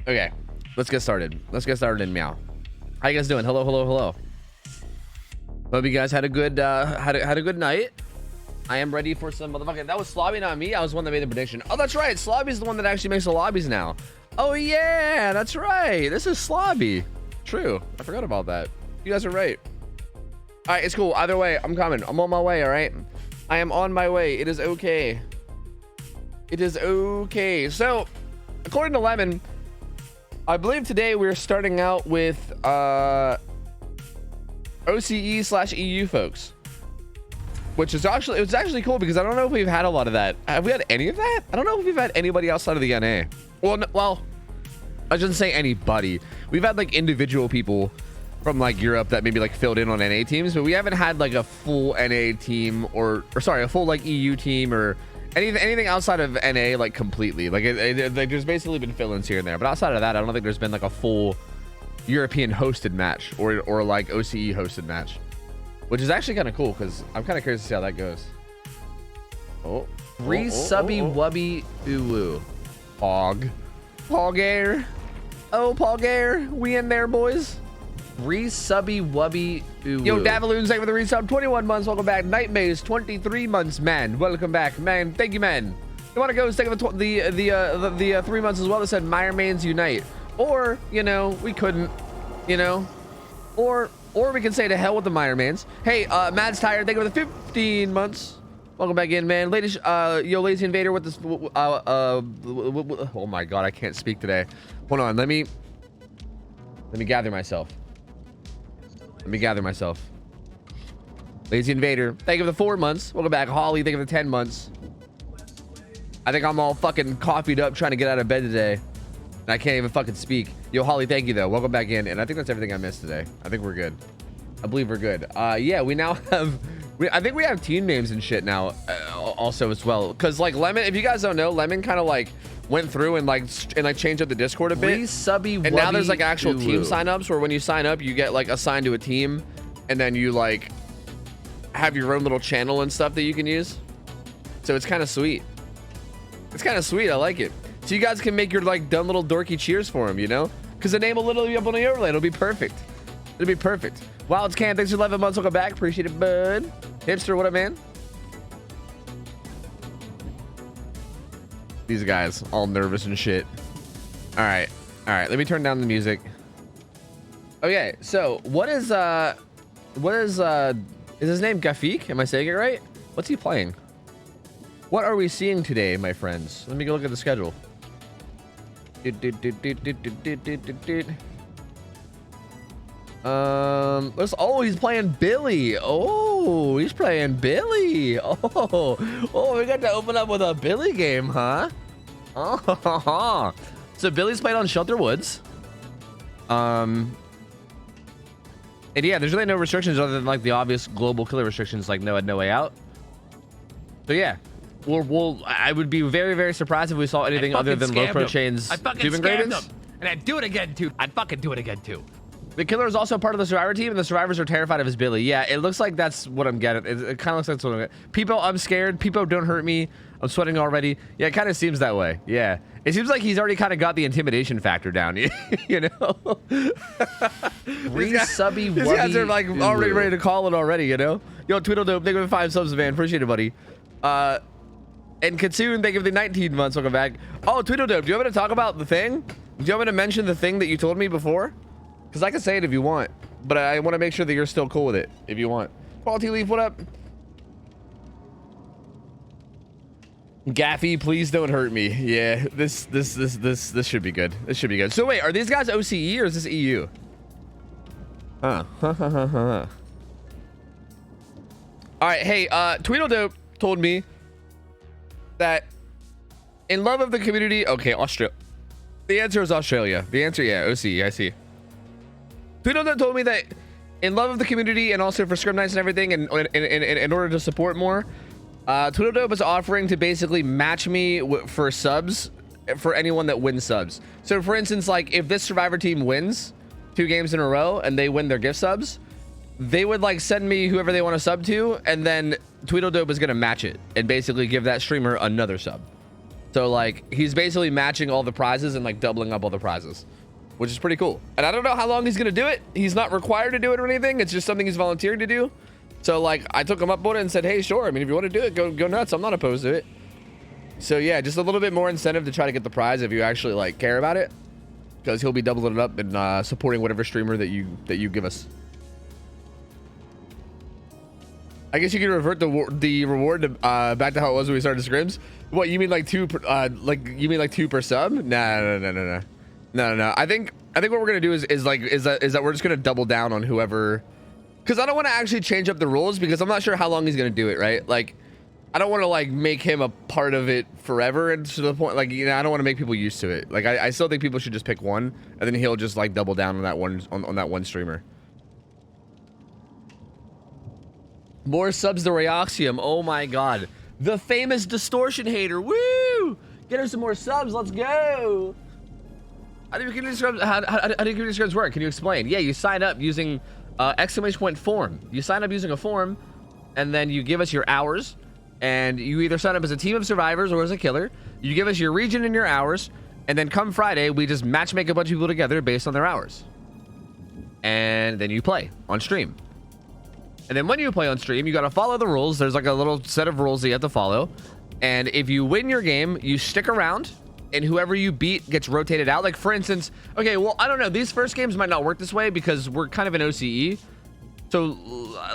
Okay, let's get started. Let's get started in meow. How you guys doing? Hello, hello, hello. Hope you guys had a good had a good night. I am ready for some motherfucking. That was Slobby, not me. I was the one that made the prediction. Oh, that's right. Slobby's the one that actually makes the lobbies now. Oh yeah, that's right. This is Slobby. True. I forgot about that. You guys are right. All right, it's cool. Either way, I'm coming. I'm on my way. All right. I am on my way. It is okay. It is okay. So, according to Lemon, I believe today we're starting out with OCE/EU folks, which is actually cool because I don't know if we've had a lot of that. Have we had any of that? I don't know if we've had anybody outside of the NA. Well, no, well, I shouldn't say anybody. We've had like individual people from like Europe that maybe like filled in on NA teams, but we haven't had like a full NA team or sorry, a full like EU team or anything outside of NA like completely. Like like there's basically been fill-ins here and there, but outside of that, I don't think there's been like a full European hosted match or like OCE hosted match, which is actually kind of cool because I'm kind of curious to see how that goes. Free subby wubby uwu. Pogger. Oh, Pogger. We in there, boys. Resubby wubby uwu. Yo, Davaloons, thank you for the resub. 21 months. Welcome back. Nightmaze, 23 months, man. Welcome back, man. Thank you, man. You want to go take the 3 months as well? That said Miremains Unite. Or, you know, we couldn't, you know, or we can say to hell with the Miremains. Hey, Mad's tired. Thank you for the 15 months. Welcome back in, man. Ladies, yo, Lazy Invader with this. Oh my God, I can't speak today. Hold on, let me gather myself. Lazy Invader, thank you for the 4 months. Welcome back, Holly. Thank you for the 10 months. I think I'm all fucking coffeeed up trying to get out of bed today, and I can't even fucking speak. Yo, Holly, thank you though. Welcome back in, and I think that's everything I missed today. I think we're good. I believe we're good. Yeah, we now have. I think we have team names and shit now, also as well. Cause like Lemon, if you guys don't know, Lemon kind of like went through and changed up the Discord a bit. And now there's like actual team signups where when you sign up, you get like assigned to a team, and then you like have your own little channel and stuff that you can use. So it's kind of sweet. It's kind of sweet. I like it. So you guys can make your like dumb little dorky cheers for him, you know? Cause the name will literally be up on the overlay. It'll be perfect. It'll be perfect. Wilds Can, thanks for 11 months. Welcome back. Appreciate it, bud. Hipster, what up, man? These guys all nervous and shit. All right. Let me turn down the music. Okay, so what is his name Gafik? Am I saying it right? What's he playing? What are we seeing today, my friends? Let me go look at the schedule. Oh, he's playing Billy. Oh, he's playing Billy. Oh, we got to open up with a Billy game, huh? Oh, so Billy's playing on Shelter Woods. And yeah, there's really no restrictions other than like the obvious global killer restrictions, like no way out. So yeah, I would be very, very surprised if we saw anything other than low pro chains. I fucking scammed him, and I'd do it again too. I'd fucking do it again too. The killer is also part of the survivor team, and the survivors are terrified of his Billy. Yeah, it looks like that's what I'm getting. It kind of looks like that's what I'm getting. People, I'm scared. People, don't hurt me. I'm sweating already. Yeah, it kind of seems that way. Yeah, it seems like he's already kind of got the intimidation factor down. You know, these guys are like already ready to call it already. You know, yo, Tweedledope, thank you for 5 subs, man. Appreciate it, buddy. And Katsun, thank you for the 19 months. Welcome back. Oh, Tweedledope, do you want me to talk about the thing? Do you want me to mention the thing that you told me before? Because I can say it if you want, but I want to make sure that you're still cool with it if you want. Quality Leaf, what up? Gaffy, please don't hurt me. Yeah, this should be good. This should be good. So wait, are these guys OCE or is this EU? Huh. All right, hey, Tweedledope told me that in love of the community. Okay, Australia. The answer is Australia. The answer, yeah, OCE. I see. Tweedledope told me that in love of the community and also for scrim nights and everything, and in order to support more, Tweedledope is offering to basically match me for subs for anyone that wins subs. So for instance, like if this survivor team wins 2 games in a row and they win their gift subs, they would like send me whoever they want to sub to, and then Tweedledope is going to match it and basically give that streamer another sub. So like he's basically matching all the prizes and like doubling up all the prizes, which is pretty cool. And I don't know how long he's gonna do it. He's not required to do it or anything. It's just something he's volunteered to do. So like I took him up on it and said, hey, sure. I mean, if you want to do it, go nuts. I'm not opposed to it. So yeah, just a little bit more incentive to try to get the prize if you actually like care about it, because he'll be doubling it up and supporting whatever streamer that you give us. I guess you can revert the reward to, back to how it was when we started scrims. What, you mean like two per sub? No. I think what we're gonna do is that we're just gonna double down on whoever, because I don't want to actually change up the rules because I'm not sure how long he's gonna do it, right? Like I don't want to like make him a part of it forever, and to the point like, you know, I don't want to make people used to it. Like I still think people should just pick one, and then he'll just like double down on that one on that one streamer. More subs to Ryoxium. Oh my god. The famous distortion hater. Woo! Get her some more subs. Let's go. How do you describe scrims work? Can you explain? Yeah, you sign up using !form. You sign up using a form, and then you give us your hours, and you either sign up as a team of survivors or as a killer. You give us your region and your hours, and then come Friday, we just matchmake a bunch of people together based on their hours. And then you play on stream. And then when you play on stream, you got to follow the rules. There's like a little set of rules that you have to follow. And if you win your game, you stick around, and whoever you beat gets rotated out. Like for instance, okay, well, I don't know. These first games might not work this way because we're kind of an OCE. So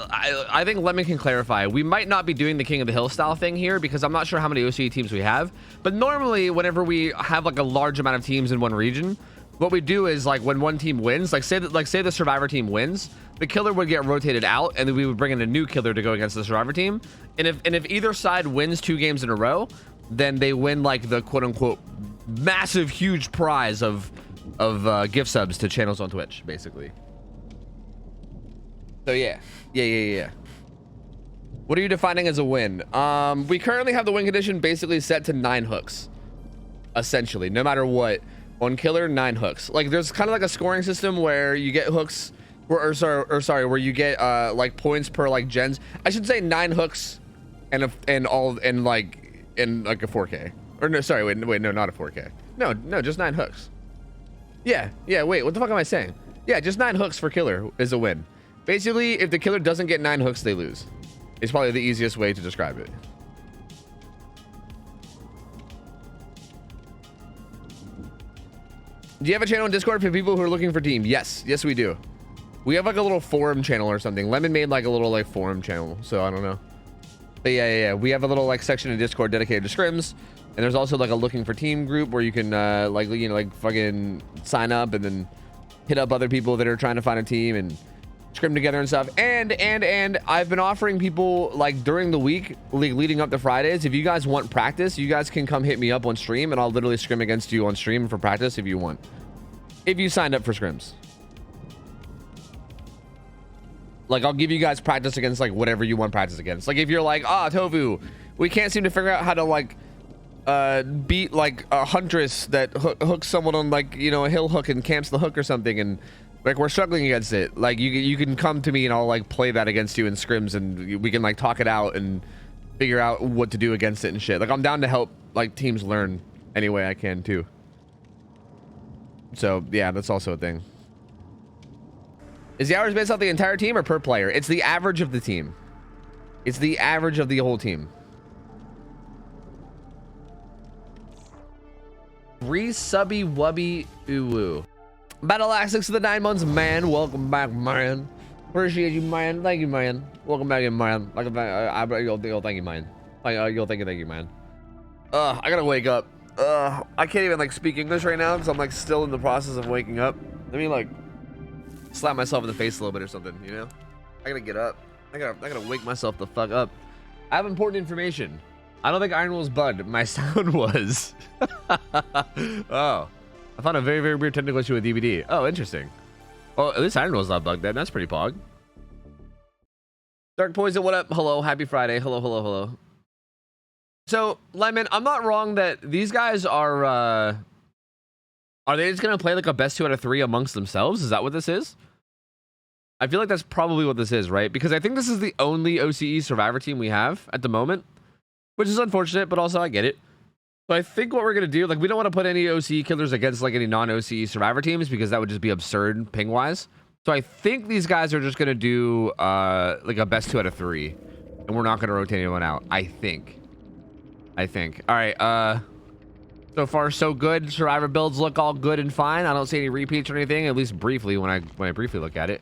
I think Lemon can clarify. We might not be doing the King of the Hill style thing here because I'm not sure how many OCE teams we have. But normally whenever we have like a large amount of teams in one region, what we do is like when one team wins, like say the survivor team wins, the killer would get rotated out, and then we would bring in a new killer to go against the survivor team. And if either side wins 2 games in a row, then they win like the quote unquote massive huge prize of gift subs to channels on Twitch, basically. So yeah. What are you defining as a win? We currently have the win condition basically set to 9 hooks, essentially, no matter what. On killer, 9 hooks. Like there's kind of like a scoring system where you get hooks, where you get like points per like gens. I should say 9 hooks and like a 4K. Or no, sorry, wait, no, not a 4K. No, just 9 hooks. Yeah, wait, what the fuck am I saying? Yeah, just 9 hooks for killer is a win. Basically, if the killer doesn't get 9 hooks, they lose. It's probably the easiest way to describe it. Do you have a channel on Discord for people who are looking for team? Yes, we do. We have like a little forum channel or something. Lemon made like a little like forum channel, so I don't know. But yeah. We have a little like section in Discord dedicated to scrims, and there's also like a looking for team group where you can like, you know, like fucking sign up and then hit up other people that are trying to find a team and scrim together and stuff. And I've been offering people like during the week leading up to Fridays, if you guys want practice, you guys can come hit me up on stream and I'll literally scrim against you on stream for practice if you want, if you signed up for scrims. Like I'll give you guys practice against like whatever you want practice against. Like if you're like, Tofu, we can't seem to figure out how to like beat like a huntress that hooks someone on like, you know, a hill hook and camps the hook or something, and like we're struggling against it. Like you can come to me and I'll like play that against you in scrims, and we can like talk it out and figure out what to do against it and shit. Like I'm down to help like teams learn any way I can too. So yeah, that's also a thing. Is the hours based off the entire team or per player? It's the average of the team. It's the average of the whole team. Re-subby wubby uwu. Battle Axix to the 9 months, man. Welcome back, man. Appreciate you, man. Thank you, man. Welcome back in, man. Thank you, man. Thank you, man. I gotta wake up. I can't even like speak English right now because I'm like still in the process of waking up. Let me like slap myself in the face a little bit or something, you know? I gotta get up. I gotta wake myself the fuck up. I have important information. I don't think Iron was bugged. My sound was. Oh. I found a very, very weird technical issue with DVD. Oh, interesting. Well, at least Iron was not bugged then. That's pretty pog. Dark Poison, what up? Hello, happy Friday. Hello. So, Lemon, I'm not wrong that these guys are they just gonna play like a best 2 out of 3 amongst themselves? Is that what this is? I feel like that's probably what this is, right? Because I think this is the only OCE survivor team we have at the moment, which is unfortunate, but also I get it. So I think what we're gonna do, like, we don't want to put any OCE killers against like any non-OCE survivor teams because that would just be absurd ping wise. So I think these guys are just gonna do like a best 2 out of 3, and we're not gonna rotate anyone out. I think. All right. So far so good. Survivor builds look all good and fine. I don't see any repeats or anything, at least briefly when I briefly look at it.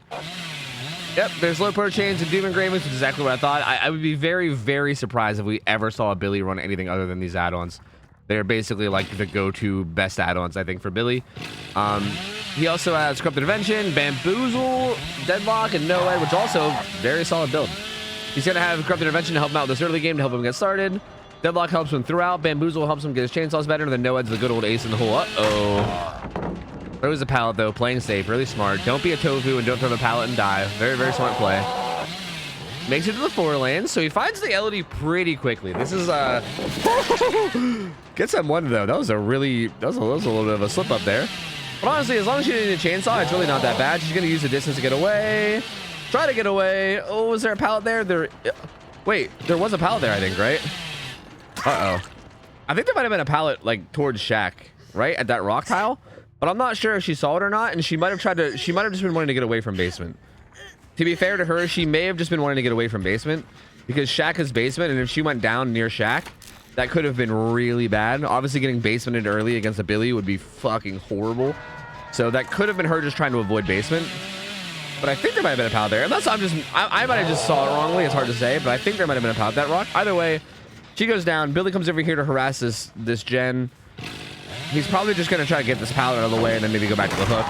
Yep, there's low pro chains and doom engravings, which is exactly what I thought. I would be very, very surprised if we ever saw a Billy run anything other than these add-ons. They're basically like the go-to best add-ons, I think, for Billy. He also has Corrupted Intervention, Bamboozle, Deadlock, and No Ed, which also very solid build. He's gonna have Corrupted Intervention to help him out this early game to help him get started. Deadlock helps him throughout. Bamboozle helps him get his chainsaws better. And then No Ed's the good old ace in the hole. Uh-oh. Throws the pallet though, playing safe, really smart. Don't be a tofu and don't throw the pallet and die. Very, very smart play. Makes it to the 4 lane, so he finds the LD pretty quickly. This is gets that one though. That was a little bit of a slip up there. But honestly, as long as she didn't need a chainsaw, it's really not that bad. She's gonna use the distance to get away. Try to get away. Oh, was there a pallet there? Wait, there was a pallet there, I think, right? Uh-oh. I think there might have been a pallet like towards Shaq, right? At that rock tile. But I'm not sure if she saw it or not, and she might have just been wanting to get away from basement. To be fair to her, she may have just been wanting to get away from basement because Shaq is basement, and if she went down near Shaq, that could have been really bad. Obviously, getting basemented early against a Billy would be fucking horrible. So that could have been her just trying to avoid basement. But I think there might have been a pallet there. Unless I might have just saw it wrongly. It's hard to say, but I think there might have been a pallet at that rock. Either way, she goes down. Billy comes over here to harass this gen. He's probably just going to try to get this pallet out of the way and then maybe go back to the hook.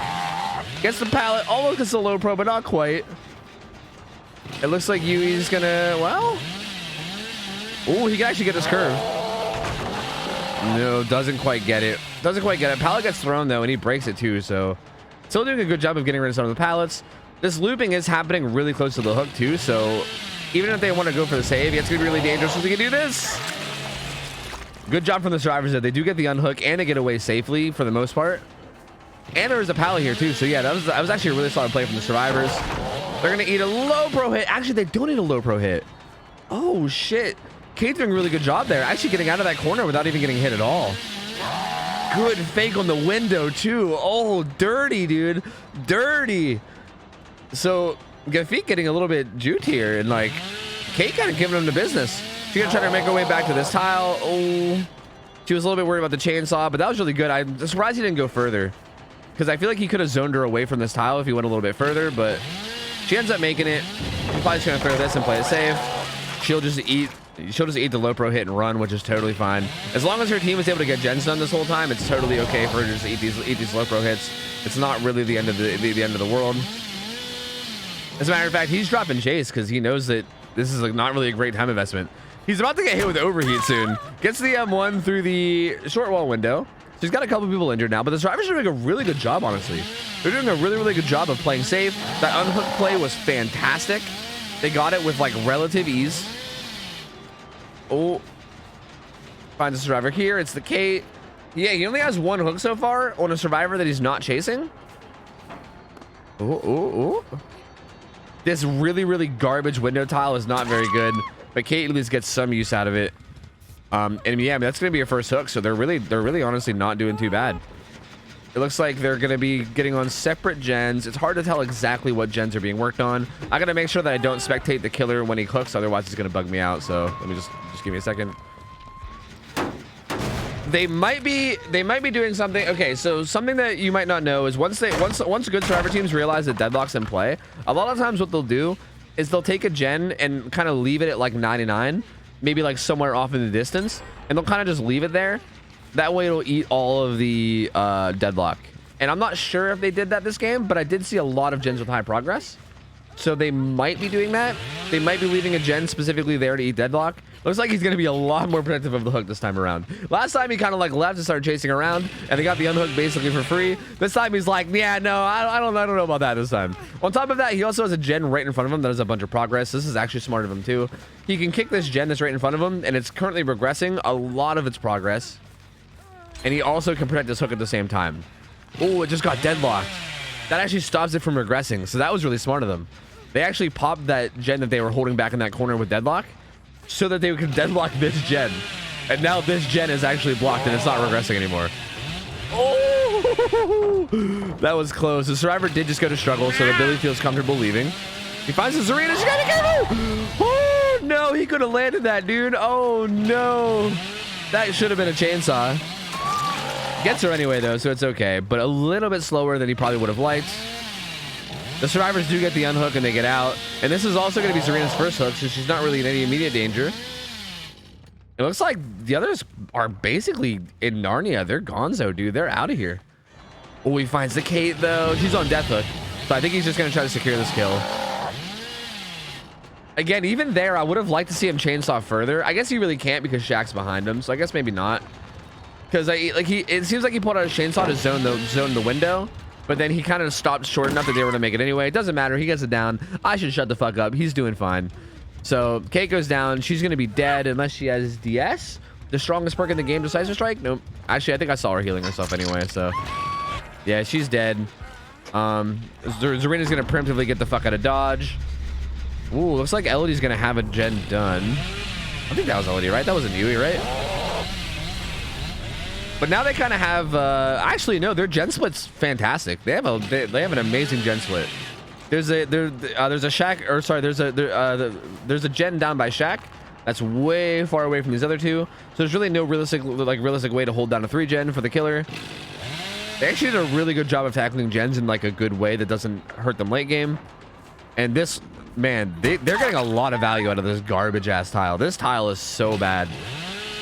Gets the pallet. Almost gets the low pro, but not quite. It looks like Yui's going to, well. Oh, he can actually get this curve. No, doesn't quite get it. Pallet gets thrown, though, and he breaks it, too. So still doing a good job of getting rid of some of the pallets. This looping is happening really close to the hook, too. So even if they want to go for the save, it's going to be really dangerous if they can do this. Good job from the survivors there. They do get the unhook and they get away safely for the most part. And there was a pallet here too. So yeah, that was actually a really solid play from the survivors. They're gonna eat a low pro hit. Actually, they don't eat a low pro hit. Oh shit. Kate's doing a really good job there. Actually getting out of that corner without even getting hit at all. Good fake on the window too. Oh, dirty, dude. Dirty. So Gafik getting a little bit jute here, and like Kate kind of giving him the business. She's gonna try to make her way back to this tile. Oh, she was a little bit worried about the chainsaw, but that was really good. I'm surprised he didn't go further because I feel like he could have zoned her away from this tile if he went a little bit further, but she ends up making it. She's probably just gonna throw this and play it safe. She'll just eat the low pro hit and run, which is totally fine. As long as her team is able to get gens done this whole time, it's totally okay for her to just eat these low pro hits. It's not really the end of the world. As a matter of fact, he's dropping chase because he knows that this is like not really a great time investment. He's about to get hit with overheat soon. Gets the M1 through the short wall window. So he's got a couple people injured now, but the survivors are doing a really good job, honestly. They're doing a really, really good job of playing safe. That unhook play was fantastic. They got it with like relative ease. Oh, finds a survivor here. It's the Kate. Yeah, he only has 1 hook so far on a survivor that he's not chasing. Oh. This really, really garbage window tile is not very good. But Kate at least gets some use out of it. And yeah, that's going to be your first hook. So they're really honestly not doing too bad. It looks like they're going to be getting on separate gens. It's hard to tell exactly what gens are being worked on. I got to make sure that I don't spectate the killer when he hooks. Otherwise, it's going to bug me out. So let me just give me a second. They might be doing something. Okay, so something that you might not know is once good survivor teams realize that Deadlock's in play, a lot of times what they'll do is they'll take a gen and kind of leave it at like 99, maybe like somewhere off in the distance, and they'll kind of just leave it there. That way it'll eat all of the Deadlock. And I'm not sure if they did that this game, but I did see a lot of gens with high progress. So they might be doing that. They might be leaving a gen specifically there to eat Deadlock. Looks like he's going to be a lot more protective of the hook this time around. Last time he kind of like left and started chasing around, and they got the unhook basically for free. This time he's like, yeah, no, I don't know about that this time. On top of that, he also has a gen right in front of him that has a bunch of progress. This is actually smart of him too. He can kick this gen that's right in front of him, and it's currently regressing a lot of its progress. And he also can protect this hook at the same time. Oh, it just got deadlocked. That actually stops it from regressing. So that was really smart of them. They actually popped that gen that they were holding back in that corner with deadlock so that they could deadlock this gen. And now this gen is actually blocked and it's not regressing anymore. Oh, that was close. The survivor did just go to struggle, so the Billy feels comfortable leaving. He finds the Zarina. She gotta be careful. Oh no, he could have landed that, dude. Oh no, that should have been a chainsaw. Gets her anyway though, so it's okay, but a little bit slower than he probably would have liked. The survivors do get the unhook and they get out, and this is also going to be Zarina's first hook, so she's not really in any immediate danger. It looks like the others are basically in Narnia. They're gonzo, dude. They're out of here. Oh, he finds the Kate though. She's on death hook, so I think he's just going to try to secure this kill. Again, even there, I would have liked to see him chainsaw further. I guess he really can't because Shaq's behind him, so I guess maybe not. Because it seems like he pulled out a chainsaw to zone the window, but then he kind of stopped short enough that they were able to make it anyway. It doesn't matter. He gets it down. I should shut the fuck up. He's doing fine. So Kate goes down. She's going to be dead unless she has DS. The strongest perk in the game, Decisive Strike? Nope. Actually, I think I saw her healing herself anyway. So yeah, she's dead. Zarina's going to preemptively get the fuck out of dodge. Ooh, looks like Elodie's going to have a gen done. I think that was Elodie, right? That wasn't Yui, right? But now they kind of have, actually, no, their gen split's fantastic. They have an amazing gen split. There's a Shaq, or sorry, there's a gen down by Shaq that's way far away from these other two. So there's really no realistic way to hold down a 3 gen for the killer. They actually did a really good job of tackling gens in like a good way that doesn't hurt them late game. And this, man, they're getting a lot of value out of this garbage ass tile. This tile is so bad.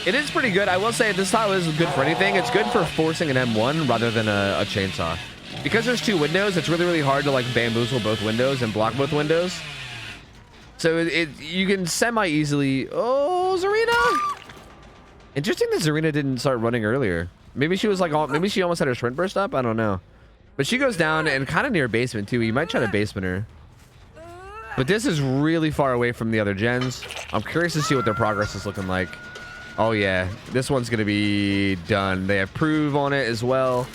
It is pretty good. I will say this tile isn't good for anything. It's good for forcing an M1 rather than a chainsaw. Because there's 2 windows, it's really, really hard to like bamboozle both windows and block both windows. So you can semi-easily... Oh, Zarina! Interesting that Zarina didn't start running earlier. Maybe she was like... Maybe she almost had her sprint burst up? I don't know. But she goes down and kind of near basement too. You might try to basement her. But this is really far away from the other gens. I'm curious to see what their progress is looking like. Oh yeah, this one's gonna be done. They have prove on it as well.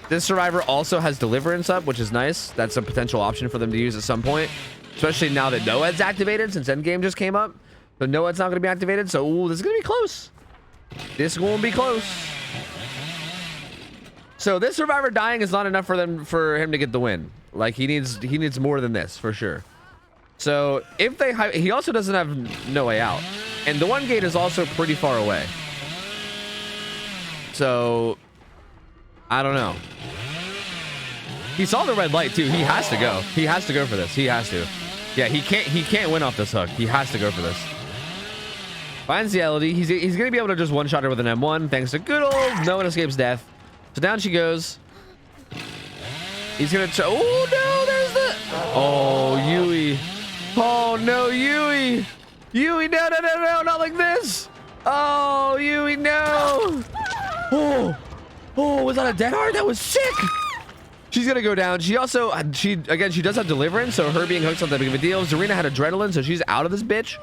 This survivor also has deliverance up, which is nice. That's a potential option for them to use at some point, especially now that NOED's activated since endgame just came up. So NOED's not gonna be activated. So ooh, this is gonna be close. This won't be close. So this survivor dying is not enough for him to get the win. Like he needs more than this for sure. So if he also doesn't have no way out. And the 1 gate is also pretty far away. So, I don't know. He saw the red light too. He has to go. He has to go for this. He has to. Yeah, he can't win off this hook. He has to go for this. Finds the Elodie. He's going to be able to just one-shot her with an M1 thanks to good old no one escapes death. So down she goes. He's going to... Oh, no, there's the... Oh, Yui. Oh, no, Yui. Yui, no, not like this. Oh, Yui, no. Oh, was that a dead hard? That was sick. She's gonna go down. She also, she does have deliverance, so her being hooked's not that big of a deal. Zarina had adrenaline, so she's out of this bitch.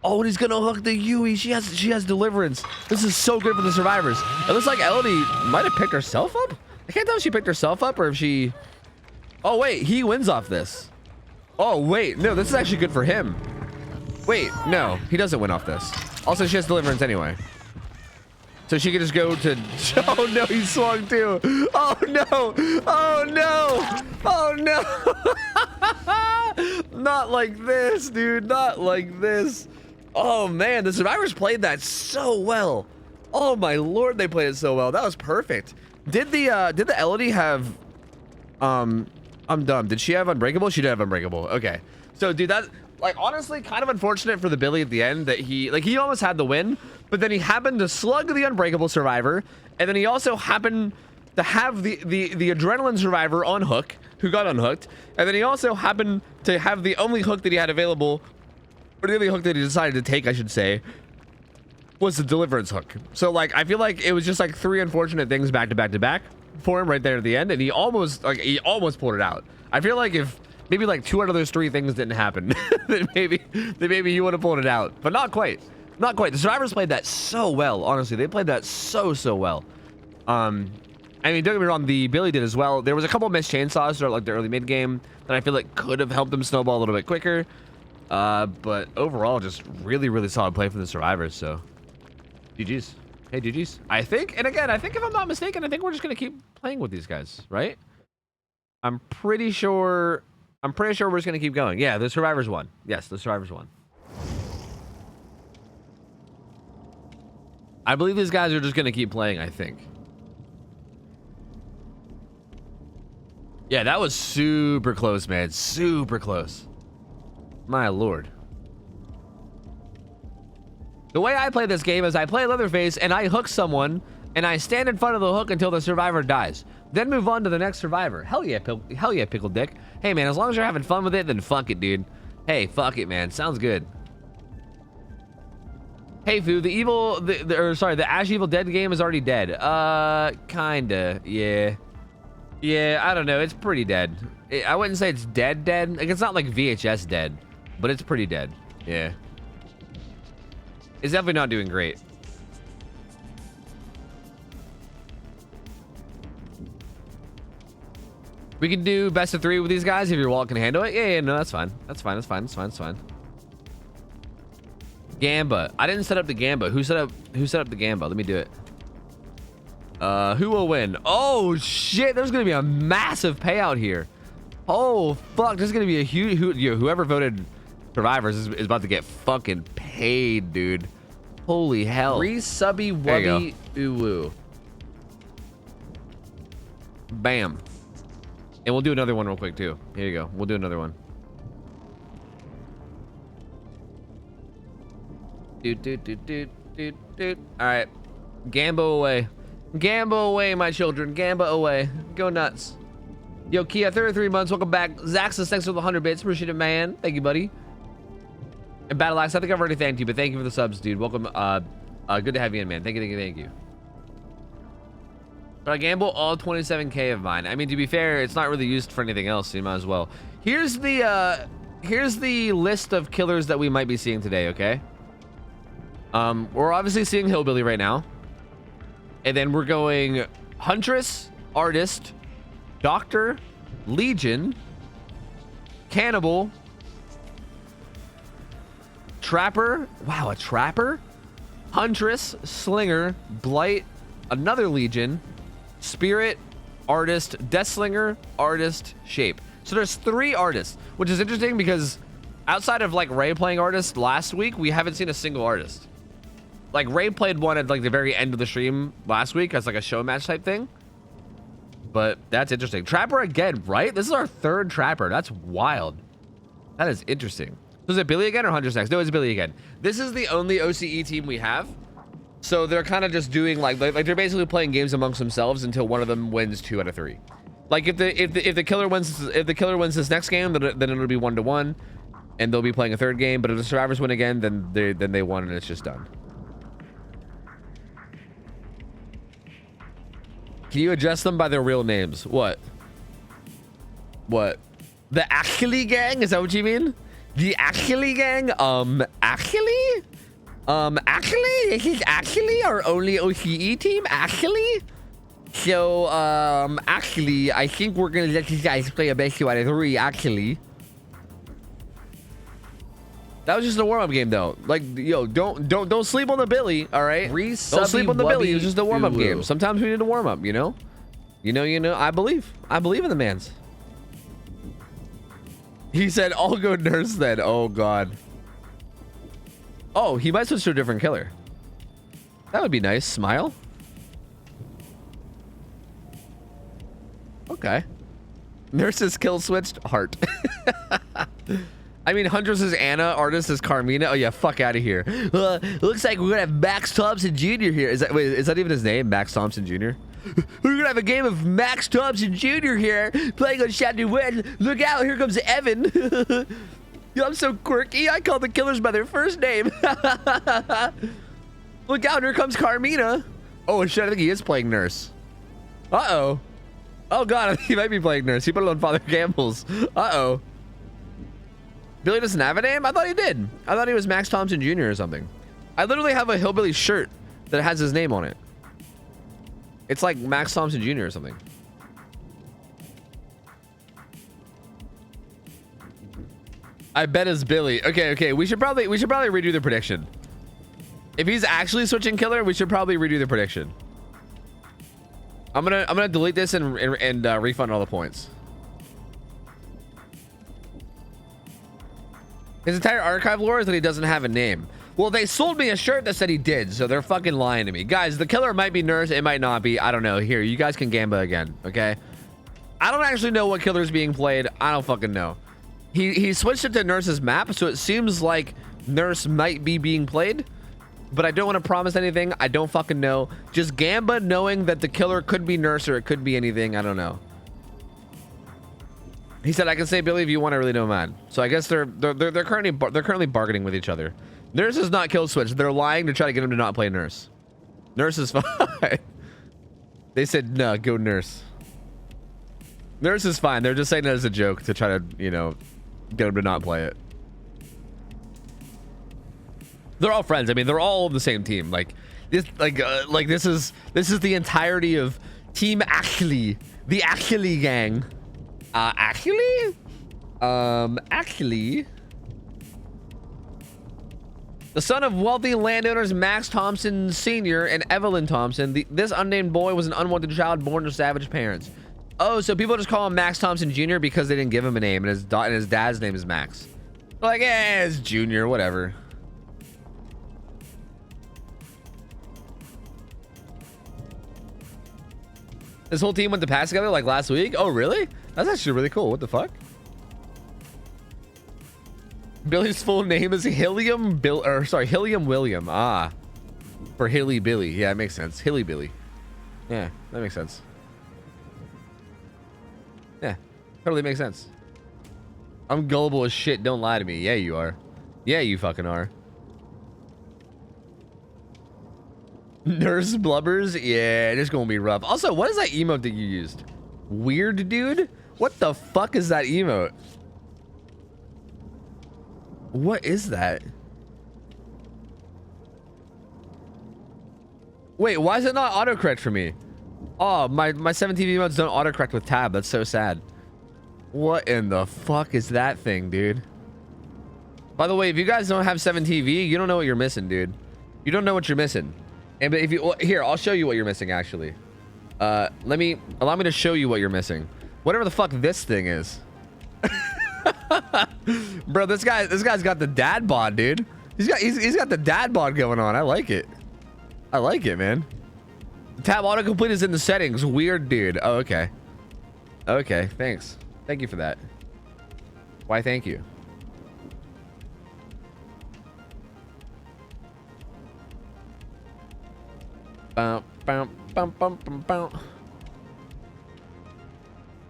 Oh, and he's gonna hook the Yui. She has deliverance. This is so good for the survivors. It looks like Elodie might have picked herself up. I can't tell if she picked herself up or if she... Oh, wait, he wins off this. Oh, wait, no, this is actually good for him. Wait, no, he doesn't win off this. Also, she has deliverance anyway. So she can just go to... Oh, no, he swung too. Oh, no. Oh, no. Oh, no. Not like this, dude. Not like this. Oh, man, the survivors played that so well. Oh, my Lord, they played it so well. That was perfect. Did the Elodie have... I'm dumb. Did she have Unbreakable? She did have Unbreakable. Okay. So, dude, that... Like, honestly, kind of unfortunate for the Billy at the end that he almost had the win, but then he happened to slug the Unbreakable survivor, and then he also happened to have the Adrenaline survivor on hook, who got unhooked, and then he also happened to have the only hook that he had available, or the only hook that he decided to take, I should say, was the Deliverance hook. So, like, I feel like it was just, like, 3 unfortunate things back to back to back for him right there at the end, and he almost pulled it out. I feel like if... Maybe like 2 out of those 3 things didn't happen. then maybe he would have pulled it out, but not quite. Not quite. The survivors played that so well. Honestly, they played that so well. I mean, don't get me wrong. The Billy did as well. There was a couple of missed chainsaws throughout like the early mid game that I feel like could have helped them snowball a little bit quicker. But overall, just really, really solid play from the survivors. So, GG's. Hey, GG's. I think, and again, I think if I'm not mistaken, I think we're just gonna keep playing with these guys, right? I'm pretty sure we're just gonna keep going. Yeah, the survivors won. Yes, the survivors won. I believe these guys are just gonna keep playing, I think. Yeah, that was super close, man. Super close. My lord. The way I play this game is I play Leatherface and I hook someone and I stand in front of the hook until the survivor dies. Then move on to the next survivor. Hell yeah, Pickle Dick. Hey man, as long as you're having fun with it, then fuck it, dude. Hey, fuck it, man. Sounds good. Hey Fu, the Ash Evil Dead game is already dead. Kinda, yeah. Yeah, I don't know. It's pretty dead. I wouldn't say it's dead. Like, it's not like VHS dead, but it's pretty dead. Yeah. It's definitely not doing great. We can do best of 3 with these guys if your wallet can handle it. Yeah, no, that's fine. That's fine. Gamba. I didn't set up the Gamba. Who set up the Gamba? Let me do it. Who will win? Oh shit, there's gonna be a massive payout here. Oh fuck, there's gonna be a huge whoever voted survivors is about to get fucking paid, dude. Holy hell. Resubby wubby uwu. Bam. And we'll do another one real quick too. Here you go. We'll do another one. All right. Gambo away. Gambo away, my children. Gamba away. Go nuts. Yo, Kia, 33 months. Welcome back. Zaxxus, thanks for the 100 bits. Appreciate it, man. Thank you, buddy. And Battle Axe, I think I've already thanked you, but thank you for the subs, dude. Welcome. Good to have you in, man. Thank you. But I gamble all 27K of mine. I mean, to be fair, it's not really used for anything else, so you might as well. Here's the list of killers that we might be seeing today, okay? We're obviously seeing Hillbilly right now. And then we're going Huntress, Artist, Doctor, Legion, Cannibal, Trapper. Wow, a Trapper? Huntress, Slinger, Blight, another Legion, Spirit, Artist, Deathslinger, Artist, Shape. So there's 3 artists, which is interesting because outside of like Ray playing Artist last week, we haven't seen a single artist. Like Ray played one at like the very end of the stream last week as like a show match type thing. But that's interesting. Trapper again, right? This is our 3rd Trapper. That's wild. That is interesting. So is it Billy again or Huntress next? No, it's Billy again. This is the only OCE team we have. So they're kind of just doing like they're basically playing games amongst themselves until one of them wins 2 out of 3. Like if the killer wins this next game, then it'll be 1-1, and they'll be playing a 3rd game. But if the survivors win again, then they won and it's just done. Can you address them by their real names? What? The Achille gang? Is that what you mean? The Achille gang? Achille? Actually, this is actually our only OCE team, actually. So, actually, I think we're gonna let these guys play a best 2 out of 3, actually. That was just a warm-up game, though. Like, yo, don't sleep on the Billy, all right? Don't sleep on the Billy. It was just a warm-up game. Sometimes we need a warm-up, you know? You know. I believe in the mans. He said, "I'll go nurse then." Oh God. Oh, he might switch to a different killer. That would be nice. Smile. Okay. Nurse's kill switched. Heart. I mean, Huntress is Anna, Artist is Carmina. Oh yeah, fuck out of here. Looks like we're gonna have Max Thompson Jr. here. Is that even his name? Max Thompson Jr. We're gonna have a game of Max Thompson Jr. here playing on Shadow West. Look out, here comes Evan. Yo, I'm so quirky. I call the killers by their first name. Look out, here comes Carmina. Oh shit, I think he is playing Nurse. Uh-oh. Oh God, I think he might be playing Nurse. He put it on Father Campbell's. Uh-oh. Billy doesn't have a name? I thought he did. I thought he was Max Thompson Jr. or something. I literally have a Hillbilly shirt that has his name on it. It's like Max Thompson Jr. or something. I bet it's Billy. Okay. We should probably redo the prediction. If he's actually switching killer, we should probably redo the prediction. I'm gonna delete this and refund all the points. His entire archive lore is that he doesn't have a name. Well, they sold me a shirt that said he did, so they're fucking lying to me. Guys, the killer might be Nurse, it might not be. I don't know. Here, you guys can Gamba again, okay? I don't actually know what killer's being played. I don't fucking know. He switched it to Nurse's map, so it seems like Nurse might be being played, but I don't want to promise anything. I don't fucking know. Just Gamba knowing that the killer could be Nurse or it could be anything. I don't know. He said, I can say Billy if you want. I really don't mind. So I guess they're currently bargaining with each other. Nurse is not kill switch. They're lying to try to get him to not play Nurse. Nurse is fine. They said, no, go Nurse. Nurse is fine. They're just saying that as a joke to try to, you know, get him to not play it. They're all friends. I mean, they're all on the same team. Like this, this is the entirety of Team Achli, the Achli gang. Achli? Achli. The son of wealthy landowners Max Thompson Sr. and Evelyn Thompson, this unnamed boy was an unwanted child born to savage parents. Oh, so people just call him Max Thompson Jr. because they didn't give him a name, and his dad's name is Max. Like, it's Junior, whatever. This whole team went to pass together like last week? Oh, really? That's actually really cool. What the fuck? Billy's full name is Hilliam William. Ah, for Hilly Billy. Yeah, it makes sense. Hilly Billy. Yeah, that makes sense. Yeah, totally makes sense. I'm gullible as shit. Don't lie to me. Yeah, you are. Yeah, you fucking are. Nurse blubbers. Yeah, it's gonna be rough. Also, what is that emote that you used? Weird dude? What the fuck is that emote? What is that? Wait, why is it not autocorrect for me? Oh, my 17 emotes don't autocorrect with tab. That's so sad. What in the fuck is that thing, dude? By the way, if you guys don't have 7TV, you don't know what you're missing, dude. You don't know what you're missing. And if you here, I'll show you what you're missing actually. Allow me to show you what you're missing. Whatever the fuck this thing is. Bro, this guy's got the dad bod, dude. He's got the dad bod going on. I like it. I like it, man. Tab autocomplete is in the settings. Weird, dude. Oh, okay. Okay, thanks. Thank you for that. Why, thank you. Bum, bum, bum, bum, bum, bum.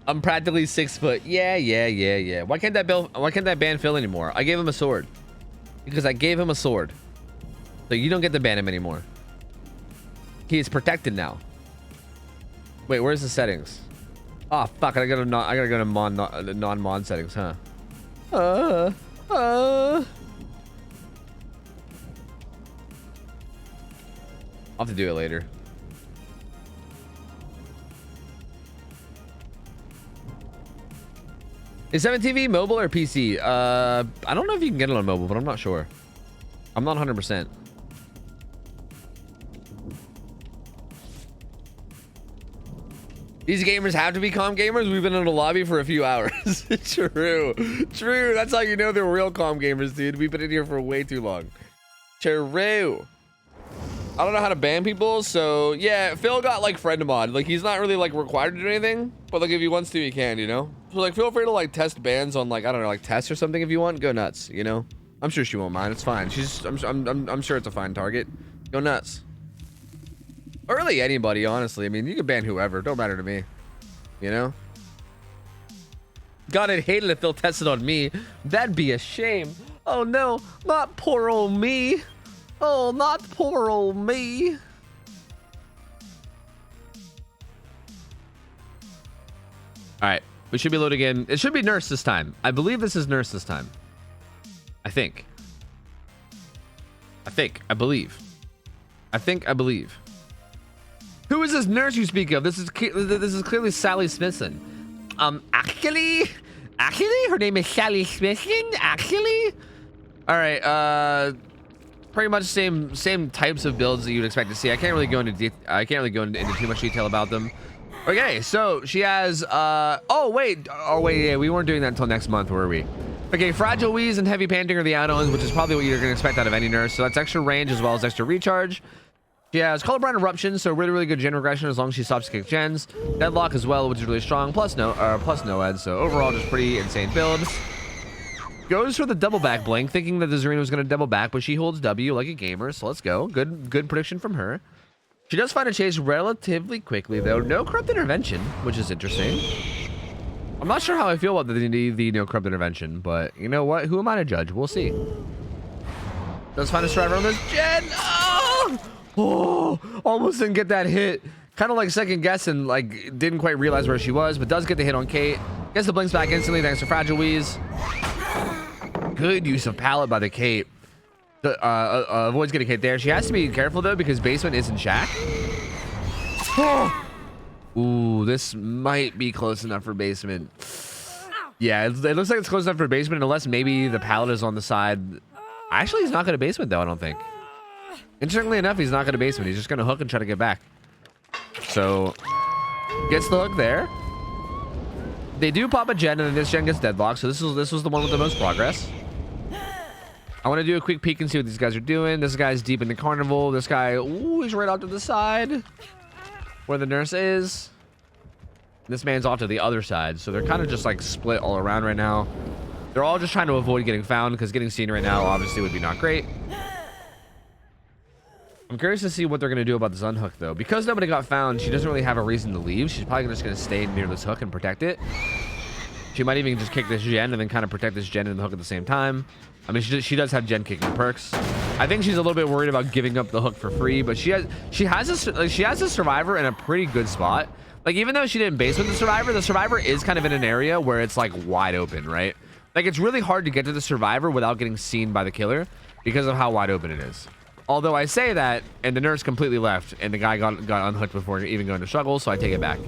I'm practically 6 foot. Yeah. Why can't that ban Phil anymore? I gave him a sword. Because I gave him a sword. So you don't get to ban him anymore. He is protected now. Wait, where's the settings? Oh fuck! I gotta go to non-mod settings, huh? I'll have to do it later. Is 7TV mobile or PC? I don't know if you can get it on mobile, but I'm not sure. I'm not 100%. These gamers have to be calm gamers. We've been in a lobby for a few hours. True. That's how you know they're real calm gamers, dude. We've been in here for way too long. True. I don't know how to ban people, so yeah, Phil got like friend mod. Like he's not really like required to do anything, but like if he wants to, he can, you know? So like feel free to like test bans on like, I don't know, like tests or something if you want. Go nuts, you know? I'm sure she won't mind. It's fine. I'm sure it's a fine target. Go nuts. Or really anybody, honestly. I mean, you can ban whoever. Don't matter to me. You know? God, I'd hate it if Phil tested on me. That'd be a shame. Oh no, not poor old me. Oh, not poor old me. All right, we should be loading in. It should be Nurse this time. I believe this is Nurse this time. I think. I believe. Who is this Nurse you speak of? This is clearly Sally Smithson. Actually, Actually, her name is Sally Smithson. Actually, all right. Pretty much same types of builds that you'd expect to see. I can't really go into into too much detail about them. Okay, so she has oh wait, yeah, we weren't doing that until next month, were we? Okay, Fragile Wheeze and Heavy Panting are the add-ons, which is probably what you're gonna expect out of any nurse. So that's extra range as well as extra recharge. She has Colorblind Eruption, so really good gen regression as long as she stops to kick gens. Deadlock as well, which is really strong. Plus no-ed. So overall, just pretty insane build. Goes for the double back blink, thinking that the Zarina was going to double back, but she holds W like a gamer, so let's go. Good prediction from her. She does find a chase relatively quickly, though. No corrupt intervention, which is interesting. I'm not sure how I feel about the no corrupt intervention, but you know what? Who am I to judge? We'll see. Does find a strider on this gen. Oh, almost didn't get that hit. Kind of like second guessing, like didn't quite realize where she was, but does get the hit on Kate. Gets the blinks back instantly thanks to Fragile Wheeze. Good use of pallet by the Kate. Avoids getting hit there. She has to be careful though because basement isn't shack. Ooh, this might be close enough for basement. Yeah, it looks like it's close enough for basement unless maybe the pallet is on the side. Actually, he's not going to basement though, I don't think. Interestingly enough, he's not going to basement. He's just going to hook and try to get back. So, gets the hook there. They do pop a gen, and then this gen gets deadlocked. So this was the one with the most progress. I want to do a quick peek and see what these guys are doing. This guy's deep in the carnival. This guy, ooh, he's right off to the side where the nurse is. This man's off to the other side. So they're kind of just like split all around right now. They're all just trying to avoid getting found because getting seen right now obviously would be not great. I'm curious to see what they're going to do about this unhook, though. Because nobody got found, she doesn't really have a reason to leave. She's probably just going to stay near this hook and protect it. She might even just kick this gen and then kind of protect this gen and the hook at the same time. I mean, she does have gen kicking perks. I think she's a little bit worried about giving up the hook for free, but she has a survivor in a pretty good spot. Like, even though she didn't base with the survivor is kind of in an area where it's like wide open, right? Like, it's really hard to get to the survivor without getting seen by the killer because of how wide open it is. Although I say that, and the nurse completely left, and the guy got unhooked before even going to struggle, so I take it back.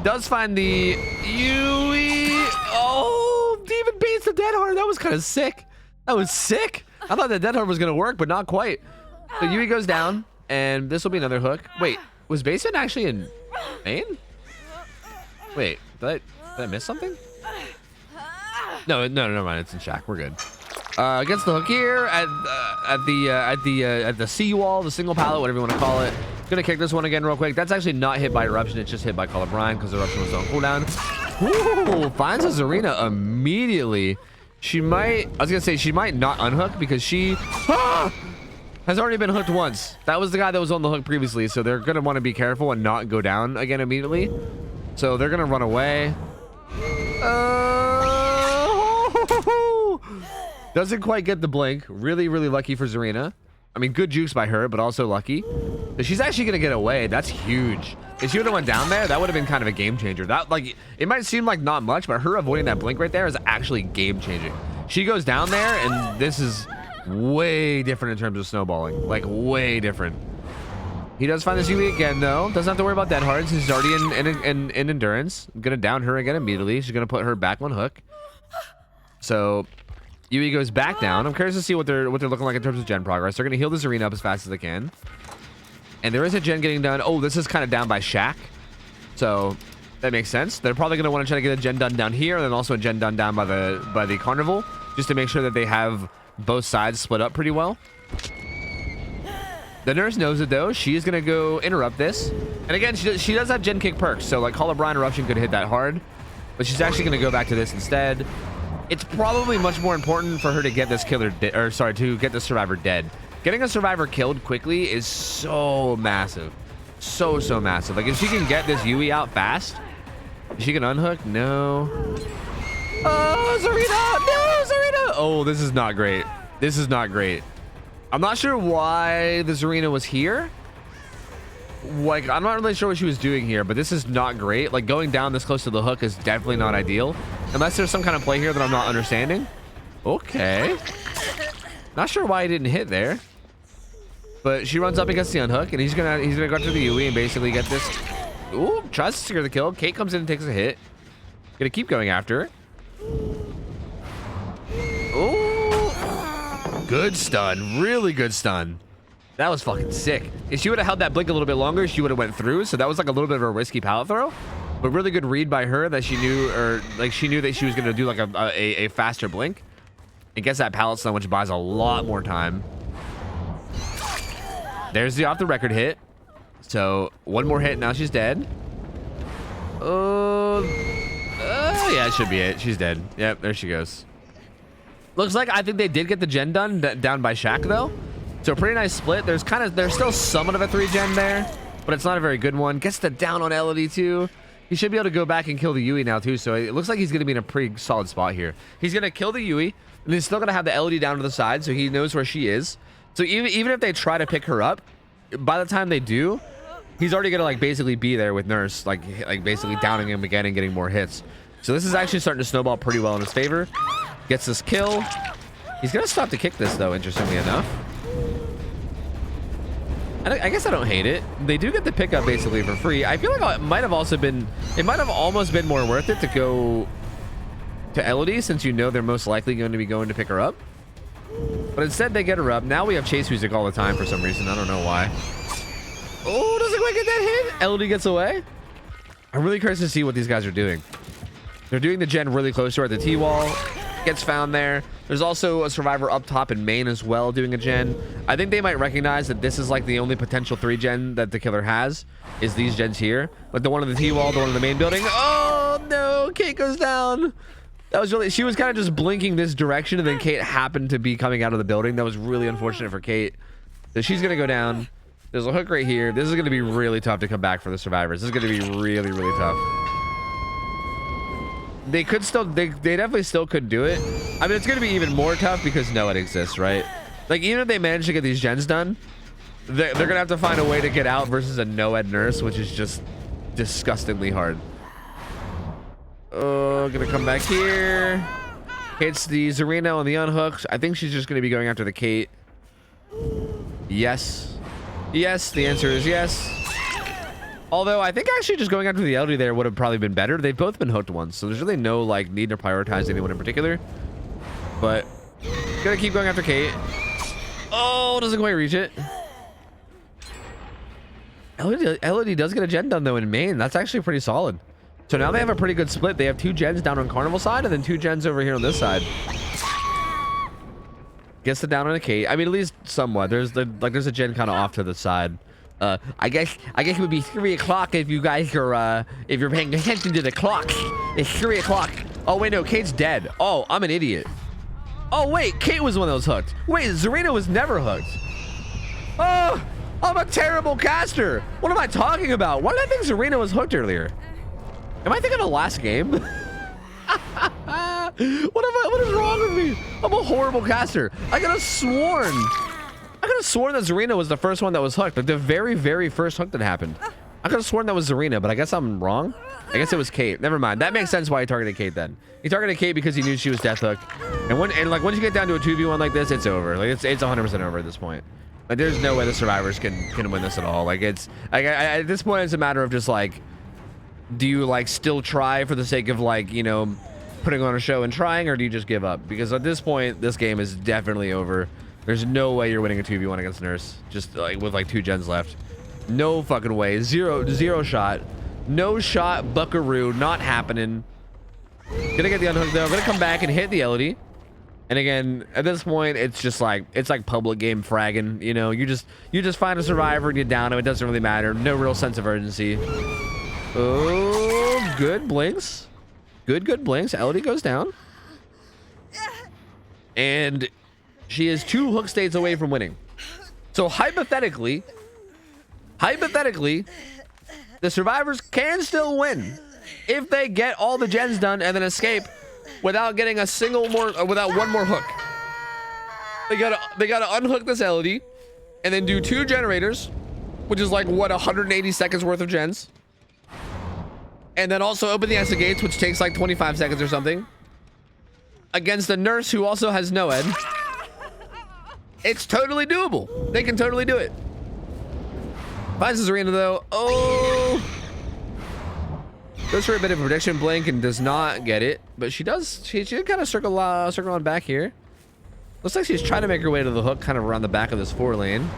Does find the Yui. Oh, even beats the dead hard. That was kind of sick. That was sick. I thought the dead hard was going to work, but not quite. So Yui goes down, and this will be another hook. Wait, was Basin actually in main? Wait, did I miss something? No, never mind. It's in shack. We're good. Gets the hook here at the seawall, the single pallet, whatever you want to call it. Gonna kick this one again real quick. That's actually not hit by eruption. It's just hit by Colorblind because the eruption was on cooldown. Ooh, finds a Zarina immediately. She might. I was gonna say she might not unhook because she has already been hooked once. That was the guy that was on the hook previously, so they're gonna want to be careful and not go down again immediately. So they're gonna run away. Doesn't quite get the blink. Really lucky for Zarina. I mean, good juice by her, but also lucky. So she's actually gonna get away. That's huge. If she would have went down there, that would have been kind of a game changer. That, like, it might seem like not much, but her avoiding that blink right there is actually game changing. She goes down there, and this is way different in terms of snowballing. Like, way different. He does find this Yui again, though. Doesn't have to worry about dead hards. He's already in endurance. I'm gonna down her again immediately. She's gonna put her back on hook. So Yui goes back down. I'm curious to see what they're looking like in terms of gen progress. They're gonna heal this arena up as fast as they can. And there is a gen getting done. Oh, this is kind of down by shack. So that makes sense. They're probably gonna want to try to get a gen done down here, and then also a gen done down by the carnival, just to make sure that they have both sides split up pretty well. The nurse knows it though. She's gonna go interrupt this. And again, she does have gen kick perks, so like Colorblind Eruption could hit that hard, but she's actually gonna go back to this instead. It's probably much more important for her to get this killer, to get the survivor dead. Getting a survivor killed quickly is so massive, so massive. Like if she can get this Yui out fast, she can unhook. No. Oh, Zarina! No, Zarina! Oh, this is not great. This is not great. I'm not sure why the Zarina was here. Like, I'm not really sure what she was doing here, but this is not great. Like, going down this close to the hook is definitely not ideal. Unless there's some kind of play here that I'm not understanding. Okay. Not sure why he didn't hit there. But she runs up against the unhook, and he's gonna go after the Yui and basically get this. Ooh, tries to secure the kill. Kate comes in and takes a hit. Gonna keep going after her. Oh, good stun. Really good stun. That was fucking sick. If she would have held that blink a little bit longer, she would have went through. So that was like a little bit of a risky pallet throw, but really good read by her that she knew, or like she knew that she was gonna do like a faster blink. And gets that pallet stun, which buys a lot more time. There's the off the record hit. So one more hit, now she's dead. Yeah, it should be it. She's dead. Yep, there she goes. Looks like I think they did get the gen done down by Shaq though. So pretty nice split. There's still somewhat of a 3-gen there, but it's not a very good one. Gets the down on Elodie too. He should be able to go back and kill the Yui now too. So it looks like he's gonna be in a pretty solid spot here. He's gonna kill the Yui, and he's still gonna have the Elodie down to the side, so he knows where she is. So even if they try to pick her up, by the time they do, he's already gonna like basically be there with Nurse, like basically downing him again and getting more hits. So this is actually starting to snowball pretty well in his favor. Gets this kill. He's gonna stop to kick this though, interestingly enough. I guess I don't hate it. They do get the pickup basically for free. I feel like it might have almost been more worth it to go to Elodie, since you know they're most likely going to be going to pick her up. But instead they get her up. Now we have chase music all the time for some reason. I don't know why. Oh, doesn't quite get that hit. Elodie gets away. I'm really curious to see what these guys are doing. They're doing the gen really close to her at the T-wall. Gets found there. There's also a survivor up top in main as well doing a gen. I think they might recognize that this is like the only potential 3-gen that the killer has, is these gens here. Like the one on the T-wall, the one in the main building. Oh no, Kate goes down. That was really, she was kind of just blinking this direction, and then Kate happened to be coming out of the building. That was really unfortunate for Kate. So she's gonna go down. There's a hook right here. This is gonna be really tough to come back for the survivors. This is gonna be really, really tough. They could still, they definitely still could do it. I mean, it's going to be even more tough because no one exists, right? Like, even if they manage to get these gens done, they're going to have to find a way to get out versus a no-ed Nurse, which is just disgustingly hard. Oh, going to come back here. Hits the Zarina on the unhook. I think she's just going to be going after the Kate. Yes. Yes, the answer is yes. Although I think actually just going after the Elodie there would have probably been better. They've both been hooked once, so there's really no like need to prioritize anyone in particular. But gonna keep going after Kate. Oh, doesn't quite reach it. Elodie does get a gen done though in main. That's actually pretty solid. So now they have a pretty good split. They have 2 gens down on Carnival side and then 2 gens over here on this side. Gets the down on a Kate. I mean, at least somewhat. There's a gen kind of off to the side. I guess it would be 3 o'clock if you guys are, if you're paying attention to the clock. It's 3 o'clock. Oh, wait, no, Kate's dead. Oh, I'm an idiot. Oh, wait, Kate was the one that was hooked. Wait, Zarina was never hooked. Oh, I'm a terrible caster. What am I talking about? Why did I think Zarina was hooked earlier? Am I thinking of the last game? What is wrong with me? I'm a horrible caster. I could have sworn that Zarina was the first one that was hooked. Like the very, very first hook that happened. I could have sworn that was Zarina, but I guess I'm wrong. I guess it was Kate. Never mind. That makes sense why he targeted Kate then. He targeted Kate because he knew she was death hooked. And once you get down to a 2v1 like this, it's over. Like it's 100% over at this point. Like there's no way the survivors can win this at all. Like it's like at this point it's a matter of just like, do you like still try for the sake of like, you know, putting on a show and trying, or do you just give up? Because at this point this game is definitely over. There's no way you're winning a 2v1 against Nurse, just like with like 2 gens left. No fucking way. Zero shot. No shot, buckaroo, not happening. Gonna get the unhook though. Gonna come back and hit the Elodie. And again, at this point, it's just like, it's like public game fragging. You know, you just find a survivor and you down him. It doesn't really matter. No real sense of urgency. Oh, good blinks. Good blinks. Elodie goes down. And she is 2 hook states away from winning. So hypothetically, the survivors can still win if they get all the gens done and then escape without getting without one more hook. They gotta unhook this Elodie and then do 2 generators, which is like what, 180 seconds worth of gens, and then also open the exit gates, which takes like 25 seconds or something, against a Nurse who also has no ed. It's totally doable. They can totally do it. Finds his arena though. Oh. Goes for a bit of a prediction blink and does not get it, but she does. She did kind of circle on back here. Looks like she's trying to make her way to the hook, kind of around the back of this 4 lane.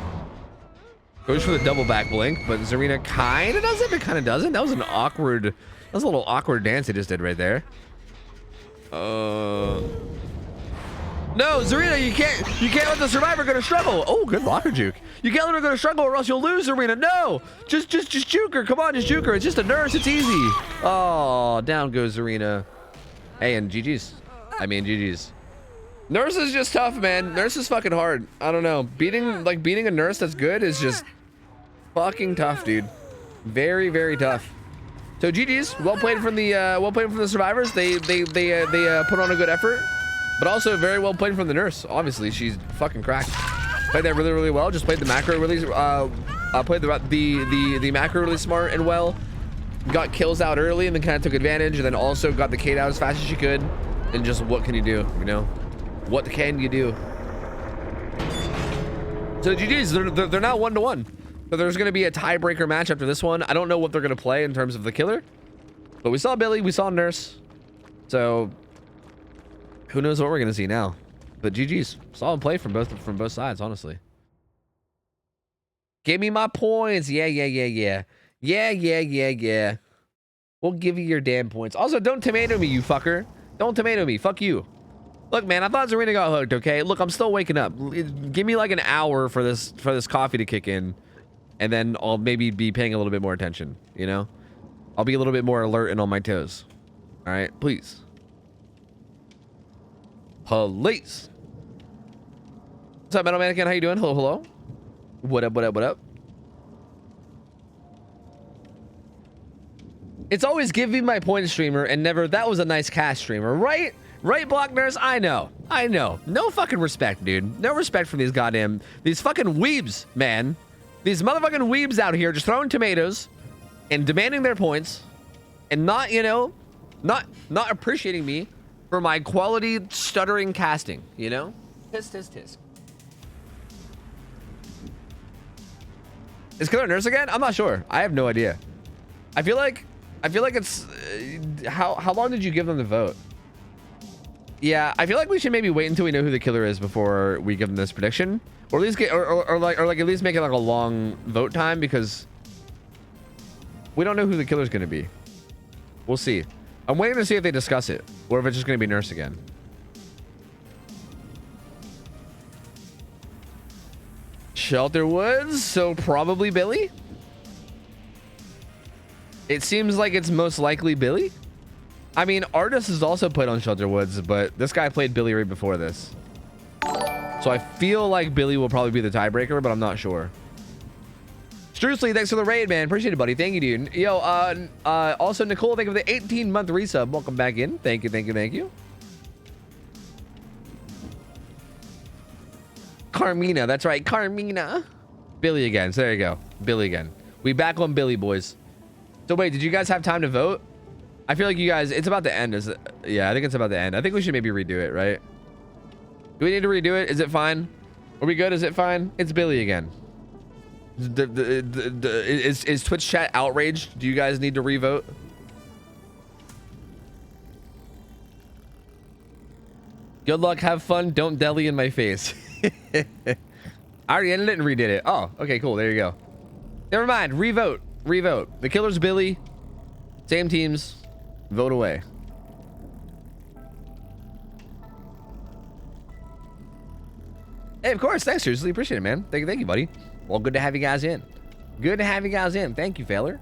Goes for the double back blink, but Zarina kind of does it, but kind of doesn't. That was an awkward. That was a little awkward dance they just did right there. No, Zarina, you can't let the survivor go to struggle. Oh, good blocker juke. You can't let her go to struggle or else you'll lose, Zarina. No, just juke her. Come on, just juke her. It's just a nurse. It's easy. Oh, down goes Zarina. Hey, and GG's. I mean, GG's. Nurse is just tough, man. Nurse is fucking hard. I don't know. Beating a nurse that's good is just fucking tough, dude. Very, very tough. So GG's. Well played from the survivors. They put on a good effort. But also very well played from the nurse. Obviously, she's fucking cracked. Played that really, really well. Just played the macro really, played the macro really smart and well. Got kills out early and then kind of took advantage, and then also got the Kate out as fast as she could. And just what can you do? You know, what can you do? So GG's. They're now 1-1. So there's going to be a tiebreaker match after this one. I don't know what they're going to play in terms of the killer, but we saw Billy, we saw Nurse. So who knows what we're gonna see now? But GG's, solid play from both sides, honestly. Give me my points. Yeah. We'll give you your damn points. Also, don't tomato me, you fucker. Don't tomato me. Fuck you. Look, man, I thought Zarina got hooked. Okay, look, I'm still waking up. Give me like an hour for this coffee to kick in, and then I'll maybe be paying a little bit more attention. You know, I'll be a little bit more alert and on my toes. All right, please. Police. What's up, Metal Mannequin? How you doing? Hello. What up? It's always give me my point, streamer, and never that was a nice cast, streamer, right? Right, Block Nurse? I know. No fucking respect, dude. No respect for these fucking weebs, man. These motherfucking weebs out here just throwing tomatoes and demanding their points and not, you know, not appreciating me for my quality stuttering casting, you know? Tisk. Is Killer Nurse again? I'm not sure. I have no idea. I feel like it's how long did you give them the vote? Yeah, I feel like we should maybe wait until we know who the killer is before we give them this prediction, or at least get or like at least make it like a long vote time, because we don't know who the killer's gonna be. We'll see. I'm waiting to see if they discuss it, or if it's just going to be Nurse again. Shelter Woods, so probably Billy. It seems like it's most likely Billy. I mean, Artis has also played on Shelter Woods, but this guy played Billy right before this. So I feel like Billy will probably be the tiebreaker, but I'm not sure. Strucely, thanks for the raid, man. Appreciate it, buddy. Thank you, dude. Yo, also, Nicole, thank you for the 18-month resub. Welcome back in. Thank you. Carmina, that's right. Carmina. Billy again. So there you go. Billy again. We back on Billy, boys. So wait, did you guys have time to vote? I feel like you guys, it's about to end. Yeah, I think it's about to end. I think we should maybe redo it, right? Do we need to redo it? Is it fine? Are we good? Is it fine? It's Billy again. Is Twitch chat outraged? Do you guys need to revote? Good luck, have fun, don't deli in my face. I already ended it and redid it. Oh, okay, cool. There you go. Never mind. Revote. The killer's Billy. Same teams. Vote away. Hey, of course. Thanks, seriously. Appreciate it, man. Thank you, buddy. Well, good to have you guys in. Thank you, feller.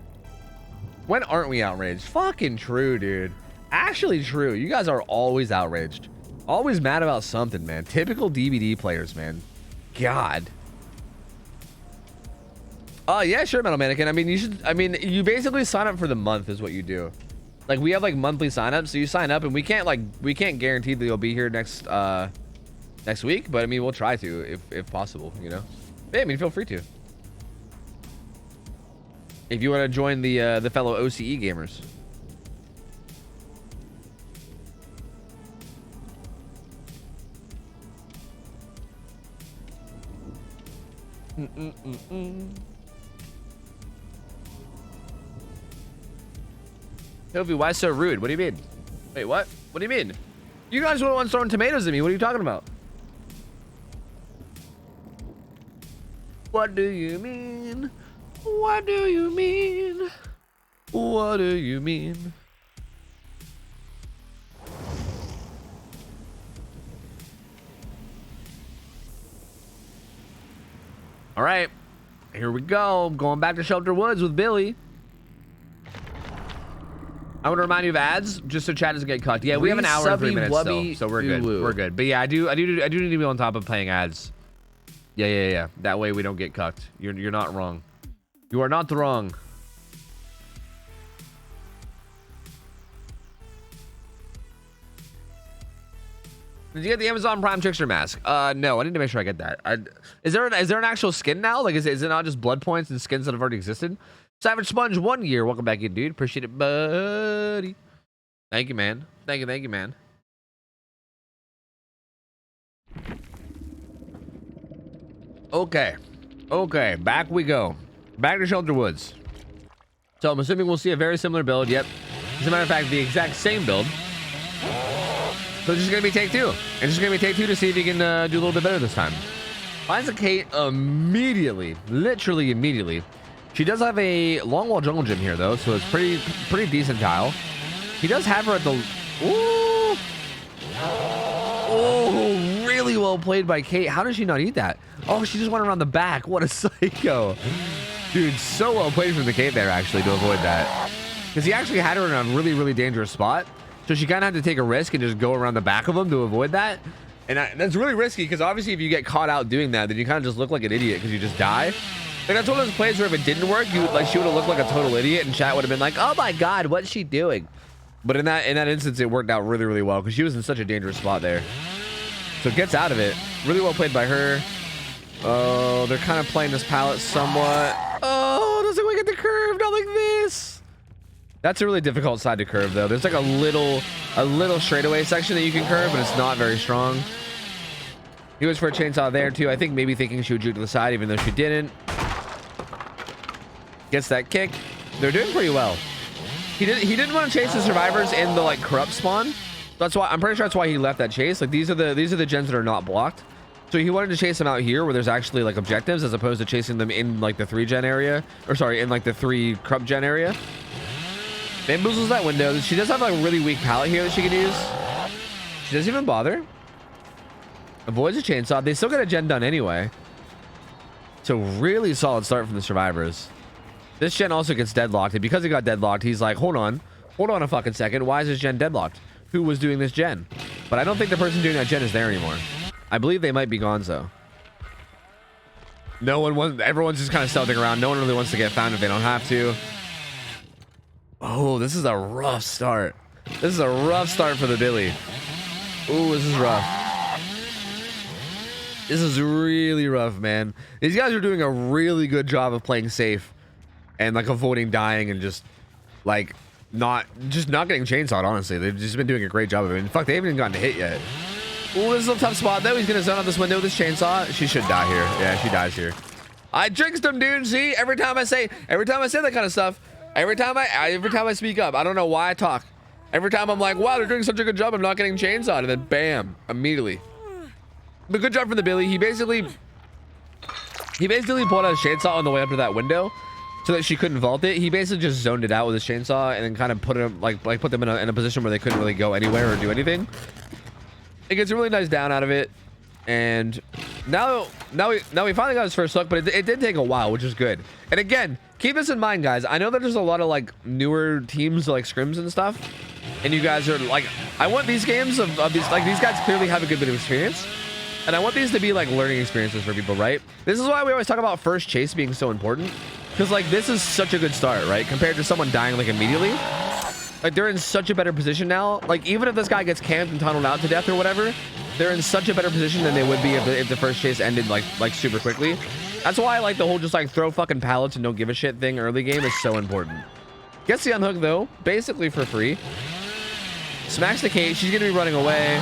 When aren't we outraged? Fucking true, dude. Actually true. You guys are always outraged. Always mad about something, man. Typical DVD players, man. God. Oh, yeah, sure, Metal Mannequin. I mean, you basically sign up for the month is what you do. Like, we have, like, monthly signups, so you sign up, and we can't guarantee that you'll be here next week, but, I mean, we'll try to, if possible, you know? Yeah, I mean, feel free to. If you want to join the fellow OCE gamers. Tofu, why so rude? What do you mean? Wait, what? What do you mean? You guys were the ones throwing tomatoes at me. What are you talking about? What do you mean? What do you mean? What do you mean? All right, here we go. Going back to Shelter Woods with Billy. I want to remind you of ads, just so chat doesn't get cucked. Yeah, we have an hour and 3 minutes still, so we're good. We're good. But yeah, I do need to be on top of playing ads. Yeah. That way we don't get cucked. You're not wrong. You are not wrong. Did you get the Amazon Prime Trickster mask? No, I need to make sure I get that. Is there an actual skin now? Like, is it not just blood points and skins that have already existed? Savage Sponge, 1 year. Welcome back in, dude. Appreciate it, buddy. Thank you, man. Thank you, man. Okay, back we go. Back to Shelter Woods. So I'm assuming we'll see a very similar build. Yep. As a matter of fact, the exact same build. So it's just gonna be take two. It's just gonna be take two to see if you can do a little bit better this time. Finds a Kate immediately, literally immediately. She does have a long wall jungle gym here though, so it's pretty decent tile. He does have her at the. Ooh. Oh, really well played by Kate. How did she not eat that? Oh, she just went around the back. What a psycho. Dude, so well played from the Kate there actually to avoid that. Because he actually had her in a really dangerous spot. So she kind of had to take a risk and just go around the back of him to avoid that. And that's really risky because obviously if you get caught out doing that, then you kind of just look like an idiot because you just die. Like that's one of those plays where if it didn't work, she would have looked like a total idiot and chat would have been like, oh my God, what's she doing? But in that instance, it worked out really well because she was in such a dangerous spot there. So gets out of it. Really well played by her. Oh, they're kind of playing this palette somewhat. Oh, doesn't we get the curve? Not like this. That's a really difficult side to curve though. There's like a little straightaway section that you can curve, but it's not very strong. He was for a chainsaw there too. I think maybe thinking she would juke to the side, even though she didn't. Gets that kick. They're doing pretty well. He didn't want to chase the survivors in the like corrupt spawn. That's why I'm pretty sure that's why he left that chase. Like these are the gens that are not blocked. So he wanted to chase them out here where there's actually like objectives as opposed to chasing them in like the 3 gen area, or sorry, in like the 3 corrupt gen area. Bamboozles that window. She does have a really weak palette here that she can use. She doesn't even bother. Avoids a chainsaw. They still get a gen done anyway. So really solid start from the survivors. This gen also gets deadlocked, and because it got deadlocked, he's like, hold on a fucking second. Why is this gen deadlocked? Who was doing this gen? But I don't think the person doing that gen is there anymore. I believe they might be gonzo. Everyone's just kind of stealthing around. No one really wants to get found if they don't have to. Oh, this is a rough start. This is a rough start for the Billy. Ooh, this is rough. This is really rough, man. These guys are doing a really good job of playing safe and like avoiding dying and just like not getting chainsawed, honestly. They've just been doing a great job of it. In fact, they haven't even gotten hit yet. Ooh, this is a tough spot though. He's gonna zone out this window with this chainsaw. She should die here. Yeah, she dies here. I jinxed him, dude. See, every time I say that kind of stuff, every time I speak up, I don't know why I talk. Every time I'm like, wow, they're doing such a good job, I'm not getting chainsawed, and then bam, immediately. But good job from the Billy. He basically pulled out a chainsaw on the way up to that window so that she couldn't vault it. He basically just zoned it out with his chainsaw and then kind of put him put them in a position where they couldn't really go anywhere or do anything. It gets a really nice down out of it, and now we finally got his first look, but it did take a while, which is good. And again, keep this in mind, guys. I know that there's a lot of like newer teams like scrims and stuff, and you guys are like, I want these games of these, like, these guys clearly have a good bit of experience, and I want these to be like learning experiences for people, right? This is why we always talk about first chase being so important, because like this is such a good start, right? Compared to someone dying like immediately. Like they're in such a better position now. Like even if this guy gets camped and tunneled out to death or whatever, they're in such a better position than they would be if the first chase ended like super quickly. That's why I like the whole just like throw fucking pallets and don't give a shit thing early game is so important. Gets the unhook though, basically for free. Smacks the Kate. She's gonna be running away.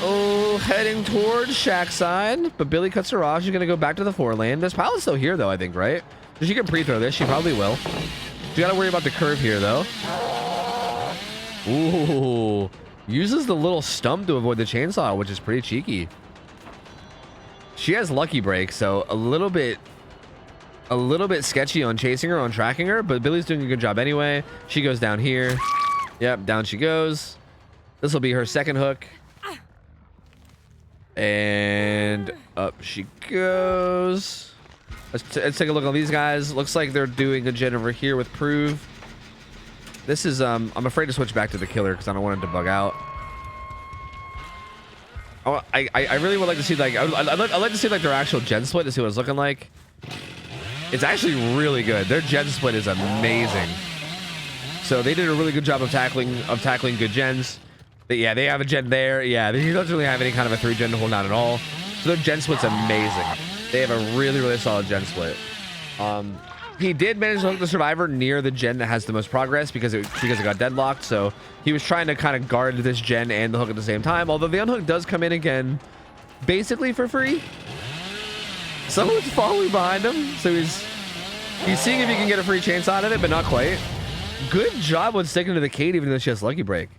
Oh, heading towards Shack side, but Billy cuts her off. She's gonna go back to the 4 lane. This pallet's still here though, I think, right? So she can pre-throw this. She probably will. She gotta worry about the curve here though. Ooh, uses the little stump to avoid the chainsaw, which is pretty cheeky. She has lucky break, so a little bit sketchy on chasing her, on tracking her, but Billy's doing a good job anyway. She goes down here. Yep, down she goes. This will be her second hook. And up she goes. Let's take a look at these guys. Looks like they're doing a gen over here with Prove. This is, I'm afraid to switch back to the killer because I don't want him to bug out. Oh, I really would like to see, like, I'd like to see, like, their actual gen split to see what it's looking like. It's actually really good. Their gen split is amazing. So they did a really good job of tackling good gens. But yeah, they have a gen there. Yeah, he doesn't really have any kind of a 3 gen to hold down at all. So their gen split's amazing. They have a really, really solid gen split. He did manage to hook the survivor near the gen that has the most progress because it got deadlocked. So he was trying to kind of guard this gen and the hook at the same time. Although the unhook does come in again, basically for free. Someone's following behind him, so he's seeing if he can get a free chance out of it, but not quite. Good job with sticking to the Kate, even though she has lucky break.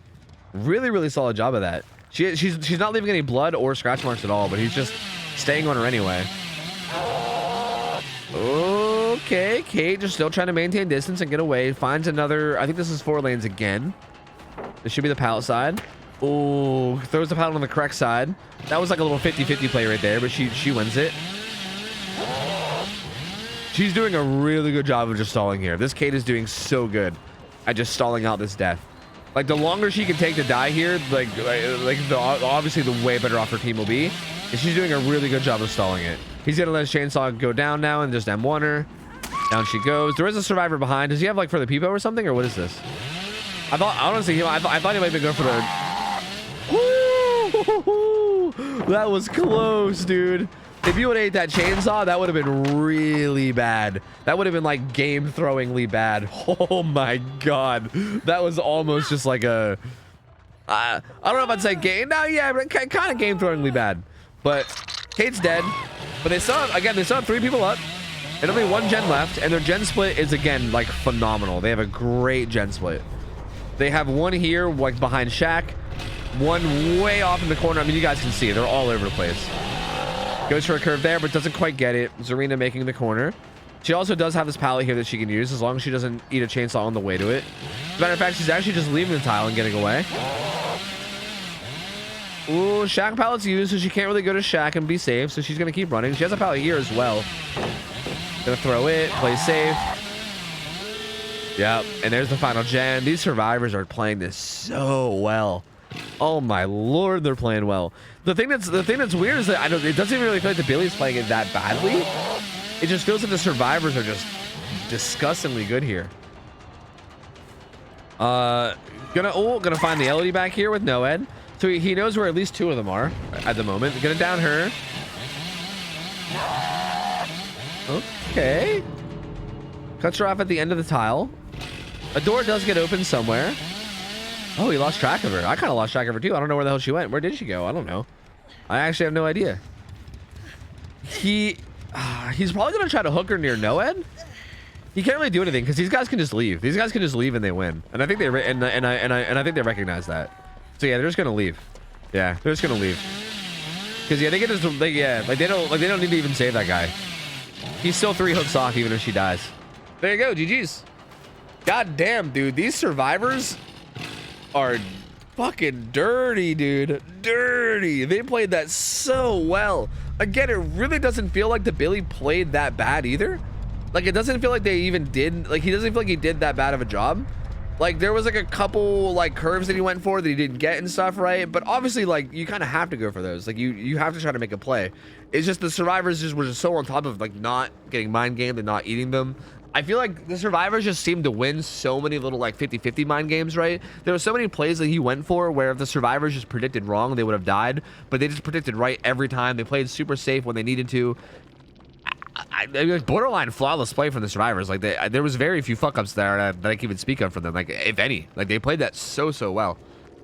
Really, really solid job of that. She's not leaving any blood or scratch marks at all, but he's just staying on her anyway. Okay, Kate just still trying to maintain distance and get away. Finds another, I think this is 4 lanes again. This should be the pallet side. Oh, throws the pallet on the correct side. That was like a little 50-50 play right there, but she wins it. She's doing a really good job of just stalling here. This Kate is doing so good at just stalling out this death. Like, the longer she can take to die here, obviously the way better off her team will be. And she's doing a really good job of stalling it. He's gonna let his chainsaw go down now and just M1 her. Down she goes. There is a survivor behind. Does he have, like, for the peepo or something, or what is this? I thought, honestly, I thought he might be going for the... Woo! That was close, dude. If you would have ate that chainsaw, that would have been really bad. That would have been, like, game-throwingly bad. Oh my god. That was almost just like a... I don't know if I'd say game. No, yeah, but kind of game-throwingly bad. But Kate's dead. But they still have 3 people up. And only 1 gen left. And their gen split is, again, like, phenomenal. They have a great gen split. They have 1 here, like, behind Shaq. 1 way off in the corner. I mean, you guys can see. They're all over the place. Goes for a curve there, but doesn't quite get it. Zarina making the corner. She also does have this pallet here that she can use as long as she doesn't eat a chainsaw on the way to it. As a matter of fact, she's actually just leaving the tile and getting away. Ooh, Shaq pallet's used, so she can't really go to Shaq and be safe, so she's going to keep running. She has a pallet here as well. Gonna throw it, play safe. Yep, and there's the final gen. These survivors are playing this so well. Oh my lord, they're playing well. The thing that's weird is that it doesn't even really feel like the Billy's playing it that badly. It just feels like the survivors are just disgustingly good here. Gonna find the Elodie back here with Noed. So he knows where at least 2 of them are at the moment. Gonna down her. Okay. Cuts her off at the end of the tile. A door does get open somewhere. Oh, he lost track of her. I kind of lost track of her too. I don't know where the hell she went. Where did she go? I don't know. I actually have no idea. He's probably gonna try to hook her near Noed. He can't really do anything because these guys can just leave. These guys can just leave and they win. And I think they I think they recognize that. So yeah, they're just gonna leave. Yeah, they're just gonna leave. Because yeah, they don't need to even save that guy. He's still 3 hooks off even if she dies. There you go, GG's. God damn, dude, these survivors are fucking dirty, dude. Dirty. They played that so well. Again, it really doesn't feel like the Billy played that bad either. Like, it doesn't feel like they even did, like, he doesn't feel like he did that bad of a job. Like, there was like a couple like curves that he went for that he didn't get and stuff, right? But obviously, like, you kind of have to go for those. Like, you have to try to make a play. It's just the survivors were just so on top of, like, not getting mind gamed and not eating them. I feel like the survivors just seemed to win so many little, like, 50-50 mind games, right? There were so many plays that he went for where if the survivors just predicted wrong, they would have died. But they just predicted right every time. They played super safe when they needed to. Borderline flawless play from the survivors. Like, there was very few fuck-ups there that I can even speak of from them, like, if any. Like, they played that so well.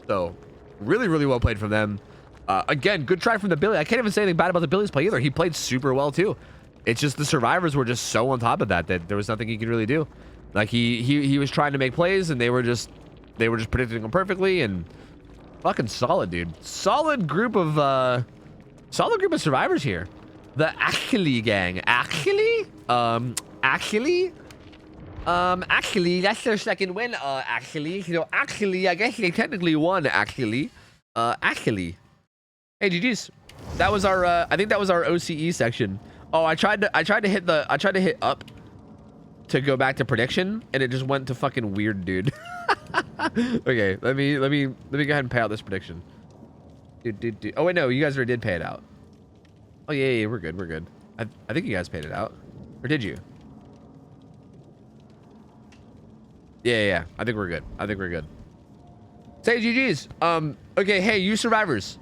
So really, really well played from them. Again, good try from the Billy. I can't even say anything bad about the Billy's play either. He played super well too. It's just the survivors were just so on top of that there was nothing he could really do. Like, he was trying to make plays and they were just they were just predicting them perfectly, and fucking solid, dude. Solid group of survivors here. The Actually gang. Actually, that's their second win. Actually, you know, actually, I guess they technically won. Actually, actually. Hey, GG's. That was our. I think that was our OCE section. Oh, I tried to hit up to go back to prediction, and it just went to fucking weird, dude. Okay, let me go ahead and pay out this prediction. Dude. Oh wait, no, you guys already did pay it out. Oh yeah, we're good. I think you guys paid it out, or did you? Yeah. I think we're good. Say GG's. Okay, hey, you survivors.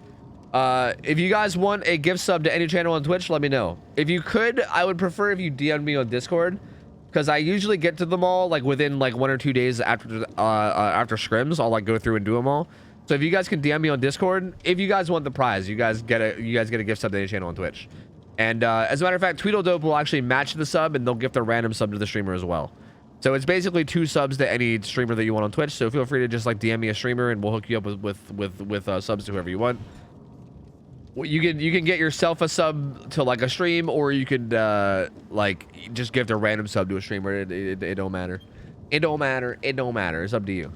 If you guys want a gift sub to any channel on Twitch, let me know. If you could, I would prefer if you DM me on Discord, because I usually get to them all like within like 1 or 2 days after scrims. I'll like go through and do them all. So if you guys can DM me on Discord, if you guys want the prize, you guys get a gift sub to any channel on Twitch. And as a matter of fact, Tweedledope will actually match the sub, and they'll gift a random sub to the streamer as well. So it's basically 2 subs to any streamer that you want on Twitch. So feel free to just like DM me a streamer, and we'll hook you up with subs to whoever you want. Well, you can get yourself a sub to like a stream, or you could like just gift a random sub to a streamer. It don't matter. It don't matter. It's up to you.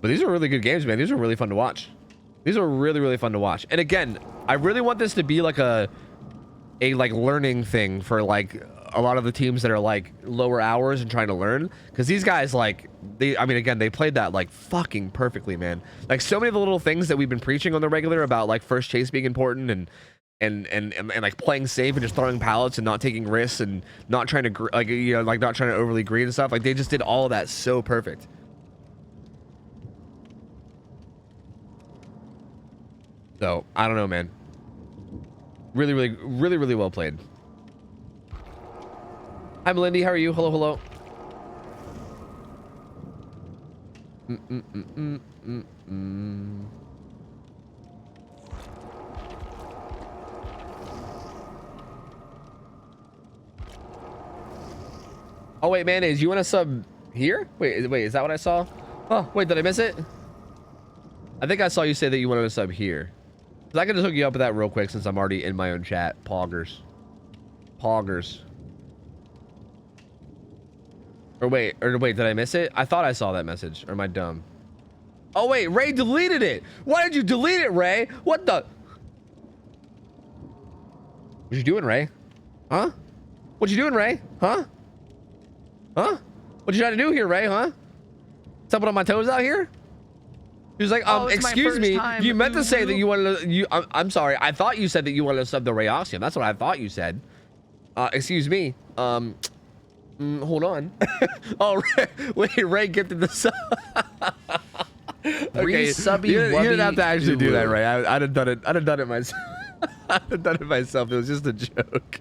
But these are really good games, man. These are really fun to watch. These are really fun to watch. And again, I really want this to be like a like learning thing for like a lot of the teams that are like lower hours and trying to learn, because these guys, like, I mean, again, they played that like fucking perfectly, man. Like so many of the little things that we've been preaching on the regular about like first chase being important and like playing safe and just throwing pallets and not taking risks and not trying to like, you know, like not trying to overly greed and stuff. Like they just did all of that so perfect. So I don't know, man. Really well played. Hi, Melindy. How are you? Hello. Oh wait, mayonnaise. You want to sub here? Wait. Is that what I saw? Oh wait, did I miss it? I think I saw you say that you wanted to sub here. So I can just hook you up with that real quick since I'm already in my own chat. Poggers. Or wait, did I miss it? I thought I saw that message. Or am I dumb? Oh wait, Ray deleted it. Why did you delete it, Ray? What the? What you doing, Ray? Huh? What you doing, Ray? Huh? What you trying to do here, Ray? Huh? Stepping on my toes out here? He was like, excuse me, you meant to say that you wanted to, I'm sorry, I thought you said that you wanted to sub the Rayoxium. That's what I thought you said. Excuse me. Hold on. Oh, wait, Ray gifted the sub. Okay, you didn't have to actually do that, Ray. I'd have done it myself. I'd have done it myself. It was just a joke.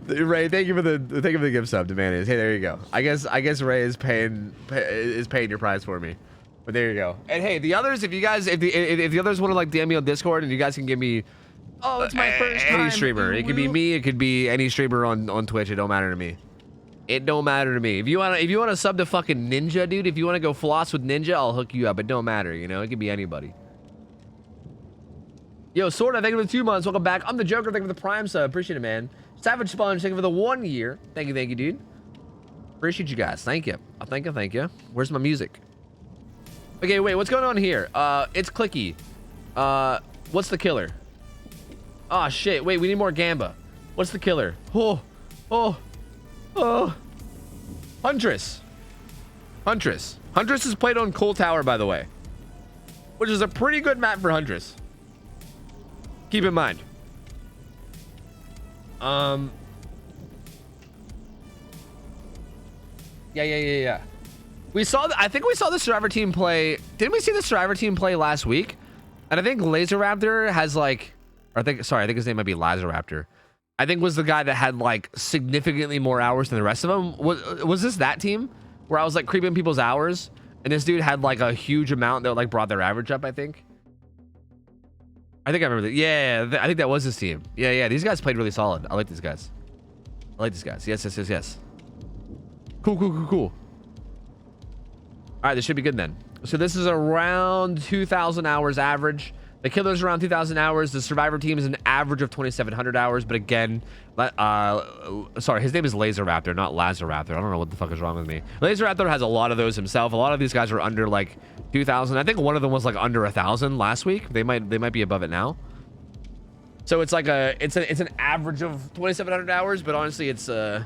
Ray, thank you for the gift sub to Mayonnaise. Hey, there you go. I guess Ray is paying your prize for me. But there you go. And hey, the others, if the others want to like DM me on Discord, and you guys can give me it's my first time. Any streamer. It could be me, it could be any streamer on Twitch. It don't matter to me. It don't matter to me. If you want to sub to fucking Ninja, dude, if you want to go floss with Ninja, I'll hook you up. It don't matter, you know? It could be anybody. Yo, Sword, thank you for the 2 months. Welcome back. I'm the Joker. Thank you for the Prime sub. Appreciate it, man. Savage Sponge, thank you for the 1 year. Thank you, dude. Appreciate you guys. Thank you. Thank you. Where's my music? Okay, wait, what's going on here? It's clicky. What's the killer? Oh, shit. Wait, we need more Gamba. What's the killer? Oh. Huntress. Huntress is played on Coal Tower, by the way. Which is a pretty good map for Huntress. Keep in mind. Yeah. I think we saw the Survivor team play. Didn't we see the Survivor team play last week? And I think Laser Raptor has like, I think his name might be Laser Raptor. I think was the guy that had like significantly more hours than the rest of them. Was this that team where I was like creeping people's hours, and this dude had like a huge amount that like brought their average up? I think I remember that. Yeah, I think that was his team. Yeah. These guys played really solid. I like these guys. Yes. Cool. All right, this should be good then. So this is around 2,000 hours average. The killer's around 2,000 hours. The survivor team is an average of 2,700 hours. But again, sorry, his name is Laser Raptor, not Lazar Raptor. I don't know what the fuck is wrong with me. Laser Raptor has a lot of those himself. A lot of these guys are under like 2,000. I think one of them was like under 1,000 last week. They might be above it now. So it's like it's an average of 2,700 hours. But honestly, it's gonna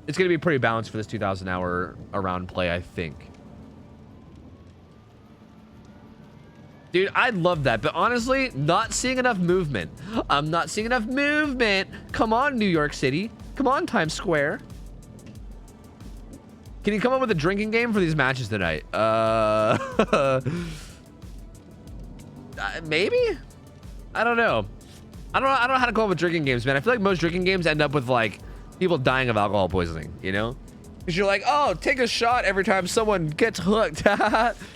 be pretty balanced for this 2,000 hour around play, I think. Dude, I love that, but honestly, not seeing enough movement. I'm not seeing enough movement. Come on, New York City. Come on, Times Square. Can you come up with a drinking game for these matches tonight? Maybe? I don't know. I don't know how to come up with drinking games, man. I feel like most drinking games end up with like people dying of alcohol poisoning, you know? Because you're like, oh, take a shot every time someone gets hooked.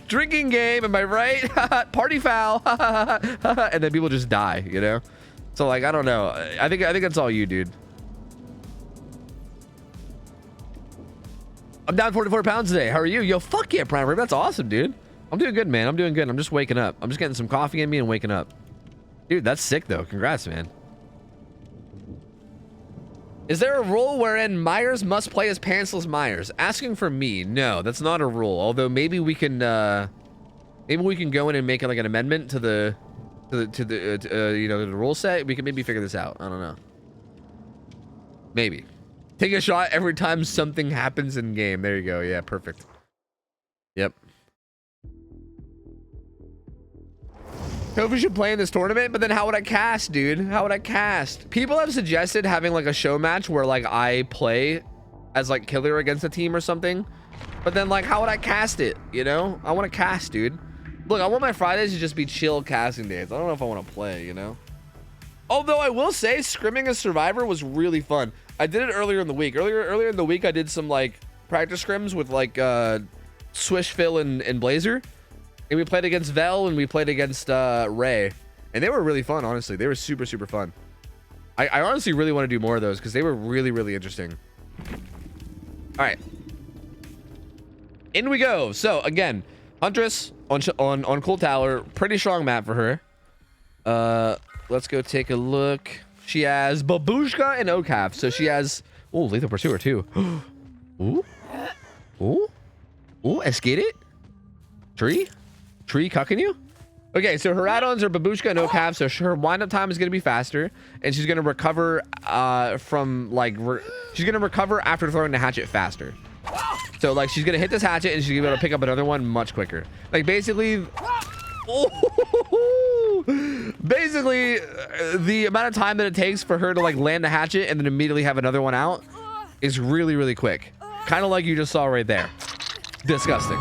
Drinking game, am I right? Party foul. And then people just die, you know? So like, I don't know. I think that's all you, dude. I'm down 44 pounds today. How are you? Yo, fuck yeah, Prime Rib. That's awesome, dude. I'm doing good, man. I'm doing good. I'm just waking up. I'm just getting some coffee in me and waking up. Dude, that's sick though. Congrats, man. Is there a rule wherein Myers must play as pantsless Myers? Asking for me, no, that's not a rule. Although maybe we can go in and make like an amendment to the you know, the rule set. We can maybe figure this out. I don't know. Maybe take a shot every time something happens in game. There you go. Yeah, perfect. Yep. OhTofu should play in this tournament, but then how would I cast, dude? How would I cast? People have suggested having like a show match where like I play as like killer against a team or something, but then like how would I cast it? You know, I want to cast, dude. Look, I want my Fridays to just be chill casting days. I don't know if I want to play, you know. Although I will say, scrimming as Survivor was really fun. I did it earlier in the week. Earlier in the week, I did some like practice scrims with like Swish, Phil, and Blazer. And we played against Vel and we played against Ray. And they were really fun, honestly. They were super, super fun. I honestly really want to do more of those because they were really, really interesting. All right. In we go. So, again, Huntress on Cool Tower. Pretty strong map for her. Let's go take a look. She has Babushka and Okaf. So she has... Oh, Lethal Pursuer, too. Ooh. Ooh. Ooh, escape it. Tree cucking you? Okay, so her add-ons are Babushka and Okaf, so her wind-up time is going to be faster, and she's going to recover from, like, she's going to recover after throwing the hatchet faster. So, like, she's going to hit this hatchet, and she's going to be able to pick up another one much quicker. Like, basically... Basically, the amount of time that it takes for her to, like, land the hatchet and then immediately have another one out is really, really quick. Kind of like you just saw right there. Disgusting.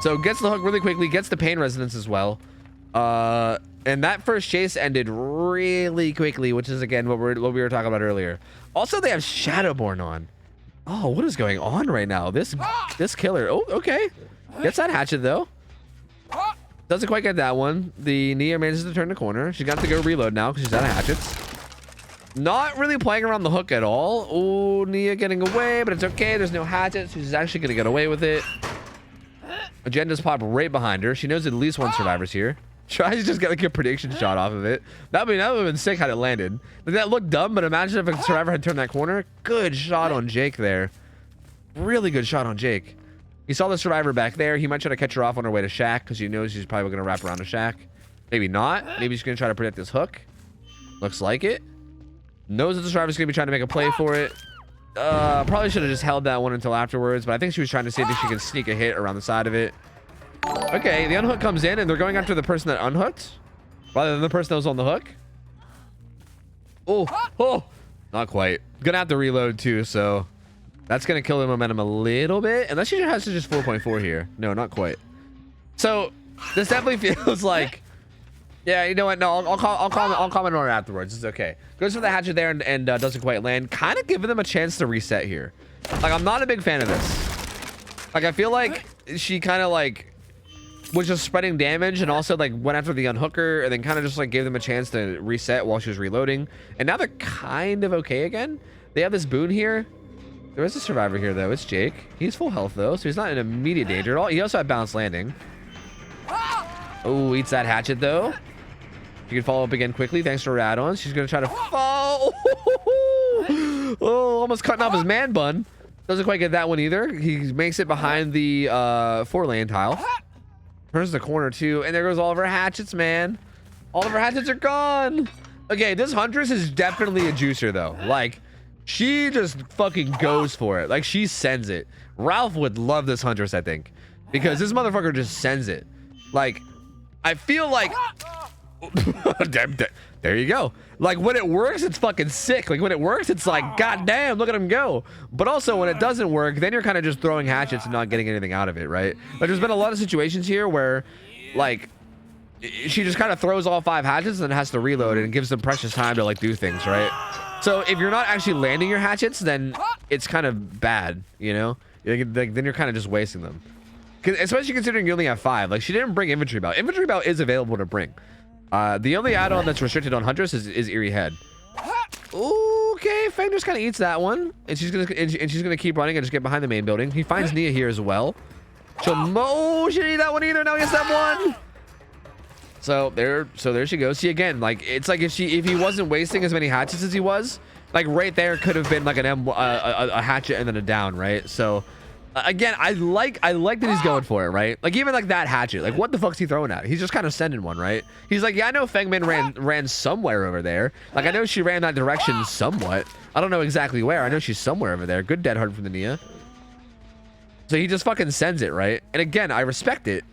So gets the hook really quickly, gets the pain resonance as well. And that first chase ended really quickly, which is again what we were talking about earlier. Also, they have Shadowborn on. Oh, what is going on right now? This killer. Oh, okay. Gets that hatchet though. Doesn't quite get that one. The Nia manages to turn the corner. She's got to go reload now because she's out of hatchets. Not really playing around the hook at all. Oh, Nia getting away, but it's okay. There's no hatchets. She's actually going to get away with it. Agenda's popped right behind her. She knows at least one survivor's here. Tries to just get like a prediction shot off of it. That would have been sick had it landed. That looked dumb, but imagine if a survivor had turned that corner. Good shot on Jake there. Really good shot on Jake. He saw the survivor back there. He might try to catch her off on her way to Shack because he knows she's probably going to wrap around to Shack. Maybe not. Maybe she's going to try to predict this hook. Looks like it. Knows that the survivor's going to be trying to make a play for it. Probably should have just held that one until afterwards, but I think she was trying to see if she can sneak a hit around the side of it. Okay, the unhook comes in and they're going after the person that unhooked rather than the person that was on the hook. Oh, not quite. Gonna have to reload too, so that's gonna kill the momentum a little bit. Unless she has to just 4.4 here. No, not quite. So this definitely feels like, yeah, you know what? No, I'll comment on it afterwards. It's okay. Goes for the hatchet there and doesn't quite land. Kind of giving them a chance to reset here. Like, I'm not a big fan of this. Like, I feel like she kind of like was just spreading damage and also like went after the unhooker and then kind of just like gave them a chance to reset while she was reloading. And now they're kind of okay again. They have this boon here. There is a survivor here, though. It's Jake. He's full health, though, so he's not in immediate danger at all. He also had balanced landing. Oh, eats that hatchet, though. She can follow up again quickly, thanks to her add-ons. She's going to try to fall. Oh, almost cutting off his man bun. Doesn't quite get that one either. He makes it behind the 4-lane tile. Turns the corner, too. And there goes all of her hatchets, man. All of her hatchets are gone. Okay, this Huntress is definitely a juicer, though. Like, she just fucking goes for it. Like, she sends it. Ralph would love this Huntress, I think. Because this motherfucker just sends it. Like, I feel like... There you go. Like, when it works, it's fucking sick. Like, when it works, it's like, god damn, look at him go. But also, when it doesn't work, then you're kind of just throwing hatchets and not getting anything out of it, right? Like, there's been a lot of situations here where, like, she just kind of throws all 5 hatchets and then has to reload it and gives them precious time to, like, do things, right? So, if you're not actually landing your hatchets, then it's kind of bad, you know? Like, then you're kind of just wasting them. Especially considering you only have 5. Like, she didn't bring infantry belt. Infantry belt is available to bring. The only add-on that's restricted on Huntress is Eerie Head. Okay, Fang just kind of eats that one, and she's gonna keep running and just get behind the main building. He finds Nia here as well. She didn't eat that one either. Now he has that one. So there she goes. See, again, like, it's like if he wasn't wasting as many hatchets as he was, like, right there could have been like a hatchet and then a down, right? So. Again, I like that he's going for it, right? Like, even like that hatchet, like, what the fuck's he throwing at? He's just kind of sending one, right? He's like, yeah, I know Fengmin ran somewhere over there. Like, I know she ran that direction somewhat. I don't know exactly where. I know she's somewhere over there. Good dead hard from the Nia. So he just fucking sends it, right? And again, I respect it.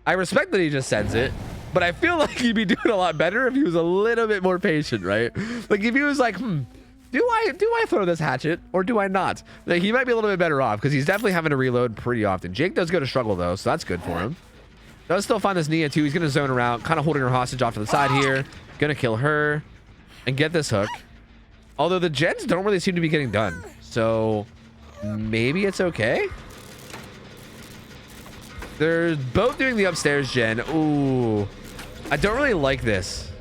I respect that he just sends it. But I feel like he'd be doing a lot better if he was a little bit more patient, right? Like, if he was like, do I throw this hatchet or do I not? Like, he might be a little bit better off because he's definitely having to reload pretty often. Jake does go to struggle, though, so that's good for him. Does still find this Nia, too. He's going to zone around, kind of holding her hostage off to the side here. Going to kill her and get this hook. Although the gens don't really seem to be getting done. So maybe it's okay. They're both doing the upstairs gen. Ooh, I don't really like this.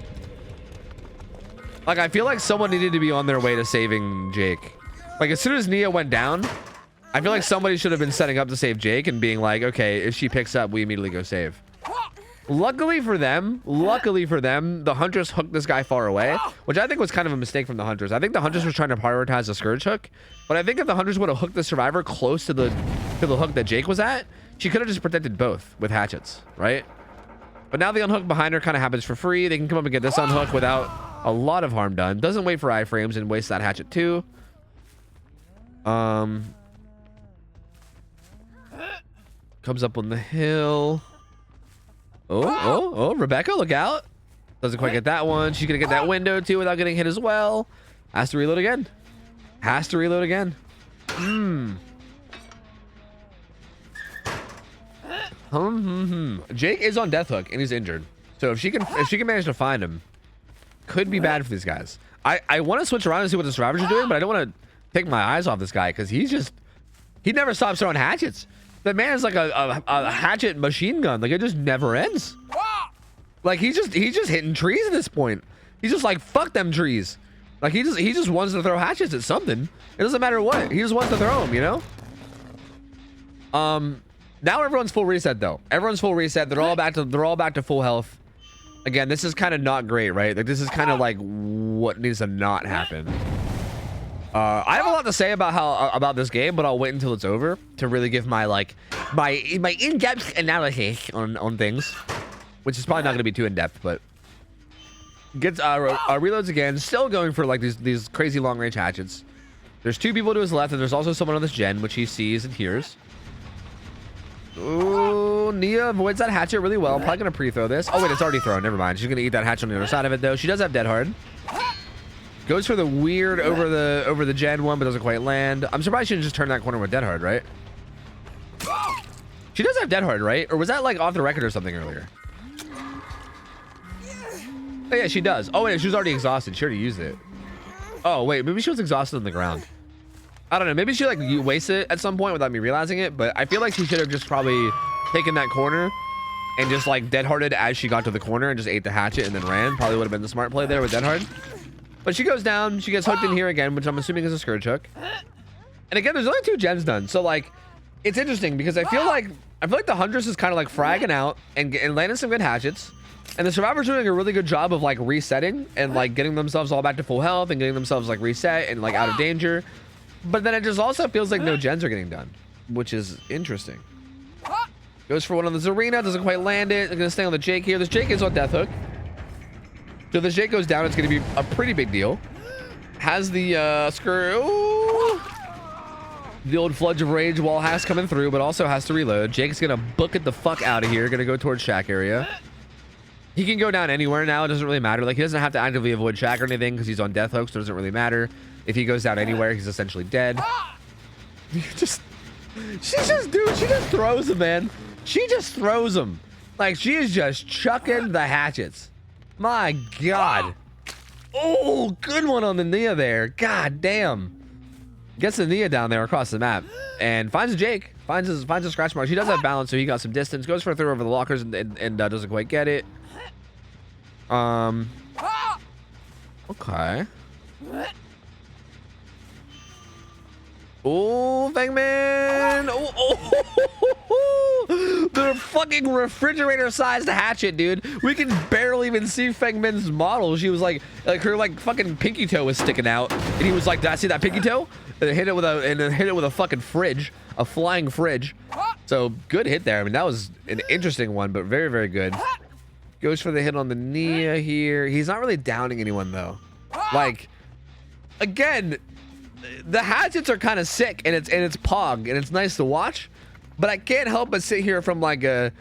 Like, I feel like someone needed to be on their way to saving Jake. Like, as soon as Nia went down, I feel like somebody should have been setting up to save Jake and being like, okay, if she picks up, we immediately go save. Luckily for them, the Huntress hooked this guy far away, which I think was kind of a mistake from the Huntress. I think the Huntress was trying to prioritize the Scourge hook, but I think if the Huntress would have hooked the Survivor close to the hook that Jake was at, she could have just protected both with hatchets, right? But now the unhook behind her kind of happens for free. They can come up and get this unhook without a lot of harm done. Doesn't wait for iframes and wastes that hatchet too. Comes up on the hill. Oh, Rebecca, look out. Doesn't quite get that one. She's gonna get that window too without getting hit as well. Has to reload again. Jake is on death hook and he's injured. So if she can manage to find him, could be bad for these guys. I want to switch around and see what the survivors are doing, but I don't want to take my eyes off this guy because he never stops throwing hatchets. The man is like a hatchet machine gun. Like, it just never ends. Like, he's just hitting trees at this point. He's just like, fuck them trees. Like, he just wants to throw hatchets at something. It doesn't matter what. He just wants to throw them, you know? Now everyone's full reset though. Everyone's full reset. They're all back to full health. Again, this is kind of not great, right? Like, this is kind of like what needs to not happen. I have a lot to say about this game, but I'll wait until it's over to really give my in-depth analysis on things, which is probably not going to be too in-depth, but gets reloads again, still going for like these crazy long-range hatchets. There's 2 people to his left, and there's also someone on this gen, which he sees and hears. Ooh, Nia avoids that hatchet really well. I'm probably going to pre-throw this. Oh, wait, it's already thrown. Never mind. She's going to eat that hatchet on the other side of it, though. She does have dead hard. Goes for the weird over the gen one, but doesn't quite land. I'm surprised she didn't just turn that corner with dead hard, right? She does have dead hard, right? Or was that like off the record or something earlier? Oh, yeah, she does. Oh, wait, she was already exhausted. She already used it. Oh, wait, maybe she was exhausted on the ground. I don't know. Maybe she like wasted it at some point without me realizing it, but I feel like she should have just probably taken that corner and just like dead-hearted as she got to the corner and just ate the hatchet and then ran. Probably would have been the smart play there with dead hard. But she goes down. She gets hooked in here again, which I'm assuming is a Scourge hook. And again, there's only 2 gens done. So like, it's interesting because I feel like the Huntress is kind of like fragging out and landing some good hatchets. And the Survivors are doing a really good job of like resetting and like getting themselves all back to full health and getting themselves like reset and like out of danger. But then it just also feels like no gens are getting done, which is interesting. Goes for one on the Zarina, doesn't quite land it. They're gonna stay on the Jake here. This Jake is on death hook. So if this Jake goes down, it's gonna be a pretty big deal. Has the screw. The old Fludge of Rage wall has coming through, but also has to reload. Jake's gonna book it the fuck out of here. Gonna go towards Shack area. He can go down anywhere now. It doesn't really matter. Like, he doesn't have to actively avoid Shack or anything because he's on death hook, so it doesn't really matter. If he goes down anywhere, he's essentially dead. Dude, she just throws him, man. She just throws him. Like, she is just chucking the hatchets. My God. Oh, good one on the Nia there. God damn. Gets the Nia down there across the map and finds a Jake. Finds a scratch mark. She does have balance, so he got some distance. Goes for a throw over the lockers and doesn't quite get it. Okay. Oh, Fangman! Oh, the fucking refrigerator-sized hatchet, dude. We can barely even see Fangman's model. She was like her fucking pinky toe was sticking out, and he was like, "Did I see that pinky toe?" And hit it with a fucking fridge, a flying fridge. So good hit there. I mean, that was an interesting one, but very, very good. Goes for the hit on the Nia here. He's not really downing anyone though. Like, again, the hatchets are kind of sick, and it's pog, and it's nice to watch. But I can't help but sit here from like an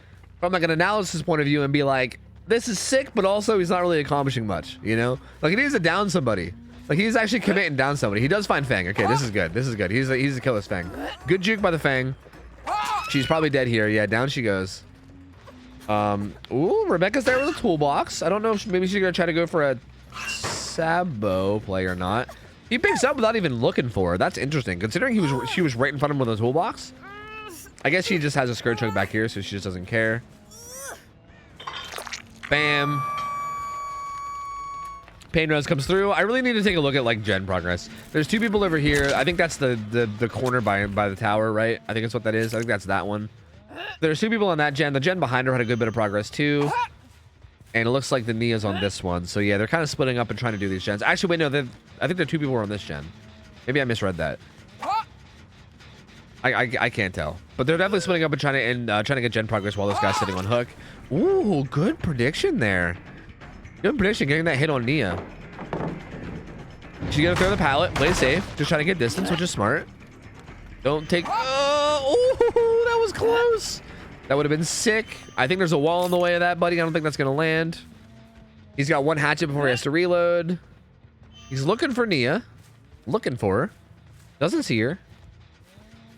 analysis point of view and be like, this is sick, but also he's not really accomplishing much. You know, like he needs to down somebody. Like he's actually committing down somebody. He does find Fang. Okay, this is good. This is good. He's a killer's Fang. Good juke by the Fang. She's probably dead here. Yeah, down she goes. Ooh, Rebecca's there with a toolbox. I don't know if maybe she's gonna try to go for a Sabo play or not. He picks up without even looking for her. That's interesting, considering she was right in front of him with a toolbox. I guess she just has a skirt choke back here, so she just doesn't care. Bam. Pain Rose comes through. I really need to take a look at like gen progress. There's 2 people over here. I think that's the corner by the tower, right? I think that's what that is. I think that's that one. There's 2 people on that gen. The gen behind her had a good bit of progress too. And it looks like the Nia's on this one. So yeah, they're kind of splitting up and trying to do these gens. Actually, wait, no, I think the 2 people were on this gen. Maybe I misread that. I can't tell. But they're definitely splitting up and trying to get gen progress while this guy's sitting on hook. Ooh, good prediction there. Good prediction, getting that hit on Nia. She's gonna throw the pallet, play safe, just trying to get distance, which is smart. Don't take. Oh, that was close. That would have been sick. I think there's a wall in the way of that, buddy. I don't think that's gonna land. He's got 1 hatchet before he has to reload. He's looking for Nia. Looking for her. Doesn't see her.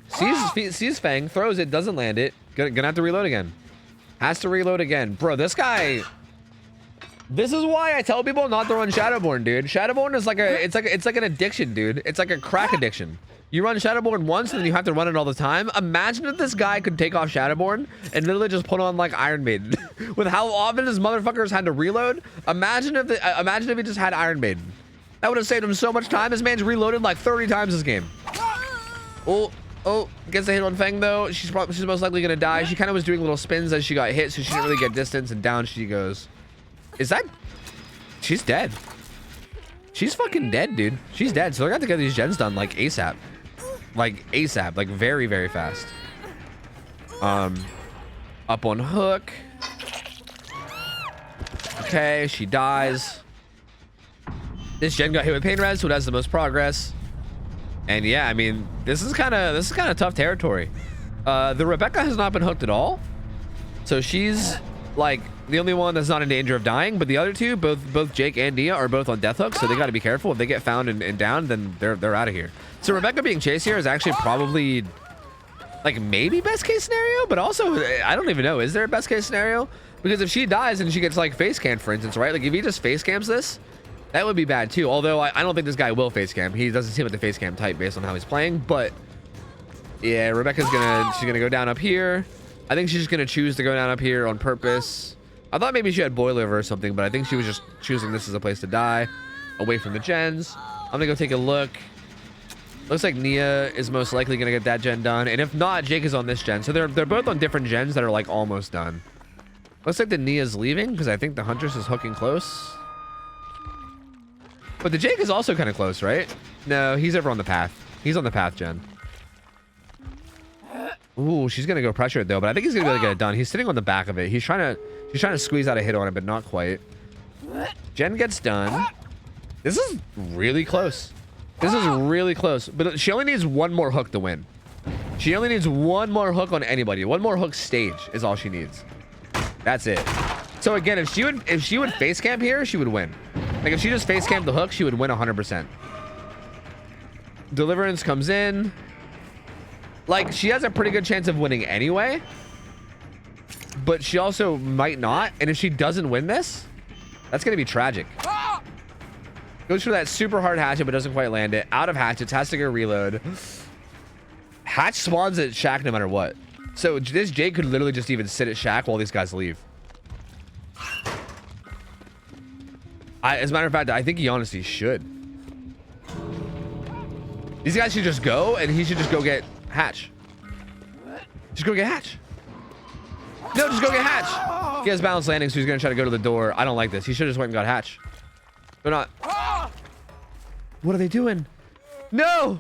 Sees Fang, throws it, doesn't land it. Gonna have to reload again. Has to reload again. Bro, this guy. This is why I tell people not to run Shadowborn, dude. Shadowborn is like it's like an addiction, dude. It's like a crack addiction. You run Shadowborn once and then you have to run it all the time. Imagine if this guy could take off Shadowborn and literally just put on like Iron Maiden. With how often his motherfuckers had to reload. Imagine if he just had Iron Maiden. That would have saved him so much time. This man's reloaded like 30 times this game. Oh, gets a hit on Fang though. She's most likely gonna die. She kind of was doing little spins as she got hit, so she didn't really get distance, and down she goes. Is that? She's dead. She's fucking dead, dude. She's dead. So they're gonna have to get these gens done like ASAP. Like ASAP, like very, very fast. Up on hook. Okay, she dies. This gen got hit with pain res, so it has the most progress. And yeah, I mean, this is kind of tough territory. The Rebecca has not been hooked at all, so she's like the only one that's not in danger of dying. But the other 2, both Jake and Nia, are both on death hook, so they got to be careful. If they get found and down, then they're out of here. So Rebecca being chased here is actually probably like maybe best case scenario, but also I don't even know. Is there a best case scenario? Because if she dies and she gets like face cam, for instance, right? Like if he just face cams this. That would be bad too. Although I don't think this guy will face cam. He doesn't seem like the face cam type based on how he's playing. But yeah, Rebecca's gonna go down up here. I think she's just gonna choose to go down up here on purpose. I thought maybe she had boilover or something, but I think she was just choosing this as a place to die, away from the gens. I'm gonna go take a look. Looks like Nia is most likely gonna get that gen done, and if not, Jake is on this gen. So they're both on different gens that are like almost done. Looks like the Nia's leaving because I think the Huntress is hooking close. But the Jake is also kind of close, right? No, he's over on the path. He's on the path gen. Ooh, she's gonna go pressure it though, but I think he's gonna be able to get it done. He's sitting on the back of it. She's trying to squeeze out a hit on it, but not quite. Gen gets done. This is really close. This is really close, but she only needs one more hook to win. She only needs one more hook on anybody. One more hook stage is all she needs. That's it. So again, if she would face camp here, she would win. Like if she just face camped the hook, she would win 100%. Deliverance comes in. Like she has a pretty good chance of winning anyway, but she also might not. And if she doesn't win this, that's gonna be tragic. Goes for that super hard hatchet, but doesn't quite land it. Out of hatchets, has to go reload. Hatch spawns at Shack no matter what. So this Jake could literally just even sit at Shack while these guys leave. As a matter of fact, I think he honestly should. These guys should just go, and he should just go get Hatch. Just go get Hatch. No, just go get Hatch. He has balanced landing, so he's going to try to go to the door. I don't like this. He should have just went and got Hatch. They're not. What are they doing? No!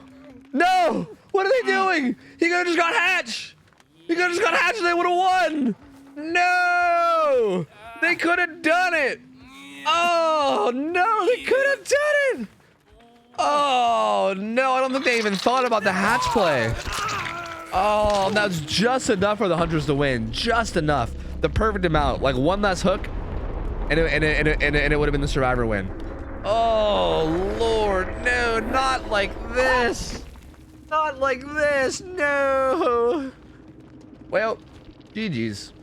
No! What are they doing? He could have just got Hatch. He could have just got Hatch and they would have won. No! They could have done it. Oh, no, they could have done it. Oh, no, I don't think they even thought about the Hatch play. Oh, that's just enough for the Hunters to win. Just enough. The perfect amount. Like one less hook, and it would have been the Survivor win. Oh, Lord, no, not like this. Not like this, no. Well, GG's.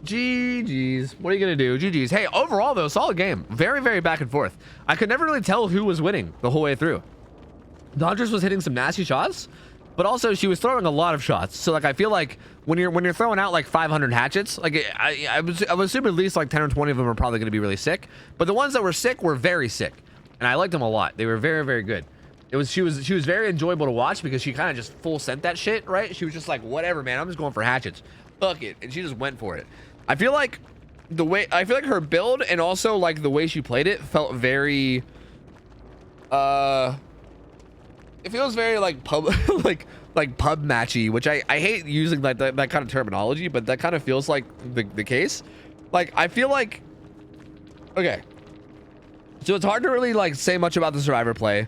GG's. What are you gonna do? GG's. Hey, overall though, solid game. Very, very back and forth. I could never really tell who was winning the whole way through. The Huntress was hitting some nasty shots, but also she was throwing a lot of shots. So like I feel like when you're throwing out like 500 hatchets, like I would assume at least like 10 or 20 of them are probably gonna be really sick. But the ones that were sick were very sick, and I liked them a lot. They were very, very good. She was very enjoyable to watch because she kind of just full sent that shit, right? She was just like, whatever, man, I'm just going for hatchets. Fuck it. And she just went for it. I feel like her build and also like the way she played it felt very it feels very like pub like pub matchy, which I hate using like that kind of terminology, but that kind of feels like the case. Like I feel like, okay, so it's hard to really like say much about the Survivor play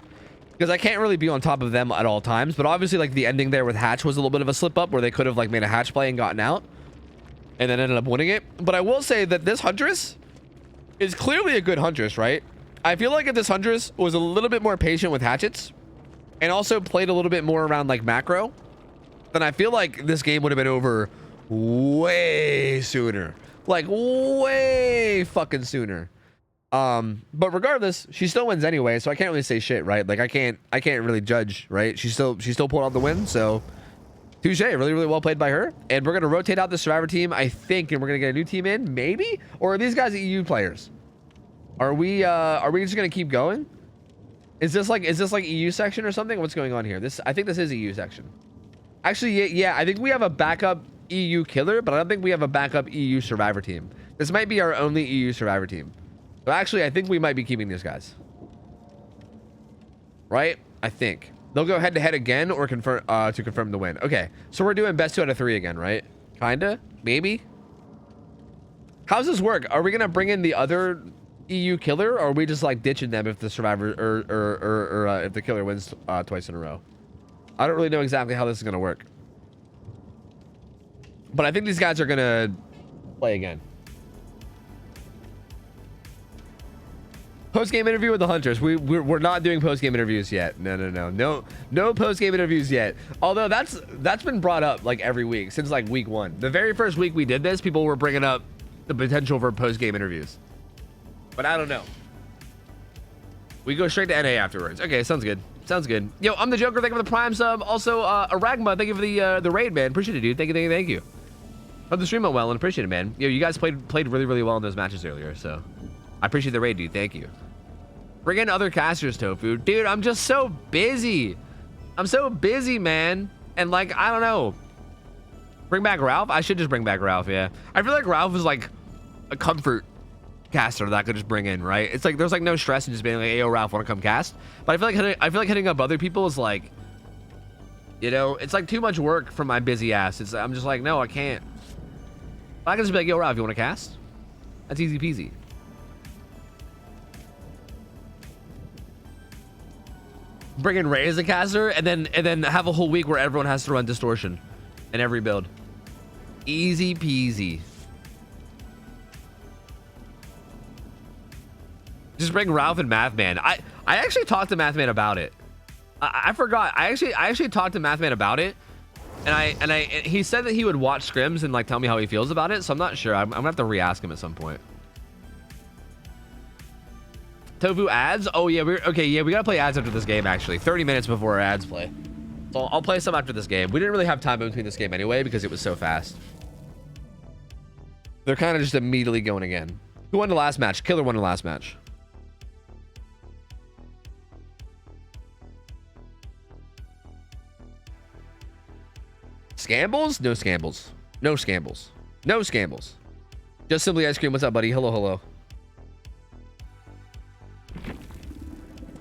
because I can't really be on top of them at all times, but obviously like the ending there with Hatch was a little bit of a slip up where they could have like made a Hatch play and gotten out and then ended up winning it. But I will say that this Huntress is clearly a good Huntress, right? I feel like if this Huntress was a little bit more patient with hatchets and also played a little bit more around like macro, then I feel like this game would have been over way sooner. Like way fucking sooner. But regardless, she still wins anyway, so I can't really say shit, right? Like I can't really judge, right? She still pulled out the win, so touche. Really, really well played by her. And we're gonna rotate out the Survivor team, I think, and we're gonna get a new team in, maybe? Or are these guys EU players? Are we just gonna keep going? Is this like EU section or something? What's going on here? I think this is EU section. Actually, yeah, I think we have a backup EU killer, but I don't think we have a backup EU Survivor team. This might be our only EU Survivor team. So actually, I think we might be keeping these guys. Right? I think. They'll go head to head again or confirm to confirm the win. Okay, so we're doing best 2 out of 3 again, right? Kinda? Maybe? How does this work? Are we gonna bring in the other EU killer, or are we just like ditching them if the Survivor or if the killer wins twice in a row? I don't really know exactly how this is gonna work, but I think these guys are gonna play again. Post-game interview with the Hunters. We're not doing post-game interviews yet. No post-game interviews yet. Although that's been brought up like every week since like week 1. The very first week we did this, people were bringing up the potential for post-game interviews. But I don't know. We go straight to NA afterwards. Okay, sounds good. Sounds good. Yo, I'm the Joker. Thank you for the Prime sub. Also, Aragma, thank you for the raid, man. Appreciate it, dude. Thank you. Hope the stream went well and appreciate it, man. Yo, you guys played really, really well in those matches earlier, so I appreciate the raid, dude. Thank you. Bring in other casters, Tofu. Dude, I'm just so busy. I'm so busy, man. And like, I don't know. Bring back Ralph? I should just bring back Ralph, yeah. I feel like Ralph is like a comfort caster that I could just bring in, right? It's like there's like no stress in just being like, hey, yo, Ralph, want to come cast? But I feel like hitting up other people is like, you know, it's like too much work for my busy ass. I'm just like, no, I can't. I can just be like, yo, Ralph, you want to cast? That's easy peasy. Bring in Ray as a caster, and then have a whole week where everyone has to run distortion in every build. Easy peasy. Just bring Ralph and Mathman. I actually talked to Mathman about it. I forgot. I actually talked to Mathman about it, and he said that he would watch scrims and like tell me how he feels about it. So I'm not sure. I'm gonna have to re-ask him at some point. Tofu ads? Oh yeah, we gotta play ads after this game actually. 30 minutes before our ads play. So I'll play some after this game. We didn't really have time in between this game anyway because it was so fast. They're kind of just immediately going again. Who won the last match? Killer won the last match. Scambles? No scambles. No scambles. No scambles. Just simply ice cream. What's up, buddy? Hello, hello.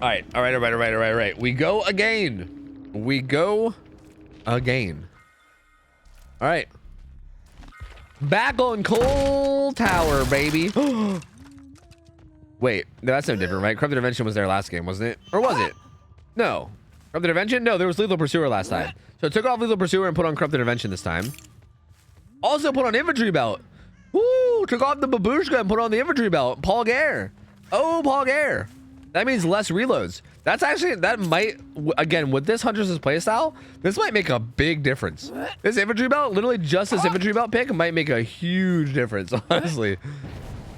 All right. We go again. We go again. All right. Back on Coal Tower, baby. Wait, no, that's no different, right? Corrupted Intervention was there last game, wasn't it? Or was it? No. Corrupted Intervention? No, there was Lethal Pursuer last time. So took off Lethal Pursuer and put on Corrupted Intervention this time. Also put on Infantry Belt. Woo! Took off the Babushka and put on the Infantry Belt. Paul Gare. Oh, Paul Gare. That means less reloads. That's actually, that might, again, with this Huntress's playstyle, this might make a big difference. This Infantry Belt, literally just this Infantry Belt pick might make a huge difference, honestly.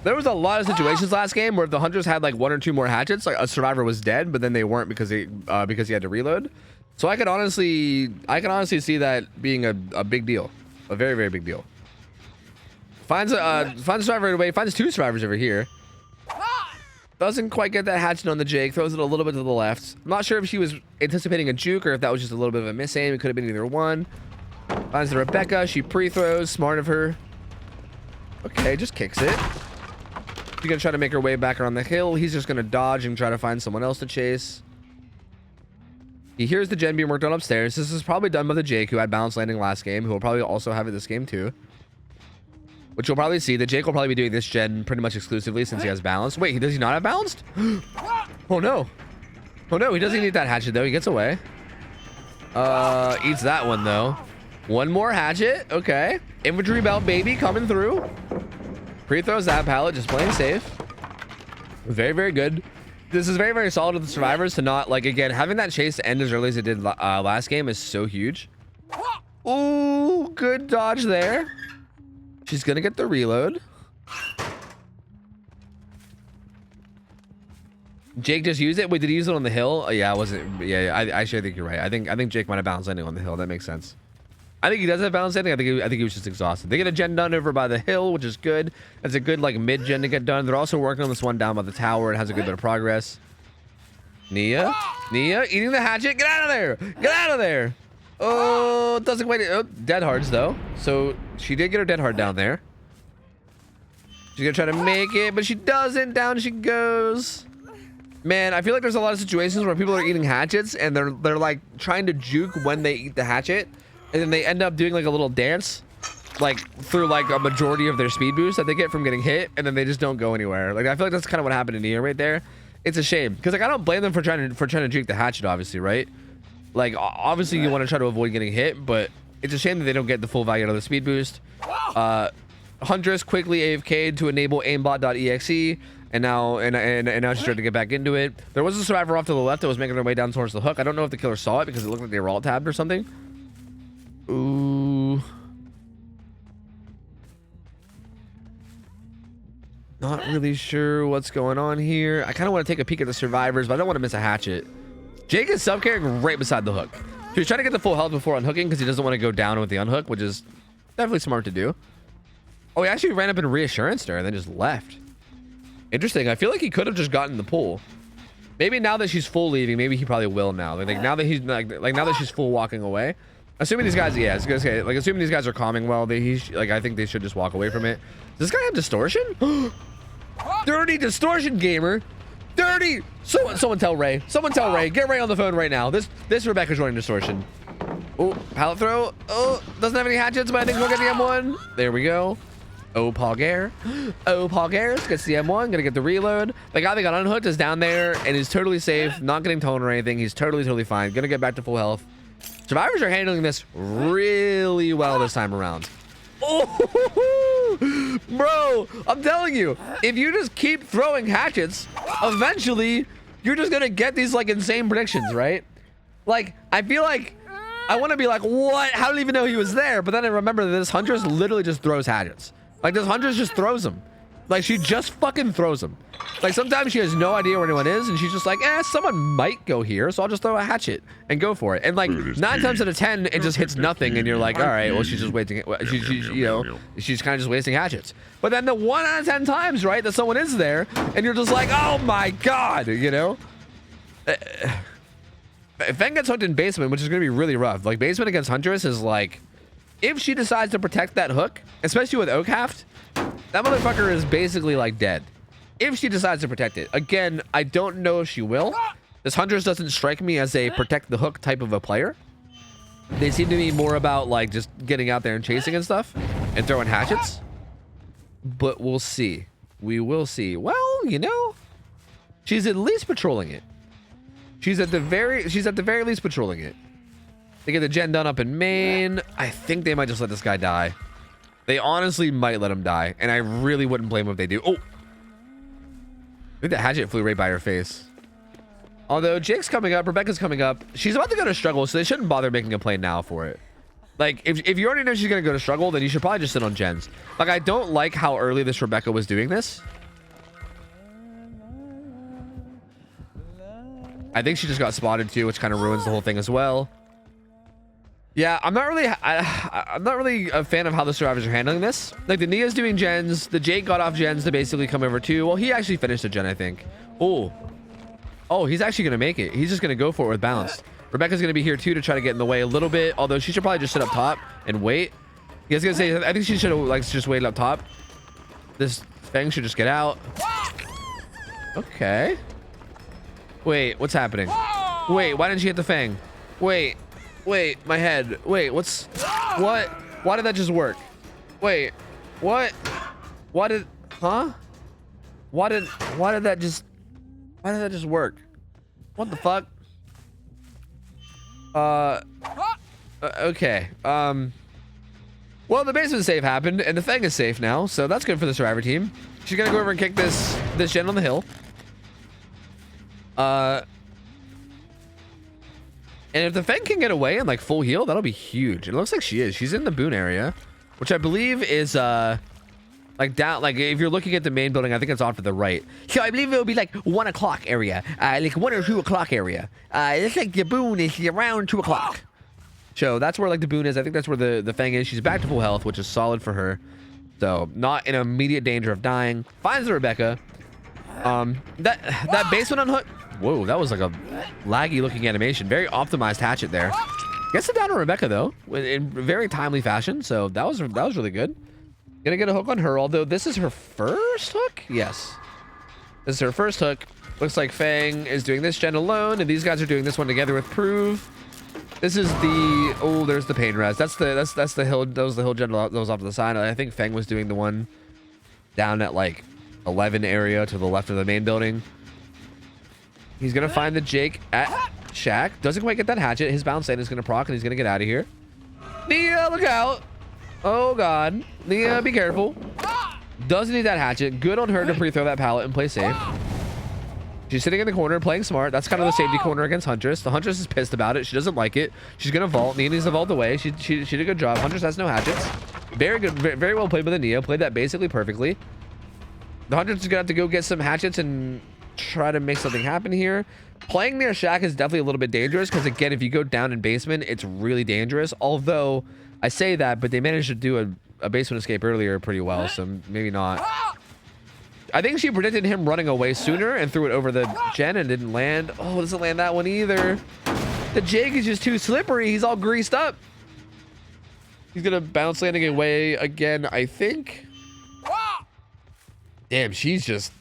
There was a lot of situations last game where if the Hunters had like 1 or 2 more hatchets, like a survivor was dead, but then they weren't because he had to reload. So I can honestly see that being a big deal, a very, very big deal. Finds a survivor right away. Finds 2 survivors over here. Doesn't quite get that hatchet on the Jake. Throws it a little bit to the left. I'm not sure if she was anticipating a juke or if that was just a little bit of a miss aim. It could have been either one. Finds the Rebecca. She pre-throws. Smart of her. Okay, just kicks it. She's gonna try to make her way back around the hill. He's just gonna dodge and try to find someone else to chase. He hears the gen being worked on upstairs. This is probably done by the Jake, who had balance landing last game, who will probably also have it this game too. Which you'll probably see. The Jake will probably be doing this gen pretty much exclusively since he has balance. Wait, does he not have balanced? Oh no. Oh no, he doesn't need that hatchet though. He gets away. Eats that one though. One more hatchet. Okay. Infantry belt baby coming through. Pre-throws that pallet, just playing safe. Very, very good. This is very, very solid of the survivors to not, like, again, having that chase end as early as it did last game is so huge. Ooh, good dodge there. She's gonna get the reload. Jake just used it. Wait, did he use it on the hill? Oh, yeah, I wasn't. Yeah, I actually think you're right. I think Jake might have balanced landing on the hill. That makes sense. I think he does have balance landing. I think he was just exhausted. They get a gen done over by the hill, which is good. That's a good like mid gen to get done. They're also working on this one down by the tower. It has a good bit of progress. Nia eating the hatchet. Get out of there! Get out of there! Oh, doesn't quite. Oh, dead hards though. So she did get her dead hard down there. She's gonna try to make it, but she doesn't. Down she goes. Man, I feel like there's a lot of situations where people are eating hatchets and they're like trying to juke when they eat the hatchet, and then they end up doing like a little dance, like through like a majority of their speed boost that they get from getting hit, and then they just don't go anywhere. Like I feel like that's kind of what happened to Nia right there. It's a shame because like I don't blame them for trying to juke the hatchet, obviously, right? Like obviously you want to try to avoid getting hit, but it's a shame that they don't get the full value out of the speed boost. Huntress quickly AFK'd to enable aimbot.exe, and now she's trying to get back into it. There was a survivor off to the left that was making their way down towards the hook. I don't know if the killer saw it because it looked like they were all tabbed or something. Ooh. Not really sure what's going on here. I kind of want to take a peek at the survivors, but I don't want to miss a hatchet. Jake is self-carrying right beside the hook. He was trying to get the full health before unhooking because he doesn't want to go down with the unhook, which is definitely smart to do. Oh, he actually ran up and reassured her and then just left. Interesting. I feel like he could have just gotten the pull. Maybe now that she's full leaving, maybe he probably will now. Like now that he's like now that she's full walking away. Assuming these guys, yeah, it's gonna say like assuming these guys are calming well, like I think they should just walk away from it. Does this guy have distortion? Dirty distortion gamer. Dirty. Someone tell Ray. Someone tell Ray. Get Ray on the phone right now. This Rebecca's running distortion. Oh, pallet throw. Oh, doesn't have any hatchets, but I think we'll get the M1. There we go. Oh, Paul Gare. Oh, Paul Gare gets the M1. Gonna get the reload. The guy that got unhooked is down there and is totally safe. Not getting toned or anything. He's totally fine. Gonna get back to full health. Survivors are handling this really well this time around. Oh, bro, I'm telling you, if you just keep throwing hatchets, eventually you're just gonna get these like insane predictions, right? Like, I feel like I want to be like, what? How did I even know he was there? But then I remember that this Huntress literally just throws hatchets. Like, this Huntress just throws them. Like, she just fucking throws them. Like, sometimes she has no idea where anyone is, and she's just like, someone might go here, so I'll just throw a hatchet and go for it. And, like, 9 times out of 10, it just hits nothing, and you're like, all right, well, she's just wasting it. She's kind of just wasting hatchets. But then the 1 out of 10 times, right, that someone is there, and you're just like, oh, my God, you know? Feng gets hooked in basement, which is going to be really rough. Like, basement against Huntress is like, if she decides to protect that hook, especially with Oakhaft, that motherfucker is basically like dead. If she decides to protect it. Again, I don't know if she will. This Huntress doesn't strike me as a protect the hook type of a player. They seem to be more about like just getting out there and chasing and stuff and throwing hatchets. But we'll see. We will see. Well, you know, she's at least patrolling it. She's at the very least patrolling it. They get the gen done up in Maine. I think they might just let this guy die. They honestly might let him die, and I really wouldn't blame them if they do. Oh, I think the hatchet flew right by her face. Although Jake's coming up, Rebecca's coming up. She's about to go to struggle, so they shouldn't bother making a play now for it. Like, if you already know she's gonna go to struggle, then you should probably just sit on gens. Like, I don't like how early this Rebecca was doing this. I think she just got spotted too, which kind of ruins the whole thing as well. Yeah, I'm not really a fan of how the survivors are handling this. Like, the Nia's doing gens, the Jake got off gens to basically come over too. Well, he actually finished a gen, I think. Oh, he's actually gonna make it. He's just gonna go for it with balanced. Rebecca's gonna be here too to try to get in the way a little bit, although she should probably just sit up top and wait. I was gonna say, I think she should have like just waited up top. This Feng should just get out. Okay. Wait, what's happening? Wait, why didn't she hit the Fang? Wait, my head. Wait, what? Why did that just work? Wait, what? Why did that just work? What the fuck? Okay. Well, the basement save happened, and the Fang is safe now, so that's good for the survivor team. She's gonna go over and kick this gen on the hill. And if the Feng can get away and like full heal, that'll be huge. It looks like she is. She's in the boon area, which I believe is like down. Like if you're looking at the main building, I think it's off to the right. So I believe it'll be like 1 o'clock area, like 1 or 2 o'clock area. It looks like the boon is around 2 o'clock. So that's where like the boon is. I think that's where the Feng is. She's back to full health, which is solid for her. So not in immediate danger of dying. Finds the Rebecca. That basement unhook. Whoa, that was like a laggy looking animation. Very optimized hatchet there. Gets it down to Rebecca though, in very timely fashion. So that was really good. Gonna get a hook on her, although this is her first hook. Yes, this is her first hook. Looks like Fang is doing this gen alone, and these guys are doing this one together with Prove. This is the there's the pain res. That's the hill. That was the hill gen that was off to the side. I think Fang was doing the one down at like 11 area to the left of the main building. He's gonna find the Jake at Shack. Doesn't quite get that hatchet. His bounce lane is gonna proc, and he's gonna get out of here. Nia, look out! Oh god, Nia, be careful. Doesn't need that hatchet. Good on her to pre-throw that pallet and play safe. She's sitting in the corner playing smart. That's kind of the safety corner against Huntress. The Huntress is pissed about it. She doesn't like it. She's gonna vault. Nia needs to vault away. She did a good job. Huntress has no hatchets. Very good, very well played by the Nia. Played that basically perfectly. The Huntress is gonna have to go get some hatchets and try to make something happen here. Playing near Shack is definitely a little bit dangerous because again, if you go down in basement, it's really dangerous. Although I say that, but they managed to do a basement escape earlier pretty well, so maybe not. I think she predicted him running away sooner and threw it over the gen and didn't land. Oh, doesn't land that one either. The Jake is just too slippery. He's all greased up. He's gonna bounce landing away again, I think. Damn, she's just,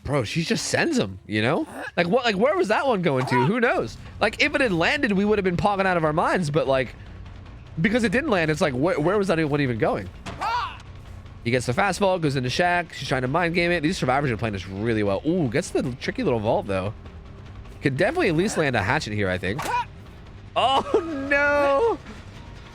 bro, she just sends him, you know? Like what, like where was that one going to? Who knows? Like if it had landed, we would have been pogging out of our minds, but like, because it didn't land, it's like, where was that one even going? He gets the fastball, goes into Shack. She's trying to mind game it. These survivors are playing this really well. Ooh, gets the tricky little vault though. Could definitely at least land a hatchet here, I think. Oh no!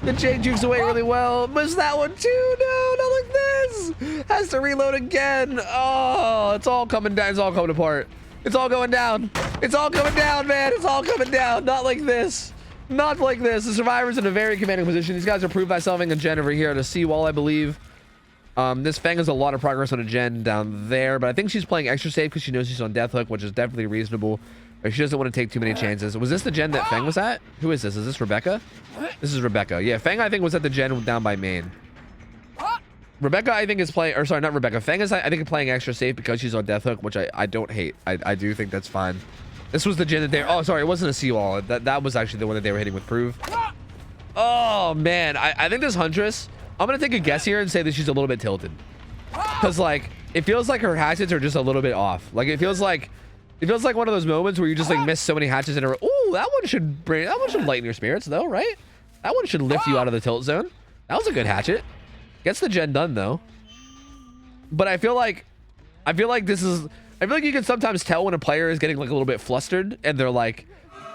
The Jake jukes away really well. Missed that one too. No, not like this. Has to reload again. Oh, it's all coming down. It's all coming apart. It's all going down. It's all coming down, man. It's all coming down. Not like this. Not like this. The survivor's in a very commanding position. These guys are proved by solving a gen over here at a seawall, I believe. This Fang has a lot of progress on a gen down there, but I think she's playing extra safe because she knows she's on death hook, which is definitely reasonable. But she doesn't want to take too many chances. Was this the gen that Fang was at? Who is this? Is this Rebecca? This is Rebecca. Yeah, Fang I think was at the gen down by main. Rebecca I think is playing, or sorry, not Rebecca. Fang is I think playing extra safe because she's on death hook, which I don't hate. I do think that's fine. This was the gen that they, oh sorry, it wasn't a seawall. That was actually the one that they were hitting with prove. Oh man, I think this Huntress, I'm gonna take a guess here and say that she's a little bit tilted. Cause like, it feels like her hatchets are just a little bit off. Like it feels like one of those moments where you just like miss so many hatchets in a row. Ooh, that one should lighten your spirits though, right? That one should lift you out of the tilt zone. That was a good hatchet. Gets the gen done though. But I feel like this is, I feel like you can sometimes tell when a player is getting like a little bit flustered and they're like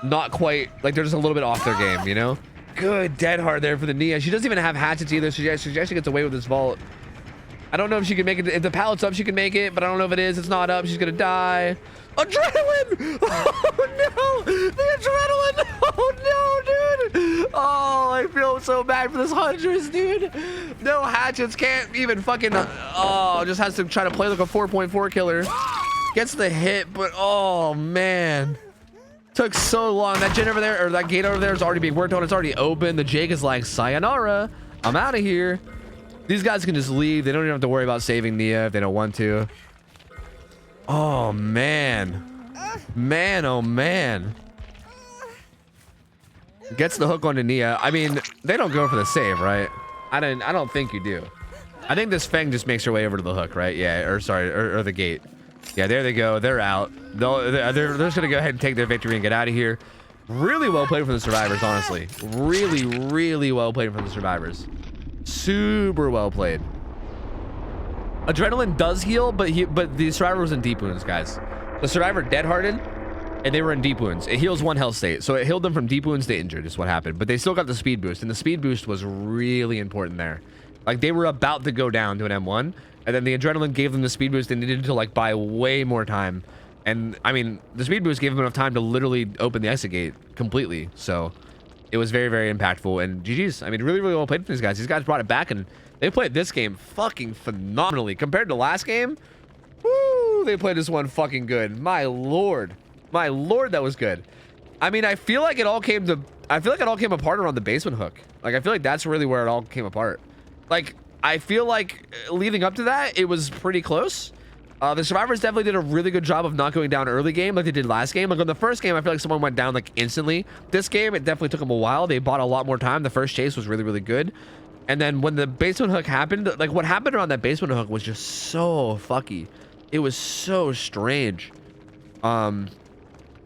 not quite, like they're just a little bit off their game, you know? Good dead hard there for the Nia. She doesn't even have hatchets either, so she actually gets away with this vault. I don't know if she can make it. If the pallet's up, she can make it, but I don't know if it is. It's not up. She's gonna die. Adrenaline! Oh no! The adrenaline! Oh no, dude! Oh, I feel so bad for this Huntress, dude. No hatchets, can't even fucking. Oh, just has to try to play like a 4.4 killer. Gets the hit, but oh man. Took so long. That gen over there, or that gate over there is already being worked on. It's already open. The Jake is like, sayonara. I'm out of here. These guys can just leave. They don't even have to worry about saving Nia if they don't want to. Oh, man. Man, oh, man. Gets the hook onto Nia. I mean, they don't go for the save, right? I don't think you do. I think this Fang just makes her way over to the hook, right? Yeah, or sorry, or the gate. Yeah, there they go. They're out. They're just going to go ahead and take their victory and get out of here. Really well played from the survivors, honestly. Really, really well played from the survivors. Super well played. Adrenaline does heal, but the survivor was in deep wounds, guys. The survivor dead hearted, and they were in deep wounds. It heals one health state, so it healed them from deep wounds to injured is what happened. But they still got the speed boost, and the speed boost was really important there. Like they were about to go down to an M1, and then the adrenaline gave them the speed boost they needed to like buy way more time. And I mean, the speed boost gave them enough time to literally open the exit gate completely. So it was very, very impactful. And GG's. I mean, really, really well played for these guys. These guys brought it back, and they played this game fucking phenomenally. Compared to last game, woo, they played this one fucking good. My lord. My lord, that was good. I mean, I feel like it all came apart around the basement hook. Like, I feel like that's really where it all came apart. Like, I feel like leading up to that, it was pretty close. The survivors definitely did a really good job of not going down early game like they did last game. Like on the first game, I feel like someone went down like instantly. This game, it definitely took them a while. They bought a lot more time. The first chase was really, really good. And then when the basement hook happened, like what happened around that basement hook was just so fucky. It was so strange. And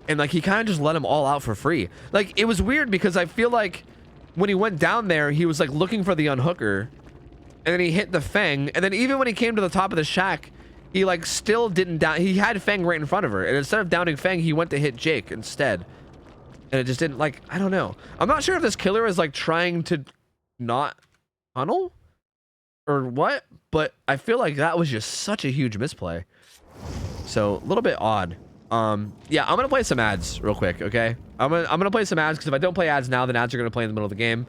like he kind of just let them all out for free. Like it was weird because I feel like when he went down there, he was like looking for the unhooker. And then he hit the Fang. And then even when he came to the top of the shack, he like still didn't down. He had Fang right in front of her, and instead of downing Fang, he went to hit Jake instead. And it just didn't, like, I don't know. I'm not sure if this killer is like trying to not tunnel or what, but I feel like that was just such a huge misplay. So a little bit odd. Yeah, I'm gonna play some ads real quick, okay? I'm gonna play some ads because if I don't play ads now, then ads are gonna play in the middle of the game.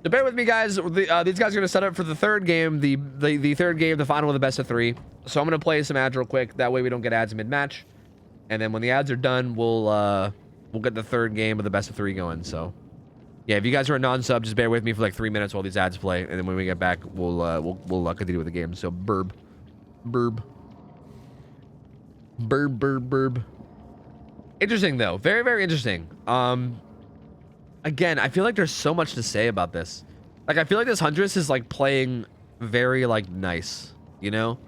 So bear with me, guys. These guys are going to set up for the third game, the third game, the final of the best of 3. So I'm going to play some ads real quick. That way we don't get ads mid-match. And then when the ads are done, we'll get the third game of the best of 3 going. So yeah, if you guys are a non-sub, just bear with me for like 3 minutes while these ads play. And then when we get back, we'll continue with the game. So burb. Burb. Interesting though. Very, very interesting. Again, I feel like there's so much to say about this. Like, I feel like this Huntress is like playing very like nice, you know?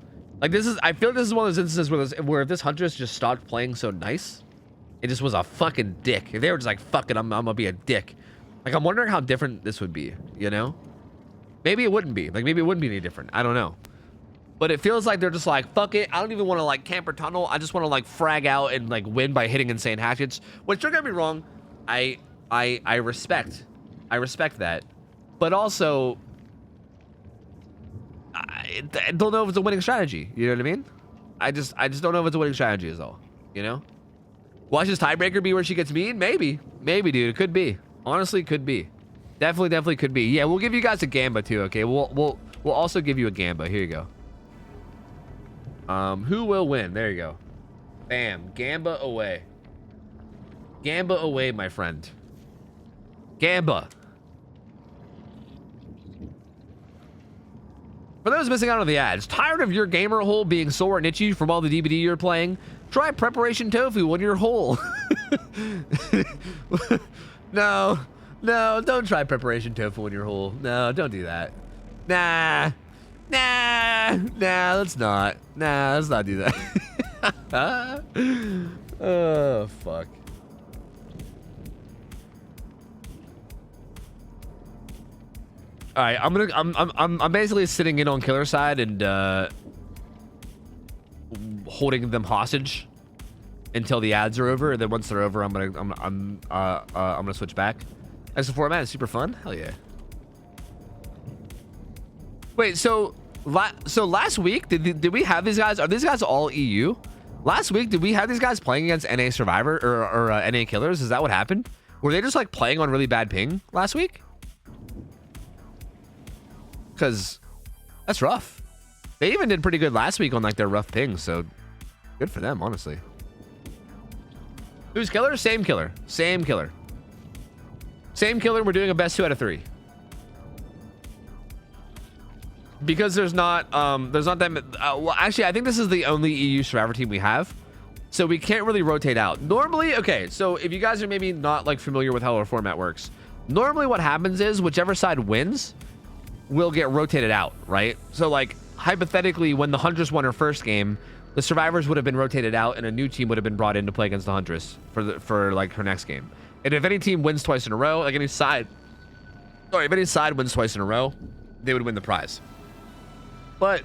Like I feel like this is one of those instances where if this Huntress just stopped playing so nice, it just was a fucking dick. If they were just like, fuck it, I'm gonna be a dick. Like, I'm wondering how different this would be, you know? Maybe it wouldn't be. Like, maybe it wouldn't be any different. I don't know. But it feels like they're just like, fuck it. I don't even want to like camp or tunnel. I just want to like frag out and like win by hitting insane hatchets. Which, don't get me wrong, I respect. I respect that. But also, I don't know if it's a winning strategy. You know what I mean? I just don't know if it's a winning strategy is all. You know? Watch this tiebreaker be where she gets mean? Maybe. Maybe, dude. It could be. Honestly, could be. Definitely could be. Yeah, we'll give you guys a Gamba too, okay? We'll also give you a Gamba. Here you go. Who will win? There you go. Bam. Gamba away. Gamba away, my friend. Gamba. For those missing out on the ads, tired of your gamer hole being sore and itchy from all the DBD you're playing? Try Preparation Tofu on your hole. No, don't try Preparation Tofu on your hole. No, don't do that. Nah, let's not. Nah, let's not do that. Oh, fuck. All right, I'm basically sitting in on killer side and holding them hostage until the ads are over, and then once they're over, I'm gonna switch back. As the format is super fun. Hell yeah. Wait, so last week did we have these guys? Are these guys all EU? Last week did we have these guys playing against NA Survivor or NA Killers? Is that what happened? Were they just like playing on really bad ping last week? Because that's rough. They even did pretty good last week on like their rough ping, so good for them, honestly. Who's killer? Same killer. Same killer. Same killer. We're doing a best 2 out of 3. Because there's not that. Well, actually, I think this is the only EU Survivor team we have, so we can't really rotate out. Normally, okay. So if you guys are maybe not like familiar with how our format works, normally what happens is whichever side wins will get rotated out, right? So like hypothetically, when the Huntress won her first game, the Survivors would have been rotated out, and a new team would have been brought in to play against the Huntress for like her next game. And if any team wins twice in a row, like if any side wins twice in a row, they would win the prize. But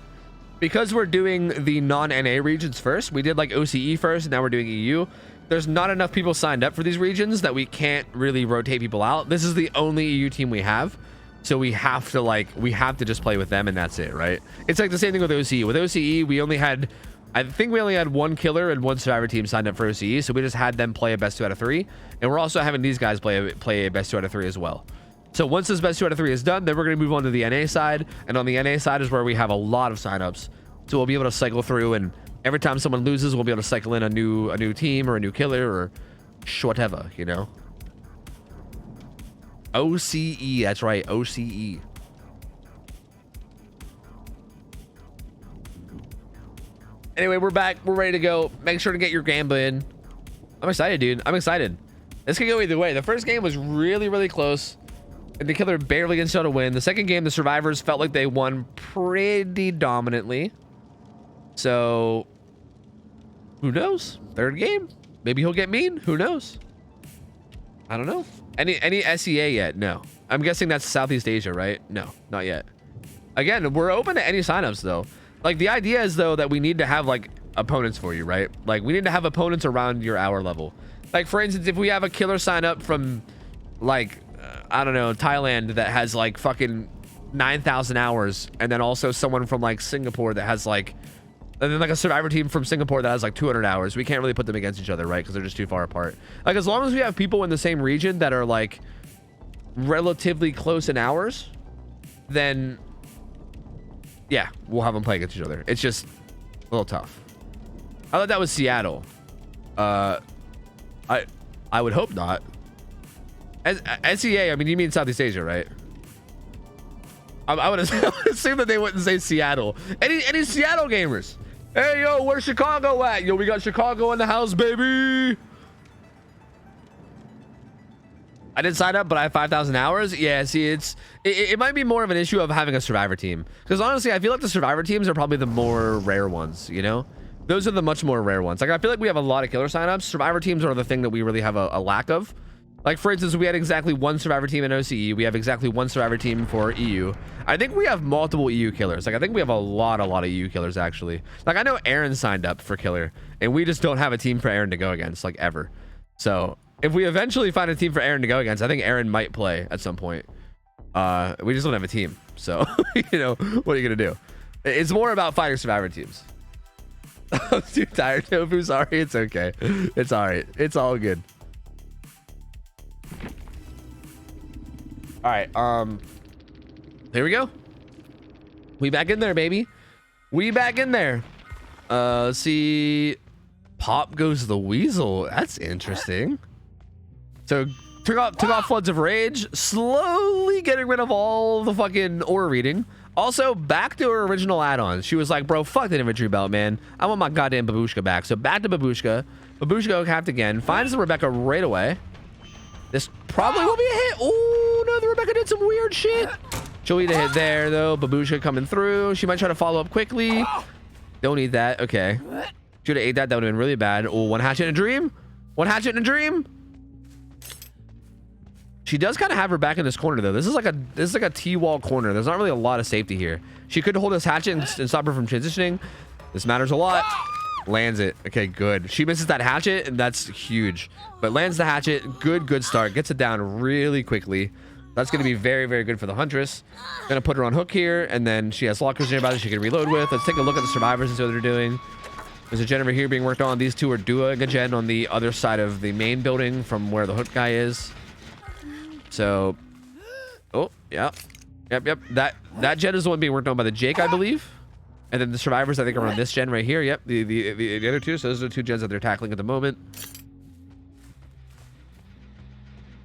because we're doing the non-NA regions first, we did like OCE first, and now we're doing EU. There's not enough people signed up for these regions that we can't really rotate people out. This is the only EU team we have. So we have to just play with them, and that's it, right? It's like the same thing with OCE. With OCE, I think we only had one killer and one Survivor team signed up for OCE, so we just had them play a best 2 out of 3, and we're also having these guys play a best 2 out of 3 as well. So once this best 2 out of 3 is done, then we're going to move on to the NA side, and on the NA side is where we have a lot of signups. So we'll be able to cycle through, and every time someone loses, we'll be able to cycle in a new team or a new killer or whatever, you know. OCE, that's right, OCE. Anyway, we're back. We're ready to go. Make sure to get your Gamba in. I'm excited, dude. I'm excited. This could go either way. The first game was really, really close, and the killer barely gets to win. The second game, the Survivors felt like they won pretty dominantly. So, who knows? Third game, maybe he'll get mean. Who knows? I don't know. Any SEA yet? No. I'm guessing that's Southeast Asia, right? No, not yet. Again, we're open to any signups though. Like the idea is though that we need to have like opponents for you, right? Like we need to have opponents around your hour level. Like for instance, if we have a killer sign up from like I don't know, Thailand that has like fucking 9,000 hours, and then also someone from like Singapore that has like, and then like a Survivor team from Singapore that has like 200 hours, we can't really put them against each other, right? Because they're just too far apart. Like as long as we have people in the same region that are like relatively close in hours, then yeah, we'll have them play against each other. It's just a little tough. I thought that was Seattle. I would hope not. SEA, I mean, you mean Southeast Asia, right? I would assume that they wouldn't say Seattle. Any Seattle gamers? Hey, yo, where's Chicago at? Yo, we got Chicago in the house, baby. I didn't sign up, but I have 5,000 hours. Yeah, see, it might be more of an issue of having a survivor team. Because honestly, I feel like the survivor teams are probably the more rare ones, you know? Those are the much more rare ones. Like, I feel like we have a lot of killer signups. Survivor teams are the thing that we really have a lack of. Like, for instance, we had exactly one survivor team in OCE. We have exactly one survivor team for EU. I think we have multiple EU killers. Like, I think we have a lot of EU killers, actually. Like, I know Aaron signed up for killer, and we just don't have a team for Aaron to go against, like, ever. So, if we eventually find a team for Aaron to go against, I think Aaron might play at some point. We just don't have a team. So, you know, what are you going to do? It's more about fighting survivor teams. I'm too tired, Tofu. Sorry. It's okay. It's all right. It's all good. All right. Here we go. We back in there, baby. We back in there. Let's see. Pop goes the weasel. That's interesting. So took off Floods of Rage, slowly getting rid of all the fucking aura reading. Also, back to her original add-ons. She was like, bro, fuck that inventory belt, man. I want my goddamn babushka back. So back to babushka. Babushka capped again. Finds the Rebecca right away. This probably will be a hit. Oh, no, the Rebecca did some weird shit. She'll need a hit there, though. Babushka coming through. She might try to follow up quickly. Don't need that. Okay. Should have ate that. That would have been really bad. Oh, one hatchet in a dream. One hatchet in a dream. She does kind of have her back in this corner, though. This is like a T-wall corner. There's not really a lot of safety here. She could hold this hatchet and stop her from transitioning. This matters a lot. Lands it. Okay, good. She misses that hatchet, and that's huge. But lands the hatchet. Good start. Gets it down really quickly. That's going to be very, very good for the Huntress. Going to put her on hook here, and then she has lockers nearby that she can reload with. Let's take a look at the survivors and see what they're doing. There's a gen over here being worked on. These two are doing a gen on the other side of the main building from where the hook guy is. So, oh, yeah. Yep. That gen is the one being worked on by the Jake, I believe. And then the survivors, I think, are on this gen right here. Yep, the other two. So those are the two gens that they're tackling at the moment.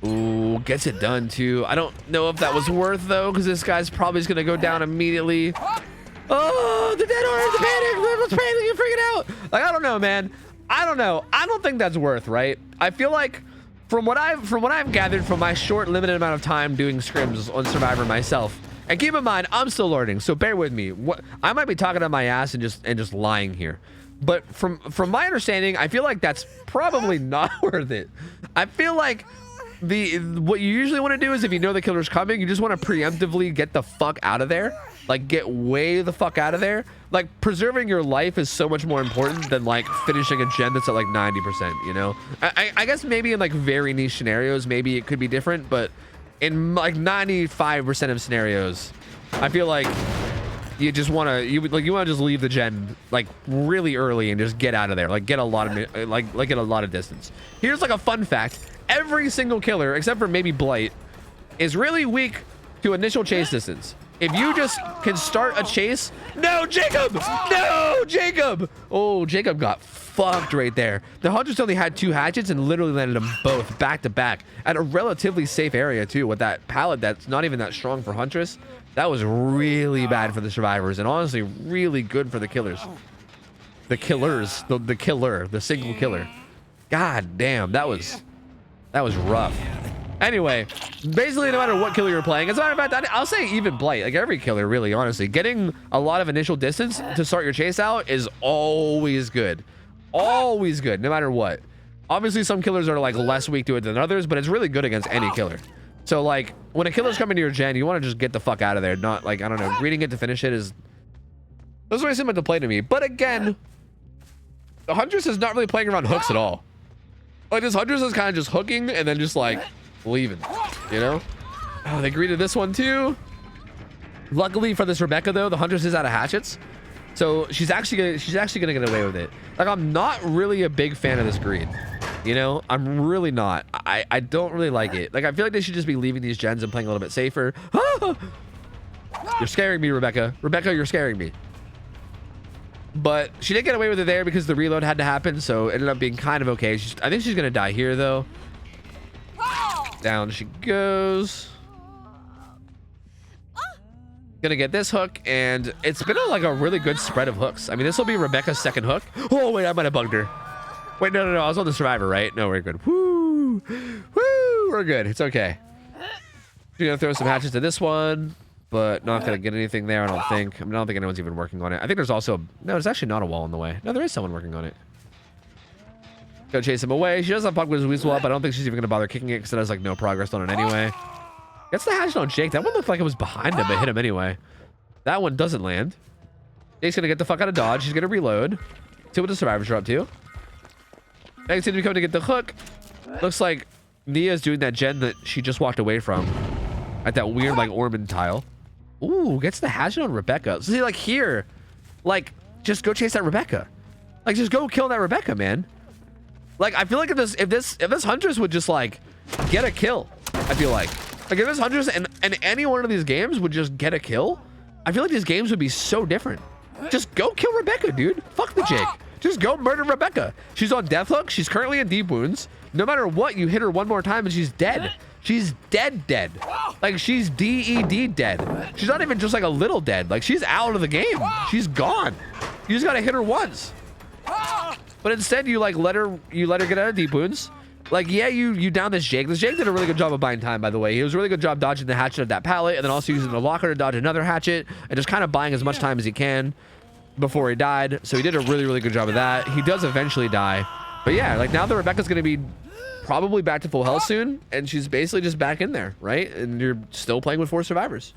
Ooh, gets it done, too. I don't know if that was worth, though, because this guy's probably just going to go down immediately. Oh, the dead orange, the panic. Let's panic, you're freaking out. Like, I don't know, man. I don't know. I don't think that's worth, right? I feel like from what I've gathered from my short, limited amount of time doing scrims on Survivor myself, and keep in mind, I'm still learning, so bear with me. I might be talking on my ass and just lying here. But from my understanding, I feel like that's probably not worth it. I feel like what you usually want to do is, if you know the killer's coming, you just want to preemptively get the fuck out of there. Like, get way the fuck out of there. Like, preserving your life is so much more important than, like, finishing a gen that's at, like, 90%, you know? I guess maybe in, like, very niche scenarios, maybe it could be different, but in, like, 95% of scenarios, I feel like you just want to, you want to just leave the gen, like, really early and just get out of there. Like, get a lot of, get a lot of distance. Here's, like, a fun fact. Every single killer, except for maybe Blight, is really weak to initial chase distance. If you just can start a chase... No, Jacob! No, Jacob! Oh, Jacob got fucked right there. The Hunters only had 2 hatchets and literally landed them both back to back at a relatively safe area, too, with that pallet that's not even that strong for Huntress. That was really bad for the survivors, and honestly, really good for the killers. The killers. The killer. The single killer. God damn, that was rough. Anyway, basically, no matter what killer you're playing, as a matter of fact, I'll say even Blight, like every killer, really, honestly, getting a lot of initial distance to start your chase out is always good. Always good, no matter what. Obviously, some killers are like less weak to it than others, but it's really good against any killer. So, like, when a killer's coming to your gen, you want to just get the fuck out of there. Not like, I don't know, greeting it to finish it is... That's very similar to play to me. But again, the Huntress is not really playing around hooks at all. Like, this Huntress is kind of just hooking and then just like leaving, you know? Oh, they greeted this one too. Luckily for this Rebecca, though, the Huntress is out of hatchets, so she's actually gonna get away with it. Like, I'm not really a big fan of this greed, you know? I'm really not. I don't really like it. Like, I feel like they should just be leaving these gens and playing a little bit safer. You're scaring me, Rebecca. Rebecca, you're scaring me. But she did get away with it there because the reload had to happen, so it ended up being kind of okay. I think she's gonna die here, though. Down she goes. Gonna get this hook, and it's been like a really good spread of hooks. I mean, this will be Rebecca's second hook. Oh, wait, I might have bugged her. Wait, no, I was on the survivor, right? No, we're good. Woo! Woo! We're good. It's okay. We're gonna throw some hatchets to this one, but not gonna get anything there, I don't think. I mean, I don't think anyone's even working on it. I think there's also... No, there's actually not a wall in the way. No, there is someone working on it. Go chase him away. She does have Pug with Weasel up. I don't think she's even gonna bother kicking it because it has like no progress on it anyway. Gets the hatchet on Jake. That one looked like it was behind him, but hit him anyway. That one doesn't land. Jake's gonna get the fuck out of dodge. She's gonna reload. See what the survivors are up to. Next seems to be coming to get the hook. Looks like Nia's doing that gen that she just walked away from. At that weird like Ormond tile. Ooh, gets the hatchet on Rebecca. So see, like here, like just go chase that Rebecca. Like just go kill that Rebecca, man. Like I feel like if this Huntress would just like get a kill, I feel like if this Huntress and any one of these games would just get a kill, I feel like these games would be so different. Just go kill Rebecca, dude. Fuck the Jake. Just go murder Rebecca. She's on death hook. She's currently in deep wounds. No matter what, you hit her one more time and she's dead. She's dead. Like she's DED dead. She's not even just like a little dead. Like she's out of the game. She's gone. You just gotta hit her once. But instead you like let her get out of deep wounds. Like yeah, you down this Jake. This Jake did a really good job of buying time, by the way. He was a really good job dodging the hatchet of that pallet and then also using the locker to dodge another hatchet and just kind of buying as much time as he can before he died. So he did a really good job of that. He does eventually die. But yeah, like now that Rebecca's gonna be probably back to full health soon, and she's basically just back in there, right? And you're still playing with 4 survivors.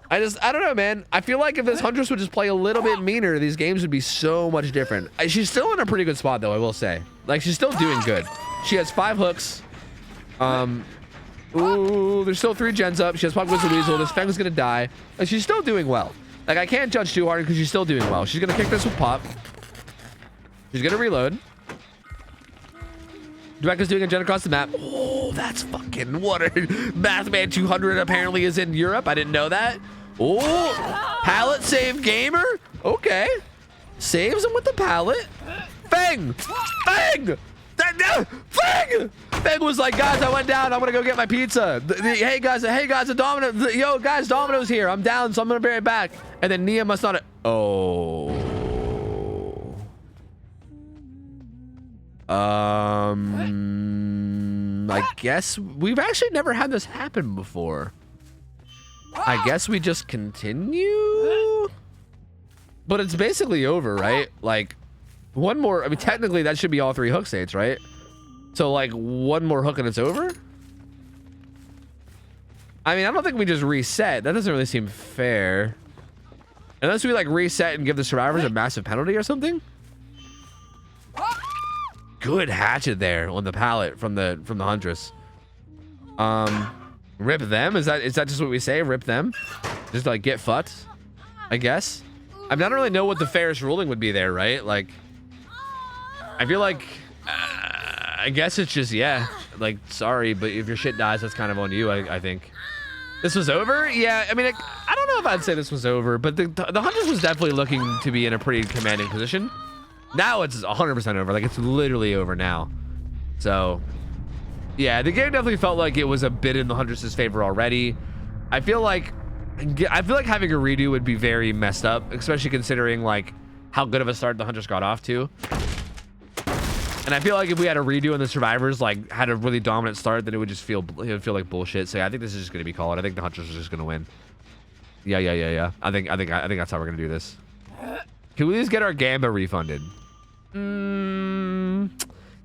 I don't know, man. I feel like if this Huntress would just play a little bit meaner, these games would be so much different. She's still in a pretty good spot, though, I will say. Like, she's still doing good. She has 5 hooks. Ooh, there's still 3 gens up. She has Pug Whistle Weasel. This Feng's gonna die. Like, she's still doing well. Like, I can't judge too hard because she's still doing well. She's gonna kick this with Pop. She's gonna reload. Rebecca's doing a gen across the map. Oh, that's fucking water. Mathman 200 apparently is in Europe. I didn't know that. Oh, pallet save gamer. Okay. Saves him with the pallet. Feng! Feng! Feng! Feng was like, guys, I went down. I'm gonna go get my pizza. Hey guys, a Domino. Yo, guys, Domino's here. I'm down, so I'm gonna bring it back. And then Nia must not. Oh. I guess we've actually never had this happen before. I guess we just continue, but it's basically over, right? Like one more. I mean, technically that should be all 3 hook states, right? So like one more hook and it's over. I mean, I don't think we just reset. That doesn't really seem fair. Unless we like reset and give the survivors a massive penalty or something. Good hatchet there on the pallet from the Huntress. Rip them? Is that just what we say? Rip them? Just like get fucked, I guess. I mean, I don't really know what the fairest ruling would be there, right? Like, I feel like, I guess it's just, yeah, like, sorry, but if your shit dies, that's kind of on you, I think. This was over? Yeah, I mean, I don't know if I'd say this was over, but the Huntress was definitely looking to be in a pretty commanding position. Now it's 100% over. Like, it's literally over now. So, yeah, the game definitely felt like it was a bit in the Huntress's favor already. I feel like having a redo would be very messed up, especially considering, like, how good of a start the Huntress got off to. And I feel like if we had a redo and the survivors, like, had a really dominant start, then it would feel like bullshit. So, yeah, I think this is just going to be called. I think the Huntress is just going to win. Yeah. I think that's how we're going to do this. Can we at least get our Gamba refunded?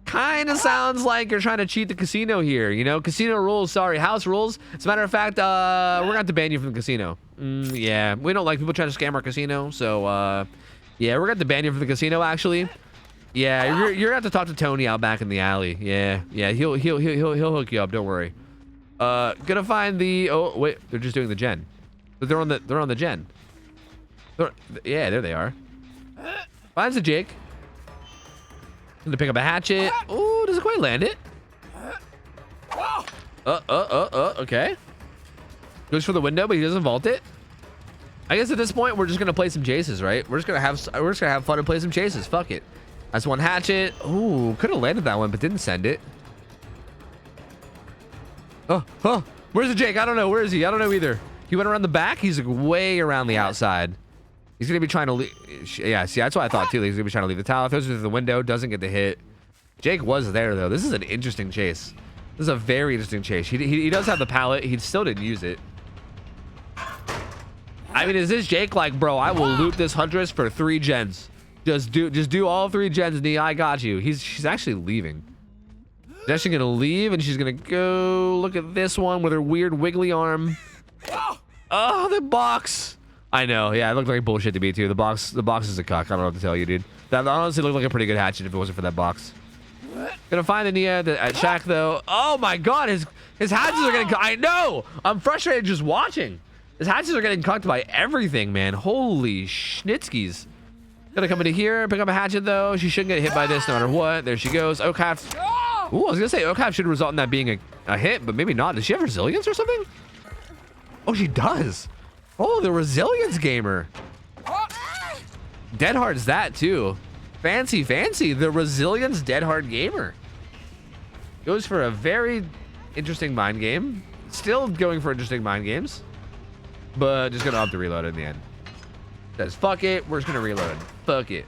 Kind of sounds like you're trying to cheat the casino here, you know? Casino rules, sorry, house rules. As a matter of fact, we're gonna have to ban you from the casino. Yeah, we don't like people trying to scam our casino, so yeah, we're gonna have to ban you from the casino, actually. Yeah, you're gonna have to talk to Tony out back in the alley. Yeah, he'll hook you up, don't worry. Gonna find the, oh wait, they're just doing the gen. But they're on the gen. Yeah, there they are. Finds the Jake. To pick up a hatchet. Oh, doesn't quite land it. Okay. Goes for the window, but he doesn't vault it. I guess at this point we're just gonna play some chases, right? We're just gonna have fun and play some chases. Fuck it. That's one hatchet. Ooh, could have landed that one, but didn't send it. Oh, where's the Jake? I don't know. Where is he? I don't know either. He went around the back. He's like way around the outside. He's gonna be trying to leave. Yeah, see, that's what I thought too. He's gonna be trying to leave the tower. Throws it through the window. Doesn't get the hit. Jake was there though. This is an interesting chase. This is a very interesting chase. He does have the pallet. He still didn't use it. I mean, is this Jake like, bro, I will loot this Huntress for 3 gens. Just do all 3 gens, Nia. I got you. She's actually leaving. She's actually gonna leave, and she's gonna go look at this one with her weird wiggly arm. Oh, the box. I know. Yeah, it looked like bullshit to me too. The box is a cuck. I don't know what to tell you, dude. That honestly looked like a pretty good hatchet if it wasn't for that box. Gonna find the Nia at Shack though. Oh my god, his hatches are getting. I know. I'm frustrated just watching. His hatches are getting cucked by everything, man. Holy schnitzkies. Gonna come into here, pick up a hatchet though. She shouldn't get hit by this no matter what. There she goes. OhTofu. Ooh, I was gonna say OhTofu should result in that being a hit, but maybe not. Does she have resilience or something? Oh, she does. Oh, the resilience gamer. Dead Hard's that too. Fancy. The resilience Dead Hard gamer. Goes for a very interesting mind game. Still going for interesting mind games. But just gonna opt to reload in the end. Says, fuck it, we're just gonna reload. Fuck it.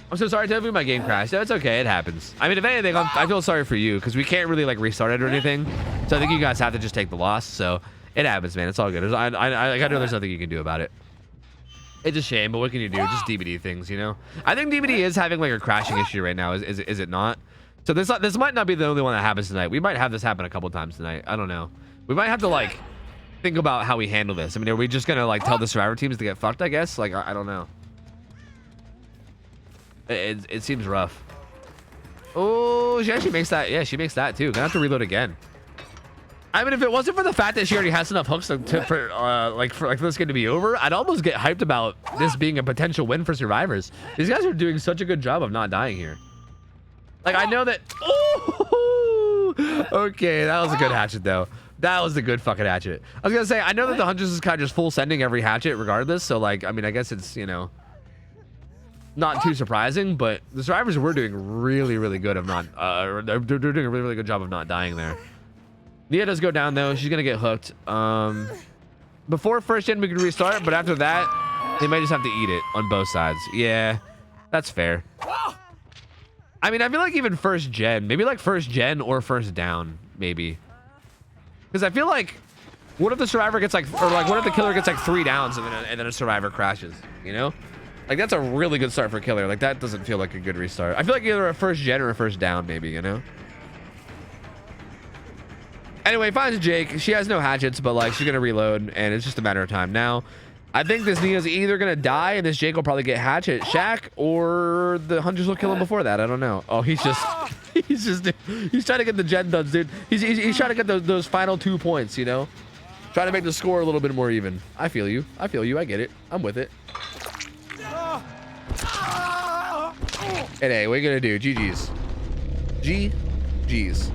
I'm so sorry, Tofu, my game crashed. No, it's okay, it happens. I mean, if anything, I feel sorry for you, because we can't really, like, restart it or anything. So I think you guys have to just take the loss, so it happens, man. It's all good. I know there's nothing you can do about it. It's a shame, but what can you do? Just DBD things, you know? I think DBD is having, like, a crashing issue right now, is it not? So this might not be the only one that happens tonight. We might have this happen a couple times tonight. I don't know. We might have to, like, think about how we handle this. I mean, are we just gonna like tell the survivor teams to get fucked, I guess? Like, I don't know. It seems rough. Oh, she actually makes that. Yeah, she makes that too. Gonna have to reload again. I mean, if it wasn't for the fact that she already has enough hooks for this game to be over, I'd almost get hyped about this being a potential win for survivors. These guys are doing such a good job of not dying here. Like, I know that. Oh, okay, that was a good hatchet though. That was the good fucking hatchet. I was gonna say, I know that the Huntress is kind of just full sending every hatchet regardless. So like, I mean, I guess it's, you know, not too surprising, but the survivors were doing really good of not, they're doing a really good job of not dying there. Nia does go down though. She's gonna get hooked. Before first gen we could restart, but after that, they might just have to eat it on both sides. Yeah, that's fair. I mean, I feel like even first gen, maybe like first gen or first down, maybe. Because I feel like, what if the survivor gets like, or like, what if the killer gets like 3 downs and then a survivor crashes, you know? Like, that's a really good start for killer. Like, that doesn't feel like a good restart. I feel like either a first gen or a first down, maybe, you know? Anyway, finds Jake. She has no hatchets, but like, she's going to reload, and it's just a matter of time. Now, I think this Nia's either going to die, and this Jake will probably get hatchet Shack, or the Hunters will kill him before that. I don't know. Oh, he's trying to get the gen duns, dude. He's trying to get those final 2 points, you know? Trying to make the score a little bit more even. I feel you. I get it. I'm with it. And hey, what are you gonna do? GG's. GG's.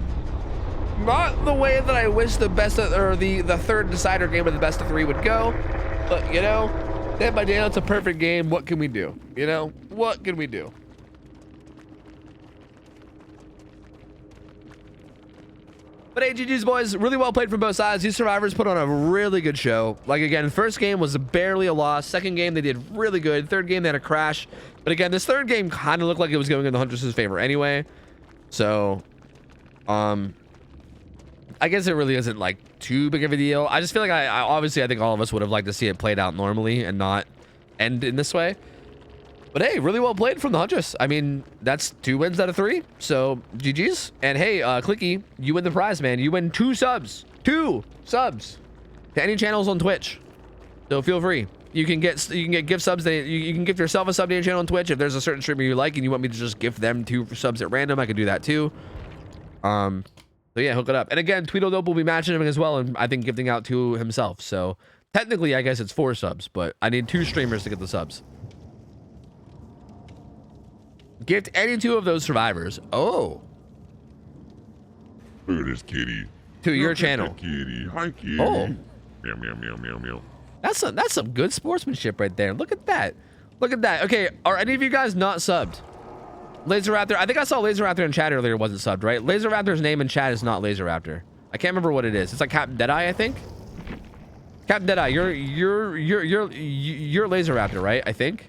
Not the way that I wish the best of, or the third decider game of the best of 3 would go, but you know, day by day, it's a perfect game. What can we do? You know, what can we do? But hey, GG's boys, really well played from both sides. These survivors put on a really good show. Like, again, first game was barely a loss. Second game, they did really good. Third game, they had a crash. But again, this third game kind of looked like it was going in the Huntress's favor anyway. So, I guess it really isn't like too big of a deal. I just feel like obviously I think all of us would have liked to see it played out normally and not end in this way. But hey, really well played from the Huntress. I mean, that's 2 wins out of 3. So GG's. And hey, Clicky, you win the prize, man. You win 2 subs. 2 subs to any channels on Twitch. So feel free. You can get gift subs. You can gift yourself a sub to your channel on Twitch. If there's a certain streamer you like and you want me to just gift them 2 subs at random, I can do that too. So yeah, hook it up. And again, Tweedledope will be matching him as well, and I think gifting out to himself. So technically, I guess it's 4 subs, but I need 2 streamers to get the subs. Gift any 2 of those survivors. Oh. Look at this kitty. To your channel. Kitty. Hi, kitty. Oh. Meow, meow, meow, meow, meow. That's some good sportsmanship right there. Look at that. Look at that. Okay, are any of you guys not subbed? Laser Raptor. I think I saw Laser Raptor in chat earlier wasn't subbed, right? Laser Raptor's name in chat is not Laser Raptor. I can't remember what it is. It's like Captain Deadeye, I think. Captain Deadeye, you're Laser Raptor, right? I think.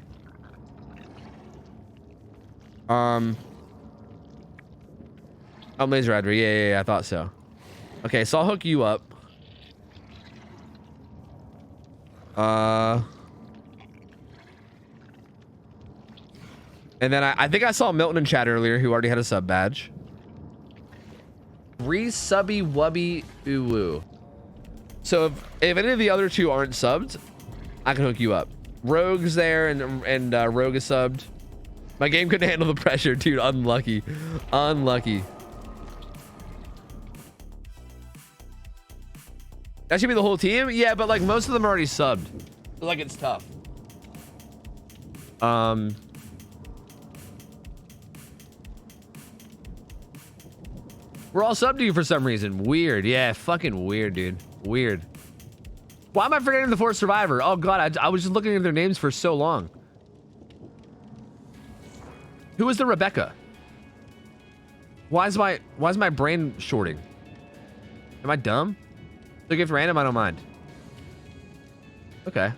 I'm Laser Raptor. Yeah, I thought so. Okay, so I'll hook you up. And then I think I saw Milton in chat earlier who already had a sub badge. Resubby wubby uwu. So if any of the other two aren't subbed, I can hook you up. Rogue's there and Rogue is subbed. My game couldn't handle the pressure, dude. Unlucky. Unlucky. That should be the whole team? Yeah, but like most of them are already subbed. So, like it's tough. We're all subbed to you for some reason. Weird. Yeah, fucking weird, dude. Weird. Why am I forgetting the fourth survivor? Oh god, I was just looking at their names for so long. Who is the Rebecca? Why is my brain shorting? Am I dumb? So gift random, I don't mind. Okay.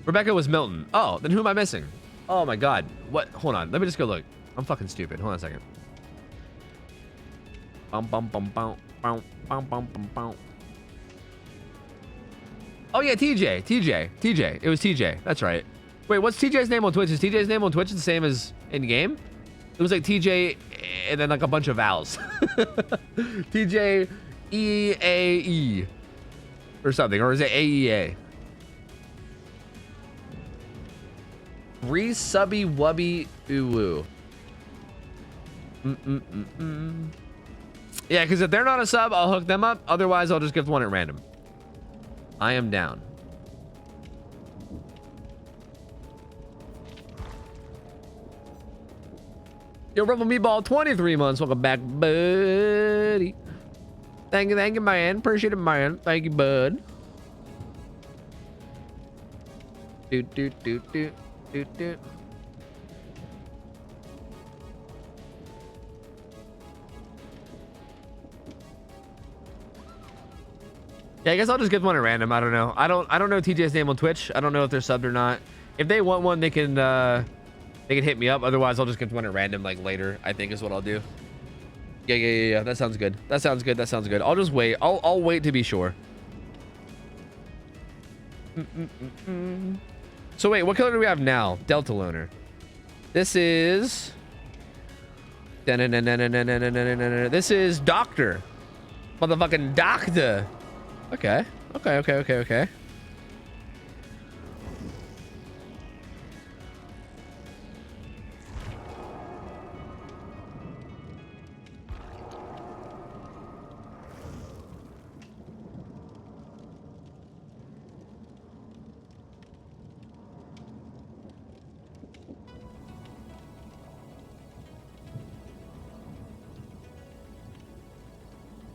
Rebecca was Milton. Oh, then who am I missing? Oh my god. What? Hold on. Let me just go look. I'm fucking stupid. Hold on a second. Oh yeah, TJ. It was TJ. That's right. Wait, what's TJ's name on Twitch? Is TJ's name on Twitch the same as in game? It was like TJ and then like a bunch of vowels. TJ EAE or something, or is it AEA? Resubby wubby uwu. Yeah, because if they're not a sub, I'll hook them up. Otherwise, I'll just gift one at random. I am down. Yo, Rebel Meatball, 23 months. Welcome back, buddy. Thank you, man. Appreciate it, man. Thank you, bud. Doot. Yeah, I guess I'll just get one at random. I don't know. I don't know TJ's name on Twitch. I don't know if they're subbed or not. If they want one, they can hit me up. Otherwise, I'll just get one at random like later, I think is what I'll do. Yeah. That sounds good. That sounds good. I'll just wait. I'll wait to be sure. So wait, what color do we have now? Delta Loner. This is... This is Doctor. Motherfucking Doctor. Okay.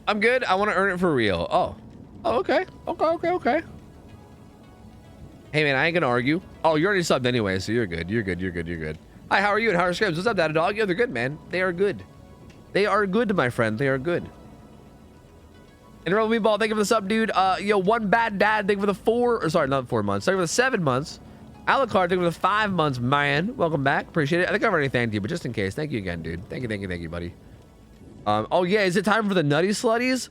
I'm good. I want to earn it for real. Oh, okay. Hey, man, I ain't gonna argue. Oh, you already subbed anyway, so you're good. You're good. Hi, how are you? And how are SCRIMS? What's up, Data Dog? Yeah, they're good, man. They are good. They are good, my friend. They are good. And Rebel Meatball, thank you for the sub, dude. Yo, One Bad Dad, thank you for the not 4 months. Thank you for the 7 months. Alucard, thank you for the 5 months, man. Welcome back. Appreciate it. I think I've already thanked you, but just in case, thank you again, dude. Thank you, buddy. Oh yeah, is it time for the Nutty Slutties?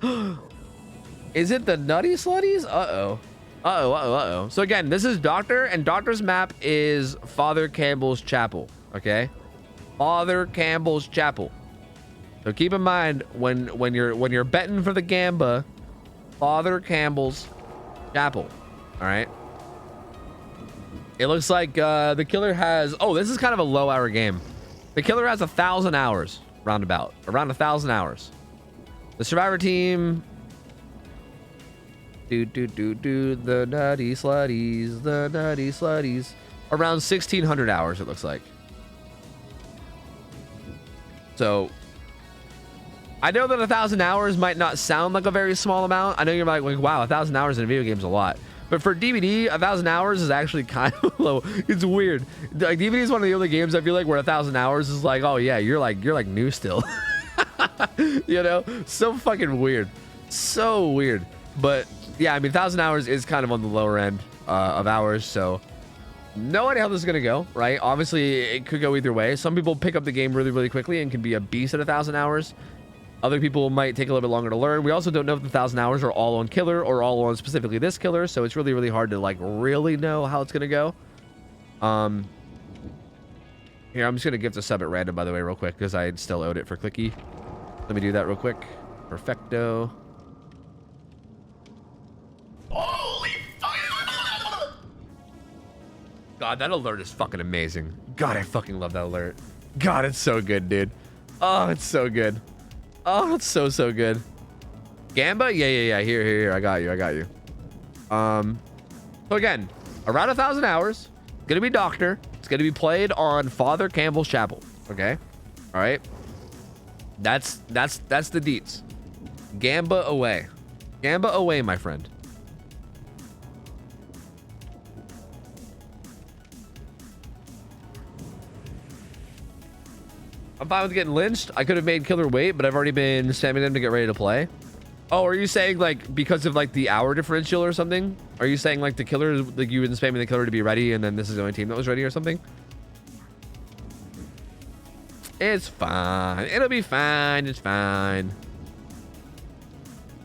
Is it the Nutty Slutties? Uh-oh. So again, this is Doctor, and Doctor's map is Father Campbell's Chapel, okay? Father Campbell's Chapel. So keep in mind when you're betting for the gamba, Father Campbell's Chapel. All right. It looks like the killer has... Oh, this is kind of a low hour game. The killer has 1,000 hours. Around 1,000 hours. The survivor team. The nutty slutties. Around 1,600 hours, it looks like. So I know that 1,000 hours might not sound like a very small amount. I know you're like wow, 1,000 hours in a video game is a lot. But for DVD, 1,000 hours is actually kind of low. It's weird. Like DVD is one of the only games I feel like where 1,000 hours is like, oh yeah, you're like new still. You know, so fucking weird, so weird. But yeah, I mean, 1,000 hours is kind of on the lower end of hours, so no idea how this is gonna go, right? Obviously, it could go either way. Some people pick up the game really, really quickly and can be a beast at 1,000 hours. Other people might take a little bit longer to learn. We also don't know if the 1,000 hours are all on killer or all on specifically this killer, so it's really, really hard to like really know how it's gonna go. Here, I'm just gonna gift a sub at random, by the way, real quick, because I still owed it for clicky. Let me do that real quick. Perfecto. Holy fuck! God, that alert is fucking amazing. God, I fucking love that alert. God, it's so good, dude. Oh, it's so good. Oh, it's so, so good. Gamba? Yeah. Here. I got you. So again, around 1,000 hours. Gonna be Doctor. It's gonna be played on Father Campbell's Chapel. Okay? All right? That's the deets. Gamba away. Gamba away, my friend. I'm fine with getting lynched. I could have made killer wait, but I've already been spamming them to get ready to play. Oh, are you saying like because of like the hour differential or something? Are you saying like the killer, like you've been spamming the killer to be ready and then this is the only team that was ready or something? It's fine. It'll be fine. It's fine.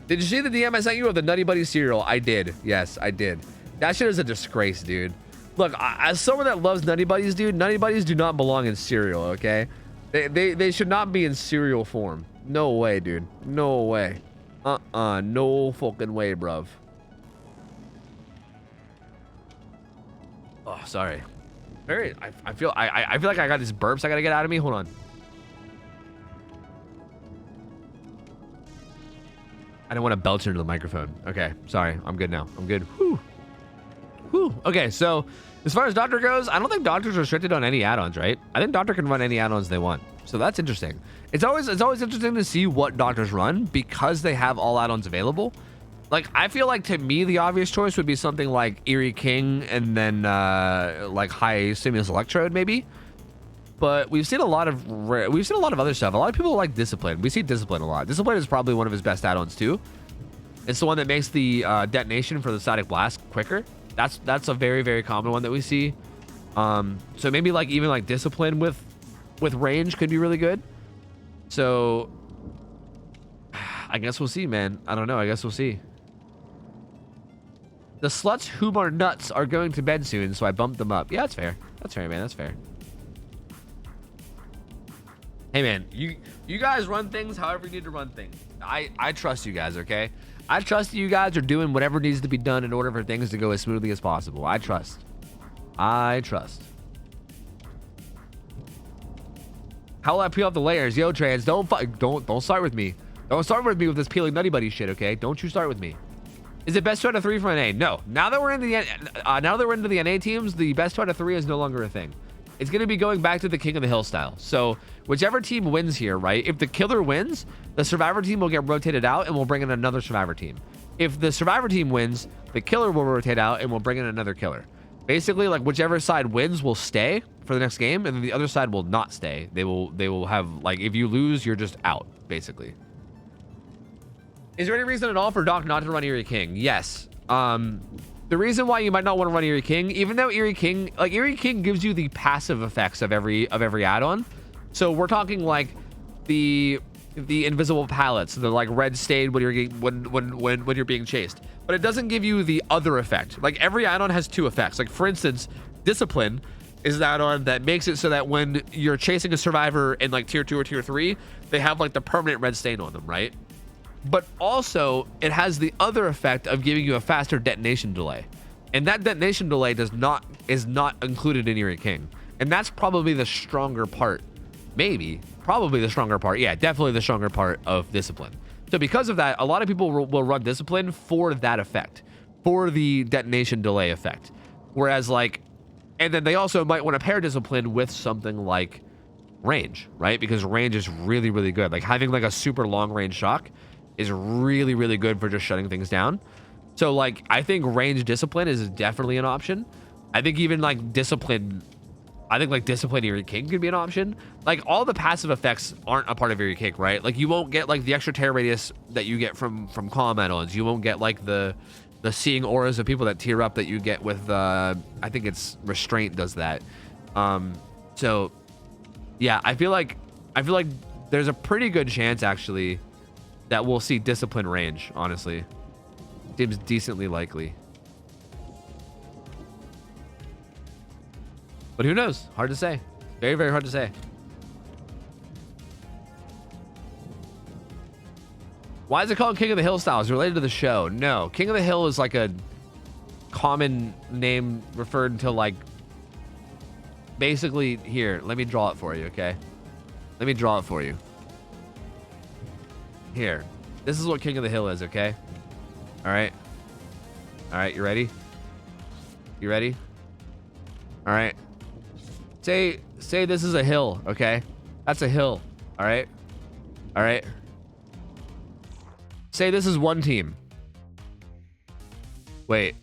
Did you see the DM I sent you of the Nutty Buddy cereal? I did. Yes, I did. That shit is a disgrace, dude. Look, as someone that loves Nutty Buddies, dude, Nutty Buddies do not belong in cereal, okay? They should not be in cereal form. No way, dude. No way. No fucking way, bruv. Oh, sorry. I feel like I got these burps I gotta get out of me. Hold on. I don't want to belch into the microphone. Okay, sorry. I'm good now. I'm good. Whew. Okay, so as far as Doctor goes, I don't think Doctor's restricted on any add-ons, right? I think Doctor can run any add-ons they want. So that's interesting. It's always interesting to see what Doctors run because they have all add-ons available. Like, I feel like to me the obvious choice would be something like Eerie King and then like High Stimulus Electrode maybe. But we've seen a lot of other stuff. A lot of people like Discipline. We see Discipline a lot. Discipline is probably one of his best add-ons too. It's the one that makes the detonation for the static blast quicker. That's a very, very common one that we see. So maybe like even like Discipline with range could be really good. So I guess we'll see, man. I don't know. I guess we'll see. The sluts whom are nuts are going to bed soon, so I bumped them up. Yeah, that's fair. That's fair, man. That's fair. Hey, man, you guys run things however you need to run things. I trust you guys, okay? I trust you guys are doing whatever needs to be done in order for things to go as smoothly as possible. I trust. How will I peel off the layers? Yo, trans, don't start with me. Don't start with me with this peeling Nutty Buddy shit, okay? Don't you start with me. Is it best 2 out of 3 for NA? No. Now that we're into the NA teams, the best 2 out of 3 is no longer a thing. It's going to be going back to the King of the Hill style. So whichever team wins here, right? If the killer wins, the survivor team will get rotated out and we'll bring in another survivor team. If the survivor team wins, the killer will rotate out and we'll bring in another killer. Basically, like whichever side wins will stay for the next game, and then the other side will not stay. They will have, like, if you lose, you're just out, basically. Is there any reason at all for Doc not to run Eerie King? Yes. The reason why you might not want to run Eerie King, even though Eerie King gives you the passive effects of every add-on. So we're talking like the invisible pallets, the like red stain when you're being chased. But it doesn't give you the other effect. Like every add-on has 2 effects. Like for instance, Discipline is an add-on that makes it so that when you're chasing a survivor in like tier 2 or tier 3, they have like the permanent red stain on them, right? But also it has the other effect of giving you a faster detonation delay. And that detonation delay is not included in Eerie King. And that's probably the stronger part. Probably the stronger part. Yeah, definitely the stronger part of Discipline. So because of that, a lot of people will run Discipline for that effect, for the detonation delay effect. Whereas like, and then they also might want to pair Discipline with something like range, right? Because range is really, really good. Like having like a super long range shock is really, really good for just shutting things down. So like, I think range Discipline is definitely an option. I think even like Discipline, I think like Discipline Eerie King could be an option. Like all the passive effects aren't a part of Eerie King, right? Like you won't get like the extra tear radius that you get from Calm add-ons. You won't get like the seeing auras of people that tear up that you get with I think it's Restraint does that. So yeah, I feel like there's a pretty good chance actually that we'll see Discipline range, honestly. Seems decently likely. But who knows? Hard to say. Very, very hard to say. Why is it called King of the Hill style? Is it related to the show? No. King of the Hill is like a common name referred to like... Basically, here, let me draw it for you, okay? Let me draw it for you. Here. This is what King of the Hill is, okay? Alright. Alright, you ready? You ready? Alright. Say this is a hill, okay? That's a hill, all right? All right. Say this is one team. Wait.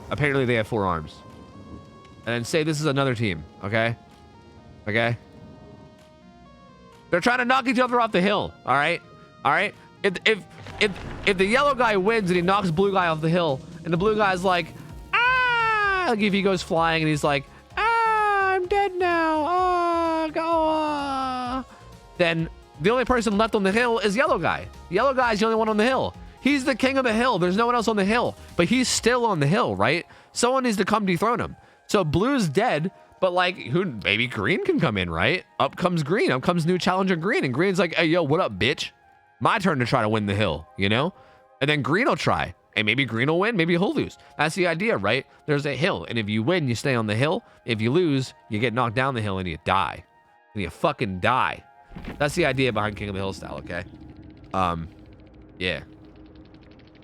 Apparently they have 4 arms. And then say this is another team, okay? Okay? They're trying to knock each other off the hill, all right? All right? If the yellow guy wins and he knocks blue guy off the hill, and the blue guy's like, ah! Like if he goes flying and he's like, I'm dead now. Then the only person left on the hill is yellow guy. Yellow guy's the only one on the hill. He's the king of the hill. There's no one else on the hill, but he's still on the hill, right? Someone needs to come dethrone him. So blue's dead, but like maybe green can come in, right? Up comes green. Up comes new challenger green, and green's like, hey, yo, what up, bitch? My turn to try to win the hill, you know? And then green will try. And maybe green will win, maybe he'll lose. That's the idea, right? There's a hill, and if you win, you stay on the hill. If you lose, you get knocked down the hill and you die. And you fucking die. That's the idea behind King of the Hill style, okay? Yeah.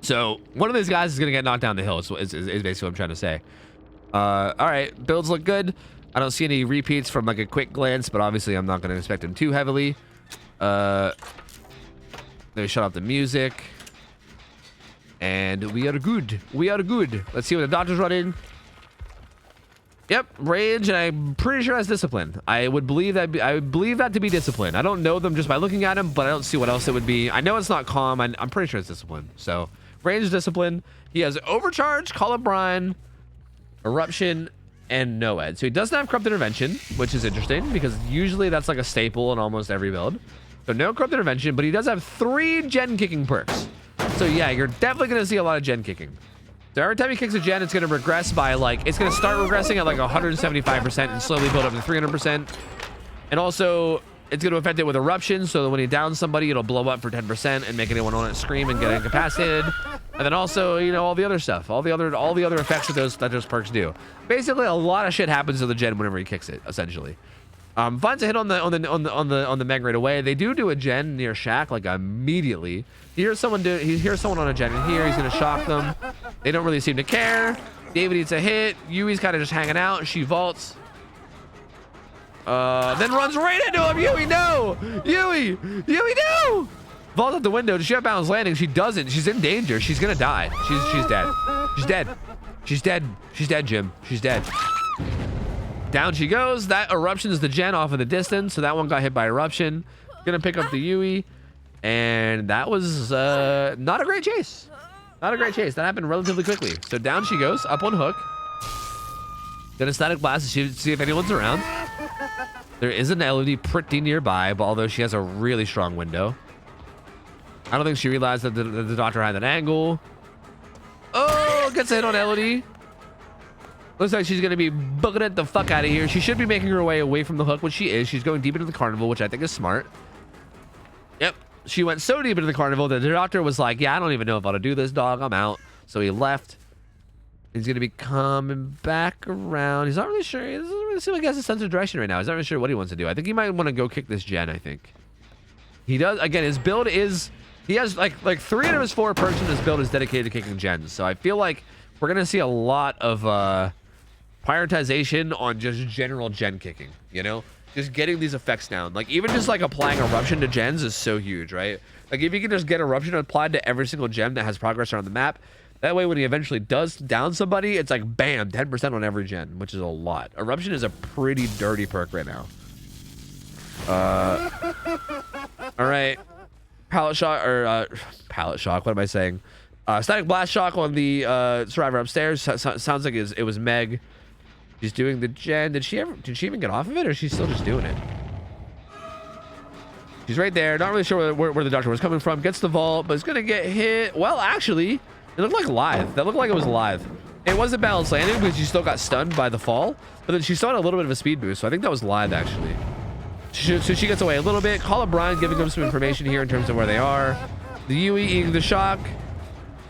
So, one of these guys is gonna get knocked down the hill, is basically what I'm trying to say. Alright, builds look good. I don't see any repeats from like a quick glance, but obviously I'm not gonna expect them too heavily. Let me shut off the music. And we are good. We are good. Let's see what the doctor's running. Yep, range, and I'm pretty sure that's discipline. I would believe that. I would believe that to be discipline. I don't know them just by looking at them, but I don't see what else it would be. I know it's not calm. I'm pretty sure it's discipline. So range discipline. He has overcharge, call up Brine, eruption, and no ed. So he doesn't have corrupt intervention, which is interesting because usually that's like a staple in almost every build. So no corrupt intervention, but he does have 3 gen kicking perks. So yeah, you're definitely going to see a lot of gen kicking. So every time he kicks a gen, it's going to regress by like, it's going to start regressing at like 175% and slowly build up to 300%. And also, it's going to affect it with eruption, so that when he downs somebody, it'll blow up for 10% and make anyone on it scream and get incapacitated. And then also, you know, all the other stuff, all the other effects that those perks do. Basically, a lot of shit happens to the gen whenever he kicks it, essentially. Finds a hit on the Meg right away. They do a gen near Shaq like immediately. He hears someone on a gen in here. He's gonna shock them. They don't really seem to care. David eats a hit. Yui's kind of just hanging out. She vaults. Then runs right into him. Yui, no! Yui, no! Vaults out the window. Does she have balance landing? She doesn't. She's in danger. She's gonna die. She's dead. She's dead. She's dead. She's dead, Jim. She's dead. Down she goes. That eruption is the gen off in the distance, so that one got hit by eruption. Gonna pick up the Yui, and that was not a great chase. Not a great chase. That happened relatively quickly. So down she goes, up on hook. Gonna static blast to see if anyone's around. There is an LED pretty nearby, but although she has a really strong window. I don't think she realized that the doctor had an angle. Oh, gets a hit on LED. Looks like she's going to be booking it the fuck out of here. She should be making her way away from the hook, which she is. She's going deep into the carnival, which I think is smart. Yep. She went so deep into the carnival that the doctor was like, yeah, I don't even know if I ought to do this, dog. I'm out. So he left. He's going to be coming back around. He's not really sure. He doesn't really seem like he has a sense of direction right now. He's not really sure what he wants to do. I think he might want to go kick this gen, I think. He does. Again, his build is... He has like 3 out of his 4 perks in his build is dedicated to kicking gens. So I feel like we're going to see a lot of... prioritization on just general gen kicking, you know, just getting these effects down. Like even just like applying eruption to gens is so huge, right? Like if you can just get eruption applied to every single gem that has progress around the map, That way, when he eventually does down somebody, it's like, bam, 10% on every gen, which is a lot. Eruption is a pretty dirty perk right now. All right. Pallet shock, or pallet shock, what am I saying? Static blast shock on the survivor upstairs. Sounds like it was Meg. She's doing the gen. Did she even get off of it, or is she still just doing it? She's right there. Not really sure where the doctor was coming from. Gets the vault, but it's gonna get hit. Well, actually, it looked like live. That looked like it was live. It wasn't balanced landing because she still got stunned by the fall, but then she still had a little bit of a speed boost. So I think that was live, actually. So she gets away a little bit. Call up Brian, giving them some information here in terms of where they are. The Yui eating the shock.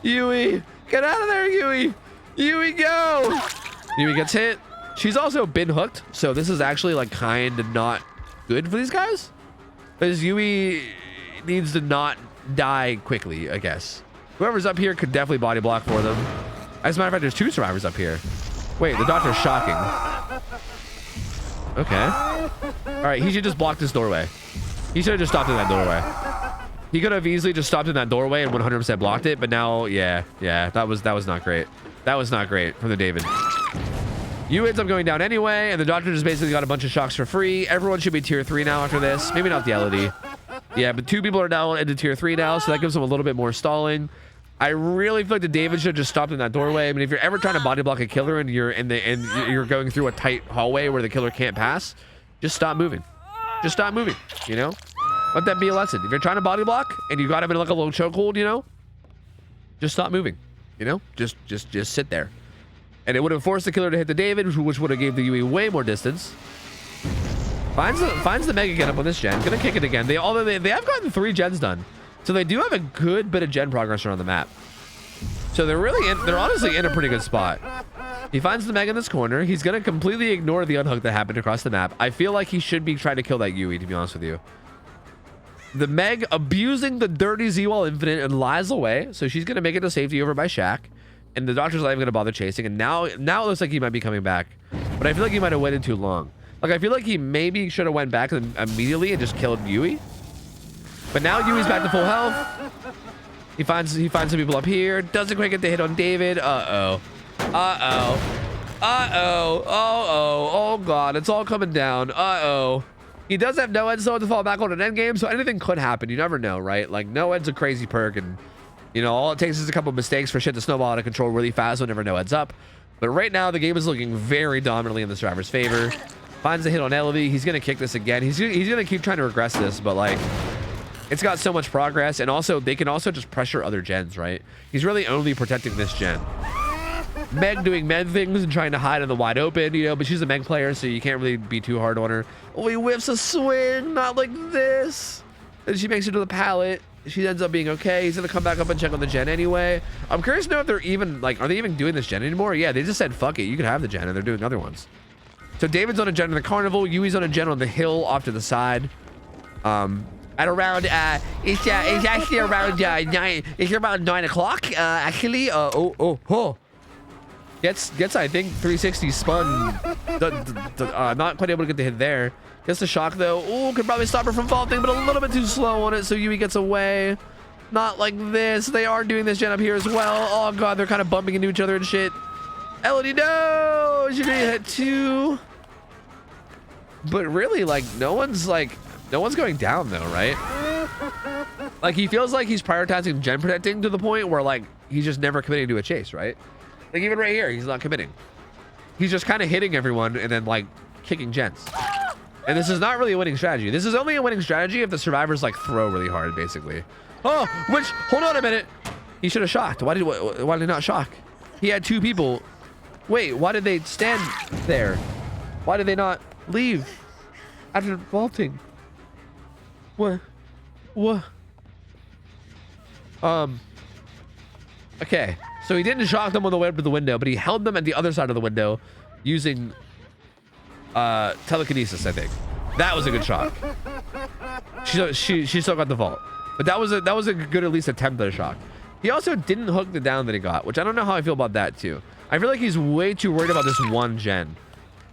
Yui, get out of there, Yui. Yui, go. Yui gets hit. She's also been hooked, so this is actually like kind of not good for these guys. Because Yui needs to not die quickly, I guess. Whoever's up here could definitely body block for them. As a matter of fact, there's 2 survivors up here. Wait, the doctor's shocking. Okay. All right, he should just block this doorway. He should have just stopped in that doorway. He could have easily just stopped in that doorway and 100% blocked it, but now, yeah, that was not great. That was not great from the David. You ends up going down anyway, and the doctor just basically got a bunch of shocks for free. Everyone should be tier 3 now after this. Maybe not the Elodie. Yeah, but 2 people are now into tier 3 now, so that gives them a little bit more stalling. I really feel like the David should have just stopped in that doorway. I mean, if you're ever trying to body block a killer and you're going through a tight hallway where the killer can't pass, just stop moving. Just stop moving, you know? Let that be a lesson. If you're trying to body block and you got him in like a little chokehold, you know, just stop moving, you know? Just sit there. And it would have forced the killer to hit the David, which would have gave the Yui way more distance. Finds the Meg again up on this gen. Gonna kick it again. Although they have gotten 3 gens done. So they do have a good bit of gen progress around the map. So they're honestly in a pretty good spot. He finds the Meg in this corner. He's gonna completely ignore the unhook that happened across the map. I feel like he should be trying to kill that Yui, to be honest with you. The Meg abusing the dirty Z-Wall Infinite and lies away. So she's gonna make it to safety over by Shaq. And the doctor's not even gonna bother chasing. And now it looks like he might be coming back. But I feel like he might have waited too long. Like, I feel like he maybe should have went back immediately and just killed Yui. But now Yui's back to full health. He finds some people up here. Doesn't quite get the hit on David. Uh-oh. Oh, God. It's all coming down. Uh-oh. He does have no ends, though, to fall back on an end game, so anything could happen. You never know, right? Like, no end's a crazy perk, and, you know, all it takes is a couple of mistakes for shit to snowball out of control really fast whenever no end's up. But right now, the game is looking very dominantly in the survivor's favor. Finds a hit on Elodie. He's going to kick this again. He's going to keep trying to regress this, but, like, it's got so much progress, and also they can also just pressure other gens, right? He's really only protecting this gen. Meg doing Meg things and trying to hide in the wide open, you know, but she's a Meg player, so you can't really be too hard on her. Oh, he whips a swing, not like this. And she makes it to the pallet. She ends up being okay. He's gonna come back up and check on the gen anyway. I'm curious to know if they're even, like, are they even doing this gen anymore? Yeah, they just said, fuck it, you can have the gen, and they're doing other ones. So David's on a gen in the carnival. Yui's on a gen on the hill off to the side. At around it's actually around 9. It's around 9 o'clock. Actually, gets I think 360 spun. Not quite able to get the hit there. Gets the shock though. Oh, could probably stop her from vaulting, but a little bit too slow on it. So Yui gets away. Not like this. They are doing this gen up here as well. Oh God, they're kind of bumping into each other and shit. Elodie, no, she's gonna hit 2. But really, like, no one's going down though, right? Like, he feels like he's prioritizing gen protecting to the point where, like, he's just never committing to a chase, right? Like, even right here, he's not committing. He's just kind of hitting everyone and then, like, kicking gens. And this is not really a winning strategy. This is only a winning strategy if the survivors, like, throw really hard, basically. Oh, hold on a minute. He should have shocked. Why did he not shock? He had 2 people. Wait, why did they stand there? Why did they not leave after vaulting? What? Okay, so he didn't shock them on the way up to the window, but he held them at the other side of the window using telekinesis, I think. That was a good shock. She still got the vault, but that was a good at least attempt at a shock. He also didn't hook the down that he got, which I don't know how I feel about that too. I feel like he's way too worried about this one gen.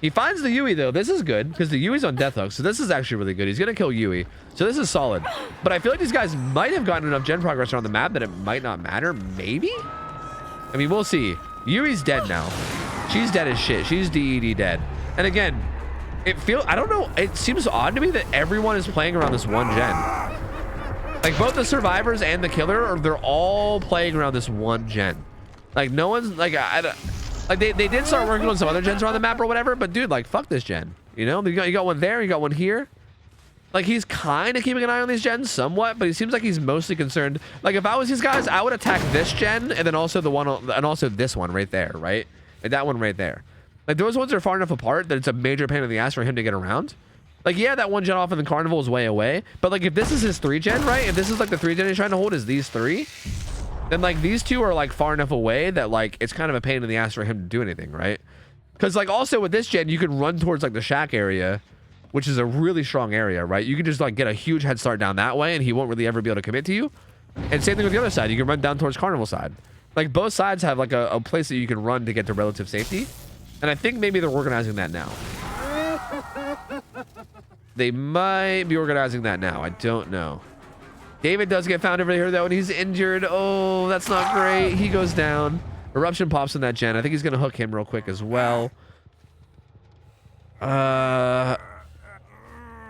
He finds the Yui though. This is good because the Yui's on death hook, so this is actually really good. He's gonna kill Yui, so this is solid. But I feel like these guys might have gotten enough gen progress around the map that it might not matter. Maybe. I mean, we'll see. Yuri's dead now. She's dead as shit. She's DED dead. And again, I don't know. It seems odd to me that everyone is playing around this one gen. Like both the survivors and the killer, they're all playing around this one gen. Like no one's like, they did start working on some other gens around the map or whatever, but dude, like fuck this gen. You know, you got one there, you got one here. Like he's kind of keeping an eye on these gens somewhat, but he seems like he's mostly concerned. Like if I was these guys, I would attack this gen and then also the one and also this one right there, right? And that one right there. Like those ones are far enough apart that it's a major pain in the ass for him to get around. Like yeah, that one gen off in the carnival is way away, but like if this is his 3 gen, right? If this is like the 3 gen he's trying to hold is these 3, then like these 2 are like far enough away that like it's kind of a pain in the ass for him to do anything, right? Because like also with this gen, you can run towards like the shack area, which is a really strong area, right? You can just like get a huge head start down that way and he won't really ever be able to commit to you. And same thing with the other side. You can run down towards carnival side. Like both sides have like a place that you can run to get to relative safety. And I think maybe they're organizing that now. They might be organizing that now. I don't know. David does get found over here though, and he's injured. Oh, that's not great. He goes down. Eruption pops in that gen. I think he's gonna hook him real quick as well.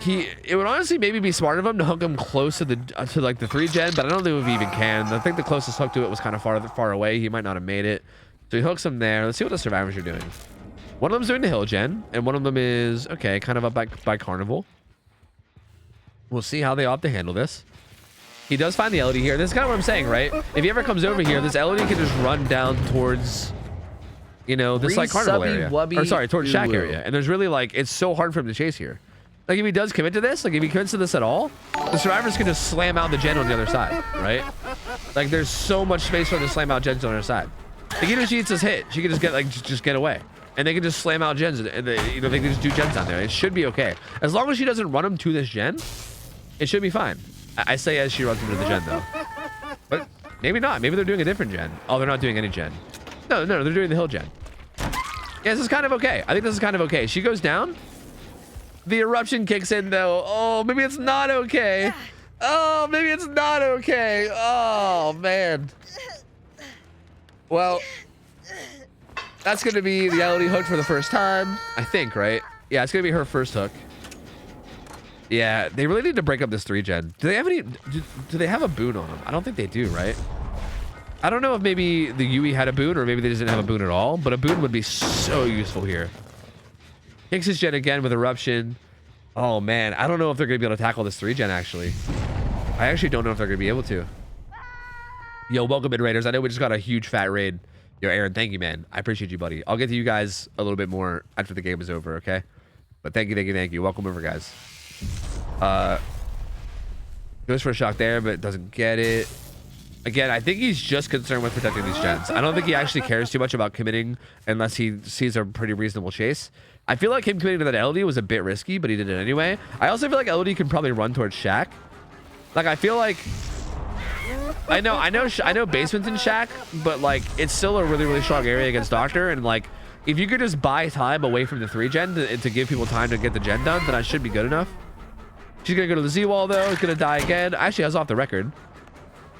It would honestly maybe be smart of him to hook him close to like the 3 gen, but I don't think he even can. I think the closest hook to it was kind of far away. He might not have made it. So he hooks him there. Let's see what the survivors are doing. One of them's doing the hill gen, and one of them is okay, kind of up by carnival. We'll see how they opt to handle this. He does find the LD here. This is kind of what I'm saying, right? If he ever comes over here, this LD can just run down towards, you know, this like carnival area. Or sorry, towards shack area. And there's really like, it's so hard for him to chase here. Like if he does commit to this, like if he commits to this at all, the survivors can just slam out the gen on the other side, right? Like there's so much space for them to slam out gens on the other side. Like even if she eats this hit, she can just get like, just get away. And they can just slam out gens and they, you know, they can just do gens down there. It should be okay. As long as she doesn't run them to this gen, it should be fine. I say as she runs into the gen though. But maybe not. Maybe they're doing a different gen. Oh, they're not doing any gen. No, they're doing the hill gen. Yeah, this is kind of okay. I think this is kind of okay. She goes down. The eruption kicks in though. Oh, maybe it's not okay. Oh, maybe it's not okay. Oh, man. Well, that's going to be the LD hook for the first time, I think, right? Yeah, it's going to be her first hook. Yeah, they really need to break up this 3 gen. Do they have any? Do they have a boon on them? I don't think they do, right? I don't know if maybe the Yui had a boon or maybe they just didn't have a boon at all, but a boon would be so useful here. Kicks his gen again with eruption. Oh man, I don't know if they're gonna be able to tackle this 3 gen actually. I actually don't know if they're gonna be able to. Yo, welcome in Raiders. I know we just got a huge fat raid. Yo, Aaron, thank you, man. I appreciate you, buddy. I'll get to you guys a little bit more after the game is over, okay? But thank you. Welcome over, guys. Goes for a shock there, but doesn't get it. Again, I think he's just concerned with protecting these gens. I don't think he actually cares too much about committing unless he sees a pretty reasonable chase. I feel like him committing to that LD was a bit risky, but he did it anyway. I also feel like LD can probably run towards shack. Like I feel like I know basement's in shack, but like it's still a really strong area against Doctor, and like if you could just buy time away from the 3 gen to give people time to get the gen done, then I should be good enough. She's gonna go to the Z wall though. It's gonna die again. Actually, I was off the record.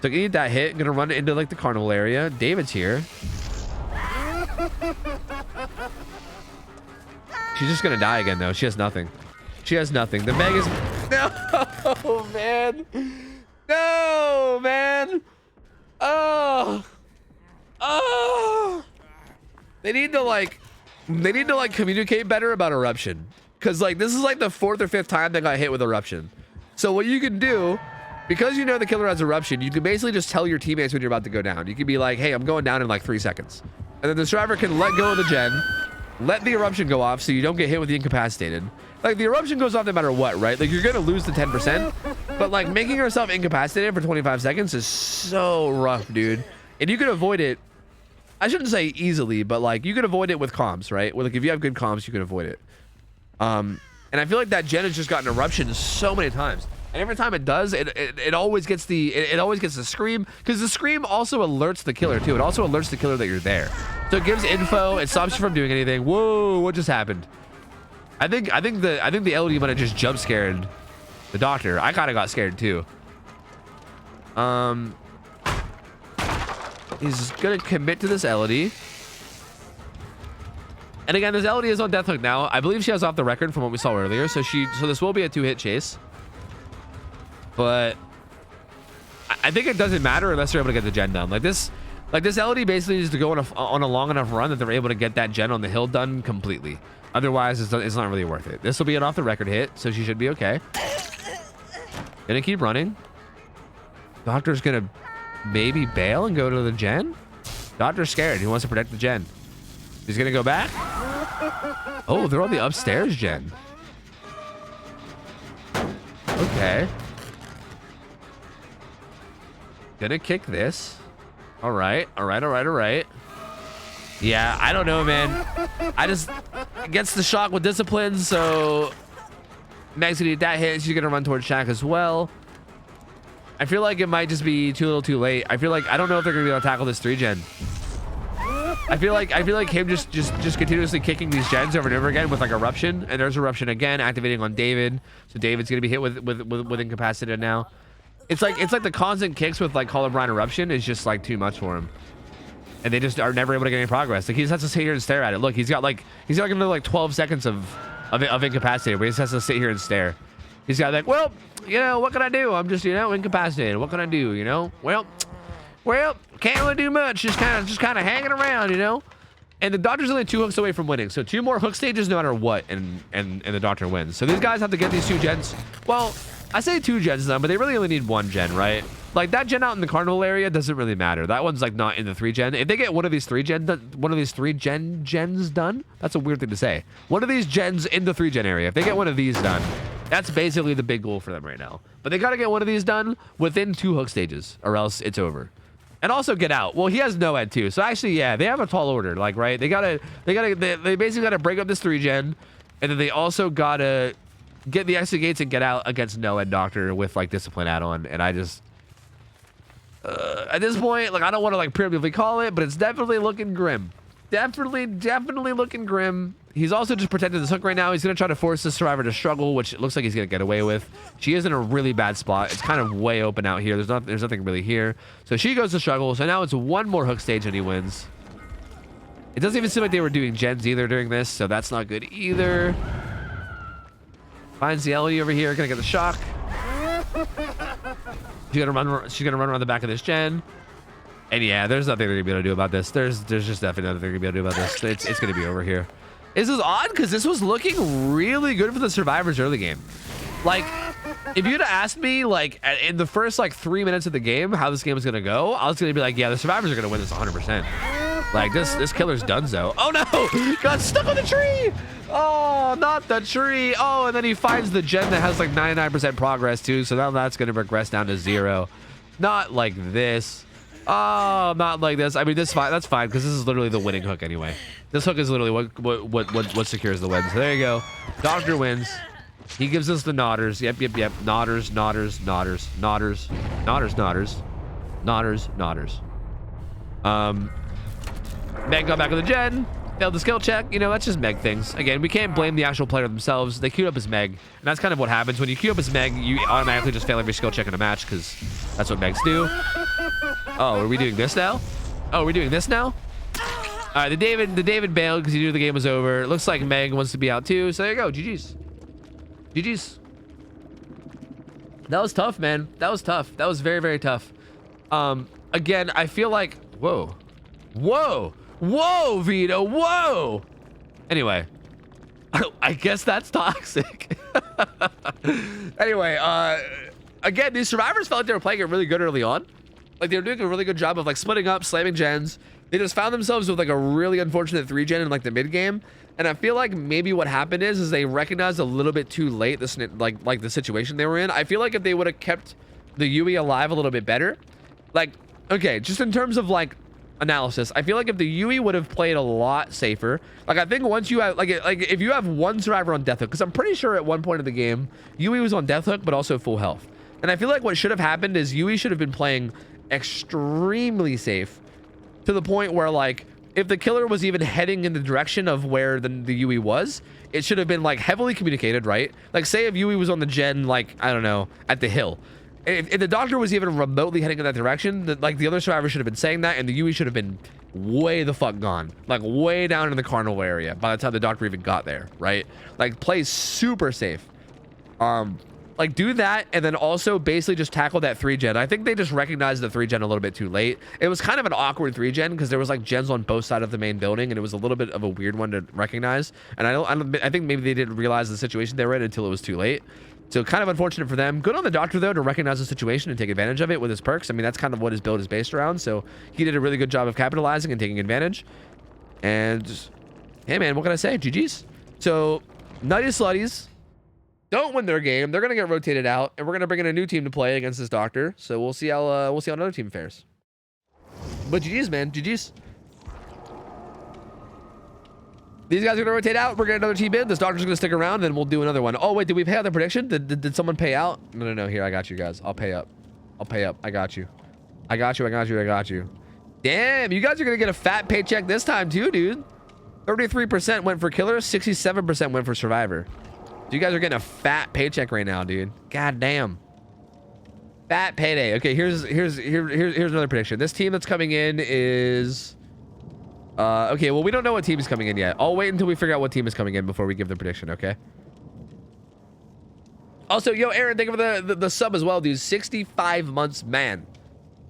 So gonna eat that hit. Gonna run into like the carnival area. David's here. She's just gonna die again though. She has nothing. She has nothing. The Meg is no man. No man. Oh. They need to like communicate better about eruption. Cause like this is like the 4th or 5th time they got hit with eruption. So what you can do, because you know the killer has eruption, you can basically just tell your teammates when you're about to go down. You can be like, hey, I'm going down in like 3 seconds. And then the survivor can let go of the gen, let the eruption go off so you don't get hit with the incapacitated. Like the eruption goes off no matter what, right? Like you're gonna lose the 10%, but like making yourself incapacitated for 25 seconds is so rough, dude. And you can avoid it. I shouldn't say easily, but like you can avoid it with comms, right? Well, like if you have good comms, you can avoid it. And I feel like that gen has just gotten eruption so many times, and every time it does, it always gets the scream, because the scream also alerts the killer too. It also alerts the killer that you're there, so it gives info. It stops you from doing anything. Whoa, what just happened? I think the LD might have just jump scared the Doctor. I kind of got scared too. He's gonna commit to this Elodie. And again, this Elodie is on death hook now. I believe she has off the record from what we saw earlier. So this will be a 2-hit chase. But I think it doesn't matter unless they're able to get the gen done. Like this Elodie basically needs to go on a long enough run that they're able to get that gen on the hill done completely. Otherwise, it's not really worth it. This will be an off the record hit, so she should be okay. Gonna keep running. Doctor's gonna maybe bail and go to the gen. Doctor's scared. He wants to protect the gen. He's gonna go back. Oh, they're on the upstairs gen. Okay. Gonna kick this. All right. Yeah, I don't know, man. I just gets the shock with discipline, so Meg's gonna get that hit. She's gonna run towards Shaq as well. I feel like it might just be too little too late. I don't know if they're gonna be able to tackle this 3-gen. I feel like him just continuously kicking these gens over and over again with like eruption, and there's eruption again activating on David. So David's gonna be hit with incapacitated now. It's like the constant kicks with like Call of Brine eruption is just like too much for him. And they just are never able to get any progress. Like he just has to sit here and stare at it. Look, he's got another like 12 seconds of incapacitated where he just has to sit here and stare. He's got like, well, you know, what can I do? I'm just, you know, incapacitated. What can I do? You know, well, can't really do much. Just kind of hanging around, you know. And the Doctor's only 2 hooks away from winning. So 2 more hook stages no matter what, and the Doctor wins. So these guys have to get these 2 gens. Well, I say 2 gens done, but they really only need 1 gen, right? Like that gen out in the carnival area doesn't really matter. That one's like not in the 3-gen. If they get one of these 3 gens done, that's a weird thing to say. One of these gens in the 3-gen area. If they get one of these done, that's basically the big goal for them right now. But they got to get one of these done within 2 hook stages, or else it's over. And also get out. Well, he has no ed too. So actually, yeah, they have a tall order. Like, right? They basically gotta break up this 3-gen, and then they also gotta get the exit gates and get out against no ed Doctor with like discipline add-on. And I just at this point, like, I don't want to like preemptively call it, but it's definitely looking grim. Definitely looking grim. He's also just protecting this hook right now. He's gonna try to force the survivor to struggle, which it looks like he's gonna get away with. She is in a really bad spot. It's kind of way open out here. There's nothing really here. So she goes to struggle. So now it's 1 more hook stage and he wins. It doesn't even seem like they were doing gens either during this, so that's not good either. Finds the Ellie over here, gonna get the shock. She's gonna run around the back of this gen. And yeah, there's nothing they're gonna be able to do about this. There's just definitely nothing they're gonna be able to do about this. It's gonna be over here. This is odd because this was looking really good for the survivors early game. Like, if you'd have asked me like in the first like 3 minutes of the game how this game was gonna go, I was gonna be like, yeah, the survivors are gonna win this 100%. Like this killer's donezo. Oh no, got stuck on the tree. Oh, not the tree. Oh, and then he finds the gen that has like 99% progress too. So now that's gonna regress down to 0. Not like this. Oh, not like this. I mean, that's fine because this is literally the winning hook anyway. This hook is literally what secures the win. So there you go. Doctor wins. He gives us the nodders. Yep. Nodders. Meg got back on the gen. Failed the skill check. You know, that's just Meg things. Again, we can't blame the actual player themselves. They queued up as Meg. And that's kind of what happens. When you queue up as Meg, you automatically just fail every skill check in a match because that's what Megs do. Oh, are we doing this now? Oh, are we doing this now? All right, the David bailed because he knew the game was over. It looks like Meg wants to be out too. So there you go. GG's. That was tough, man. That was tough. That was very, very tough. Again, I feel like... Whoa, Vito. Whoa. Anyway, I guess that's toxic. Anyway, again, these survivors felt like they were playing it really good early on. Like, they were doing a really good job of like splitting up, slamming gens. They just found themselves with like a really unfortunate 3-gen in like the mid game. And I feel like maybe what happened is they recognized a little bit too late this like the situation they were in. I feel like if they would have kept the Yui alive a little bit better, like, okay, just in terms of like analysis, I feel like if the Yui would have played a lot safer, like I think once you have like if you have 1 survivor on death hook, because I'm pretty sure at one point in the game Yui was on death hook but also full health, and I feel like what should have happened is Yui should have been playing extremely safe to the point where like if the killer was even heading in the direction of where the Yui was, it should have been like heavily communicated, right? Like say if Yui was on the gen, like I don't know, at the hill, if the doctor was even remotely heading in that direction, like the other survivors should have been saying that, and the UE should have been way the fuck gone, like way down in the carnival area by the time the doctor even got there, right? Like play super safe. Like do that, and then also basically just tackle that 3-gen. I think they just recognized the 3-gen a little bit too late. It was kind of an awkward 3-gen because there was like gens on both sides of the main building, and it was a little bit of a weird one to recognize. And I think maybe they didn't realize the situation they were in until it was too late. So kind of unfortunate for them. Good on the doctor though to recognize the situation and take advantage of it with his perks. I mean, that's kind of what his build is based around. So he did a really good job of capitalizing and taking advantage. And hey man, what can I say? GG's. So Nutty Slutties don't win their game. They're gonna get rotated out, and we're gonna bring in a new team to play against this doctor. So we'll see how another team fares. But GG's, man, GG's. These guys are gonna rotate out. We're gonna get another team in. This doctor's gonna stick around, and we'll do another one. Oh wait, did we pay out the prediction? Did someone pay out? No. Here, I got you guys. I'll pay up. I'll pay up. I got you. I got you. Damn, you guys are gonna get a fat paycheck this time too, dude. 33% went for killer. 67% went for survivor. You guys are getting a fat paycheck right now, dude. God damn. Fat payday. Okay, here's another prediction. This team that's coming in is okay, well, we don't know what team is coming in yet. I'll wait until we figure out what team is coming in before we give the prediction, okay? Also, yo, Aaron, thank you for the sub as well, dude. 65 months, man.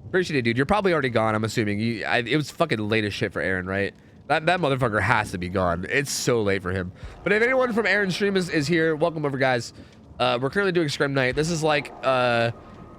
Appreciate it, dude. You're probably already gone, I'm assuming. It was fucking late as shit for Aaron, right? That motherfucker has to be gone. It's so late for him. But if anyone from Aaron's stream is here, welcome over, guys. We're currently doing Scrim Night. This is like,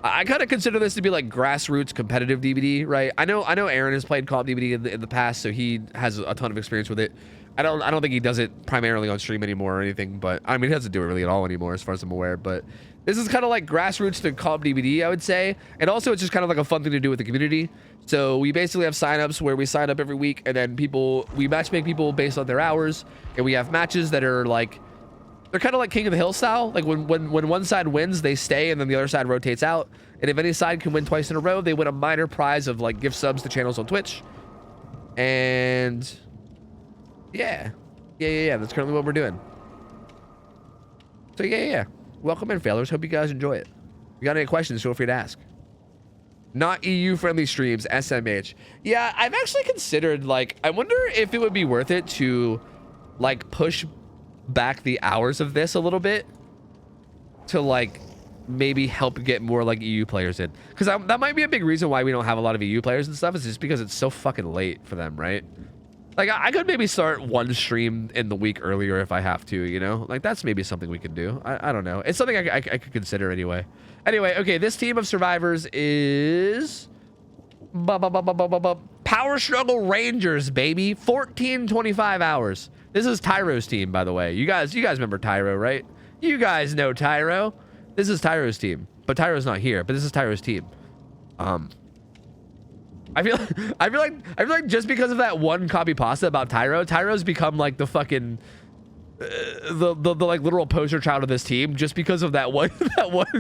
I kind of consider this to be like grassroots competitive DBD, right? I know Aaron has played Call of DBD in the past, so he has a ton of experience with it. I don't think he does it primarily on stream anymore or anything, but I mean, he doesn't do it really at all anymore as far as I'm aware. But this is kind of like grassroots to Call of DBD, I would say. And also it's just kind of like a fun thing to do with the community. So we basically have signups where we sign up every week, and then we matchmake people based on their hours, and we have matches that are like, they're kind of like King of the Hill style. Like when one side wins, they stay, and then the other side rotates out. And if any side can win twice in a row, they win a minor prize of like gift subs to channels on Twitch. And yeah, that's currently what we're doing. So yeah. Welcome in, failures. Hope you guys enjoy it. If you got any questions, feel free to ask. Not EU friendly streams, SMH. Yeah, I've actually considered, like, I wonder if it would be worth it to like push back the hours of this a little bit to like maybe help get more like EU players in, because that might be a big reason why we don't have a lot of EU players and stuff, is just because it's so fucking late for them, right? Like I could maybe start one stream in the week earlier if I have to, you know? Like that's maybe something we could do. I don't know. It's something I could consider anyway. Anyway, okay, this team of survivors is Power Struggle Rangers, baby. 1425 hours. This is Tyro's team, by the way. You guys remember Tyro, right? You guys know Tyro. This is Tyro's team, but Tyro's not here. But this is Tyro's team. I feel like just because of that one copy pasta about Tyro's become like the fucking the like literal poster child of this team, just because of that one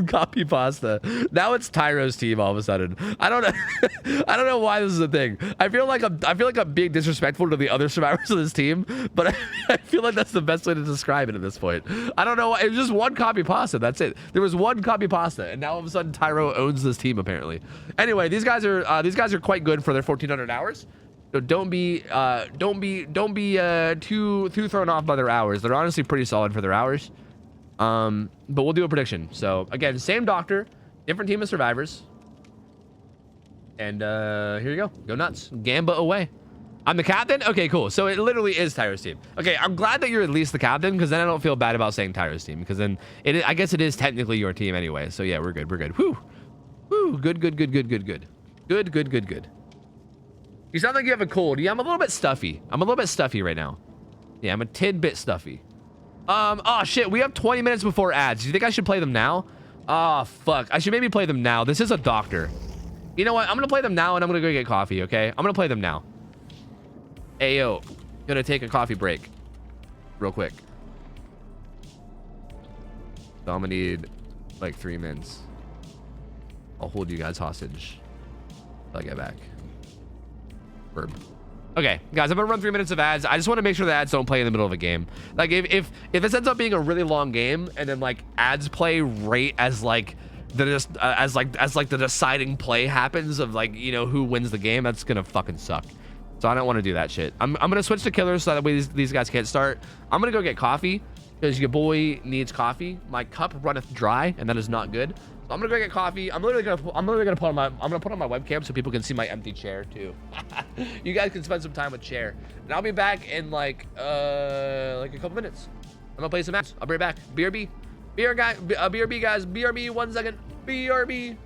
copy pasta. Now it's Tyro's team all of a sudden. I don't know why this is a thing. I feel like I'm being disrespectful to the other survivors of this team, but I feel like that's the best way to describe it at this point. I don't know why. It was just one copy pasta. That's it. There was one copy pasta, and now all of a sudden Tyro owns this team apparently. Anyway, these guys are quite good for their 1400 hours. So don't be too thrown off by their hours. They're honestly pretty solid for their hours. But we'll do a prediction. So again, same doctor, different team of survivors. And here you go. Go nuts. Gamba away. I'm the captain? Okay, cool. So it literally is Tyro's team. Okay, I'm glad that you're at least the captain, because then I don't feel bad about saying Tyro's team, because then I guess it is technically your team anyway. So yeah, we're good. Whew. Good. Good. You sound like you have a cold. Yeah, I'm a little bit stuffy. Right now. Yeah, I'm a tidbit stuffy. Oh shit, we have 20 minutes before ads. Do you think I should play them now? Oh fuck, I should maybe play them now. This is a doctor. You know what? I'm gonna play them now, and I'm gonna go get coffee, okay? I'm gonna play them now. Ayo, gonna take a coffee break real quick. So I'm gonna need like 3 minutes. I'll hold you guys hostage till I get back. Verb. Okay, guys, I'm gonna run 3 minutes of ads. I just want to make sure the ads don't play in the middle of a game. Like if this ends up being a really long game, and then like ads play right as like that just as like the deciding play happens of like, you know, who wins the game, that's gonna fucking suck. So I don't want to do that shit. I'm gonna switch to killers so that way these guys can't start. I'm gonna go get coffee because your boy needs coffee. My cup runneth dry, and that is not good. So I'm gonna go get coffee. I'm literally gonna put on my webcam so people can see my empty chair too. You guys can spend some time with chair, and I'll be back in like a couple minutes. I'm gonna play some maps. I'll be right back. BRB, BRB guys, BRB. 1 second. BRB.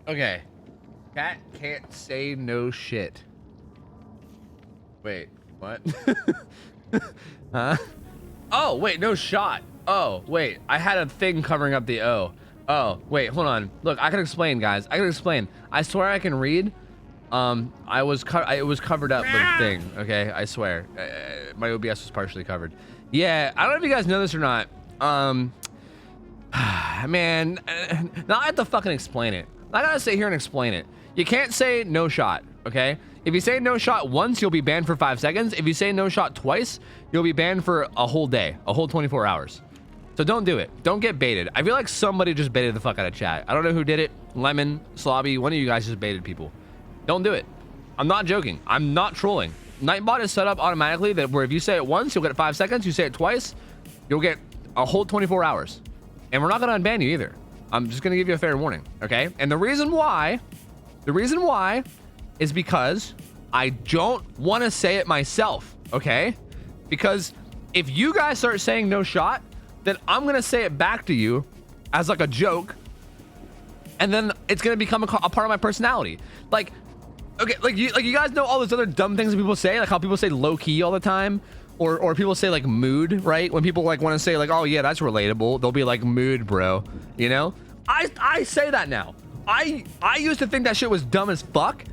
Okay. Cat can't say no shit. Wait, what? Huh? Oh, wait, no shot. Oh, wait, I had a thing covering up the O. Oh, wait, hold on. Look, I can explain, guys. I can explain. I swear I can read. It was covered up with a thing, okay? I swear. My OBS was partially covered. Yeah, I don't know if you guys know this or not. Man, now I have to fucking explain it. I gotta sit here and explain it. You can't say no shot, okay? If you say no shot once, you'll be banned for 5 seconds. If you say no shot twice, you'll be banned for a whole day, a whole 24 hours. So don't do it. Don't get baited. I feel like somebody just baited the fuck out of chat. I don't know who did it. Lemon, Slobby, one of you guys just baited people. Don't do it. I'm not joking. I'm not trolling. Nightbot is set up automatically that where if you say it once, you'll get 5 seconds. You say it twice, you'll get a whole 24 hours. And we're not going to unban you either. I'm just going to give you a fair warning, okay? And the reason why is because I don't want to say it myself, okay? Because if you guys start saying no shot, then I'm going to say it back to you as like a joke. And then it's going to become a part of my personality. Like, okay, like you guys know all those other dumb things that people say, like how people say low key all the time, or people say like mood, right? When people like want to say like, oh yeah, that's relatable, they'll be like mood, bro. You know, I say that now. I used to think that shit was dumb as fuck,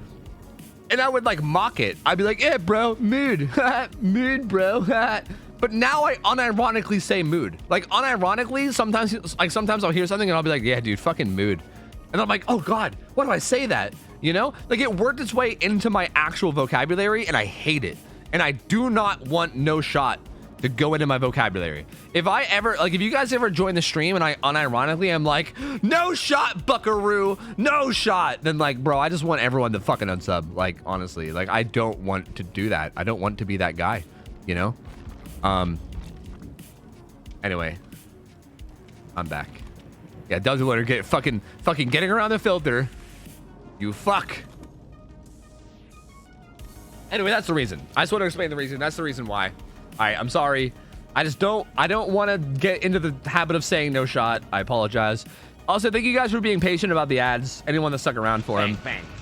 and I would like mock it. I'd be like, yeah, bro, mood, mood, bro. But now I unironically say mood. Like unironically, sometimes I'll hear something and I'll be like, yeah, dude, fucking mood. And I'm like, oh God, why do I say that? You know, like it worked its way into my actual vocabulary and I hate it. And I do not want no shot to go into my vocabulary. If I ever, like if you guys ever join the stream and I unironically am like, no shot, buckaroo, no shot, then like, bro, I just want everyone to fucking unsub. Like, honestly, like I don't want to do that. I don't want to be that guy, you know? Anyway, I'm back. Yeah, doesn't let her get fucking getting around the filter. You fuck. Anyway, that's the reason. I just want to explain the reason. That's the reason why. All right, I'm sorry. I don't want to get into the habit of saying no shot. I apologize. Also, thank you guys for being patient about the ads. Anyone that stuck around for them.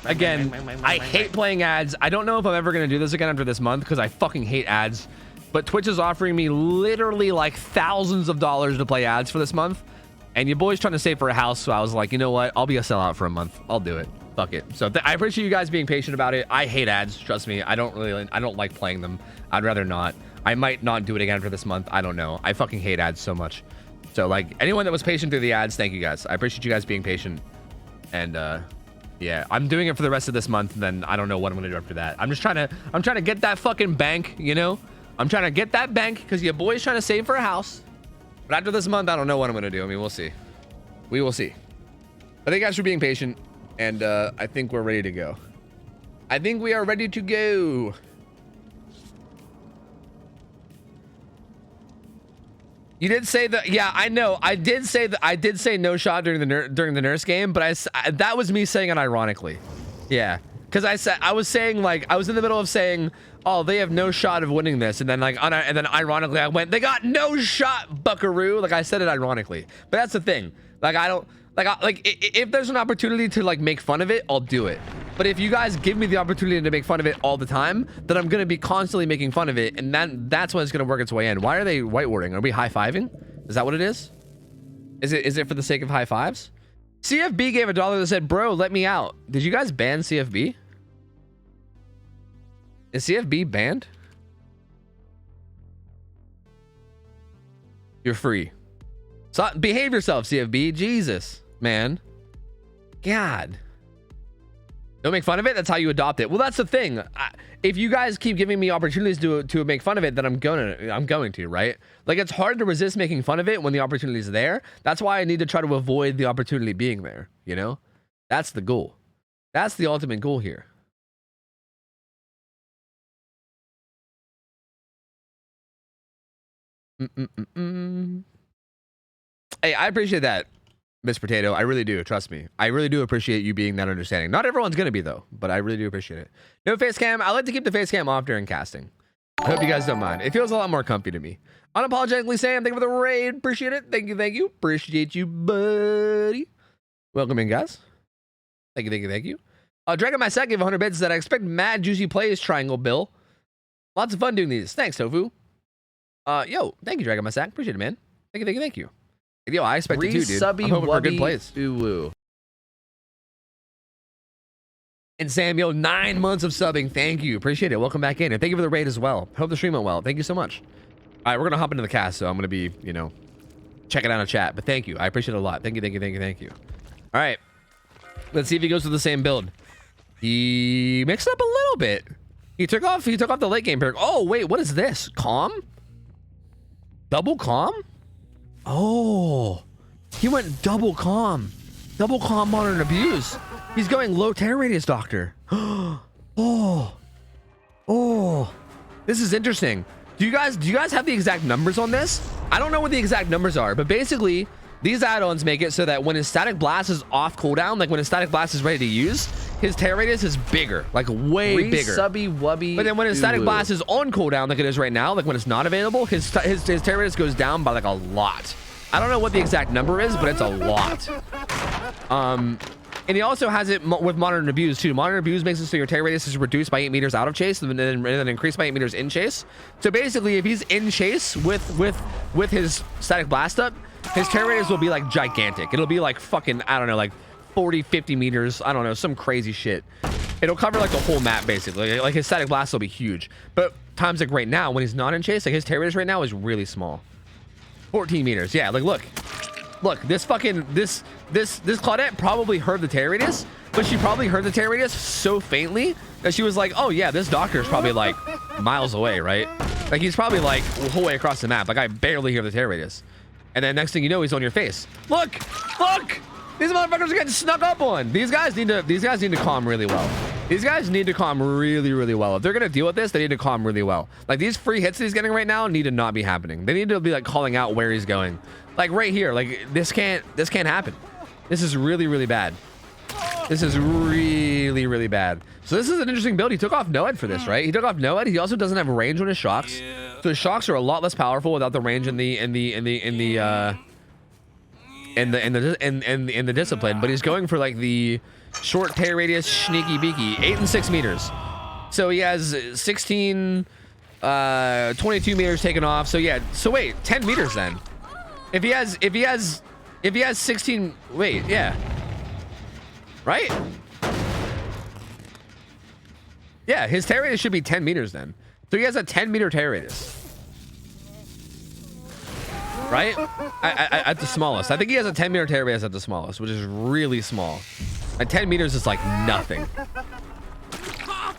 Again, I hate playing ads. I don't know if I'm ever going to do this again after this month because I fucking hate ads. But Twitch is offering me literally like thousands of dollars to play ads for this month. And your boy's trying to save for a house. So I was like, you know what? I'll be a sellout for a month. I'll do it. Fuck it. So I appreciate you guys being patient about it. I hate ads. Trust me. I don't like playing them. I'd rather not. I might not do it again for this month. I don't know. I fucking hate ads so much. So like anyone that was patient through the ads, thank you guys. I appreciate you guys being patient. And yeah, I'm doing it for the rest of this month. And then I don't know what I'm going to do after that. I'm trying to get that fucking bank, you know? I'm trying to get that bank because your boy's trying to save for a house. But after this month, I don't know what I'm going to do. I mean, we'll see. We will see. But thank you guys for being patient. And I think we're ready to go. I think we are ready to go. You did say that. Yeah, I know. I did say that. I did say no shot during the nurse game, but that was me saying it ironically. Yeah, because I was saying like I was in the middle of saying, oh, they have no shot of winning this, and then like and then ironically I went, they got no shot, buckaroo. Like I said it ironically, but that's the thing. Like I don't like if there's an opportunity to like make fun of it, I'll do it. But if you guys give me the opportunity to make fun of it all the time, then I'm gonna be constantly making fun of it, and that's when it's gonna work its way in. Why are they whiteboarding? Are we high-fiving? Is that what it is? Is it for the sake of high fives? CFB gave $1 that said, bro, let me out. Did you guys ban CFB? Is CFB banned? You're free. So behave yourself, CFB. Jesus, man. God. Don't make fun of it. That's how you adopt it. Well, that's the thing. If you guys keep giving me opportunities to make fun of it, then I'm going to, right? Like it's hard to resist making fun of it when the opportunity is there. That's why I need to try to avoid the opportunity being there. You know, that's the goal. That's the ultimate goal here. Hey, I appreciate that, Miss Potato. I really do. Trust me. I really do appreciate you being that understanding. Not everyone's going to be, though, but I really do appreciate it. No face cam. I like to keep the face cam off during casting. I hope you guys don't mind. It feels a lot more comfy to me. Unapologetically Sam, thank you for the raid. Appreciate it. Thank you. Thank you. Appreciate you, buddy. Welcome in, guys. Thank you. Thank you. Thank you. Dragon My Sack gave 100 bits that I expect mad juicy plays, Triangle Bill. Lots of fun doing these. Thanks, Tofu. Yo, thank you, Dragon My Sack. Appreciate it, man. Thank you. Thank you. Thank you. Yo, I expect it too, dude. I'm hoping for good plays. Ooh. And Sam, yo, 9 months of subbing. Thank you. Appreciate it. Welcome back in. And thank you for the raid as well. Hope the stream went well. Thank you so much. All right, we're going to hop into the cast, so I'm going to be, you know, checking out a chat. But thank you. I appreciate it a lot. Thank you, thank you, thank you, thank you. All right. Let's see if he goes with the same build. He mixed up a little bit. He took off the late game perk. Oh, wait, what is this? Calm? Double calm? Oh, he went double calm. Double calm, modern abuse. He's going low tear radius, Doctor. Oh, this is interesting. Do you guys have the exact numbers on this? I don't know what the exact numbers are, but basically these add-ons make it so that when his static blast is off cooldown, like when his static blast is ready to use, his tear radius is bigger, like way bigger. Subby wubby. But then when his static blast is on cooldown, like it is right now, like when it's not available, his tear radius goes down by like a lot. I don't know what the exact number is, but it's a lot. And he also has it with modern abuse too. Modern abuse makes it so your tear radius is reduced by 8 meters out of chase and then increased by 8 meters in chase. So basically, if he's in chase with his static blast up, his tear radius will be like gigantic. It'll be like fucking, I don't know, like 40, 50 meters. I don't know, some crazy shit. It'll cover like the whole map basically. Like his static blast will be huge. But times like right now, when he's not in chase, like his tear radius right now is really small. 14 meters. Yeah, like look, this fucking this Claudette probably heard the tear radius, but she probably heard the tear radius so faintly that she was like, oh yeah, this doctor is probably like miles away, right? Like he's probably like the whole way across the map. Like I barely hear the tear radius. And then next thing you know, he's on your face. Look! These motherfuckers are getting snuck up on. These guys need to calm really well. These guys need to calm really, really well. If they're gonna deal with this, they need to calm really well. Like these free hits that he's getting right now need to not be happening. They need to be like calling out where he's going. Like right here, like this can't happen. This is really, really bad. This is really, really bad. So this is an interesting build. He took off NOED for this, right? He took off NOED. He also doesn't have range on his shocks. So his shocks are a lot less powerful without the range in the discipline. But he's going for like the short tear radius sneaky beaky, 8 and 6 meters. So he has 16, 22 meters taken off. So yeah. So wait, 10 meters then. If he has 16, wait, yeah. Right? Yeah, his tear radius should be 10 meters then. So he has a 10 meter tear radius. Right? At the smallest. I think he has a 10 meter tear radius at the smallest, which is really small. And 10 meters is like nothing.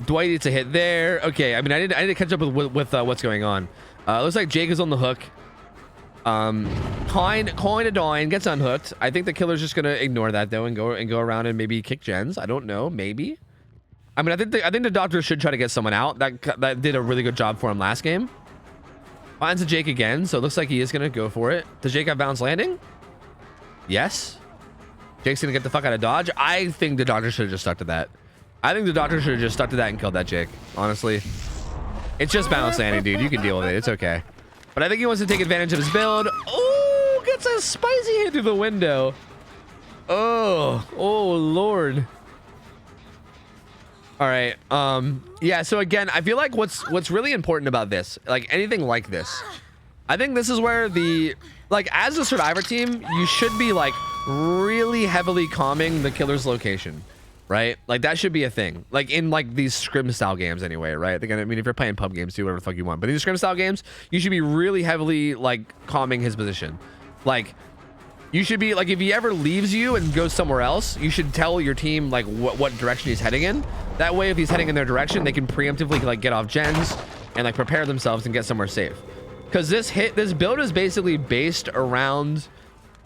Dwight needs a hit there. Okay, I mean, I need to catch up with what's going on. Looks like Jake is on the hook. Coin to Dine gets unhooked. I think the killer's just gonna ignore that though and go around and maybe kick gens. I don't know, maybe. I mean, I think the doctor should try to get someone out. That did a really good job for him last game. Finds a Jake again, so it looks like he is gonna go for it. Does Jake have bounce landing? Yes. Jake's gonna get the fuck out of dodge. I think the doctor should have just stuck to that. I think the doctor should have just stuck to that and killed that Jake. Honestly, it's just bounce landing, dude. You can deal with it. It's okay. But I think he wants to take advantage of his build. Oh, gets a spicy hit through the window. Oh Lord. All right. Yeah. So again, I feel like what's really important about this, like anything like this, I think this is where like as a survivor team, you should be like really heavily calming the killer's location, right? Like that should be a thing. Like in like these scrim style games anyway, right? I mean, if you're playing pub games, do whatever the fuck you want. But these scrim style games, you should be really heavily like calming his position. Like you should be like, if he ever leaves you and goes somewhere else, you should tell your team like what direction he's heading in. That way, if he's heading in their direction, they can preemptively like get off gens and like prepare themselves and get somewhere safe. Because this build is basically based around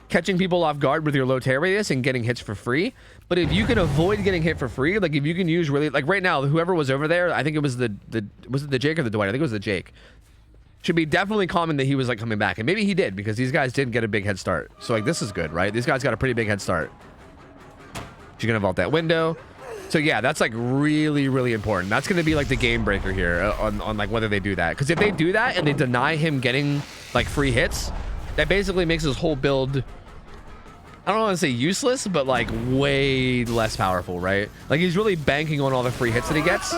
catching people off guard with your low tear radius and getting hits for free. But if you can avoid getting hit for free, like if you can use really, like right now, whoever was over there, I think it was was it the Jake or the Dwight? I think it was the Jake. Should be definitely common that he was like coming back, and maybe he did because these guys did get a big head start. So like this is good, right? These guys got a pretty big head start. She's gonna vault that window. So yeah, that's like really, really important. That's gonna be like the game breaker here on like whether they do that. Because if they do that and they deny him getting like free hits, that basically makes his whole build, I don't want to say useless, but like way less powerful, right? Like he's really banking on all the free hits that he gets.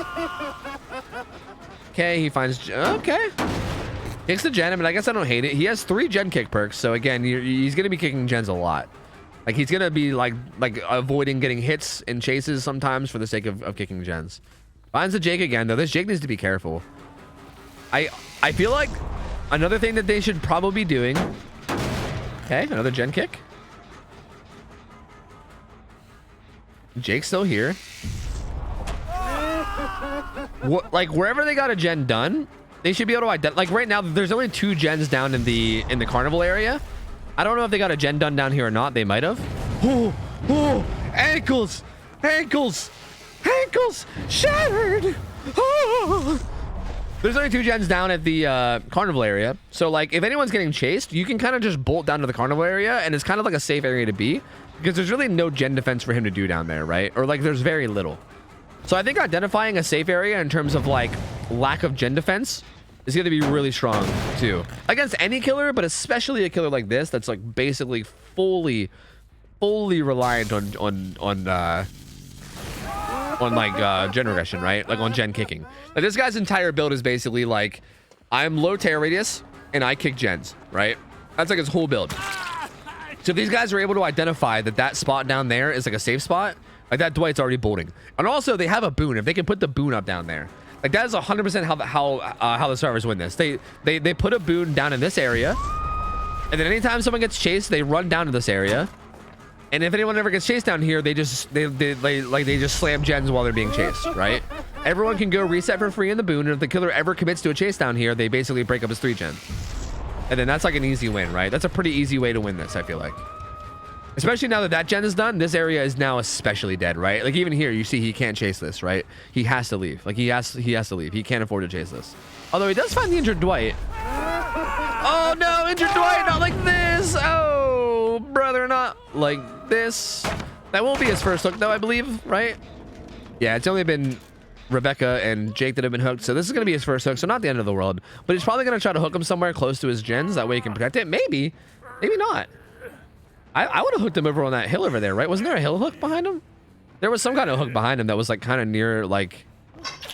Okay, he finds, okay. Kicks the gen. I mean, I guess I don't hate it. He has 3 gen kick perks. So again, he's going to be kicking gens a lot. Like he's going to be like avoiding getting hits and chases sometimes for the sake of kicking gens. Finds the Jake again, though. This Jake needs to be careful. I feel like another thing that they should probably be doing. Okay, another gen kick. Jake's still here. like wherever they got a gen done, they should be able to identify. Like right now, there's only 2 gens down in the carnival area. I don't know if they got a gen done down here or not. They might have. Oh, ankles, shattered. Oh. There's only 2 gens down at the carnival area. So like if anyone's getting chased, you can kind of just bolt down to the carnival area, and it's kind of like a safe area to be because there's really no gen defense for him to do down there, right? Or like there's very little. So I think identifying a safe area in terms of like lack of gen defense is going to be really strong too against any killer, but especially a killer like this that's like basically fully reliant on like gen regression, right? Like on gen kicking. Like this guy's entire build is basically like I'm low tear radius and I kick gens, right? That's like his whole build. So if these guys are able to identify that spot down there is like a safe spot, like that Dwight's already bolting. And also they have a boon. If they can put the boon up down there, like that is 100% how the servers win this. They put a boon down in this area, and then anytime someone gets chased, they run down to this area. And if anyone ever gets chased down here, they just slam gens while they're being chased, right? Everyone can go reset for free in the boon, and if the killer ever commits to a chase down here, they basically break up his 3 gen. And then that's like an easy win, right? That's a pretty easy way to win this, I feel like. Especially now that gen is done, this area is now especially dead, right? Like even here, you see he can't chase this, right? He has to leave. Like he has to leave. He can't afford to chase this. Although he does find the injured Dwight. Oh no, injured Dwight, not like this. Oh, brother, not like this. That won't be his first hook though, I believe, right? Yeah, it's only been Rebecca and Jake that have been hooked, so this is going to be his first hook, so not the end of the world. But he's probably going to try to hook him somewhere close to his gens, that way he can protect it. Maybe not. I would have hooked him over on that hill over there, right? Wasn't there a hill hook behind him? There was some kind of hook behind him that was like kind of near like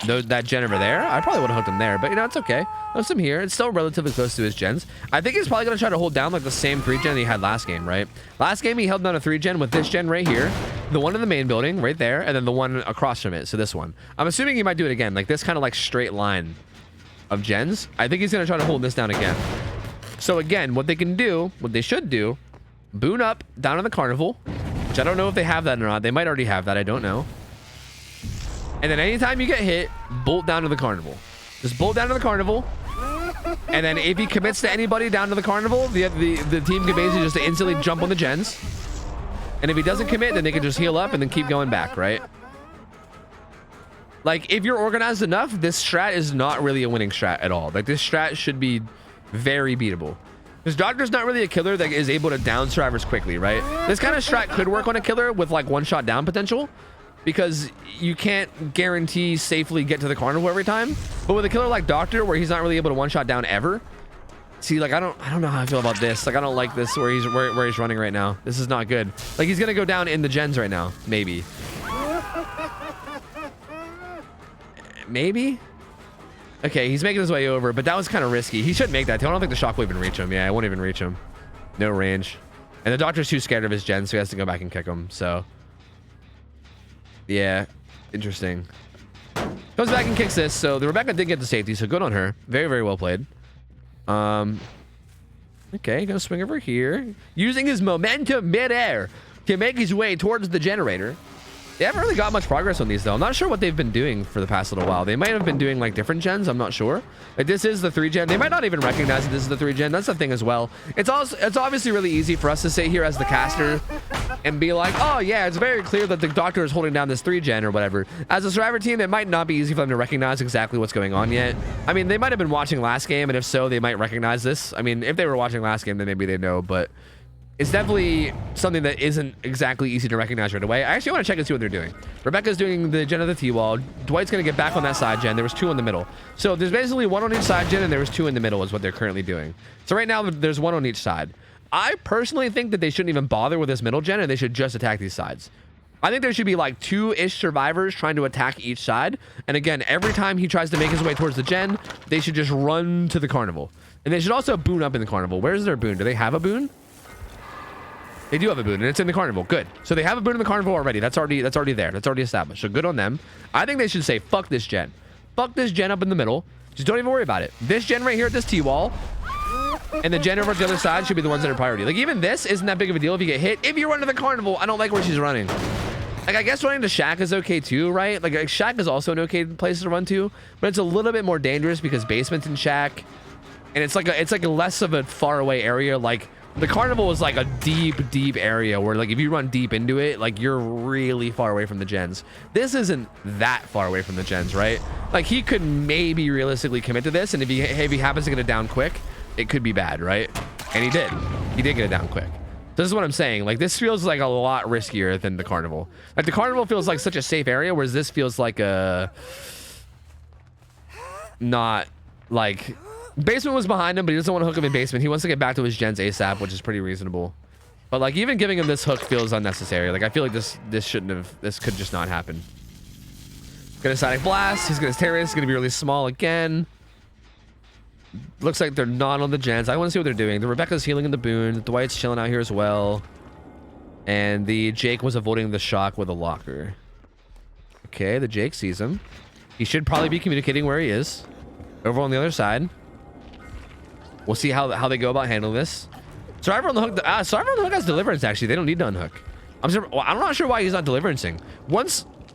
that gen over there. I probably would have hooked him there, but you know, it's okay. There's some here. It's still relatively close to his gens. I think he's probably going to try to hold down like the same 3 gen he had last game, right? Last game he held down a 3 gen with this gen right here, the one in the main building right there, and then the one across from it. So this one. I'm assuming he might do it again, like this kind of like straight line of gens. I think he's going to try to hold this down again. So again, what they should do, boon up down in the carnival, which I don't know if they have that or not. They might already have that. I don't know. And then anytime you get hit, bolt down to the carnival. Just bolt down to the carnival. And then if he commits to anybody down to the carnival, the team can basically just instantly jump on the gens. And if he doesn't commit, then they can just heal up and then keep going back, right? Like, if you're organized enough, this strat is not really a winning strat at all. Like, this strat should be very beatable. Because Doctor's not really a killer that is able to down survivors quickly, right? This kind of strat could work on a killer with like 1-shot down potential, because you can't guarantee safely get to the carnival every time. But with a killer like Doctor, where he's not really able to 1-shot down ever, see, like I don't know how I feel about this. Like I don't like this where he's running right now. This is not good. Like he's gonna go down in the gens right now, maybe. Maybe. Okay, he's making his way over, but that was kind of risky. He shouldn't make that. I don't think the shock will even reach him. Yeah, it won't even reach him. No range. And the Doctor's too scared of his gen, so he has to go back and kick him. So, yeah, interesting. Goes back and kicks this. So the Rebecca did get the safety, so good on her. Very, very well played. Okay, gonna swing over here. Using his momentum midair to make his way towards the generator. They haven't really got much progress on these though. I'm not sure what they've been doing for the past little while. They might have been doing like different gens. I'm not sure. Like this is the 3 gen. They might not even recognize that this is the 3 gen. That's the thing as well. It's obviously really easy for us to sit here as the caster and be like, oh yeah, it's very clear that the Doctor is holding down this 3 gen or whatever. As a survivor team, it might not be easy for them to recognize exactly what's going on yet. I mean, they might have been watching last game, and if so, they might recognize this. I mean, if they were watching last game, then maybe they know, but it's definitely something that isn't exactly easy to recognize right away. I actually want to check and see what they're doing. Rebecca's doing the gen of the T-wall. Dwight's going to get back on that side gen. There was 2 in the middle. So there's basically 1 on each side gen, and there was 2 in the middle is what they're currently doing. So right now, there's 1 on each side. I personally think that they shouldn't even bother with this middle gen, and they should just attack these sides. I think there should be like 2-ish survivors trying to attack each side. And again, every time he tries to make his way towards the gen, they should just run to the carnival. And they should also boon up in the carnival. Where's their boon? Do they have a boon? They do have a boon, and it's in the carnival. Good. So they have a boon in the carnival already. That's already there. That's already established. So good on them. I think they should say, fuck this gen. Fuck this gen up in the middle. Just don't even worry about it. This gen right here at this T-wall and the gen over at the other side should be the ones that are priority. Like even this isn't that big of a deal if you get hit. If you run to the carnival, I don't like where she's running. Like, I guess running to Shack is okay too, right? Like Shack is also an okay place to run to, but it's a little bit more dangerous because basement's in Shack, and it's like a less of a far away area. Like the carnival is like a deep area where like if you run deep into it, like you're really far away from the gens. This isn't that far away from the gens, right? Like he could maybe realistically commit to this, and if he happens to get it down quick, it could be bad, right? And he did get it down quick. This is what I'm saying. Like this feels like a lot riskier than the carnival. Like the carnival feels like such a safe area, whereas this feels like a not like basement was behind him, but he doesn't want to hook him in basement. He wants to get back to his gens ASAP, which is pretty reasonable. But like even giving him this hook feels unnecessary. Like I feel like this could just not happen. Gonna Sonic Blast. He's gonna terrorist. He's gonna be really small again. Looks like they're not on the gens. I want to see what they're doing. The Rebecca's healing in the boon. Dwight's chilling out here as well. And the Jake was avoiding the shock with a locker. Okay, the Jake sees him. He should probably be communicating where he is. Over on the other side. We'll see how they go about handling this. Survivor on the hook. Survivor on the hook has deliverance, actually. They don't need to unhook. I'm not sure why he's not deliverancing.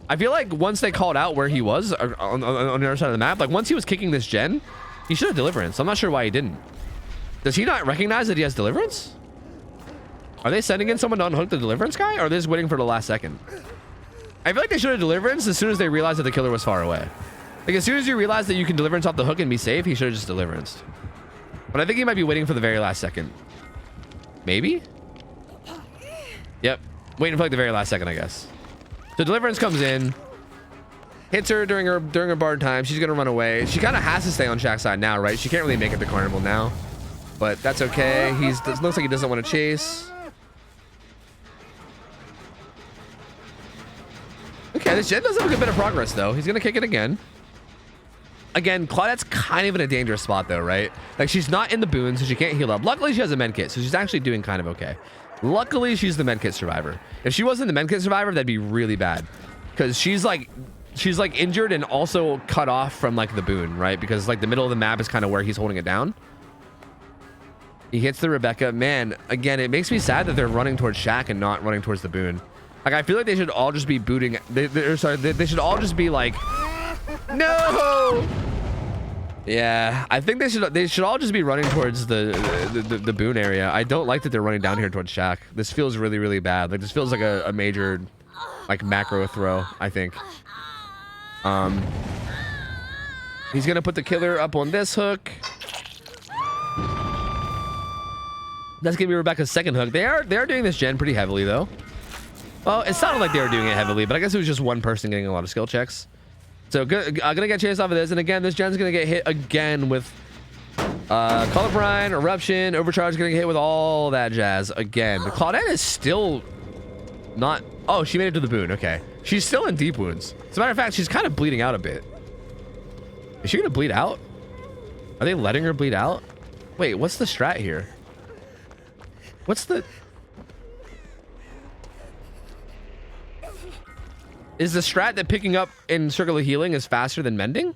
I feel like once they called out where he was on the other side of the map, like once he was kicking this gen, he should have deliverance. I'm not sure why he didn't. Does he not recognize that he has deliverance? Are they sending in someone to unhook the deliverance guy, or are they just waiting for the last second? I feel like they should have deliverance as soon as they realized that the killer was far away. Like as soon as you realize that you can deliverance off the hook and be safe, he should have just deliverance. But I think he might be waiting for the very last second. Maybe? Yep. Waiting for like the very last second, I guess. So deliverance comes in. Hits her during her bar time. She's gonna run away. She kind of has to stay on Shack's side now, right? She can't really make it to carnival now, but that's okay. Looks like he doesn't want to chase. Okay, this gen does have a good bit of progress though. He's gonna kick it again. Again, Claudette's kind of in a dangerous spot though, right? Like she's not in the boon, so she can't heal up. Luckily, she has a medkit, so she's actually doing kind of okay. Luckily, she's the medkit survivor. If she wasn't the medkit survivor, that'd be really bad, because she's like injured and also cut off from like the boon, right? Because like the middle of the map is kind of where he's holding it down. He hits the Rebecca. Man, again, it makes me sad that they're running towards Shack and not running towards the boon. Like I feel like they should all just be booting. They should all just be like, no. Yeah, I think they should all just be running towards the boon area. I don't like that they're running down here towards Shack. This feels really, really bad. Like this feels like a major like macro throw, I think. He's gonna put the killer up on this hook. That's gonna be Rebecca's second hook. They are doing this gen pretty heavily though. Well, it sounded like they were doing it heavily, but I guess it was just one person getting a lot of skill checks. So gonna get chased off of this, and again, this gen's gonna get hit again with Colorblind, Eruption, Overcharge, gonna get hit with all that jazz again. But Claudette is still not. Oh, she made it to the boon. Okay, she's still in deep wounds. As a matter of fact, she's kind of bleeding out a bit. Is she gonna bleed out? Are they letting her bleed out? Wait, what's the strat here? What's the... Is the strat that picking up in Circle of Healing is faster than mending?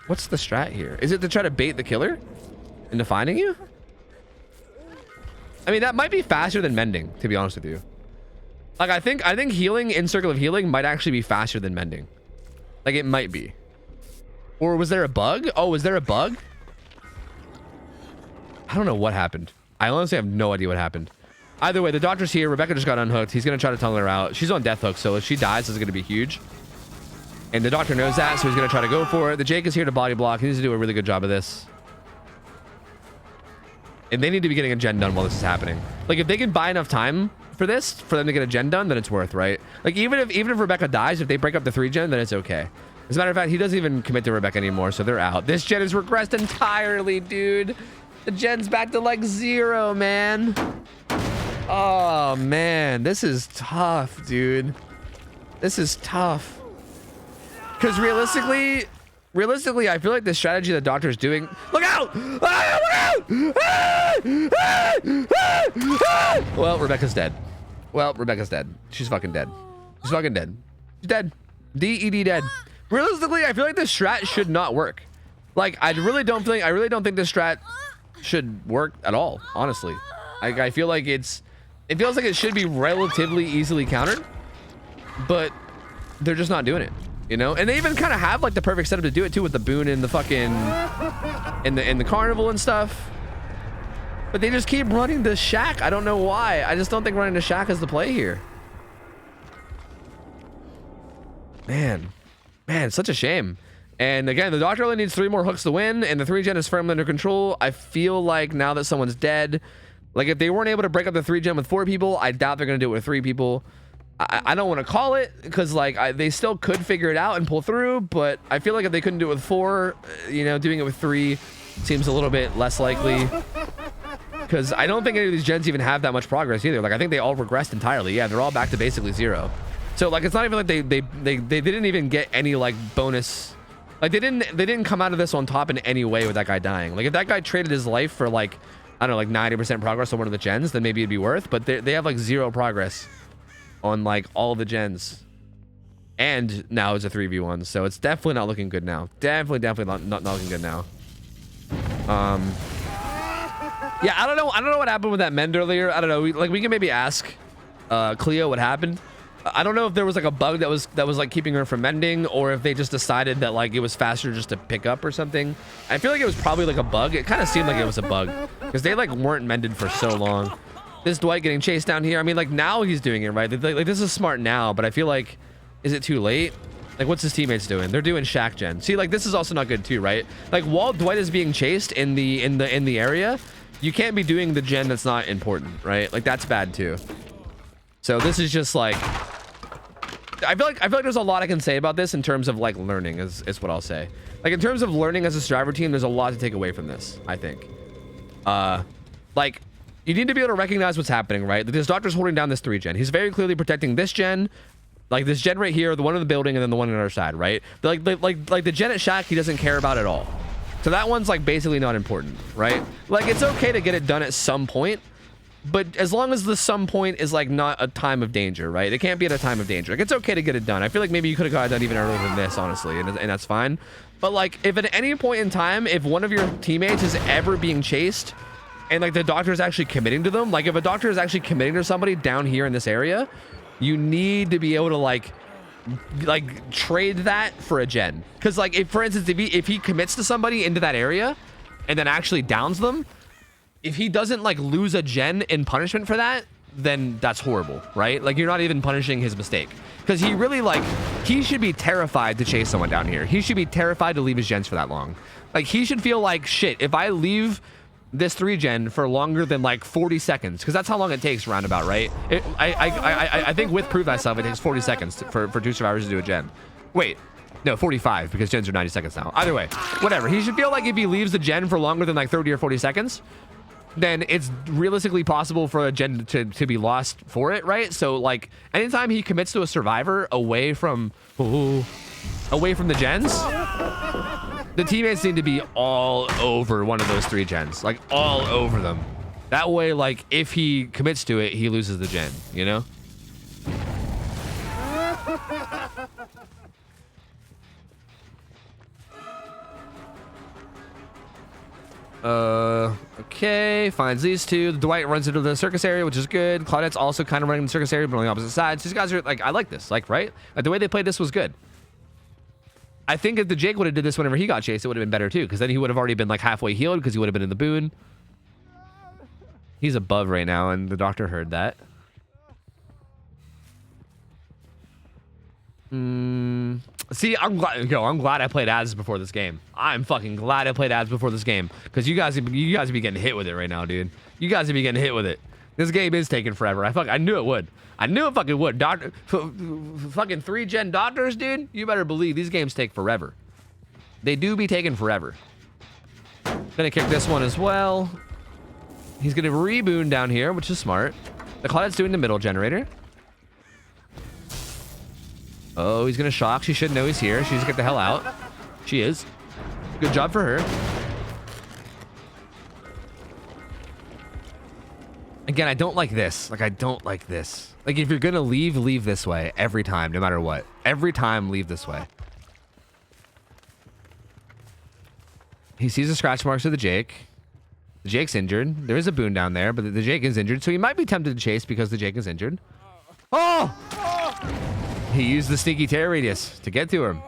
What's the strat here? Is it to try to bait the killer into finding you? I mean, that might be faster than mending, to be honest with you. Like, I think healing in Circle of Healing might actually be faster than mending. Like, it might be. Or was there a bug? Oh, was there a bug? I don't know what happened. I honestly have no idea what happened. Either way, the doctor's here. Rebecca just got unhooked. He's going to try to tunnel her out. She's on death hook, so if she dies, it's going to be huge. And the doctor knows that, so he's going to try to go for it. The Jake is here to body block. He needs to do a really good job of this. And they need to be getting a gen done while this is happening. Like, if they can buy enough time for this, for them to get a gen done, then it's worth, right? Like, even if Rebecca dies, if they break up the 3 gen, then it's okay. As a matter of fact, he doesn't even commit to Rebecca anymore, so they're out. This gen is regressed entirely, dude. The gen's back to like 0, man. Oh, man. This is tough, dude. This is tough. Because realistically, I feel like the strategy the doctor is doing... Look out! Ah, look out! Well, Rebecca's dead. She's fucking dead. She's fucking dead. She's dead. D-E-D dead. Realistically, I feel like this strat should not work. Like, I really don't think this strat should work at all, honestly. I feel like it feels like it should be relatively easily countered. but they're just not doing it, you know? And they even kind of have like the perfect setup to do it too, with the boon and the fucking in the carnival and stuff. But they just keep running the shack. I don't know why. I just don't think running the shack is the play here. Man, such a shame. And again, the doctor only needs 3 more hooks to win, and the 3-gen is firmly under control. I feel like now that someone's dead, like if they weren't able to break up the 3-gen with 4 people, I doubt they're gonna do it with 3 people. I don't want to call it, because like they still could figure it out and pull through, but I feel like if they couldn't do it with 4, you know, doing it with 3 seems a little bit less likely. Because I don't think any of these gens even have that much progress either. Like I think they all regressed entirely. Yeah, they're all back to basically 0. So like it's not even like they didn't even get any like bonus. Like they didn't come out of this on top in any way with that guy dying. Like if that guy traded his life for like, I don't know, like 90% progress on one of the gens, then maybe it'd be worth. But they have like 0 progress on like all the gens. And now it's a 3v1, so it's definitely not looking good now. Definitely not looking good now. Yeah, I don't know what happened with that mend earlier. I don't know. We can maybe ask Cleo what happened. I don't know if there was like a bug that was like keeping her from mending, or if they just decided that like it was faster just to pick up or something. I feel like it was probably like a bug. It kind of seemed like it was a bug because they like weren't mended for so long. This Dwight getting chased down here. I mean, like now he's doing it right. Like this is smart now, but I feel like, is it too late? Like what's his teammates doing? They're doing shack gen. See, like this is also not good too, right? Like while Dwight is being chased in the area, you can't be doing the gen that's not important, right? Like that's bad too. So this is just like, I feel like there's a lot I can say about this in terms of like learning is what I'll say. Like in terms of learning as a survivor team, there's a lot to take away from this, I think. Like you need to be able to recognize what's happening, right? This doctor's holding down this 3-gen. He's very clearly protecting this gen, like this gen right here, the one in the building, and then the one on the other side, right? Like the gen at shack, he doesn't care about at all. So that one's like basically not important, right? Like it's okay to get it done at some point, but as long as the some point is like not a time of danger, right? It can't be at a time of danger. Like it's okay to get it done. I feel like maybe you could have got it done even earlier than this, honestly, and that's fine. But like if at any point in time, if one of your teammates is ever being chased and like the doctor is actually committing to them, like if a doctor is actually committing to somebody down here in this area, you need to be able to like trade that for a gen. Because like if for instance if he commits to somebody into that area and then actually downs them, if he doesn't like lose a gen in punishment for that, then that's horrible, right? Like you're not even punishing his mistake, because he really like he should be terrified to chase someone down here. He should be terrified to leave his gens for that long. Like he should feel like shit if I leave this 3-gen for longer than like 40 seconds, because that's how long it takes roundabout, right? I think with Prove Thyself it takes 40 seconds for 2 survivors to do a gen. Wait, no, 45, because gens are 90 seconds now. Either way, whatever. He should feel like if he leaves the gen for longer than like 30 or 40 seconds, then it's realistically possible for a gen to be lost for it, right? So like anytime he commits to a survivor away from the gens, the teammates need to be all over one of those 3 gens, like all over them. That way, like if he commits to it, he loses the gen, you know? Okay, finds these 2. The Dwight runs into the circus area, which is good. Claudette's also kind of running the circus area, but on the opposite sides. These guys are like, I like this, like, right? Like the way they played this was good. I think if the Jake would have did this whenever he got chased, it would have been better too, because then he would have already been like halfway healed, because he would have been in the boon. He's above right now, and the doctor heard that. See, I'm glad I played ads before this game. I'm fucking glad I played ads before this game, because you guys would be getting hit with it right now, dude. You guys would be getting hit with it. This game is taking forever. I knew it would. I knew it fucking would. Fucking 3-gen doctors, dude. You better believe these games take forever. They do be taking forever. Gonna kick this one as well. He's gonna reboon down here, which is smart. The Claudette's doing the middle generator. Oh, he's gonna shock. She should know he's here. She just get the hell out. She is. Good job for her. Again, I don't like this. Like, I don't like this. Like, if you're gonna leave this way every time, no matter what. Every time, leave this way. He sees the scratch marks of the Jake. The Jake's injured. There is a boon down there, but the Jake is injured, so he might be tempted to chase because the Jake is injured. Oh! He used the sneaky tear radius to get to him.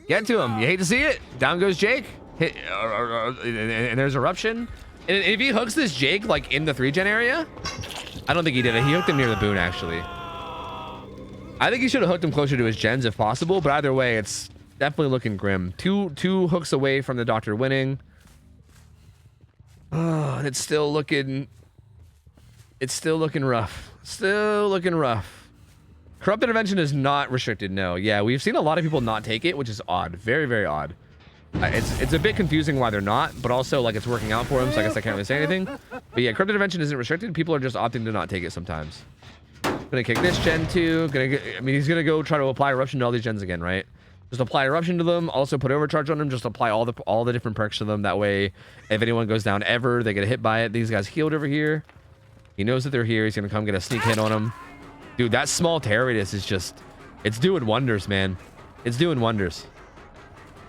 Get to him. You hate to see it. Down goes Jake. And there's eruption. And if he hooks this Jake like in the 3-gen area, I don't think he did it. He hooked him near the boon actually. I think he should have hooked him closer to his gens if possible, but either way, it's definitely looking grim. Two hooks away from the doctor winning. Oh, it's still looking rough. Still looking rough. Corrupt intervention is not restricted. No. Yeah, we've seen a lot of people not take it, which is odd. Very, very odd. It's a bit confusing why they're not, but also like it's working out for them, so I guess I can't really say anything. But yeah, corrupt intervention isn't restricted. People are just opting to not take it sometimes. Gonna kick this gen too. He's gonna go try to apply eruption to all these gens again, right? Just apply eruption to them. Also put overcharge on them. Just apply all the different perks to them. That way, if anyone goes down ever, they get hit by it. These guys healed over here. He knows that they're here. He's gonna come get a sneak hit on them. Dude, that small tear radius is just, it's doing wonders, man. It's doing wonders.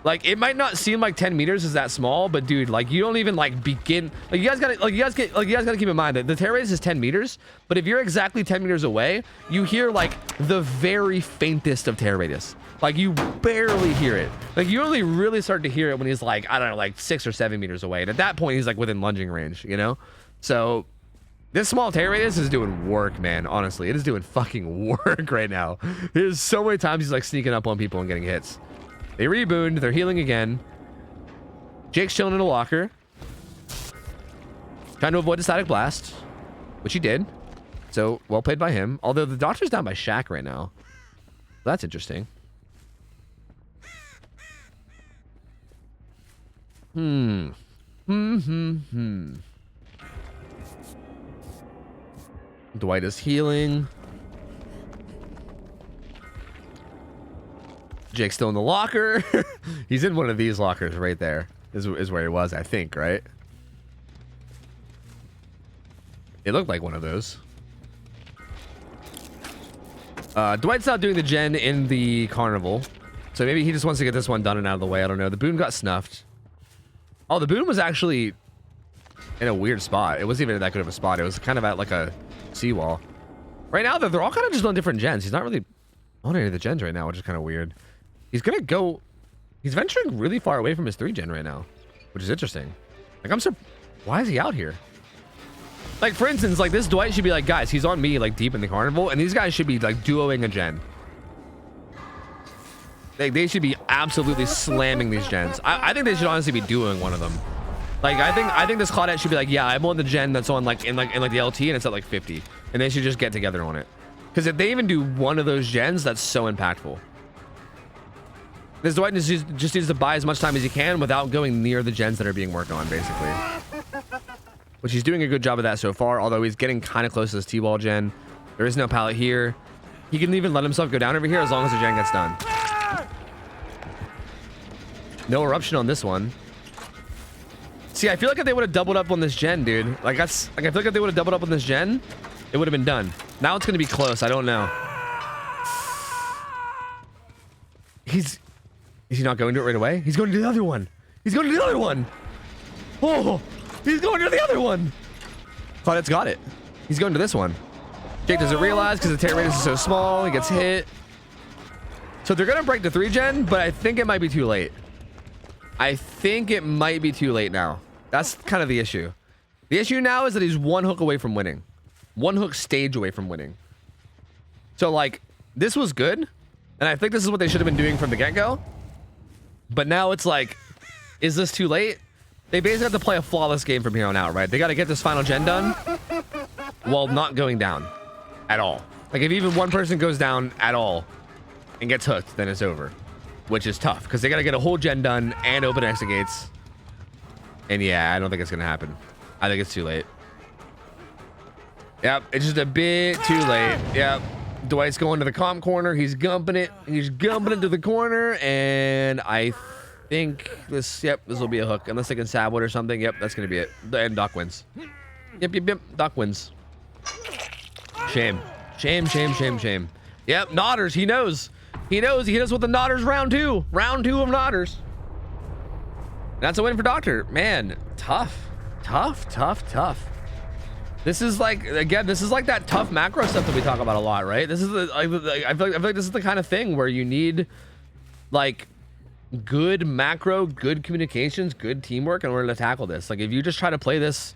Like, it might not seem like 10 meters is that small, but dude, like, you don't even like begin. Like, you guys gotta keep in mind that the tear radius is 10 meters, but if you're exactly 10 meters away, you hear like the very faintest of tear radius. Like, you barely hear it. Like, you only really start to hear it when he's like, I don't know, like 6 or 7 meters away. And at that point, he's like within lunging range, you know? So this small tear radius is doing work, man. Honestly, it is doing fucking work right now. There's so many times he's like sneaking up on people and getting hits. They rebooned. They're healing again. Jake's chilling in a locker. Trying to avoid a static blast, which he did. So, well played by him. Although the doctor's down by Shaq right now. That's interesting. Dwight is healing. Jake's still in the locker. He's in one of these lockers right there. Is where he was, I think, right? It looked like one of those. Dwight's not doing the gen in the carnival. So maybe he just wants to get this one done and out of the way. I don't know. The boon got snuffed. Oh, the boon was actually in a weird spot. It wasn't even that good of a spot. It was kind of at like a seawall. Right now, they're all kind of just on different gens. He's not really on any of the gens right now, which is kind of weird. He's gonna go. He's venturing really far away from his 3-gen right now, which is interesting. Like, I'm surprised. Why is he out here? Like, for instance, like this Dwight should be like, guys, he's on me, like deep in the carnival, and these guys should be like duoing a gen. They should be absolutely slamming these gens. I think they should honestly be duoing one of them. Like, I think this Claudette should be like, yeah, I'm on the gen that's on like in the LT, and it's at like 50, and they should just get together on it. Because if they even do one of those gens, that's so impactful. This Dwight just needs to buy as much time as he can without going near the gens that are being worked on, basically. Which he's doing a good job of that so far, although he's getting kind of close to this T-wall gen. There is no pallet here. He can even let himself go down over here as long as the gen gets done. No eruption on this one. See, I feel like if they would have doubled up on this gen, dude. Like, I feel like if they would have doubled up on this gen, it would have been done. Now it's going to be close. I don't know. Is he not going to it right away? He's going to the other one. He's going to the other one. Oh, he's going to the other one. Claudette's got it. He's going to this one. Jake doesn't realize because the tear radius is so small. He gets hit. So they're going to break the 3-gen, but I think it might be too late. I think it might be too late now. That's kind of the issue. The issue now is that he's one hook away from winning. One hook stage away from winning. So, like, this was good. And I think this is what they should have been doing from the get-go. But now it's like, is this too late? They basically have to play a flawless game from here on out, right? They got to get this final gen done while not going down at all. Like, if even one person goes down at all and gets hooked, then it's over. Which is tough, because they got to get a whole gen done and open exit gates. And yeah, I don't think it's going to happen. I think it's too late. Yep, it's just a bit too late. Yep. Dwight's going to the comp corner. He's gumping it. He's gumping it to the corner. And I think this will be a hook. Unless they can sabot or something. Yep, that's going to be it. And Doc wins. Yep. Doc wins. Shame. Shame. Yep, Nodders. He knows. He knows. He hit us with the Nodders round 2. Round 2 of Nodders. That's a win for Doctor. Man, tough. This This is like, again, this is like that tough macro stuff that we talk about a lot, right? This is the, I feel like this is the kind of thing where you need like good macro, good communications, good teamwork in order to tackle this. Like if you just try to play this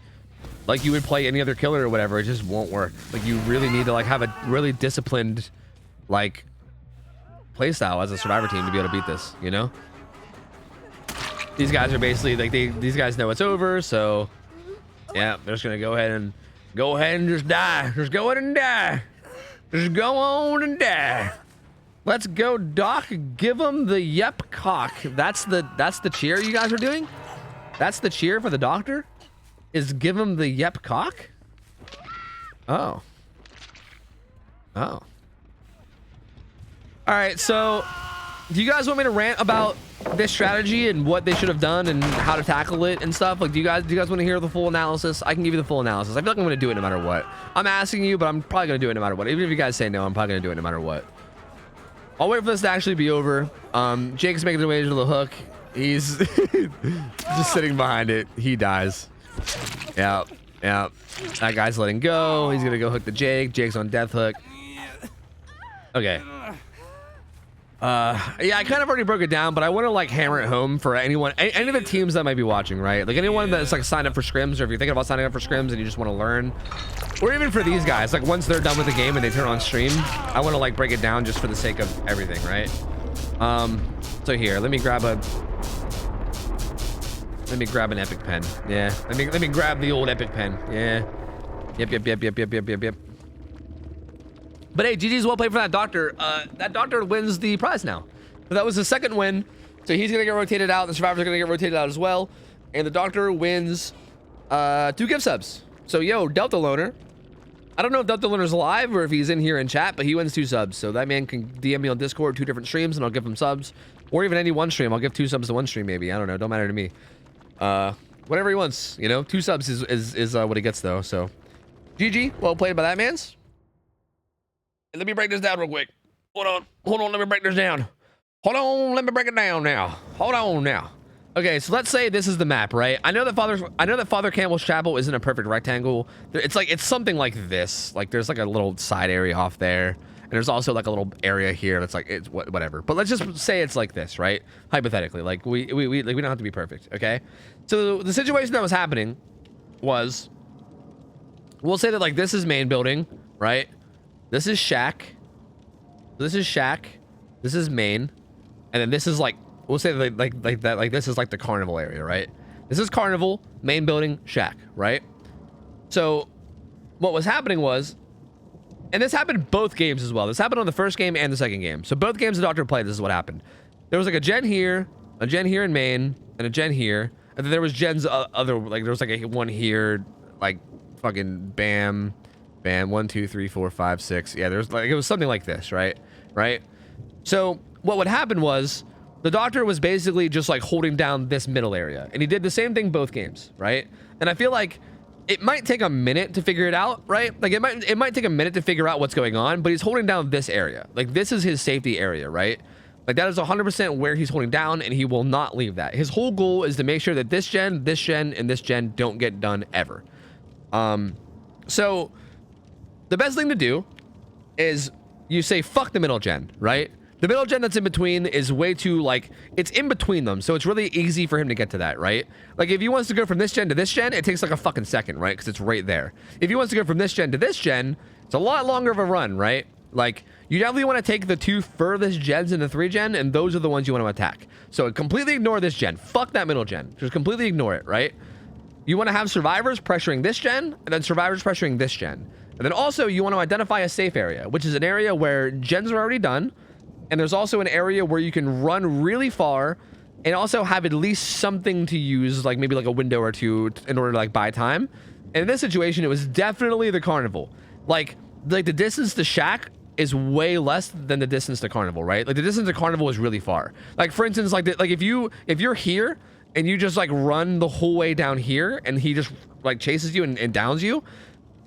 like you would play any other killer or whatever, it just won't work. Like you really need to like have a really disciplined like play style as a survivor team to be able to beat this, you know? These guys are basically like these guys know it's over, so yeah, they're just gonna go ahead and just die. Just go ahead and die. Just go on and die. Let's go, Doc. Give them the yep cock. That's the cheer you guys are doing? That's the cheer for the doctor? Is give him the yep cock? Oh. Oh. All right, so do you guys want me to rant about this strategy and what they should have done and how to tackle it and stuff? Like, do you guys want to hear the full analysis? I can give you the full analysis. I feel like I'm going to do it no matter what. I'm asking you, but I'm probably going to do it no matter what. Even if you guys say no, I'm probably going to do it no matter what. I'll wait for this to actually be over. Jake's making his way to the hook. He's just sitting behind it. He dies. Yeah. That guy's letting go. He's going to go hook the Jake. Jake's on death hook. Okay. Yeah, I kind of already broke it down, but I want to like hammer it home for anyone, any of the teams that might be watching, right? Like anyone that's like signed up for scrims, or if you're thinking about signing up for scrims and you just want to learn, or even for these guys, like once they're done with the game and they turn on stream, I want to like break it down just for the sake of everything, right? So here, let me grab an epic pen. Yeah, let me grab the old epic pen. Yeah. Yep. But hey, GG's well played for that doctor. That doctor wins the prize now. So that was the second win. So he's gonna get rotated out. The survivors are gonna get rotated out as well. And the doctor wins 2 gift subs. So yo, Delta Loner. I don't know if Delta Loner's live or if he's in here in chat, but he wins 2 subs. So that man can DM me on Discord 2 different streams and I'll give him subs. Or even any one stream. I'll give 2 subs to one stream maybe. I don't know. Don't matter to me. Whatever he wants, you know. 2 subs is what he gets though. So GG, well played by that man's. And let me break this down real quick. Hold on, let me break this down. Hold on, let me break it down now. Hold on now. Okay, so let's say this is the map, right? I know that Father Campbell's Chapel isn't a perfect rectangle. It's something like this. Like there's like a little side area off there. And there's also like a little area here that's like it's whatever. But let's just say it's like this, right? Hypothetically. Like we don't have to be perfect, okay? So the situation that was happening was, we'll say that like this is main building, right? This is shack. This is shack. This is main. And then this is like, we'll say like that, like this is like the carnival area, right? This is carnival, main building, shack, right? So what was happening was, and this happened both games as well. This happened on the first game and the second game. So both games the doctor played, this is what happened. There was like a gen here in main, and a gen here. And then there was gens other, like there was like a one here, like fucking bam. 1, 2, 3, 4, 5, 6. Yeah, there's like, it was something like this, right? So what would happen was the doctor was basically just like holding down this middle area, and he did the same thing both games, right? And I feel like it might take a minute to figure it out, right? Like it might take a minute to figure out what's going on, but he's holding down this area. Like this is his safety area, right? Like that is 100% where he's holding down, and he will not leave that. His whole goal is to make sure that this gen, and this gen don't get done ever. So the best thing to do is you say fuck the middle gen, right? The middle gen that's in between is way too, like, it's in between them, so it's really easy for him to get to that, right? Like, if he wants to go from this gen to this gen, it takes like a fucking second, right? Because it's right there. If he wants to go from this gen to this gen, it's a lot longer of a run, right? Like, you definitely want to take the 2 furthest gens in the 3 gen, and those are the ones you want to attack. So completely ignore this gen. Fuck that middle gen. Just completely ignore it, right? You want to have survivors pressuring this gen, and then survivors pressuring this gen. And then also, you want to identify a safe area, which is an area where gens are already done. And there's also an area where you can run really far and also have at least something to use, like maybe like a window or 2 in order to like buy time. And in this situation, it was definitely the carnival. Like the distance to shack is way less than the distance to carnival, right? Like the distance to carnival is really far. Like for instance, like if you're here and you just like run the whole way down here and he just like chases you and downs you,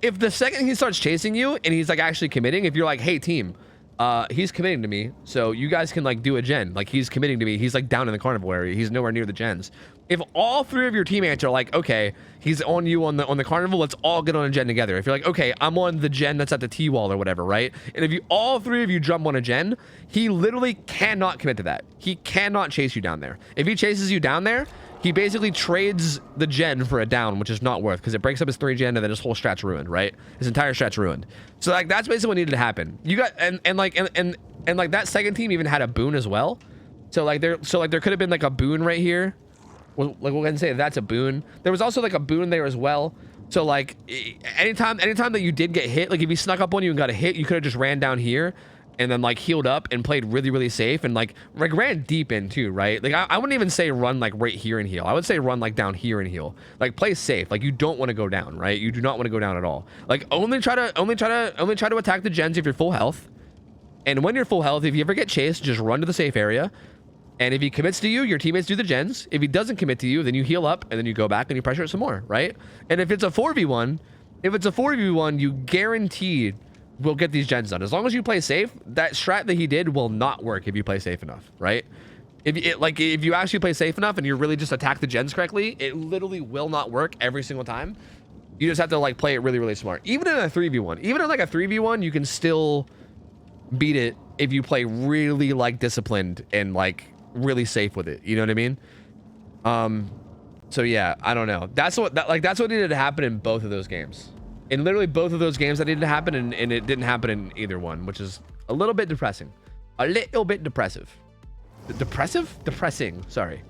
if the second he starts chasing you and he's like actually committing, if you're like, hey team, he's committing to me, so you guys can like do a gen, like he's committing to me, he's like down in the carnival area, he's nowhere near the gens, if all three of your teammates are like, okay, he's on you on the carnival, let's all get on a gen together. If you're like, okay, I'm on the gen that's at the T-wall or whatever, right? And if you all three of you jump on a gen, he literally cannot commit to that. He cannot chase you down there. If he chases you down there, he basically trades the gen for a down, which is not worth, because it breaks up his 3 gen and then his whole strat's ruined, right? His entire strat's ruined. So like that's basically what needed to happen. You got and like that second team even had a boon as well. So like there could have been like a boon right here. Well, like we'll go ahead and say that's a boon. There was also like a boon there as well. So like anytime that you did get hit, like if he snuck up on you and got a hit, you could have just ran down here and then like healed up and played really, really safe and like ran deep in too, right? Like I wouldn't even say run like right here and heal. I would say run like down here and heal. Like play safe. Like you don't want to go down, right? You do not want to go down at all. Like only try to attack the gens if you're full health. And when you're full health, if you ever get chased, just run to the safe area. And if he commits to you, your teammates do the gens. If he doesn't commit to you, then you heal up and then you go back and you pressure it some more, right? And if it's a 4v1, you guaranteed will get these gens done. As long as you play safe, that strat that he did will not work if you play safe enough, right? If you actually play safe enough and you really just attack the gens correctly, it literally will not work every single time. You just have to like play it really, really smart. Even in a 3v1, even in like a 3v1, you can still beat it if you play really like disciplined and like really safe with it, you know what I mean? So yeah, I don't know. That's what needed to happen in both of those games. In literally both of those games that needed to happen, and it didn't happen in either one, which is a little bit depressing. A little bit depressive. Depressing, sorry.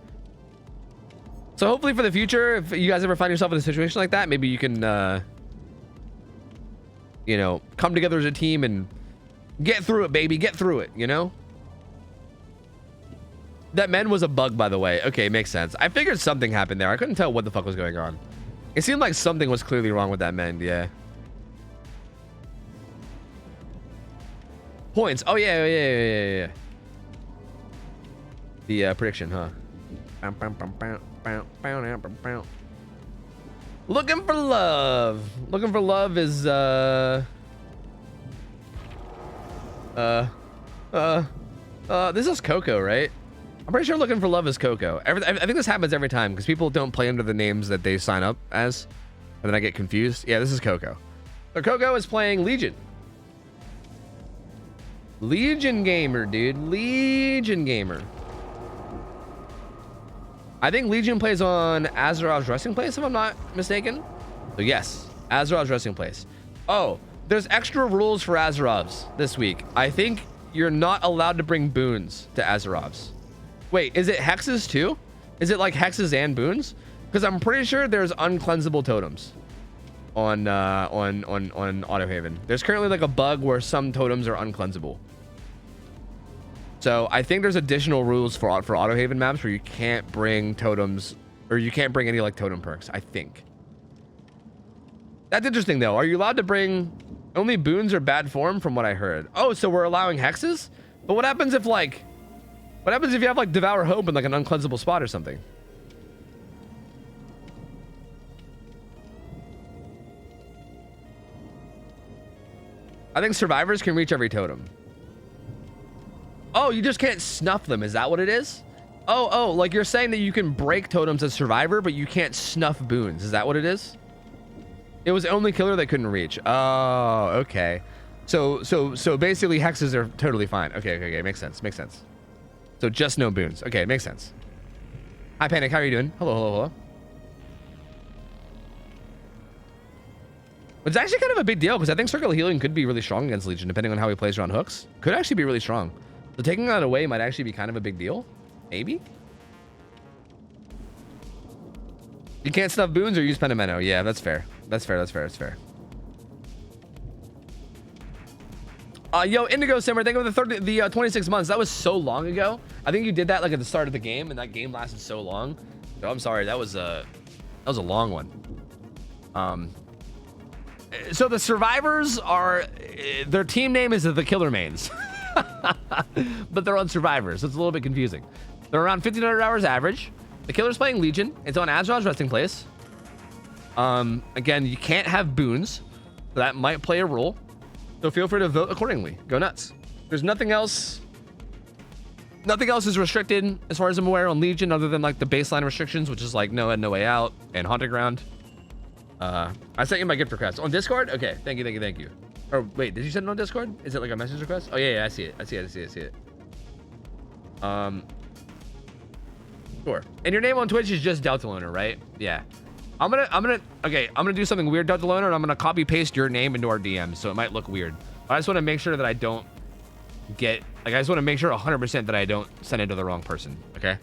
So hopefully for the future, if you guys ever find yourself in a situation like that, maybe you can you know, come together as a team and get through it, baby. Get through it, you know? That men was a bug, by the way. Okay, makes sense. I figured something happened there. I couldn't tell what the fuck was going on. It seemed like something was clearly wrong with that mend, yeah. Points. Oh, yeah. The prediction, huh? Looking for love. Looking for love is, this is Coco, right? I'm pretty sure looking for love is Coco. I think this happens every time because people don't play under the names that they sign up as. And then I get confused. Yeah, this is Coco. So Coco is playing Legion. Legion gamer, dude. Legion gamer. I think Legion plays on Azerov's resting place, if I'm not mistaken. So yes, Azerov's resting place. Oh, there's extra rules for Azerov's this week. I think you're not allowed to bring boons to Azerov's. Wait, is it hexes too? Is it like hexes and boons? Because I'm pretty sure there's uncleansable totems on Autohaven. There's currently like a bug where some totems are uncleansable. So I think there's additional rules for Autohaven maps where you can't bring totems, or you can't bring any like totem perks, I think. That's interesting though. Are you allowed to bring only boons or bad form from what I heard? Oh, so we're allowing hexes? But what happens if like, what happens if you have like Devour Hope in like an uncleansable spot or something? I think survivors can reach every totem. Oh, you just can't snuff them. Is that what it is? Oh, like you're saying that you can break totems as survivor, but you can't snuff boons. Is that what it is? It was the only killer that couldn't reach. Oh, okay. So basically hexes are totally fine. Okay. Makes sense. So just no boons. Okay, makes sense. Hi, Panic. How are you doing? Hello. It's actually kind of a big deal because I think Circle of Healing could be really strong against Legion, depending on how he plays around hooks. Could actually be really strong. So taking that away might actually be kind of a big deal. Maybe. You can't stuff boons or use Pentimento. Yeah, that's fair. That's fair. Yo, Indigo Simmer, thank you for the 26 months. That was so long ago. I think you did that like at the start of the game, and that game lasted so long. So I'm sorry, that was a long one. So the survivors are, their team name is the Killer Mains, but they're on survivors, so it's a little bit confusing. They're around 1,500 hours average. The killer's playing Legion. It's on Azerov's resting place. Again, you can't have boons, so that might play a role. So feel free to vote accordingly. Go nuts. There's nothing else Nothing else is restricted as far as I'm aware on Legion other than like the baseline restrictions, which is like no end, no way out and haunted ground. I sent you my gift request on Discord. Okay, thank you. Or wait, did you send it on Discord? Is it like a message request? Oh yeah, I see it. I see it. Sure. And your name on Twitch is just Delta Loner, right? Yeah. I'm gonna do something weird, Delta Loner, and I'm gonna copy paste your name into our DMs, so it might look weird. But I just want to make sure that I don't get I just want to make sure 100% that I don't send it to the wrong person. Okay.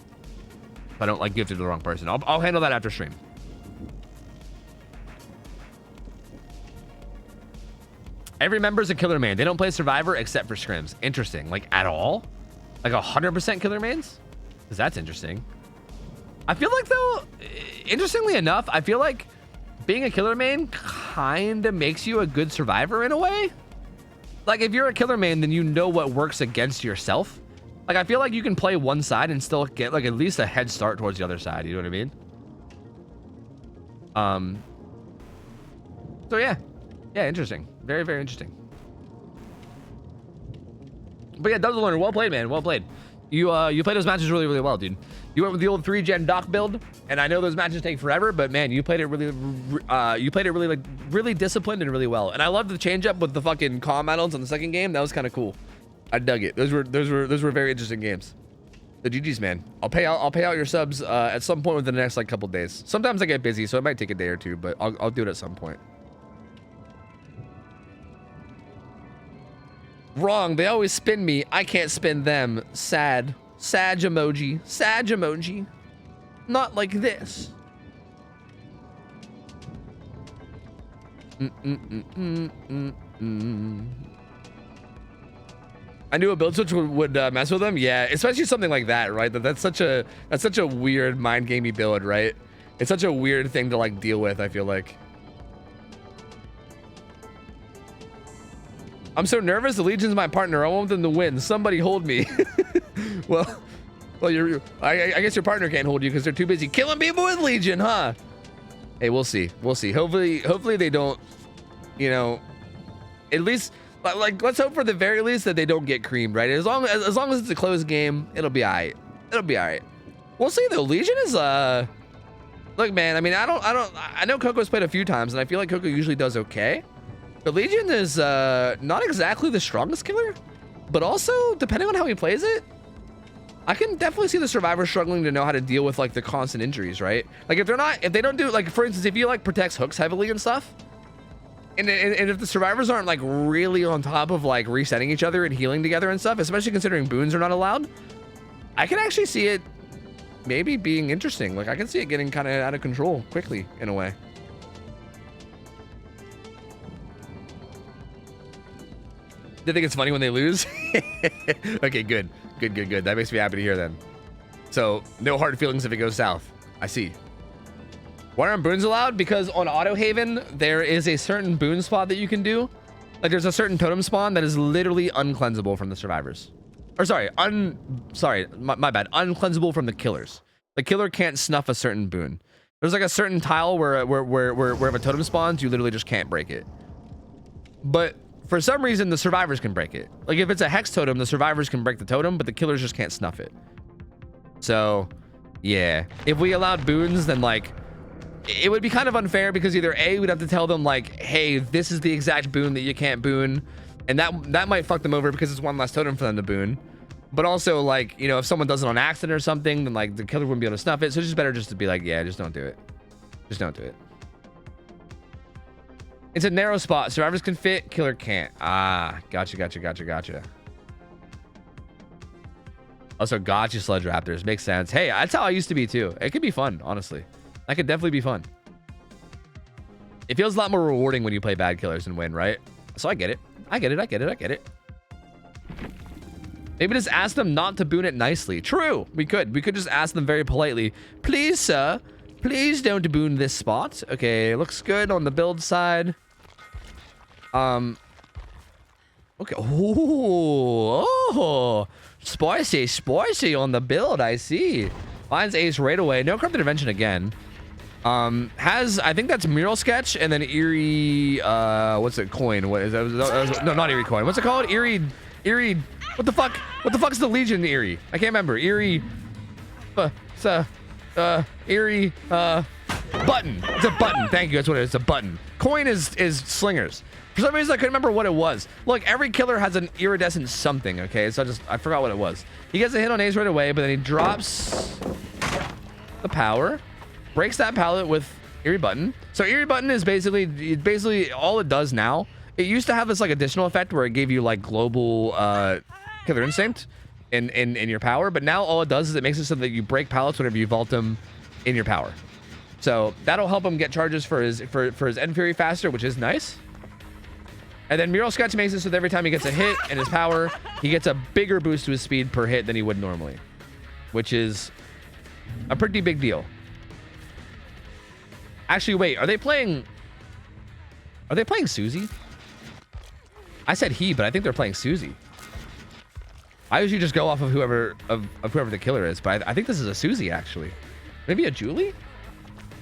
If I don't like gift it to the wrong person, I'll handle that after stream. Every member's a killer main. They don't play Survivor except for scrims. Interesting. Like at all? Like 100% killer mains? Because that's interesting. I feel like though, interestingly enough, I feel like being a killer main kind of makes you a good survivor in a way. Like if you're a killer main, then you know what works against yourself. Like I feel like you can play one side and still get like at least a head start towards the other side. You know what I mean? So yeah, interesting. Very, very interesting. But yeah, Delta Learner, well played, man. Well played. You played those matches really, really well, dude. You went with the old 3-gen doc build, and I know those matches take forever, but man, you played it really disciplined and really well. And I loved the change up with the fucking calm add-ons on the second game. That was kind of cool. I dug it. Those were very interesting games. The GG's, man. I'll pay out your subs at some point within the next like couple days. Sometimes I get busy, so it might take a day or two, but I'll do it at some point. Wrong. They always spin me. I can't spin them. Sad. Sag emoji. Sag emoji. Not like this. I knew a build switch would mess with them. Yeah, especially something like that, right? That's such a weird mind gamey build, right? It's such a weird thing to like deal with, I feel like. I'm so nervous. The Legion's my partner. I want them to win. Somebody hold me. well, I guess your partner can't hold you because they're too busy killing people with Legion, huh? Hey, we'll see. We'll see. Hopefully they don't, you know, at least like let's hope for the very least that they don't get creamed, right? As long as it's a close game, it'll be all right. It'll be all right. We'll see though. Legion is look, man. I mean, I know Coco's played a few times, and I feel like Coco usually does okay. But Legion is not exactly the strongest killer, but also depending on how he plays it, I can definitely see the survivor struggling to know how to deal with like the constant injuries, right? Like if they don't do, like for instance, if you like protects hooks heavily and stuff, and if the survivors aren't like really on top of like resetting each other and healing together and stuff, especially considering boons are not allowed, I can actually see it maybe being interesting. Like I can see it getting kind of out of control quickly in a way. They think it's funny when they lose? Okay, good. That makes me happy to hear then. So, no hard feelings if it goes south. I see. Why aren't boons allowed? Because on Autohaven, there is a certain boon spot that you can do. Like, there's a certain totem spawn that is literally uncleansable from the survivors. Or sorry, my bad. Uncleansable from the killers. The killer can't snuff a certain boon. There's like a certain tile where if a totem spawns, you literally just can't break it. But for some reason, the survivors can break it. Like if it's a hex totem, the survivors can break the totem, but the killers just can't snuff it. So, yeah. If we allowed boons, then like, it would be kind of unfair because either A, we'd have to tell them like, hey, this is the exact boon that you can't boon. And that might fuck them over because it's one less totem for them to boon. But also like, you know, if someone does it on accident or something, then like the killer wouldn't be able to snuff it. So it's just better just to be like, yeah, just don't do it. Just don't do it. It's a narrow spot. Survivors can fit, killer can't. Ah, gotcha. Also, gotcha, Sludge Raptors. Makes sense. Hey, that's how I used to be too. It could be fun, honestly. That could definitely be fun. It feels a lot more rewarding when you play bad killers and win, right? So I get it. I get it. Maybe just ask them not to boon it nicely. True. We could just ask them very politely. Please, sir. Please don't boon this spot. Okay, looks good on the build side. Okay. Oh, spicy on the build. I see. Mine's ace right away. No corrupted invention again. I think that's mural sketch and then eerie. What's it? Coin. What is that? No, not eerie coin. What's it called? Eerie What the fuck? What the fuck's the Legion Eerie? I can't remember. Eerie. Eerie. Button. It's a button. Thank you. That's what it is. It's a button. Coin is slingers. For some reason, I couldn't remember what it was. Look, every killer has an iridescent something, okay? So I forgot what it was. He gets a hit on Ace right away, but then he drops the power, breaks that pallet with Eerie Button. So Eerie Button is basically all it does now. It used to have this like additional effect where it gave you like global killer instinct in your power, but now all it does is it makes it so that you break pallets whenever you vault them in your power. So that'll help him get charges for his End Fury faster, which is nice. And then Mural Sketch makes it so that every time he gets a hit in his power, he gets a bigger boost to his speed per hit than he would normally, which is a pretty big deal. Actually, wait, are they playing Susie? I said he, but I think they're playing Susie. I usually just go off of whoever the killer is, but I think this is a Susie actually. Maybe a Julie?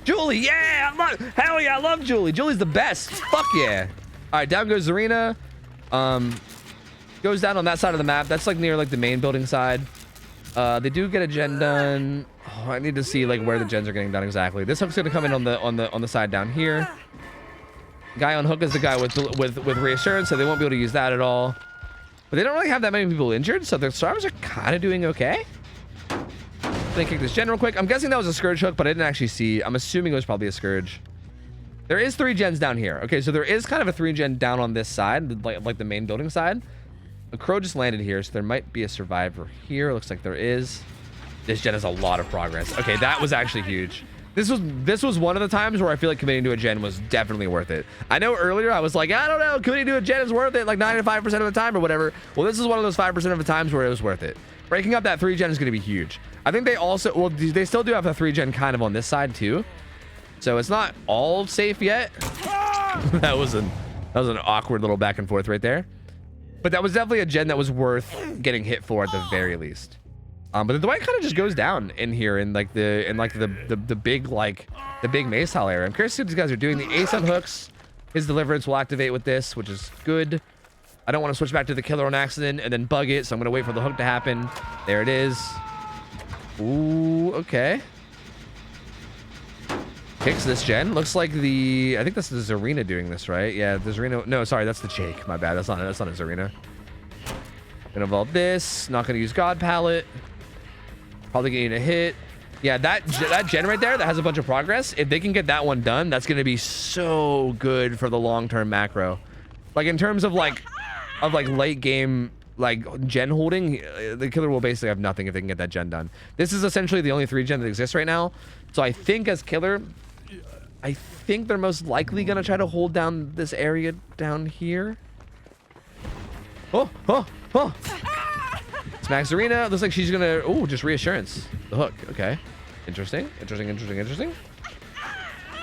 Julie, yeah! Hell yeah, I love Julie. Julie's the best. Fuck yeah. All right, down goes Zarina. Goes down on that side of the map. That's like near like the main building side. They do get a gen done. Oh, I need to see like where the gens are getting done exactly. This hook's gonna come in on the side down here. Guy on hook is the guy with reassurance, so they won't be able to use that at all. But they don't really have that many people injured, so the Starvers are kind of doing okay. They kick this gen real quick. I'm guessing that was a Scourge hook, but I didn't actually see. I'm assuming it was probably a Scourge. There is 3 gens down here. Okay, so there is kind of a 3 gen down on this side, like the main building side. The Crow just landed here, so there might be a survivor here. Looks like there is. This gen has a lot of progress. Okay, that was actually huge. This was one of the times where I feel like committing to a gen was definitely worth it. I know earlier I was like, I don't know, committing to a gen is worth it like 95% of the time or whatever. Well, this is one of those 5% of the times where it was worth it. Breaking up that 3 gen is going to be huge. I think they also, well, they still do have a 3 gen kind of on this side too. So it's not all safe yet. that was an awkward little back and forth right there. But that was definitely a gen that was worth getting hit for at the very least. But the Dwight kind of just goes down in here in the big maze tile area. I'm curious to see what these guys are doing. The ace on hooks, his deliverance will activate with this, which is good. I don't want to switch back to the killer on accident and then bug it, so I'm gonna wait for the hook to happen. There it is. Ooh, okay. Kicks this gen. Looks like I think this is Zarina doing this, right? Yeah, the Zarina. No, sorry, that's the Jake. My bad. That's not a Zarina. Gonna vault this. Not gonna use God Palette. Probably getting a hit. Yeah, that gen right there that has a bunch of progress. If they can get that one done, that's gonna be so good for the long-term macro. Like in terms of like late game like gen holding, the killer will basically have nothing if they can get that gen done. This is essentially the only 3 gen that exists right now. So I think as killer, I think they're most likely gonna try to hold down this area down here. Oh. Smacks Arena. Looks like she's gonna, just reassurance. The hook. Okay. Interesting.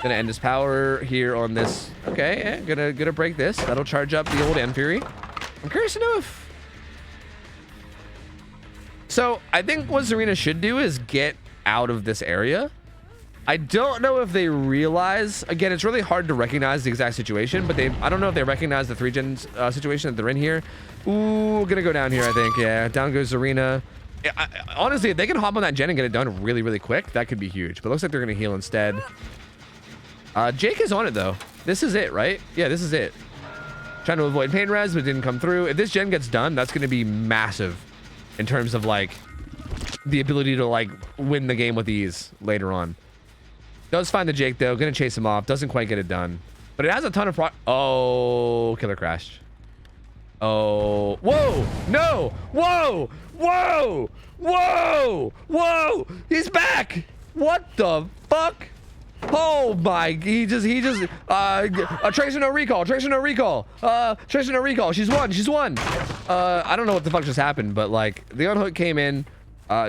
Gonna end his power here on this. Okay, gonna break this. That'll charge up the old End Fury. I'm curious to know if... So, I think what Zarina should do is get out of this area. I don't know if they realize... Again, it's really hard to recognize the exact situation, but I don't know if they recognize the 3 gen situation that they're in here. Ooh, gonna go down here, I think. Yeah, down goes Zarina. Honestly, if they can hop on that gen and get it done really, really quick, that could be huge. But it looks like they're gonna heal instead. Jake is on it, though. This is it, right? Yeah, this is it. Trying to avoid pain res, but it didn't come through. If this gen gets done, that's gonna be massive in terms of, like, the ability to, like, win the game with ease later on. Does find the Jake, though. Gonna chase him off. Doesn't quite get it done. But it has a ton of Oh, killer crashed. Oh. Whoa! No! Whoa! Whoa! Whoa! Whoa! He's back! What the fuck? Oh my, he just Tracer no recall, Tracer no recall, Tracer no recall, she's won. I don't know what the fuck just happened, but like, the unhook came in,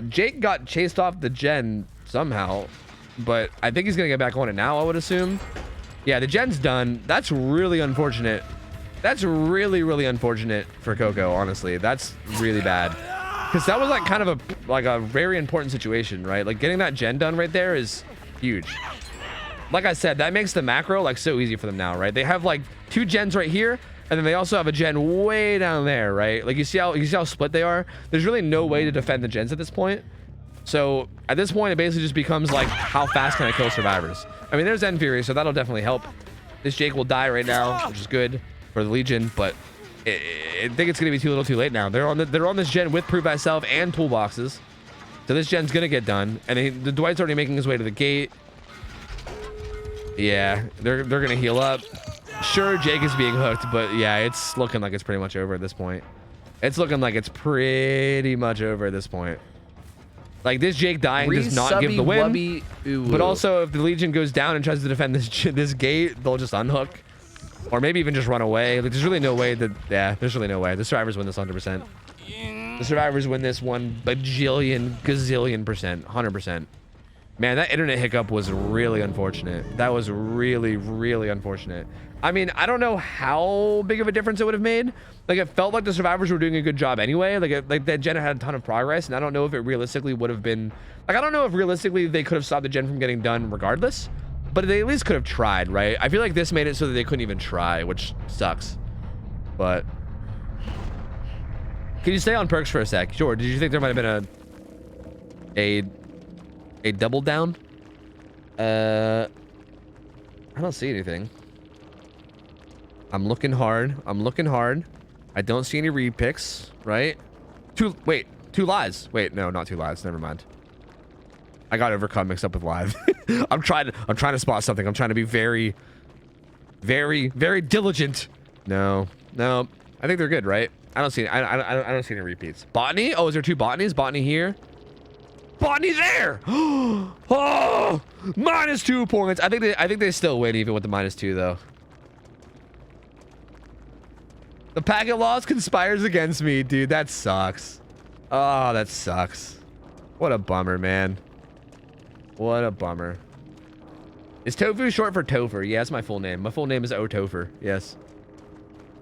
Jake got chased off the gen somehow, but I think he's gonna get back on it now, I would assume. Yeah, the gen's done. That's really unfortunate. That's really, really unfortunate for Coco, honestly. That's really bad. Because that was like kind of a very important situation, right? Like getting that gen done right there is huge. Like I said, that makes the macro like so easy for them now, right? They have like 2 gens right here. And then they also have a gen way down there, right? Like you see how split they are? There's really no way to defend the gens at this point. So at this point, it basically just becomes like, how fast can I kill survivors? I mean, there's End Fury, so that'll definitely help. This Jake will die right now, which is good for the Legion, but I think it's gonna be too little too late now. They're on this gen with Prove Thyself and toolboxes. So this gen's gonna get done. And the Dwight's already making his way to the gate. Yeah, they're gonna heal up. Sure, Jake is being hooked, but yeah, it's looking like it's pretty much over at this point. It's looking like it's pretty much over at this point. Like, this Jake dying does not give the win. But also, if the Legion goes down and tries to defend this gate, they'll just unhook. Or maybe even just run away. Like, there's really no way that... Yeah, there's really no way. The survivors win this 100%. The survivors win this 1 bajillion, gazillion %. 100%. Man, that internet hiccup was really unfortunate. That was really, really unfortunate. I mean, I don't know how big of a difference it would have made. Like, it felt like the survivors were doing a good job anyway. Like that gen had a ton of progress, and I don't know if it realistically would have been... Like, I don't know if realistically they could have stopped the gen from getting done regardless, but they at least could have tried, right? I feel like this made it so that they couldn't even try, which sucks. But... Can you stay on perks for a sec? Sure. Did you think there might have been a double down? I don't see anything. I'm looking hard. I don't see any read picks, right? Two lies. Wait, no, not 2 lies. Never mind. I got overcome mixed up with live. I'm trying to spot something. I'm trying to be very, very, very diligent. No. I think they're good, right? I don't see any repeats. Botany? Oh, is there 2 botanies? Botany here. Botany there. Oh, -2 points. I think they still win even with the -2 though. The packet loss conspires against me, dude. That sucks. Oh, that sucks. What a bummer, man. What a bummer. Is Tofu short for Topher? Yeah, that's my full name. My full name is OhTofu. Yes.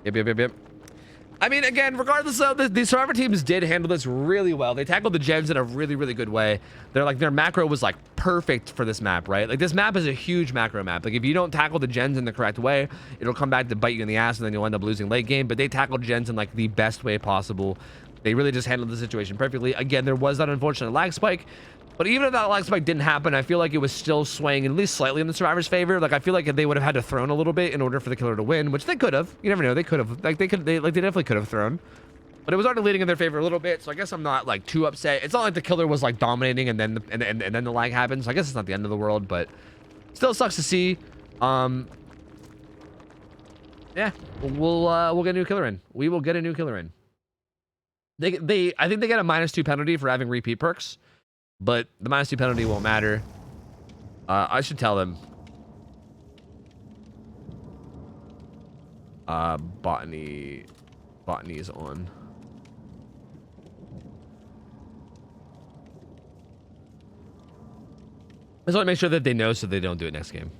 Yep. I mean, again, regardless of the survivor teams did handle this really well. They tackled the gens in a really, really good way. Their macro was like perfect for this map, right? Like, this map is a huge macro map. Like, if you don't tackle the gens in the correct way, it'll come back to bite you in the ass and then you'll end up losing late game. But they tackled gens in like the best way possible. They really just handled the situation perfectly. Again, there was that unfortunate lag spike. But even if that lag spike didn't happen, I feel like it was still swaying at least slightly in the survivor's favor. Like, I feel like they would have had to thrown a little bit in order for the killer to win, which they could have. You never know. They could have. Like, they definitely could have thrown. But it was already leading in their favor a little bit, so I guess I'm not like too upset. It's not like the killer was like dominating and then the lag happened. So I guess it's not the end of the world, but still sucks to see. Yeah, we'll get a new killer in. We will get a new killer in. I think they get a -2 penalty for having repeat perks. But the -2 penalty won't matter. I should tell them. Botany is on. I just want to make sure that they know so they don't do it next game.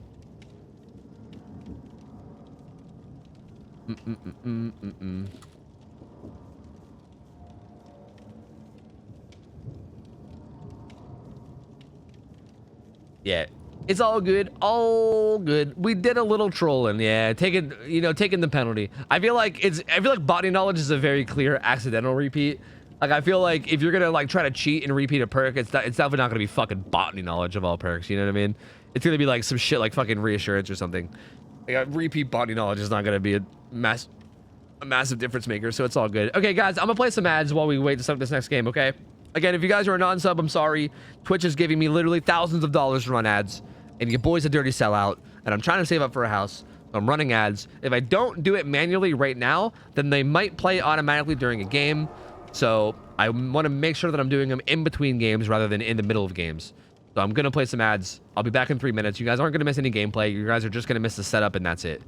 Yeah, it's all good, all good. We did a little trolling, yeah, taking the penalty. I feel like botany knowledge is a very clear accidental repeat. Like, I feel like if you're gonna like try to cheat and repeat a perk, it's definitely not gonna be fucking botany knowledge of all perks. You know what I mean? It's gonna be like some shit like fucking reassurance or something. Like, repeat botany knowledge is not gonna be a massive difference maker, so it's all good. Okay, guys, I'm gonna play some ads while we wait to start this next game. Okay. Again, if you guys are a non-sub, I'm sorry. Twitch is giving me literally thousands of dollars to run ads, and your boy's a dirty sellout, and I'm trying to save up for a house. So I'm running ads. If I don't do it manually right now, then they might play automatically during a game. So I want to make sure that I'm doing them in between games rather than in the middle of games. So I'm going to play some ads. I'll be back in 3 minutes. You guys aren't going to miss any gameplay. You guys are just going to miss the setup, and that's it.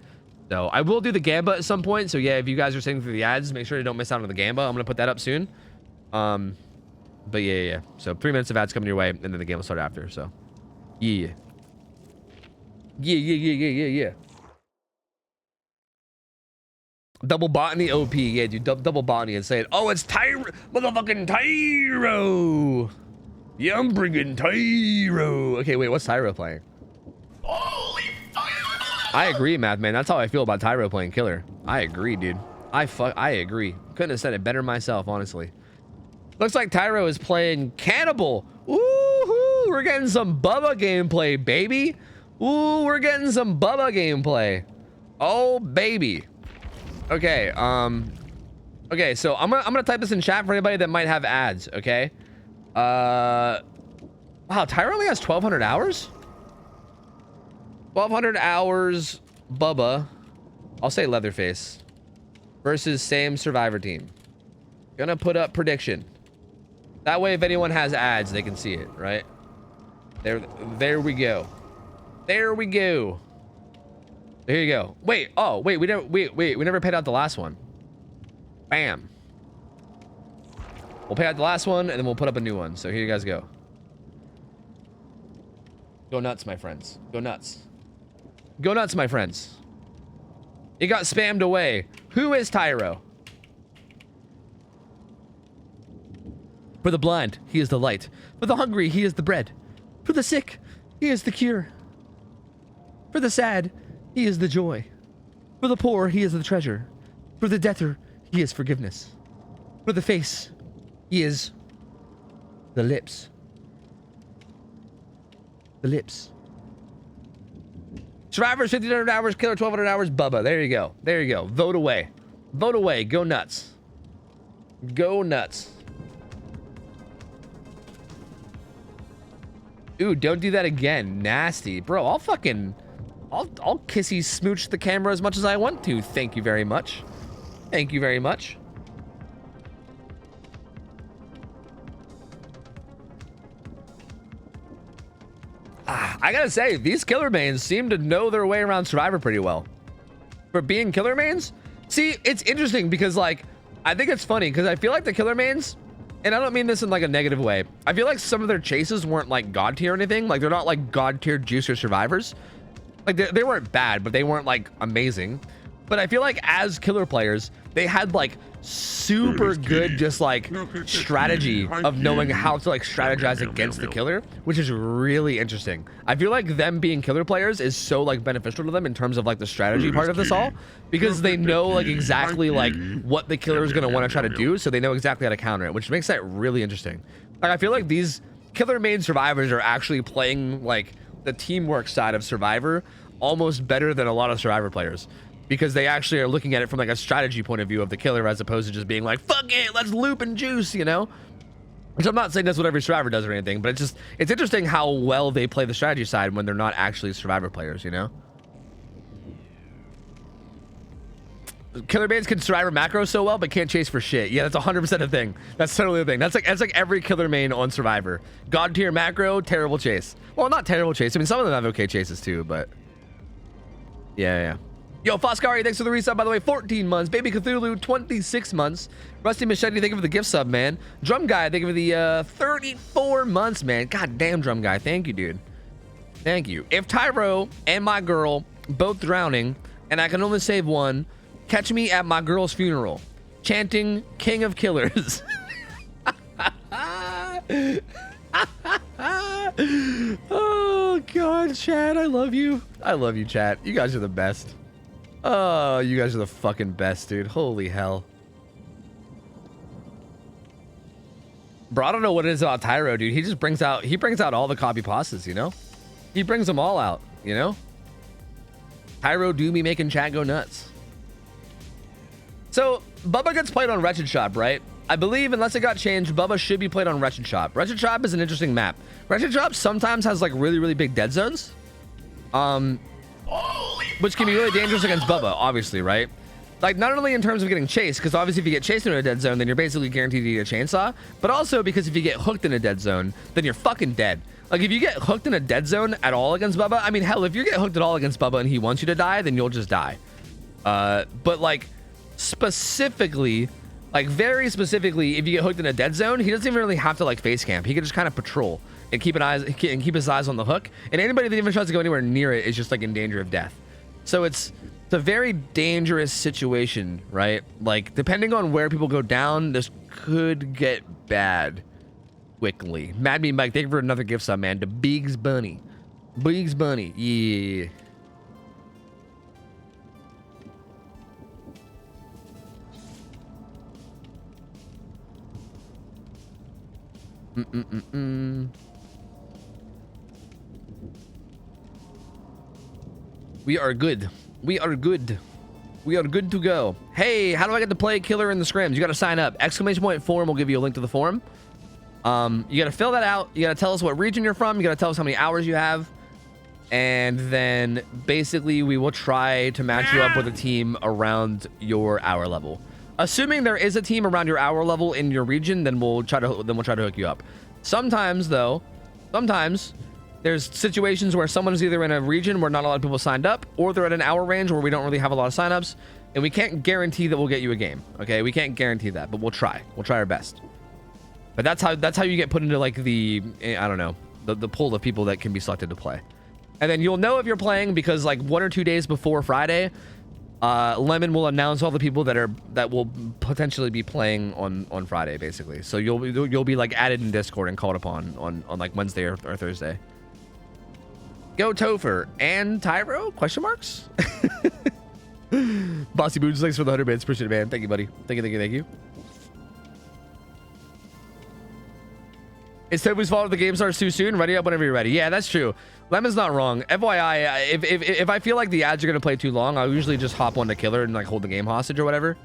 So I will do the Gamba at some point. So yeah, if you guys are sitting through the ads, make sure you don't miss out on the Gamba. I'm going to put that up soon. But yeah. So 3 minutes of ads coming your way, and then the game will start after. So, yeah. Double botany OP. Yeah, dude, double botany and say it. Oh, it's motherfucking Tyro. Yeah, I'm bringing Tyro. Okay, wait, what's Tyro playing? Holy fuck. I agree, Math Man. That's how I feel about Tyro playing killer. I agree, dude. I agree. Couldn't have said it better myself, honestly. Looks like Tyro is playing Cannibal. Woohoo! We're getting some Bubba gameplay, baby. Ooh, we're getting some Bubba gameplay. Oh, baby. Okay, okay, so I'm gonna type this in chat for anybody that might have ads, okay? Wow, Tyro only has 1,200 hours? 1,200 hours, Bubba. I'll say Leatherface. Versus same Survivor team. Gonna put up prediction. That way, if anyone has ads, they can see it, right? There we go. There we go. There you go. Wait, oh, wait, we never paid out the last one. Bam. We'll pay out the last one, and then we'll put up a new one. So here you guys go. Go nuts, my friends. Go nuts. Go nuts, my friends. It got spammed away. Who is Tyro? For the blind, he is the light. For the hungry, he is the bread. For the sick, he is the cure. For the sad, he is the joy. For the poor, he is the treasure. For the debtor, he is forgiveness. For the face, he is the lips. The lips. Survivors, 1,500 hours. Killer, 1,200 hours. Bubba. There you go. There you go. Vote away. Vote away. Go nuts. Go nuts. Ooh, don't do that again. Nasty. Bro, I'll kissy smooch the camera as much as I want to. Thank you very much. Thank you very much. I gotta say, these killer mains seem to know their way around Survivor pretty well. For being killer mains, see, it's interesting because, like, I think it's funny because I feel like the killer mains, and I don't mean this in like a negative way, I feel like some of their chases weren't like god tier or anything. Like, they're not like god tier juicer survivors. Like, they weren't bad, but they weren't like amazing. But I feel like as killer players, they had like super good just like strategy of knowing how to like strategize against the killer, which is really interesting. I feel like them being killer players is so like beneficial to them in terms of like the strategy part of this all, because they know like exactly like what the killer is going to want to try to do, so they know exactly how to counter it, which makes that really interesting. Like, I feel like these killer main survivors are actually playing like the teamwork side of Survivor almost better than a lot of Survivor players, because they actually are looking at it from like a strategy point of view of the killer, as opposed to just being like, fuck it, let's loop and juice, you know? Which I'm not saying that's what every Survivor does or anything, but it's interesting how well they play the strategy side when they're not actually Survivor players, you know? Killer mains can Survivor macro so well, but can't chase for shit. Yeah, that's 100% a thing. That's totally a thing. That's like every killer main on Survivor. God tier macro, terrible chase. Well, not terrible chase. I mean, some of them have okay chases too, but yeah. Yo, Foscari, thanks for the resub, by the way. 14 months. Baby Cthulhu, 26 months. Rusty Machete, thank you for the gift sub, man. Drum Guy, thank you for the 34 months, man. God damn, Drum Guy. Thank you, dude. Thank you. If Tyro and my girl both drowning, and I can only save one, catch me at my girl's funeral, chanting King of Killers. Oh, God, chat. I love you. I love you, chat. You guys are the best. Oh, you guys are the fucking best, dude. Holy hell. Bro, I don't know what it is about Tyro, dude. He brings out all the copy pastas, you know? He brings them all out, you know? Tyro do be making chat go nuts. So, Bubba gets played on Wretched Shop, right? I believe, unless it got changed, Bubba should be played on Wretched Shop. Wretched Shop is an interesting map. Wretched Shop sometimes has, like, really, really big dead zones. Which can be really dangerous against Bubba, obviously, right? Like, not only in terms of getting chased, because obviously if you get chased into a dead zone, then you're basically guaranteed to get a chainsaw, but also because if you get hooked in a dead zone, then you're fucking dead. Like, if you get hooked in a dead zone at all against Bubba, I mean, hell, if you get hooked at all against Bubba and he wants you to die, then you'll just die. But, like, specifically, like, very specifically, if you get hooked in a dead zone, he doesn't even really have to, like, face camp. He can just kind of patrol and keep his eyes on the hook, and anybody that even tries to go anywhere near it is just, like, in danger of death. So it's a very dangerous situation, right? Like, depending on where people go down, this could get bad quickly. Mad Me Mike, thank you for another gift sub, man. To Biggs Bunny. Biggs Bunny, yeah. We are good. We are good. We are good to go. Hey, how do I get to play killer in the scrims? You got to sign up. !forum will give you a link to the forum. You got to fill that out. You got to tell us what region you're from. You got to tell us how many hours you have. And then basically we will try to match you up with a team around your hour level. Assuming there is a team around your hour level in your region, then we'll try to hook you up. Sometimes though, there's situations where someone's either in a region where not a lot of people signed up, or they're at an hour range where we don't really have a lot of signups, and we can't guarantee that we'll get you a game. Okay, we can't guarantee that, but we'll try. We'll try our best. But that's how you get put into like the, I don't know, the pool of people that can be selected to play. And then you'll know if you're playing because like 1 or 2 days before Friday, Lemon will announce all the people that will potentially be playing on Friday, basically. So you'll be like added in Discord and called upon on like Wednesday or Thursday. Go Topher and Tyro? Question marks? Bossy Boots, thanks for the 100 bits. Appreciate it, man. Thank you, buddy. Thank you. It's Tofu's fault if the game starts too soon. Ready up whenever you're ready. Yeah, that's true. Lemon's not wrong. FYI, if I feel like the ads are gonna play too long, I'll usually just hop on the killer and like hold the game hostage or whatever.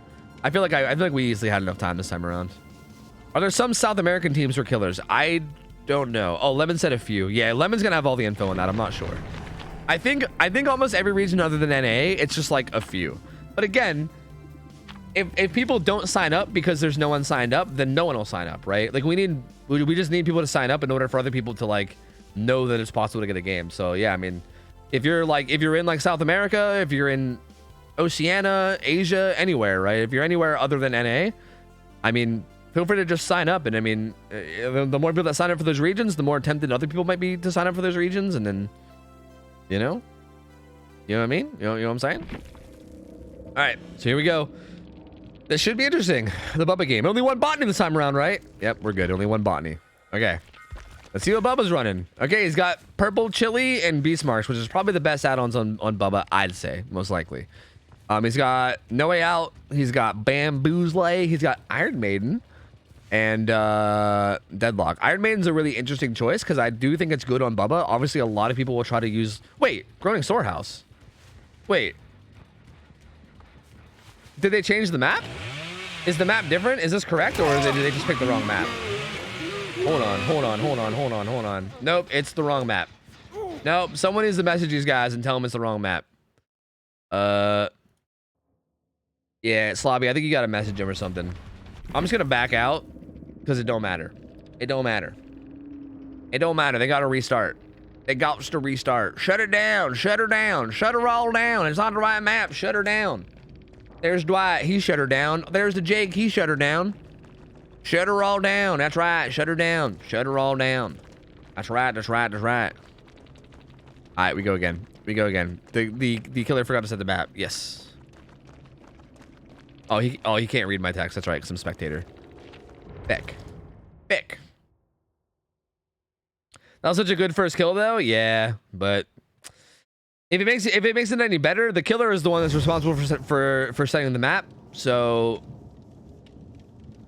I feel like we easily had enough time this time around. Are there some South American teams for killers? I don't know. Oh, Lemon said a few. Yeah, Lemon's gonna have all the info on that. I'm not sure. I think almost every region other than NA, it's just like a few. But again, if people don't sign up because there's no one signed up, then no one will sign up, right? Like we just need people to sign up in order for other people to like know that it's possible to get a game. So yeah, I mean, if you're in like South America, if you're in Oceania, Asia, anywhere, right? If you're anywhere other than NA, I mean, feel free to just sign up. And I mean, the more people that sign up for those regions, the more tempted other people might be to sign up for those regions. And then, you know what I mean? You know what I'm saying? All right, so here we go. This should be interesting. The Bubba game. Only one botany this time around, right? Yep, we're good. Only one botany. Okay. Let's see what Bubba's running. Okay, he's got Purple Chili and Beast Marks, which is probably the best add-ons on Bubba, I'd say, most likely. He's got No Way Out. He's got Bamboo's Lay. He's got Iron Maiden and Deadlock. Iron Maiden's a really interesting choice because I do think it's good on Bubba. Obviously, a lot of people will try to use... Wait, Groaning Storehouse. Wait. Did they change the map? Is the map different? Is this correct, or did they just pick the wrong map? Hold on. Nope, it's the wrong map. Nope, someone needs to message these guys and tell them it's the wrong map. Yeah, Slobby, I think you got to message him or something. I'm just gonna back out because it don't matter. It don't matter. They got to restart. They got to restart. Shut it down. Shut her down. Shut her all down. It's on the right map. Shut her down. There's Dwight. He shut her down. There's the Jake. He shut her down. Shut her all down. That's right. Shut her down. Shut her all down. That's right. All right, we go again. The killer forgot to set the map. Yes. Oh, he can't read my text. That's right, because I'm spectator. Beck. That was such a good first kill, though. Yeah, but if it makes it any better, the killer is the one that's responsible for setting the map. So,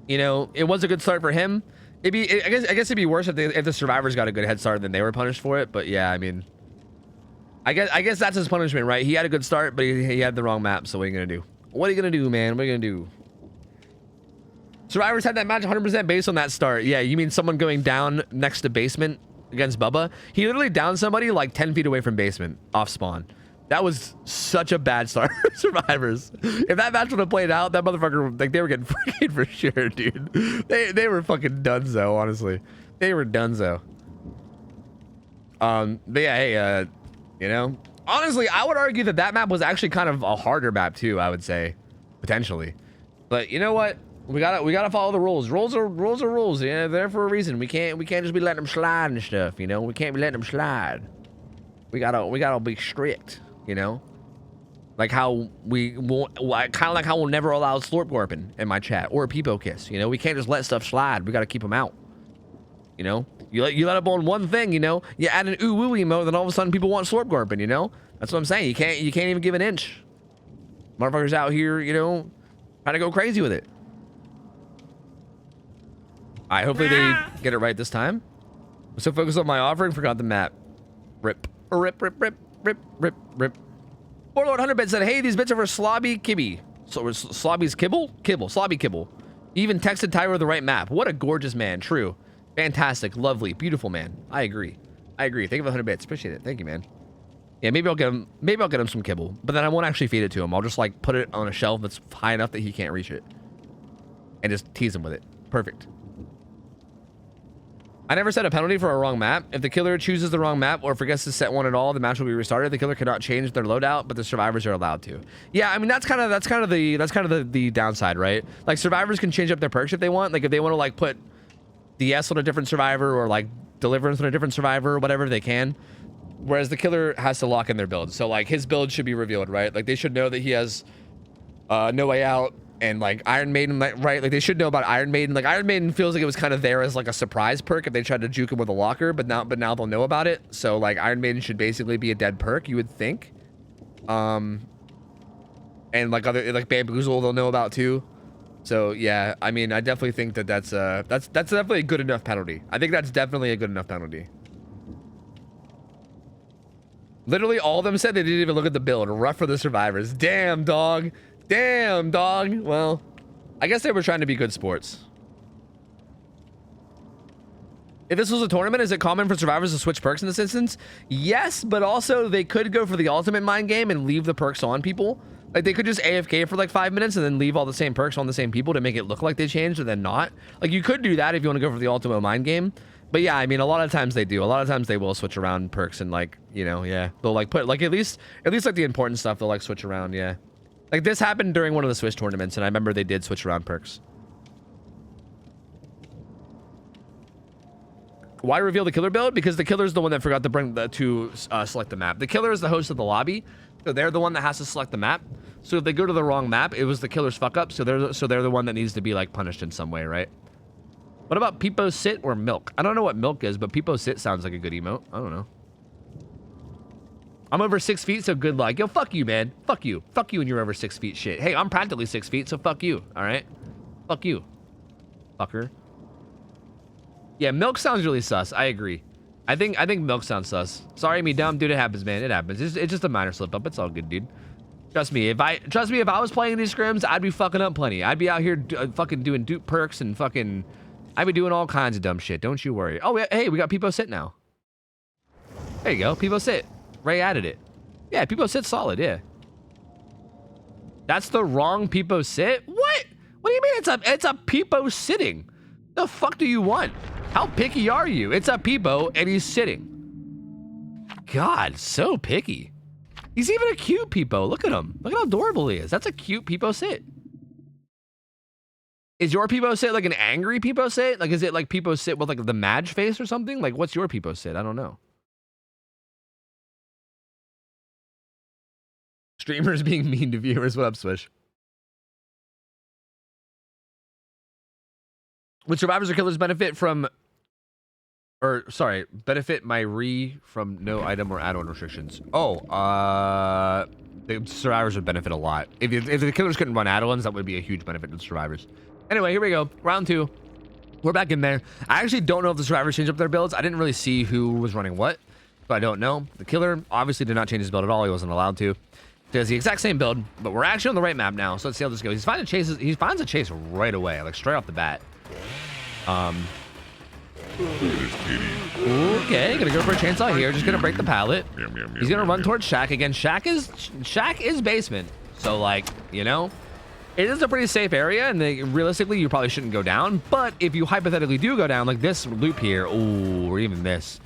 you know, it was a good start for him. I guess it'd be worse if the survivors got a good head start, then they were punished for it. But yeah, I mean, I guess that's his punishment, right? He had a good start, but he had the wrong map. So what are you gonna do? What are you gonna do, man? What are you gonna do? Survivors had that match 100% based on that start. Yeah, you mean someone going down next to basement against Bubba? He literally downed somebody like 10 feet away from basement off spawn. That was such a bad start for Survivors. If that match would have played out, that motherfucker, like, they were getting freaking for sure, dude. They were fucking donezo, honestly. They were donezo. But yeah, hey, you know, honestly, I would argue that map was actually kind of a harder map too, I would say, potentially. But you know what? We gotta follow the rules. Rules are rules. Yeah, they're there for a reason. We can't just be letting them slide and stuff. You know, we can't be letting them slide. We gotta be strict. You know, like how kind of like how we'll never allow slurp warping in my chat or a peepo kiss. You know, we can't just let stuff slide. We gotta keep them out. You know, you let up on one thing. You know, you add an ooh woo emote, then all of a sudden people want slurp warping. You know, that's what I'm saying. You can't even give an inch. Motherfuckers out here, you know, trying to go crazy with it. All right, hopefully they get it right this time. I'm so focused on my offering, forgot the map. Rip. Rip, rip, rip, rip, rip, rip. Warlord 100 bit said, hey, these bits are for Slobby Kibby. So Slobby's Kibble? Kibble. Slobby Kibble. He even texted Tyro the right map. What a gorgeous man. True. Fantastic. Lovely. Beautiful man. I agree. I agree. Thank you for 100 bits. Appreciate it. Thank you, man. Yeah, maybe I'll get him some kibble. But then I won't actually feed it to him. I'll just like put it on a shelf that's high enough that he can't reach it. And just tease him with it. Perfect. I never set a penalty for a wrong map. If the killer chooses the wrong map or forgets to set one at all, the match will be restarted. The killer cannot change their loadout, but the survivors are allowed to. Yeah, I mean that's kind of the downside, right? Like survivors can change up their perks if they want. Like if they want to like put DS on a different survivor or like Deliverance on a different survivor or whatever, they can. Whereas the killer has to lock in their build. So like his build should be revealed, right? Like they should know that he has No Way Out and like Iron Maiden, right? Like they should know about Iron Maiden. Like Iron Maiden feels like it was kind of there as like a surprise perk if they tried to juke him with a locker, but now they'll know about it. So like Iron Maiden should basically be a dead perk, you would think. And like other like Bamboozle they'll know about too. So yeah, I mean I definitely think that that's definitely a good enough penalty. I think that's definitely a good enough penalty. Literally all of them said they didn't even look at the build. Rough for the survivors. Damn, dog. Damn, dog. Well, I guess they were trying to be good sports. If this was a tournament, is it common for survivors to switch perks in this instance? Yes, but also they could go for the ultimate mind game and leave the perks on people. Like they could just AFK for like 5 minutes and then leave all the same perks on the same people to make it look like they changed and then not. Like you could do that if you want to go for the ultimate mind game. But yeah, I mean, a lot of times they do. A lot of times they will switch around perks and like, you know, yeah. They'll like put like at least like the important stuff they'll like switch around, yeah. Like this happened during one of the Swiss tournaments and I remember they did switch around perks. Why reveal the killer build? Because the killer's the one that forgot to bring select the map. The killer is the host of the lobby, so they're the one that has to select the map. So if they go to the wrong map, it was the killer's fuck up. So they're the one that needs to be like punished in some way, right? What about Peepo Sit or Milk? I don't know what Milk is, but Peepo Sit sounds like a good emote. I don't know. I'm over 6 feet, so good luck. Yo, fuck you, man. Fuck you. Fuck you and you're over 6 feet shit. Hey, I'm practically 6 feet, so fuck you. All right? Fuck you. Fucker. Yeah, Milk sounds really sus. I agree. I think Milk sounds sus. Sorry, me dumb, dude. It happens, man. It happens. It's just a minor slip up. It's all good, dude. Trust me. If I was playing these scrims, I'd be fucking up plenty. I'd be out here fucking doing dupe perks and fucking. I'd be doing all kinds of dumb shit. Don't you worry. Oh, hey, we got Peepo Sit now. There you go, Peepo Sit. Ray added it. Yeah, Peepo Sit's solid. Yeah. That's the wrong Peepo Sit. What? What do you mean? It's a Peepo sitting. The fuck do you want? How picky are you? It's a Peepo and he's sitting. God, so picky. He's even a cute Peepo. Look at him. Look at how adorable he is. That's a cute Peepo Sit. Is your Peepo Sit like an angry Peepo Sit? Like, is it like Peepo Sit with like the Madge face or something? Like, what's your Peepo Sit? I don't know. Streamers being mean to viewers. What up, Swish? Would survivors or killers benefit from, benefit my from no item or add-on restrictions? Oh, the survivors would benefit a lot. If the killers couldn't run add-ons, that would be a huge benefit to the survivors. Anyway, here we go. Round 2. We're back in there. I actually don't know if the survivors changed up their builds. I didn't really see who was running what, so I don't know. The killer obviously did not change his build at all. He wasn't allowed to. He has the exact same build, but we're actually on the right map now, so let's see how this goes. He finds a chase right away, like straight off the bat. Okay, gonna go for a chainsaw here. Just gonna break the pallet. He's gonna run towards Shaq again. Shaq is basement, so like, you know, it is a pretty safe area, and realistically, you probably shouldn't go down. But if you hypothetically do go down, like this loop here, ooh, or even this,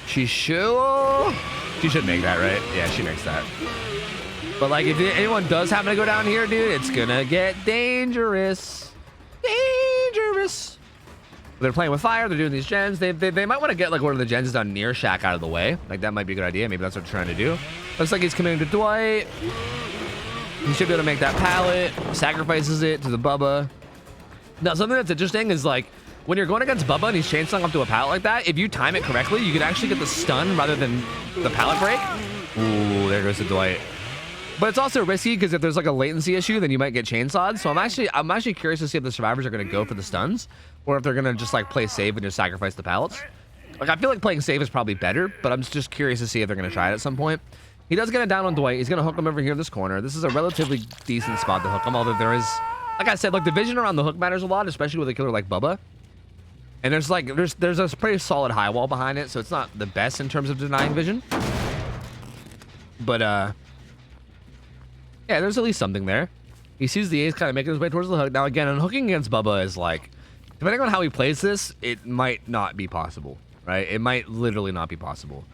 she should make that, right? Yeah, she makes that. But like, if anyone does happen to go down here, dude, it's gonna get dangerous. Dangerous. They're playing with fire. They're doing these gens. They might want to get like one of the gens down near Shaq out of the way. Like that might be a good idea. Maybe that's what they're trying to do. Looks like he's coming to Dwight. He should be able to make that pallet. Sacrifices it to the Bubba. Now something that's interesting is like when you're going against Bubba and he's chainsawing up to a pallet like that, if you time it correctly, you can actually get the stun rather than the pallet break. Ooh, there goes the Dwight. But it's also risky because if there's like a latency issue, then you might get chainsawed. So I'm actually curious to see if the survivors are going to go for the stuns or if they're going to just like play safe and just sacrifice the pallets. Like I feel like playing safe is probably better, but I'm just curious to see if they're going to try it at some point. He does get it down on Dwight. He's going to hook him over here in this corner. This is a relatively decent spot to hook him, although there is, like I said, like the vision around the hook matters a lot, especially with a killer like Bubba. And there's a pretty solid high wall behind it, so it's not the best in terms of denying vision. But yeah, there's at least something there. He sees the ace kind of making his way towards the hook. Now again, unhooking against Bubba is like, depending on how he plays this, it might not be possible, right? It might literally not be possible.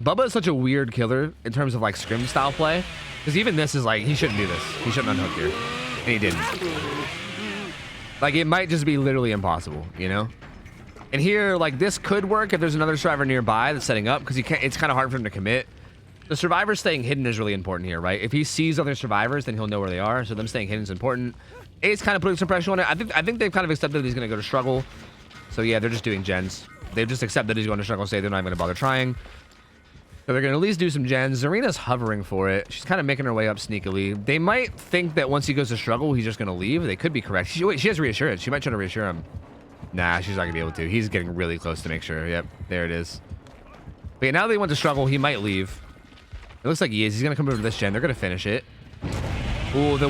Bubba is such a weird killer in terms of like scrim style play, because even this is like, he shouldn't do this. He shouldn't unhook here, and he didn't. Like it might just be literally impossible, you know? And here, like this could work if there's another survivor nearby that's setting up, because it's kind of hard for him to commit. The survivor staying hidden is really important here, right? If he sees other survivors, then he'll know where they are. So them staying hidden is important. Ace kind of putting some pressure on it. I think they've kind of accepted that he's going to go to struggle. So yeah, they're just doing gens. They've just accepted he's going to struggle. Say they're not even going to bother trying. So they're going to at least do some gens. Zarina's hovering for it. She's kind of making her way up sneakily. They might think that once he goes to struggle, he's just going to leave. They could be correct. Wait, she has reassurance. She might try to reassure him. Nah, she's not going to be able to. He's getting really close to make sure. Yep, there it is. But yeah, now they want to struggle. He might leave. It looks like he is. He's going to come over to this gen. They're going to finish it. Ooh, the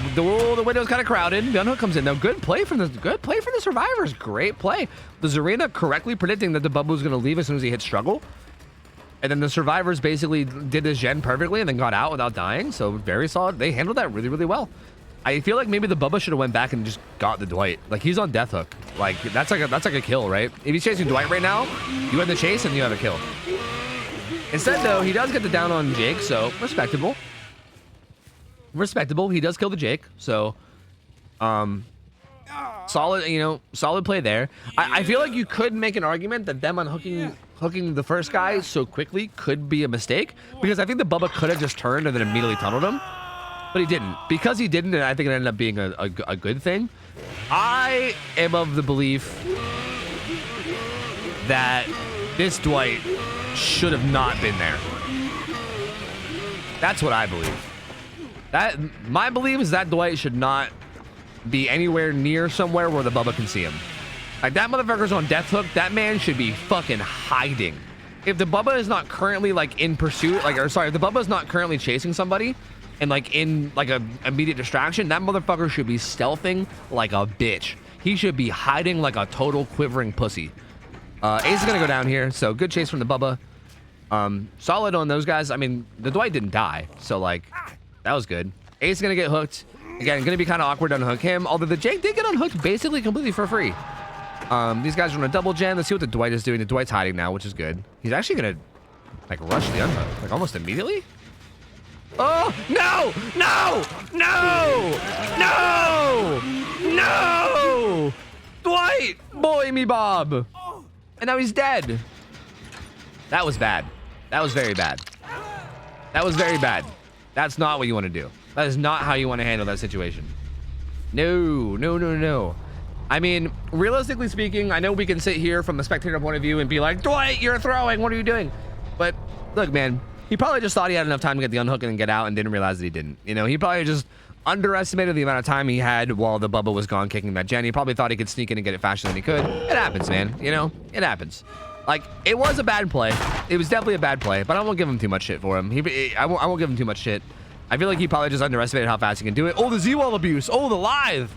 window's kind of crowded. The unhook comes in. Now, good play from the survivors. Great play. The Zarina correctly predicting that the Bubba was going to leave as soon as he hit struggle. And then the survivors basically did this gen perfectly and then got out without dying. So very solid. They handled that really, really well. I feel like maybe the Bubba should have went back and just got the Dwight. Like he's on death hook. Like that's like a kill, right? If he's chasing Dwight right now, you have the chase and you have a kill. Instead, though, he does get the down on Jake, so respectable. Respectable. He does kill the Jake, so solid. You know, solid play there. I feel like you could make an argument that them hooking the first guy so quickly could be a mistake, because I think the Bubba could have just turned and then immediately tunneled him, but he didn't. Because he didn't, and I think it ended up being a good thing. I am of the belief that this Dwight should have not been there. That's what I believe. My belief is that Dwight should not be anywhere near somewhere where the Bubba can see him. Like that motherfucker's on death hook. That man should be fucking hiding. If the Bubba is not currently like in pursuit, if the Bubba is not currently chasing somebody and like in like a immediate distraction, that motherfucker should be stealthing like a bitch. He should be hiding like a total quivering pussy. Ace is gonna go down here, so good chase from the Bubba. Solid on those guys. I mean, the Dwight didn't die, so like that was good. Ace is gonna get hooked. Again, gonna be kind of awkward to unhook him, although the Jake did get unhooked basically completely for free. These guys are on a double gen. Let's see what the Dwight is doing. The Dwight's hiding now, which is good. He's actually gonna like rush the unhook, like almost immediately. Oh, no, no, no, no, no! Dwight, boy me Bob. And now he's dead. That was bad. That was very bad. That was very bad. That's not what you want to do. That is not how you want to handle that situation. No, no, no, no. I mean, realistically speaking, I know we can sit here from a spectator point of view and be like, Dwight, you're throwing. What are you doing? But look, man, he probably just thought he had enough time to get the unhook and get out and didn't realize that he didn't. You know, he probably just underestimated the amount of time he had while the Bubba was gone kicking that gen. He probably thought he could sneak in and get it faster than he could. It happens, man. You know, it happens. Like, it was a bad play. It was definitely a bad play, but I won't give him too much shit for him. I won't give him too much shit. I feel like he probably just underestimated how fast he can do it. Oh, the Z-wall abuse. Oh, the live.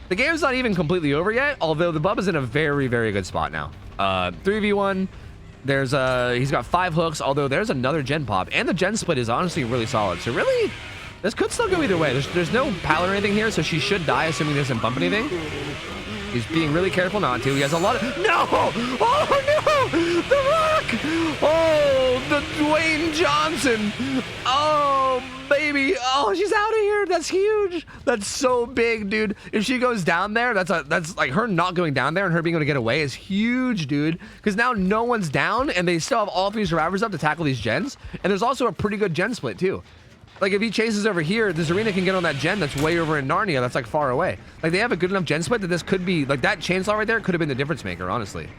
The game's not even completely over yet, although the Bubba's in a very, very good spot now. 3v1. There's he's got 5 hooks, although there's another gen pop, and the gen split is honestly really solid. So really, this could still go either way. There's no pal or anything here, so she should die, assuming he doesn't bump anything. He's being really careful not to. He has a lot of... No! Oh, no! The Rock! Oh, the Dwayne Johnson! Oh, baby! Oh, she's out of here! That's huge! That's so big, dude. If she goes down there, that's like her not going down there and her being able to get away is huge, dude. Because now no one's down, and they still have all 3 survivors up to tackle these gens. And there's also a pretty good gen split, too. Like, if he chases over here, this arena can get on that gen that's way over in Narnia. That's, like, far away. Like, they have a good enough gen split that this could be... Like, that chainsaw right there could have been the difference maker, honestly.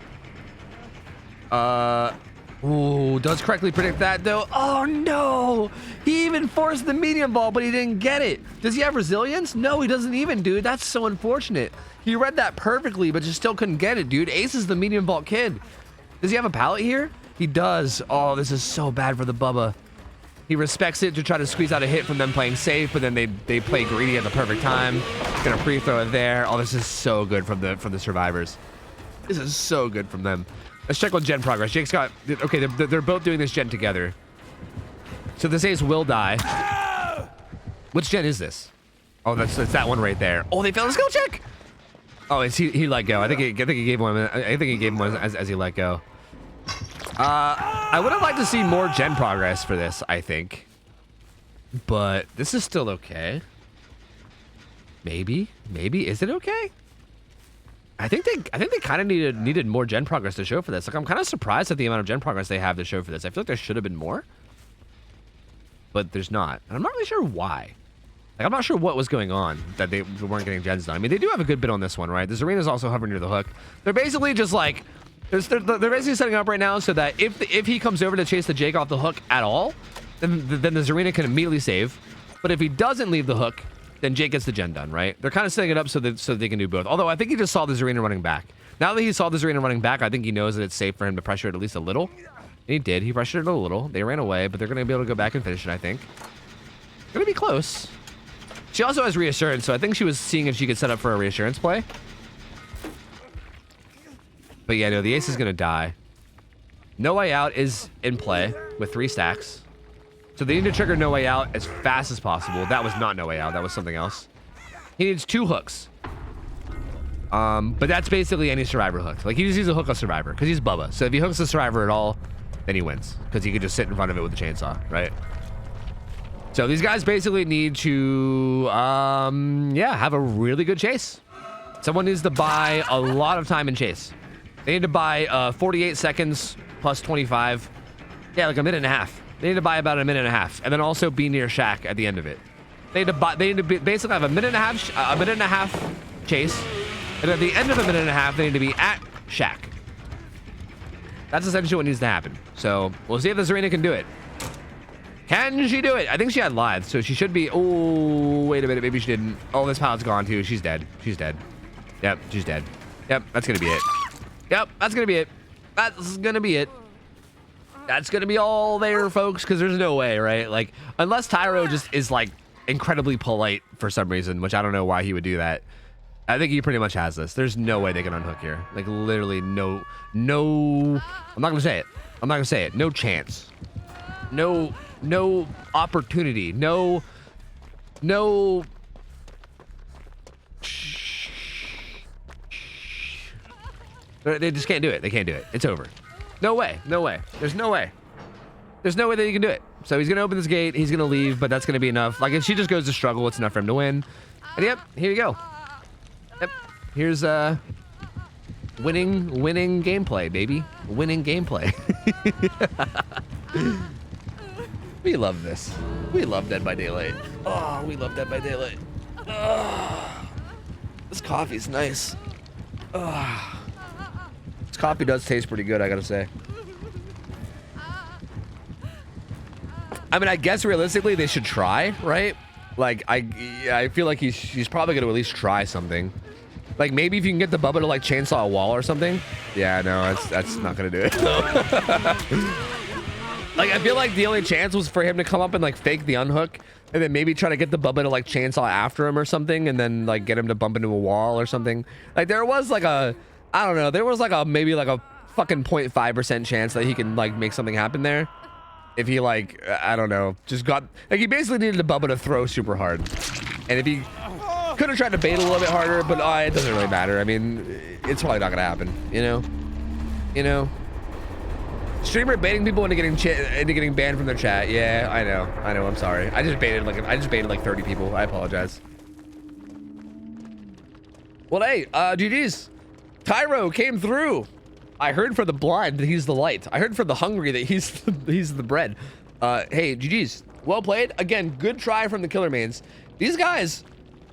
Ooh, does correctly predict that though. Oh no! He even forced the medium ball, but he didn't get it. Does he have resilience? No, he doesn't even, dude. That's so unfortunate. He read that perfectly, but just still couldn't get it, dude. Ace is the medium vault kid. Does he have a pallet here? He does. Oh, this is so bad for the Bubba. He respects it to try to squeeze out a hit from them playing safe, but then they play greedy at the perfect time. Gonna free throw it there. Oh, this is so good from the survivors. This is so good from them. Let's check on gen progress. Jake's got, okay, they're both doing this gen together. So this Ace will die. Which gen is this? Oh, that's that one right there. Oh, they failed a skill check. Oh, he let go. I think he gave one. I think he gave him one as he let go. I would have liked to see more gen progress for this, I think. But this is still okay. Maybe is it okay? I think they kind of needed more gen progress to show for this. Like, I'm kind of surprised at the amount of gen progress they have to show for this. I feel like there should have been more, but there's not. And I'm not really sure why. Like, I'm not sure what was going on that they weren't getting gens done. I mean, they do have a good bit on this one, right? This arena's also hovering near the hook. They're basically just like, they're basically setting up right now so that if he comes over to chase the Jake off the hook at all, then the Zarina can immediately save. But if he doesn't leave the hook, then Jake gets the gen done, right? They're kind of setting it up so that they can do both. Although I think he just saw the Zarina running back. Now that he saw the Zarina running back, I think he knows that it's safe for him to pressure it at least a little. And he did. He pressured it a little. They ran away, but they're going to be able to go back and finish it, I think. Going to be close. She also has reassurance, so I think she was seeing if she could set up for a reassurance play. But yeah, no, the Ace is going to die. No Way Out is in play with 3 stacks. So they need to trigger No Way Out as fast as possible. That was not No Way Out. That was something else. He needs 2 hooks. But that's basically any survivor hook. Like, he just needs a hook on survivor because he's Bubba. So if he hooks the survivor at all, then he wins because he could just sit in front of it with the chainsaw, right? So these guys basically need to, yeah, have a really good chase. Someone needs to buy a lot of time in chase. They need to buy 48 seconds plus 25. Yeah, like a minute and a half. They need to buy about a minute and a half, and then also be near Shaq at the end of it. They need to basically have a minute and a half chase, and at the end of a minute and a half, they need to be at Shaq. That's essentially what needs to happen. So we'll see if the Zarina can do it. Can she do it? I think she had live, so she should be. Oh, wait a minute, maybe she didn't. Oh, this pallet's gone too. She's dead. She's dead. Yep, she's dead. Yep, that's gonna be it. Yep, that's gonna be it. That's gonna be it. That's gonna be all there, folks, because there's no way, right? Like, unless Tyro just is like incredibly polite for some reason, which I don't know why he would do that. I think he pretty much has this. There's no way they can unhook here. Like, literally no. I'm not gonna say it. I'm not gonna say it. No chance. No opportunity. No. They just can't do it. They can't do it. It's over. No way. No way. There's no way. There's no way that he can do it. So he's going to open this gate. He's going to leave, but that's going to be enough. Like, if she just goes to struggle, it's enough for him to win. And yep, here you go. Yep. Here's winning gameplay, baby. Winning gameplay. We love this. We love Dead by Daylight. Oh, we love Dead by Daylight. Oh, this coffee's nice. Oh. This coffee does taste pretty good, I gotta say. I mean, I guess realistically they should try, right? Like, I feel like he's probably gonna at least try something. Like, maybe if you can get the Bubba to like chainsaw a wall or something. Yeah, no, that's not gonna do it. Like, I feel like the only chance was for him to come up and like fake the unhook, and then maybe try to get the Bubba to like chainsaw after him or something, and then like get him to bump into a wall or something. Like, there was like a, I don't know, there was like a maybe like a fucking 0.5% chance that he can like make something happen there. If he like, I don't know, just got, like, he basically needed a Bubba to throw super hard. And if he could have tried to bait a little bit harder, but it doesn't really matter. I mean, it's probably not gonna happen, you know? You know? Streamer baiting people into getting banned from their chat. Yeah, I know, I'm sorry. I just baited like 30 people. I apologize. Well, hey, GG's. Tyro came through. I heard for the blind that he's the light. I heard for the hungry that he's the bread. Hey, GG's. Well played. Again, good try from the Killer Mains. These guys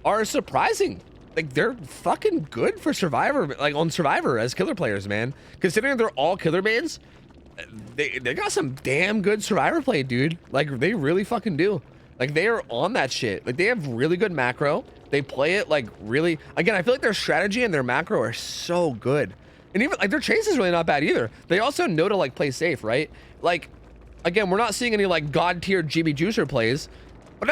are surprising. Like, they're fucking good for Survivor, like on Survivor as killer players, man. Considering they're all Killer Mains, they got some damn good survivor play, dude. Like they really fucking do. Like they are on that shit. Like they have really good macro. They play it like really. Again, I feel like their strategy and their macro are so good. And even like their chase is really not bad either. They also know to like play safe, right? Like, again, we're not seeing any like god tier GB juicer plays, but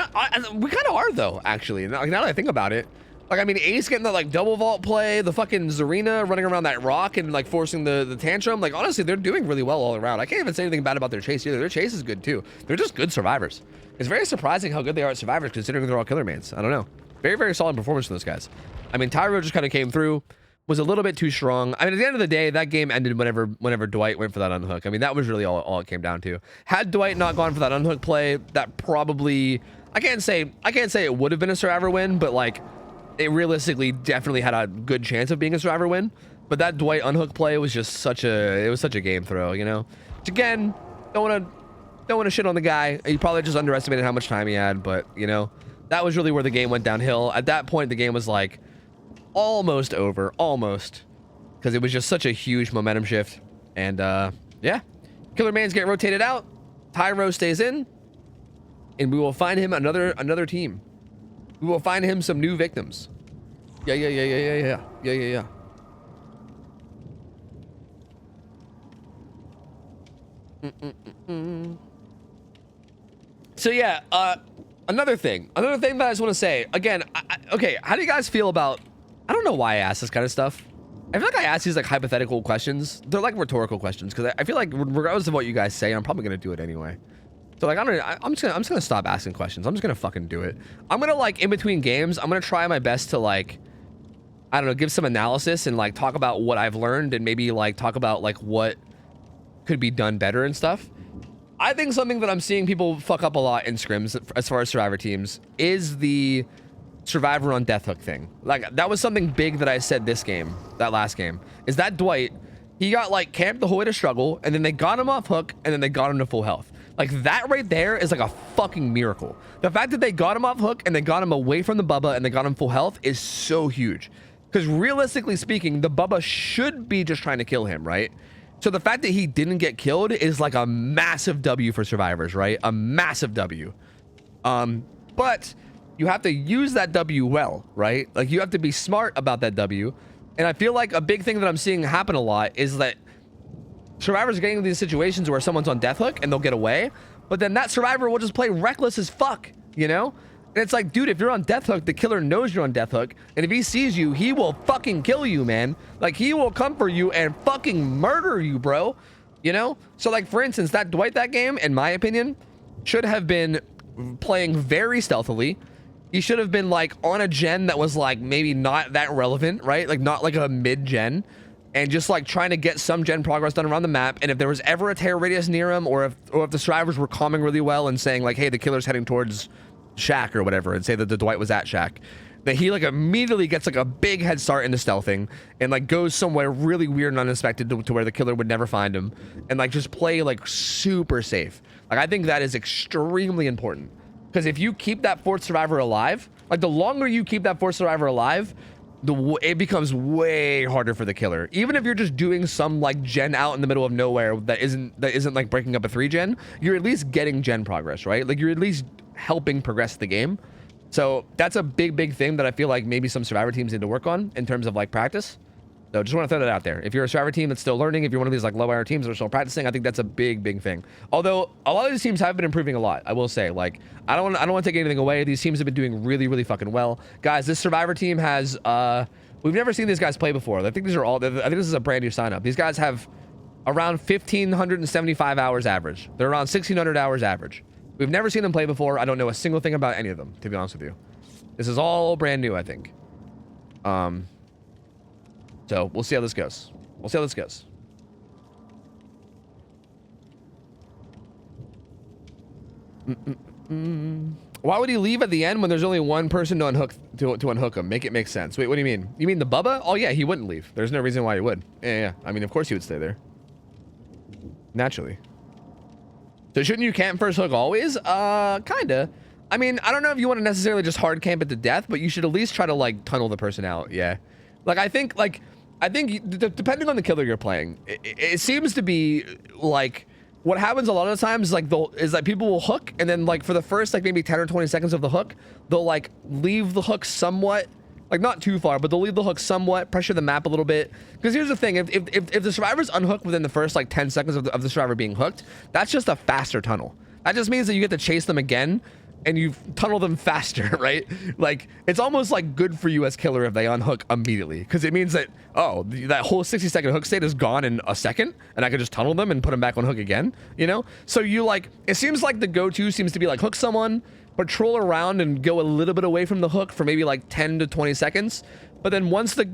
we kind of are though. Actually, now that I think about it. Like, I mean, Ace getting that, like, double vault play, the fucking Zarina running around that rock and, like, forcing the tantrum. Like, honestly, they're doing really well all around. I can't even say anything bad about their chase either. Their chase is good, too. They're just good survivors. It's very surprising how good they are at survivors, considering they're all killer mains. I don't know. Very, very solid performance from those guys. I mean, Tyro just kind of came through, was a little bit too strong. I mean, at the end of the day, that game ended whenever Dwight went for that unhook. I mean, that was really all it came down to. Had Dwight not gone for that unhook play, that probably... I can't say it would have been a survivor win, but, like... it realistically definitely had a good chance of being a survivor win, but that Dwight unhook play was just such a game throw, you know. Which again, don't want to shit on the guy. He probably just underestimated how much time he had, but you know, that was really where the game went downhill. At that point, the game was like almost over, almost, because it was just such a huge momentum shift. And yeah, killer mains get rotated out. Tyro stays in, and we will find him another team. We will find him some new victims. Yeah. So yeah, another thing that I just want to say again. Okay, how do you guys feel about? I don't know why I ask this kind of stuff. I feel like I ask these like hypothetical questions. They're like rhetorical questions because I feel like regardless of what you guys say, I'm probably gonna do it anyway. So like I'm just gonna stop asking questions. I'm just gonna fucking do it. I'm gonna like in between games, I'm gonna try my best to like, I don't know, give some analysis and like talk about what I've learned and maybe like talk about like what could be done better and stuff. I think something that I'm seeing people fuck up a lot in scrims as far as survivor teams is the survivor on death hook thing. Like that was something big that I said that last game, is that Dwight, he got like camped the whole way to struggle and then they got him off hook and then they got him to full health. Like that right there is like a fucking miracle. The fact that they got him off hook and they got him away from the Bubba and they got him full health is so huge. Because realistically speaking, the Bubba should be just trying to kill him, right? So the fact that he didn't get killed is like a massive W for survivors, right? A massive W. But you have to use that W well, right? Like you have to be smart about that W. And I feel like a big thing that I'm seeing happen a lot is that survivors are getting into these situations where someone's on death hook and they'll get away, but then that survivor will just play reckless as fuck, you know? And it's like, dude, if you're on death hook, the killer knows you're on death hook, and if he sees you, he will fucking kill you, man. Like he will come for you and fucking murder you, bro. You know? So like, for instance, that Dwight that game, in my opinion, should have been playing very stealthily. He should have been like on a gen that was like maybe not that relevant, right? Like not like a mid gen. And just like trying to get some gen progress done around the map. And if there was ever a terror radius near him, or if the survivors were calming really well and saying like, hey, the killer's heading towards Shack or whatever, and say that the Dwight was at Shack, that he like immediately gets like a big head start into stealthing and like goes somewhere really weird and unexpected to where the killer would never find him, and like just play like super safe. Like I think that is extremely important, because if you keep that fourth survivor alive, like the longer you keep that fourth survivor alive, it becomes way harder for the killer. Even if you're just doing some like gen out in the middle of nowhere that isn't like breaking up a 3 gen, you're at least getting gen progress, right? Like you're at least helping progress the game. So that's a big thing that I feel like maybe some survivor teams need to work on in terms of like practice. So just want to throw that out there. If you're a survivor team that's still learning, if you're one of these like low IR teams that are still practicing, I think that's a big thing. Although a lot of these teams have been improving a lot, I will say. Like I don't want to take anything away. These teams have been doing really fucking well. Guys, this survivor team has we've never seen these guys play before. I think this is a brand new sign up. These guys have around 1,575 hours average. They're around 1,600 hours average. We've never seen them play before. I don't know a single thing about any of them, to be honest with you. This is all brand new, I think. So we'll see how this goes. Why would he leave at the end when there's only one person to unhook him? Make it make sense. Wait, what do you mean? You mean the Bubba? Oh yeah, he wouldn't leave. There's no reason why he would. Yeah. I mean, of course he would stay there. Naturally. So shouldn't you camp first hook always? Kinda. I mean, I don't know if you want to necessarily just hard camp it to death, but you should at least try to like tunnel the person out. Yeah. Like I think like I think depending on the killer you're playing, it seems to be like what happens a lot of the times is like people will hook, and then like for the first like maybe 10 or 20 seconds of the hook, they'll like leave the hook somewhat, like not too far, but they'll leave the hook somewhat, pressure the map a little bit. Because here's the thing, if the survivor's unhooked within the first like 10 seconds of the survivor being hooked, that's just a faster tunnel. That just means that you get to chase them again, and you tunnel them faster, right? Like, it's almost like good for you as killer if they unhook immediately, because it means that, oh, that whole 60-second hook state is gone in a second, and I can just tunnel them and put them back on hook again, you know? So you like, it seems like the go-to seems to be like hook someone, patrol around and go a little bit away from the hook for maybe like 10 to 20 seconds. But then once the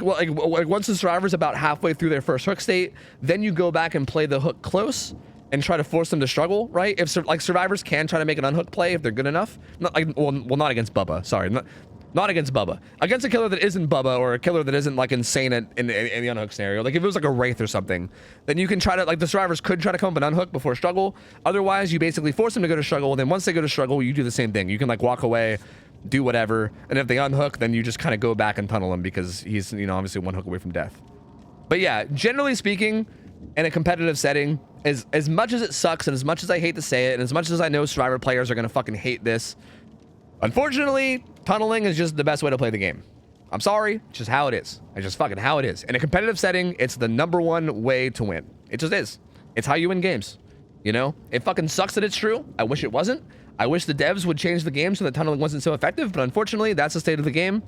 once the survivor's about halfway through their first hook state, then you go back and play the hook close and try to force them to struggle, right? If like survivors can try to make an unhook play if they're good enough. Not like, well, not against Bubba. Sorry, not against Bubba. Against a killer that isn't Bubba, or a killer that isn't like insane in the unhook scenario. Like if it was like a Wraith or something, then you can try to, like the survivors could try to come up and unhook before struggle. Otherwise, you basically force them to go to struggle. And then once they go to struggle, you do the same thing. You can like walk away, do whatever. And if they unhook, then you just kind of go back and tunnel him because he's, you know, obviously one hook away from death. But yeah, generally speaking, in a competitive setting, as much as it sucks and as much as I hate to say it, and as much as I know survivor players are going to fucking hate this, unfortunately, tunneling is just the best way to play the game. I'm sorry, it's just how it is. It's just fucking how it is. In a competitive setting, it's the #1 way to win. It just is. It's how you win games. You know? It fucking sucks that it's true. I wish it wasn't. I wish the devs would change the game so that tunneling wasn't so effective, but unfortunately, that's the state of the game.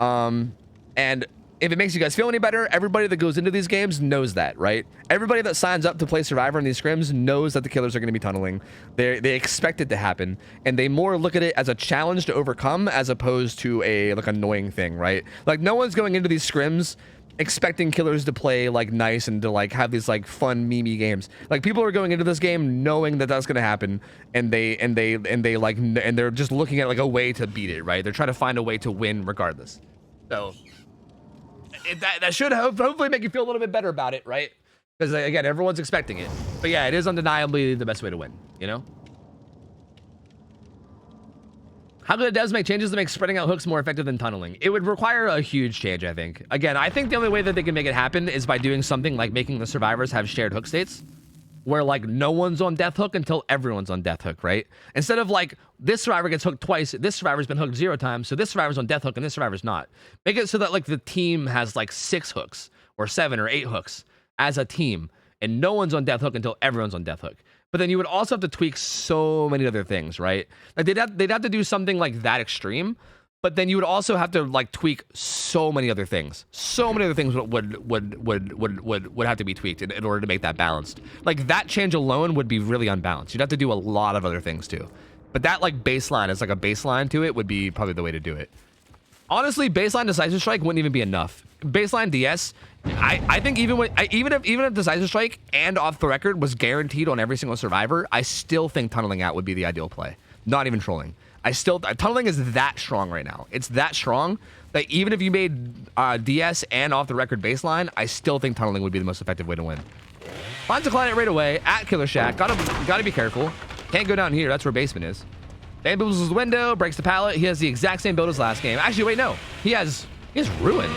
And if it makes you guys feel any better, everybody that goes into these games knows that, right? Everybody that signs up to play Survivor in these scrims knows that the killers are going to be tunneling. They expect it to happen, and they more look at it as a challenge to overcome as opposed to a like annoying thing, right? Like no one's going into these scrims expecting killers to play like nice and to like have these like fun meme games. Like people are going into this game knowing that that's going to happen, and they're just looking at like a way to beat it, right? They're trying to find a way to win regardless. So that should hopefully make you feel a little bit better about it, right? Because again, everyone's expecting it. But yeah, it is undeniably the best way to win, you know? How could the devs make changes to make spreading out hooks more effective than tunneling? It would require a huge change, I think. Again, I think the only way that they can make it happen is by doing something like making the survivors have shared hook states, where like no one's on death hook until everyone's on death hook, right? Instead of like this survivor gets hooked twice, this survivor's been hooked 0 times, so this survivor's on death hook and this survivor's not. Make it so that like the team has like 6 hooks or 7 or 8 hooks as a team, and no one's on death hook until everyone's on death hook. But then you would also have to tweak so many other things, right? Like they'd have to do something like that extreme, but then you would also have to like tweak so many other things. So many other things would have to be tweaked in order to make that balanced. Like that change alone would be really unbalanced. You'd have to do a lot of other things too. But that like baseline, is like a baseline to it, would be probably the way to do it. Honestly, baseline Decisive Strike wouldn't even be enough. Baseline DS, I think even if Decisive Strike and Off the Record was guaranteed on every single survivor, I still think tunneling out would be the ideal play. Not even trolling. Tunneling is that strong right now. It's that strong that even if you made DS and Off the Record baseline, I still think tunneling would be the most effective way to win. Finds a client right away at Killer Shack. Gotta be careful. Can't go down here. That's where basement is. Bamboozles the window, breaks the pallet. He has the exact same build as last game. Actually, wait, no. He has Ruin.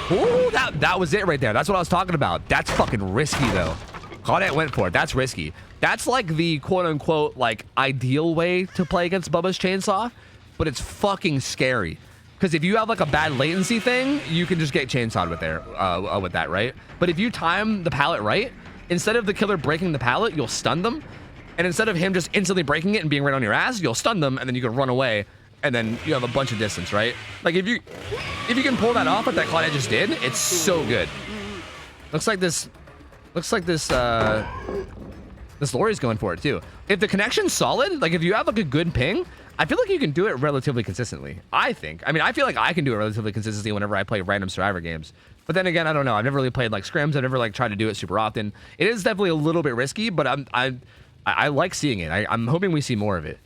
Ooh, that was it right there. That's what I was talking about. That's fucking risky though. Claudette went for it. That's risky. That's like the quote-unquote like ideal way to play against Bubba's chainsaw, but it's fucking scary. Because if you have like a bad latency thing, you can just get chainsawed with that, right? But if you time the pallet right, instead of the killer breaking the pallet, you'll stun them. And instead of him just instantly breaking it and being right on your ass, you'll stun them, and then you can run away, and then you have a bunch of distance, right? Like if you can pull that off, like that Claudette just did, it's so good. Looks like this Lori's going for it too. If the connection's solid, like if you have like a good ping, I feel like you can do it relatively consistently. I mean, I feel like I can do it relatively consistently whenever I play random survivor games. But then again, I don't know. I've never really played like scrims. I've never like tried to do it super often. It is definitely a little bit risky, but I like seeing it. I'm hoping we see more of it.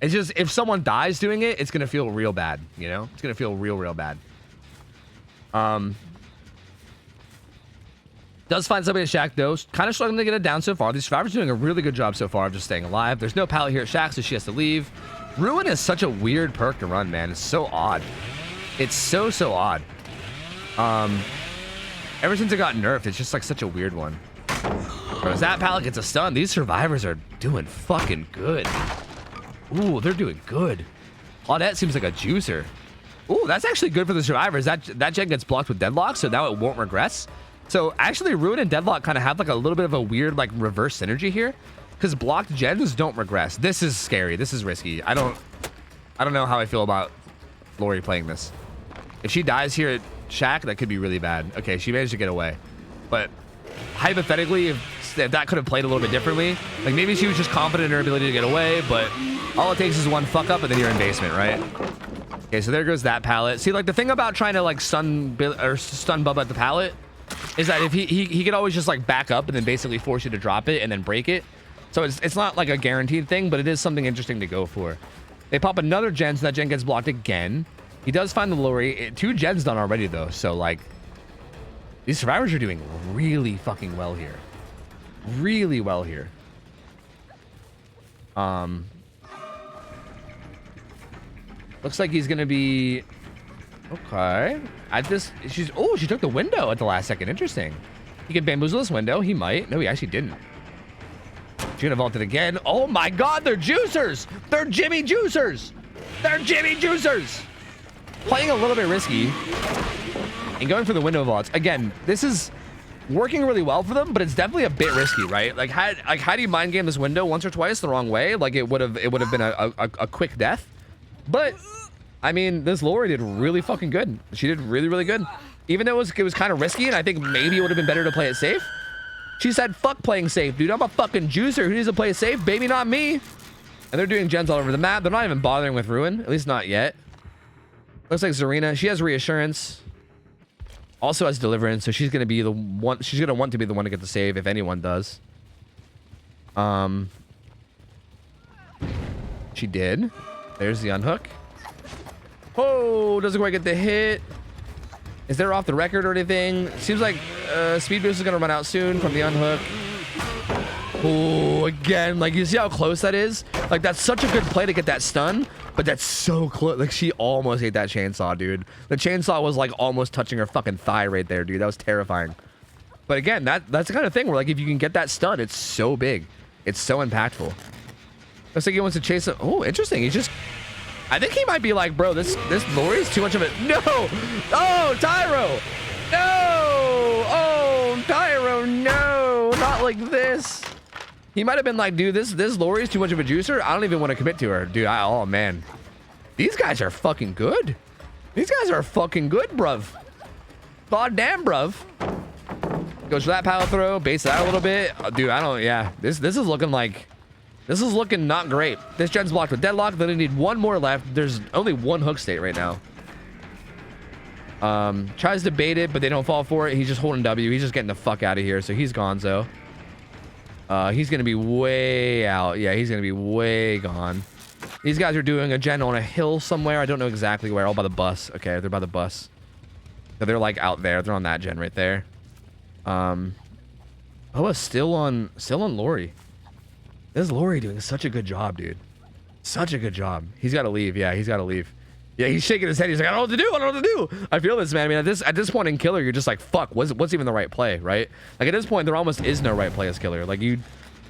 It's just if someone dies doing it, it's gonna feel real bad. You know, it's gonna feel real bad. Does find somebody at Shack though. Kind of struggling to get it down so far. These survivors are doing a really good job so far of just staying alive. There's no pallet here at Shack, so she has to leave. Ruin is such a weird perk to run, man. It's so odd. It's so odd. Ever since it got nerfed, it's just like such a weird one. Bro, that pallet gets a stun. These survivors are doing fucking good. Ooh, they're doing good. Claudette seems like a juicer. Ooh, that's actually good for the survivors. That gen gets blocked with deadlock, so now it won't regress. So actually, Ruin and deadlock kind of have like a little bit of a weird like reverse synergy here, because blocked gens don't regress. This is scary. This is risky. I don't know how I feel about Lori playing this. If she dies here at Shack, that could be really bad. Okay, she managed to get away, but hypothetically, if that could have played a little bit differently, like maybe she was just confident in her ability to get away, but all it takes is one fuck up and then you're in basement, right? Okay, so there goes that pallet. See, like the thing about trying to like stun Bubba at the pallet is that if he could always just like back up and then basically force you to drop it and then break it. So it's not like a guaranteed thing, but it is something interesting to go for. They pop another gen, so that gen gets blocked again. He does find the Lori. 2 gens done already though, so like these survivors are doing really fucking well here. Really well here. Looks like he's gonna be okay. She took the window at the last second. Interesting. He can bamboozle this window. He might. No, he actually didn't. She's gonna vault it again. Oh my god, they're juicers! They're Jimmy Juicers! They're Jimmy Juicers! Playing a little bit risky and going for the window vaults. Again, this is working really well for them, but it's definitely a bit risky, right? Like how do you mind game this window once or twice the wrong way? Like it would have been a quick death. But I mean, this Lori did really fucking good. She did really, really good. Even though it was kind of risky, and I think maybe it would have been better to play it safe. She said, fuck playing safe, dude. I'm a fucking juicer. Who needs to play it safe? Baby, not me. And they're doing gens all over the map. They're not even bothering with Ruin. At least not yet. Looks like Zarina. She has reassurance. Also has deliverance, so she's gonna be the one. She's gonna want to be the one to get the save if anyone does. She did. There's the unhook. Oh, doesn't quite get the hit. Is there off the record or anything? Seems like speed boost is gonna run out soon from the unhook. Oh, again, like you see how close that is? Like that's such a good play to get that stun, but that's so close. Like she almost ate that chainsaw, dude. The chainsaw was like almost touching her fucking thigh right there, dude. That was terrifying. But again, that's the kind of thing where like if you can get that stun, it's so big. It's so impactful. Looks like he wants to chase it. Oh, interesting. He's just, I think he might be like, bro, this Lori is too much of it. No! Oh, Tyro! No! Oh, Tyro, no! Not like this. He might have been like, dude, this Lori is too much of a juicer. I don't even want to commit to her. Dude, oh, man. These guys are fucking good. These guys are fucking good, bruv. God damn, bruv. Goes for that power throw. Base it out a little bit. Dude, yeah. This is looking like... This is looking not great. This gen's blocked with deadlock. Then they need one more left. There's only one hook state right now. Tries to bait it, but they don't fall for it. He's just holding W. He's just getting the fuck out of here. So he's gonzo. He's going to be way out. Yeah, he's going to be way gone. These guys are doing a gen on a hill somewhere. I don't know exactly where. Oh, by the bus. Okay, they're by the bus. So they're like out there. They're on that gen right there. Oh, still on Lori. This Lori doing such a good job, dude. Such a good job. He's got to leave. Yeah, he's got to leave. Yeah, he's shaking his head. He's like, I don't know what to do. I don't know what to do. I feel this, man. I mean, at this point in Killer, you're just like, fuck, what's even the right play, right? Like, at this point, there almost is no right play as Killer. Like, you're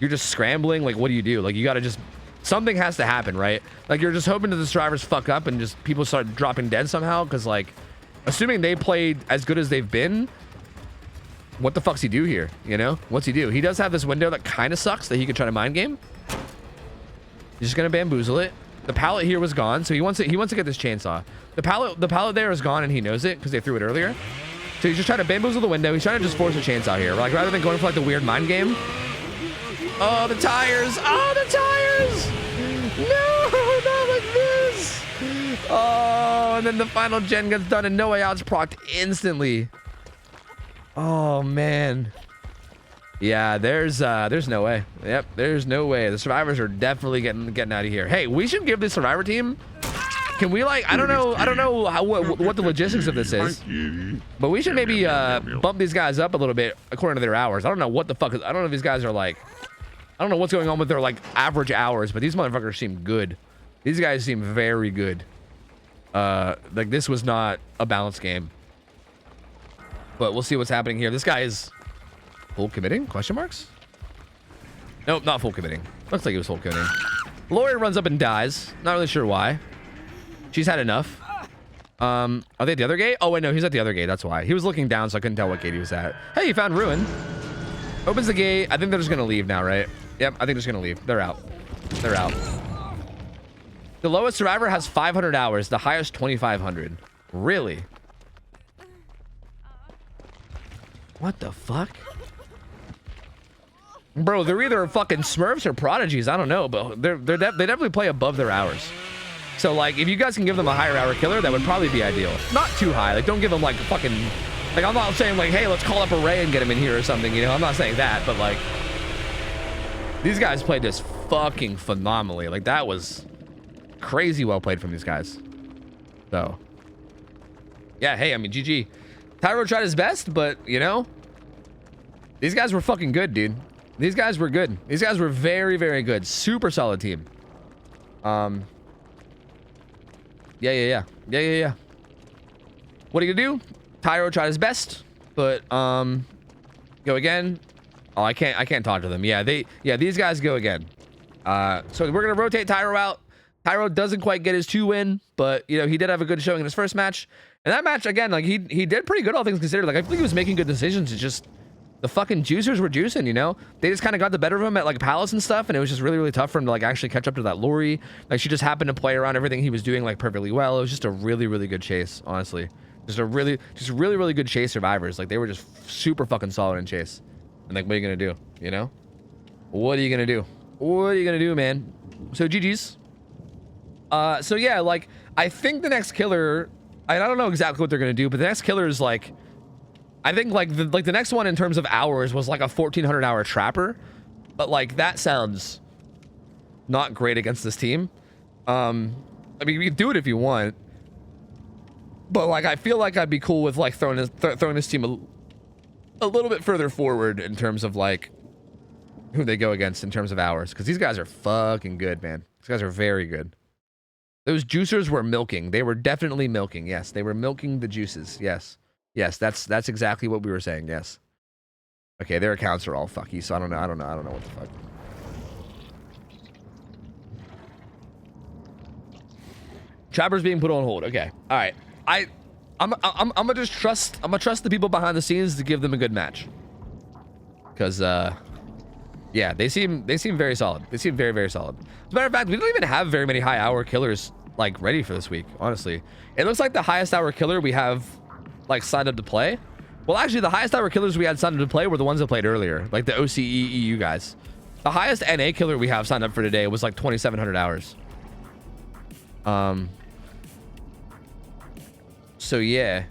just scrambling. Like, what do you do? Like, you got to just... Something has to happen, right? Like, you're just hoping that the survivors fuck up and just people start dropping dead somehow. Because, like, assuming they played as good as they've been, what the fuck's he do here? You know? What's he do? He does have this window that kind of sucks that he could try to mind game. He's just going to bamboozle it. The pallet here was gone, so he wants to get this chainsaw. The pallet there is gone, and he knows it because they threw it earlier. So he's just trying to bamboozle the window. He's trying to just force a chainsaw here. Like, rather than going for like the weird mind game. Oh, the tires! Oh, the tires! No, not like this! Oh, and then the final gen gets done, and No Way Out's procced instantly. Oh man. Yeah, there's no way. Yep, there's no way. The survivors are definitely getting out of here. Hey, we should give the survivor team. Can we like? I don't know what the logistics of this is, but we should maybe bump these guys up a little bit according to their hours. I don't know what the fuck. I don't know if these guys are like. I don't know what's going on with their like average hours, but these motherfuckers seem good. These guys seem very good. Like this was not a balanced game. But we'll see what's happening here. This guy is full committing? Question marks? Nope, not full committing. Looks like he was full committing. Lawyer runs up and dies. Not really sure why. She's had enough. Are they at the other gate? Oh, wait, no, he's at the other gate. That's why. He was looking down, so I couldn't tell what gate he was at. Hey, you found Ruin. Opens the gate. I think they're just going to leave now, right? Yep, I think they're just going to leave. They're out. They're out. The lowest survivor has 500 hours. The highest, 2,500. Really? What the fuck? Bro, they're either fucking Smurfs or prodigies. I don't know, but they definitely play above their hours. So, like, if you guys can give them a higher hour killer, that would probably be ideal. Not too high. Like, don't give them, like, fucking... Like, I'm not saying, like, hey, let's call up a Ray and get him in here or something, you know? I'm not saying that, but, like... These guys played this fucking phenomenally. Like, that was crazy well played from these guys. So... Yeah, hey, I mean, GG. Tyro tried his best, but, you know... These guys were fucking good, dude. These guys were good. These guys were very, very good. Super solid team. Yeah. What are you gonna do? Tyro tried his best, but go again. Oh, I can't talk to them. Yeah, these guys go again. So we're gonna rotate Tyro out. Tyro doesn't quite get his 2 win, but you know, he did have a good showing in his first match. And that match again, like he did pretty good, all things considered. Like I think he was making good decisions. It's just the fucking juicers were juicing, you know? They just kind of got the better of him at like Palace and stuff, and it was just really, really tough for him to like actually catch up to that Lori. Like she just happened to play around everything he was doing like perfectly well. It was just a really, really good chase, honestly. Just really, really good chase survivors. Like they were just super fucking solid in chase. And like, what are you gonna do? You know? What are you gonna do? What are you gonna do, man? So GG's. So yeah, like I think the next killer, I don't know exactly what they're gonna do, but the next killer is like, I think like the next one in terms of hours was like a 1,400 hour trapper, but like that sounds not great against this team. I mean, you can do it if you want, but like I feel like I'd be cool with like throwing this team a little bit further forward in terms of like who they go against in terms of hours, because these guys are fucking good, man. These guys are very good. Those juicers were milking. They were definitely milking. Yes, they were milking the juices. Yes. Yes, that's exactly what we were saying. Yes. Okay, their accounts are all fucky, so I don't know what the fuck. Trapper's being put on hold. Okay. All right. I'm gonna just trust. I'm gonna trust the people behind the scenes to give them a good match. Cause yeah, they seem very solid. They seem very, very solid. As a matter of fact, we don't even have very many high hour killers like ready for this week. Honestly, it looks like the highest hour killer we have like signed up to play. Well, actually, the highest hour killers we had signed up to play were the ones that played earlier, like the OCE EU guys. The highest NA killer we have signed up for today was like 2,700 hours. So yeah.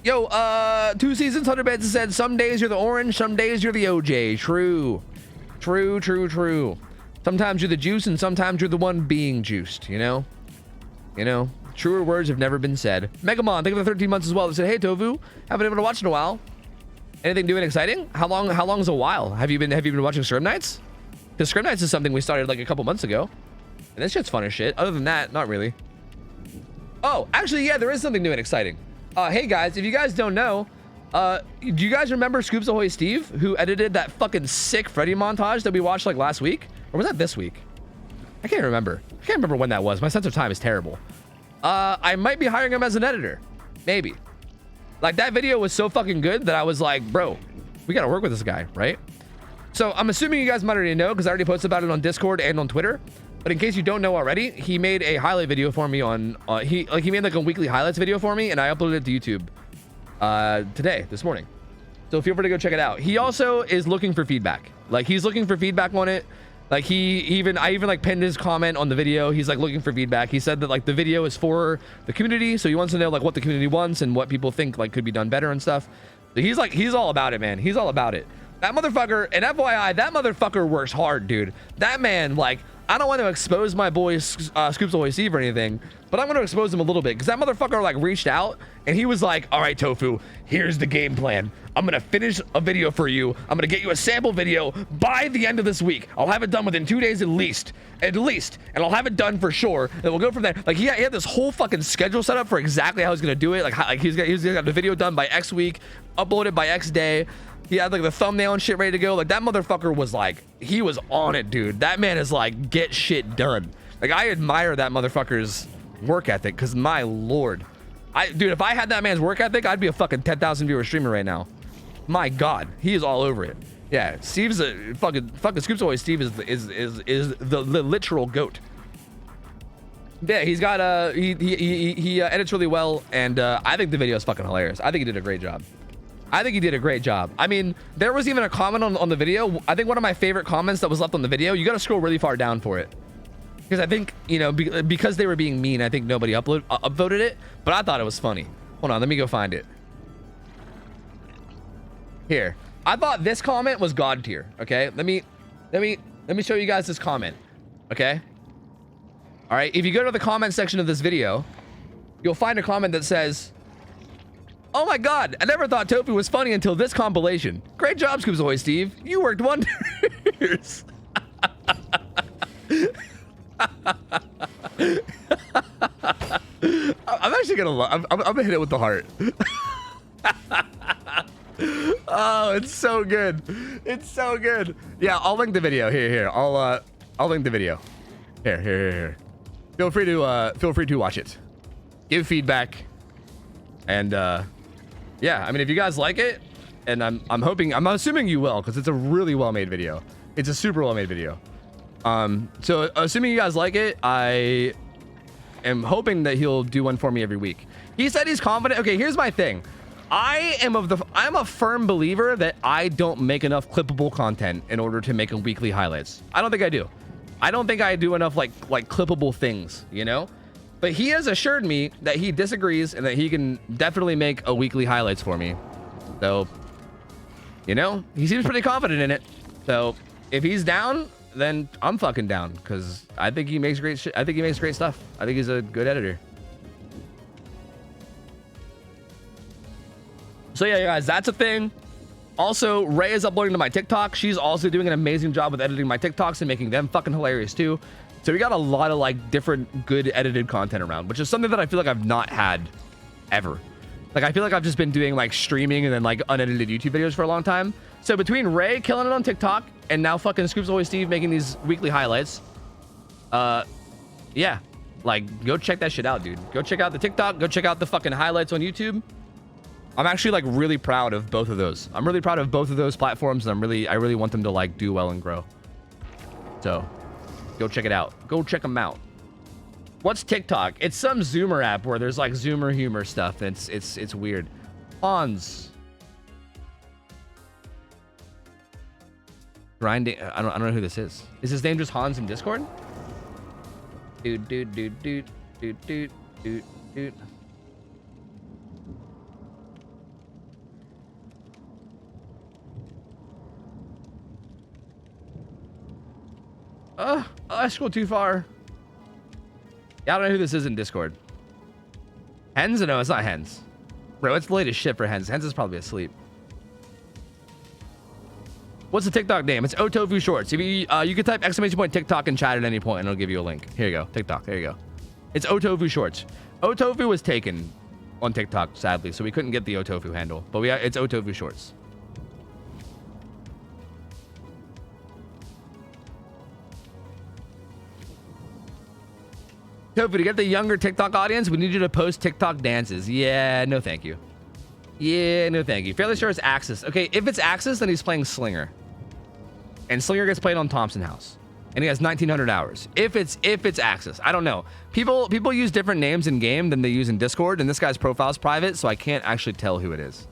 Yo, 2 seasons, 100 beds said, some days you're the orange, some days you're the OJ. True. Sometimes you're the juice and sometimes you're the one being juiced, you know? Truer words have never been said. Megamon, thank you for the 13 months as well. They said, hey, Tofu, haven't been able to watch in a while. Anything new and exciting? How long is a while? Have you been watching Scrim Nights? Because Scrim Nights is something we started like a couple months ago. And this shit's fun as shit. Other than that, not really. Oh, actually, yeah, there is something new and exciting. Hey guys, if you guys don't know, do you guys remember Scoops Ahoy Steve, who edited that fucking sick Freddy montage that we watched like last week? Or was that this week? I can't remember. I can't remember when that was. My sense of time is terrible. I might be hiring him as an editor. Maybe. Like that video was so fucking good that I was like, bro, we gotta work with this guy, right? So I'm assuming you guys might already know because I already posted about it on Discord and on Twitter. But in case you don't know already, he made a highlight video for me on he made like a weekly highlights video for me, and I uploaded it to YouTube this morning. So feel free to go check it out. He also is looking for feedback. Like he's looking for feedback on it. Like I even like pinned his comment on the video. He's like looking for feedback. He said that like the video is for the community, so he wants to know like what the community wants and what people think like could be done better and stuff. So he's all about it, man. He's all about it. That motherfucker, and FYI, that motherfucker works hard, dude. That man, like, I don't want to expose my boy Scoops Ahoy Steve or anything, but I'm going to expose him a little bit because that motherfucker like reached out and he was like, all right, Tofu, here's the game plan. I'm going to finish a video for you. I'm going to get you a sample video by the end of this week. I'll have it done within 2 days at least, and I'll have it done for sure. And we'll go from there. Like he had this whole fucking schedule set up for exactly how he's going to do it. Like he's going to have the video done by X week, uploaded by X day. He had like the thumbnail and shit ready to go. Like that motherfucker was like, he was on it, dude. That man is like, get shit done. Like I admire that motherfucker's work ethic because my Lord. Dude, if I had that man's work ethic, I'd be a fucking 10,000 viewer streamer right now. My God, he is all over it. Yeah, Steve's a fucking Scoops Ahoy Steve is the literal goat. Yeah, he's got he edits really well, and I think the video is fucking hilarious. I think he did a great job. I mean, there was even a comment on the video. I think one of my favorite comments that was left on the video, you got to scroll really far down for it. Because I think, you know, because they were being mean, I think nobody upvoted it. But I thought it was funny. Hold on, let me go find it. Here. I thought this comment was God tier. Okay, let me show you guys this comment. Okay. All right. If you go to the comment section of this video, you'll find a comment that says, "Oh my God, I never thought Tofu was funny until this compilation. Great job, Scoops Ahoy Steve. You worked wonders." I'm actually gonna I'm gonna hit it with the heart. Oh, it's so good. It's so good. Yeah, I'll link the video. Here. I'll link the video. Here. Feel free to watch it. Give feedback. And yeah, I mean, if you guys like it, and I'm assuming you will, because it's a really well-made video. It's a super well-made video. So assuming you guys like it, I am hoping that he'll do one for me every week. He said he's confident. Okay, here's my thing. I'm a firm believer that I don't make enough clippable content in order to make a weekly highlights. I don't think I do. I don't think I do enough like clippable things, you know? But he has assured me that he disagrees and that he can definitely make a weekly highlights for me. So, you know, he seems pretty confident in it. So if he's down, then I'm fucking down, because I think he makes great shit. I think he makes great stuff. I think he's a good editor. So yeah, guys, that's a thing. Also, Ray is uploading to my TikTok. She's also doing an amazing job with editing my TikToks and making them fucking hilarious too. So we got a lot of like different good edited content around, which is something that I feel like I've not had ever. Like, I feel like I've just been doing like streaming and then like unedited YouTube videos for a long time. So between Ray killing it on TikTok and now fucking Scoops Ahoy Steve making these weekly highlights, yeah, like go check that shit out, dude. Go check out the TikTok. Go check out the fucking highlights on YouTube. I'm actually like really proud of both of those. I'm really proud of both of those platforms, and I really want them to like do well and grow. So go check it out. Go check them out. What's TikTok? It's some Zoomer app where there's like Zoomer humor stuff. And it's weird. Hans. Grinding. I don't know who this is. Is his name just Hans in Discord? Dude. I scrolled too far. Yeah, I don't know who this is in Discord. Hens? No, it's not Hens. Bro, it's the latest shit for Hens. Hens is probably asleep. What's the TikTok name? It's OhTofu Shorts. If you can type !TikTok in chat at any point and it'll give you a link. Here you go. TikTok. There you go. It's OhTofu Shorts. OhTofu was taken on TikTok, sadly, so we couldn't get the OhTofu handle. But it's OhTofu Shorts. Tofu, to get the younger TikTok audience, we need you to post TikTok dances. Yeah, no thank you. Yeah, no thank you. Fairly sure it's Axis. Okay, if it's Axis, then he's playing Slinger. And Slinger gets played on Thompson House. And he has 1,900 hours. If it's Axis. I don't know. People use different names in game than they use in Discord, and this guy's profile is private, so I can't actually tell who it is.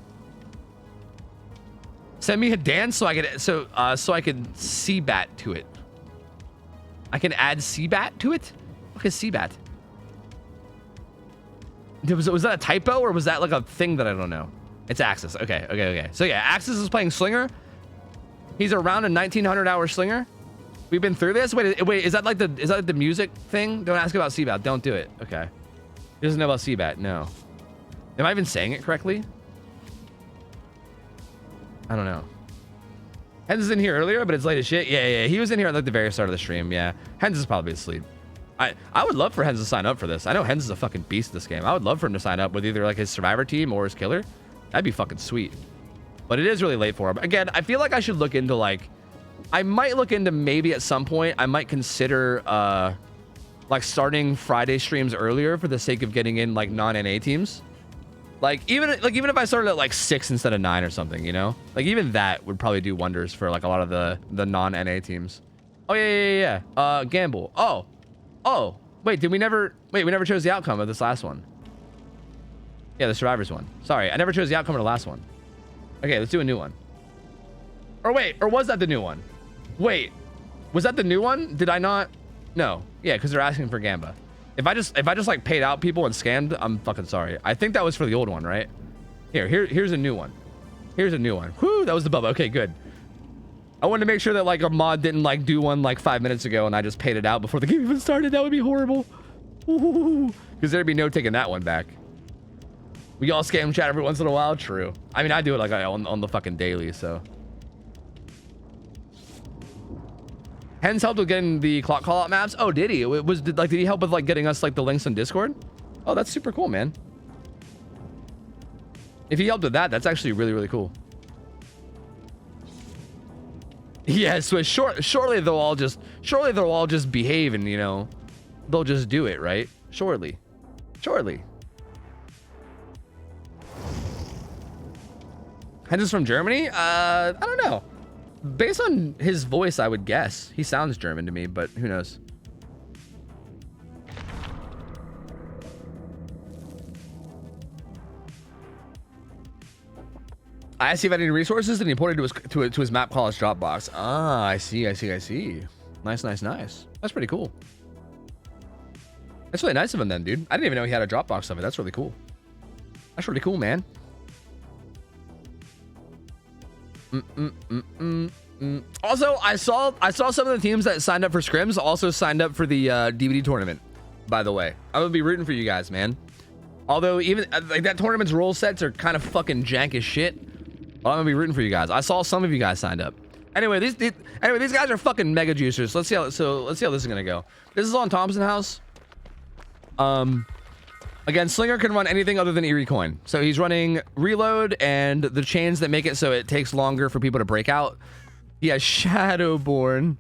Send me a dance so I could CBAT to it. I can add CBAT to it? What is CBAT? Was that a typo, or was that like a thing that I don't know? It's Axis. Okay. So yeah, Axis is playing Slinger. He's around a 1,900 hour Slinger. We've been through this. Wait, is that like the music thing? Don't ask about CBAT. Don't do it. Okay. He doesn't know about CBAT. No. Am I even saying it correctly? I don't know. Hens is in here earlier, but it's late as shit. Yeah. He was in here at like the very start of the stream. Yeah. Hens is probably asleep. I would love for Hens to sign up for this. I know Hens is a fucking beast in this game. I would love for him to sign up with either like his survivor team or his killer. That'd be fucking sweet. But it is really late for him. Again, I feel like I should look into like, I might look into maybe at some point, I might consider like starting Friday streams earlier for the sake of getting in like non-NA teams. Even if I started at like 6 instead of 9 or something, you know? Like even that would probably do wonders for like a lot of the non-NA teams. Oh yeah. Gamble. Oh, wait, we never chose the outcome of this last one. Yeah, the survivors one. Sorry, I never chose the outcome of the last one. Okay, let's do a new one. Or wait, or was that the new one? Wait, was that the new one? Did I not? No. Yeah, because they're asking for Gamba. If I just like paid out people and scammed, I'm fucking sorry. I think that was for the old one, right? Here's a new one. Here's a new one. Whoo, that was the Bubba. Okay, good. I wanted to make sure that like a mod didn't like do one like 5 minutes ago and I just paid it out before the game even started. That would be horrible. Because there'd be no taking that one back. We all scam chat every once in a while. True. I mean, I do it like on the fucking daily, so. Hens helped with getting the clock call out maps. Oh, did he? Did he help with like getting us like the links on Discord? Oh, that's super cool, man. If he helped with that, that's actually really, really cool. Yeah, so surely they'll all just behave and, you know, they'll just do it, right? Surely. Hens is from Germany? I don't know. Based on his voice, I would guess. He sounds German to me, but who knows? I asked if I had any resources, and he pointed to his map college Dropbox. Ah, I see. Nice. That's pretty cool. That's really nice of him then, dude. I didn't even know he had a Dropbox of it. That's really cool. That's really cool, man. Also, I saw some of the teams that signed up for scrims also signed up for the DVD tournament. By the way, I would be rooting for you guys, man. Although even like that tournament's rule sets are kind of fucking jank as shit. Well, I'm gonna be rooting for you guys. I saw some of you guys signed up. Anyway, these guys are fucking mega juicers. Let's see how this is gonna go. This is on Thompson House. Again, Slinger can run anything other than Eerie Coin. So he's running Reload and the chains that make it so it takes longer for people to break out. He has Shadowborn,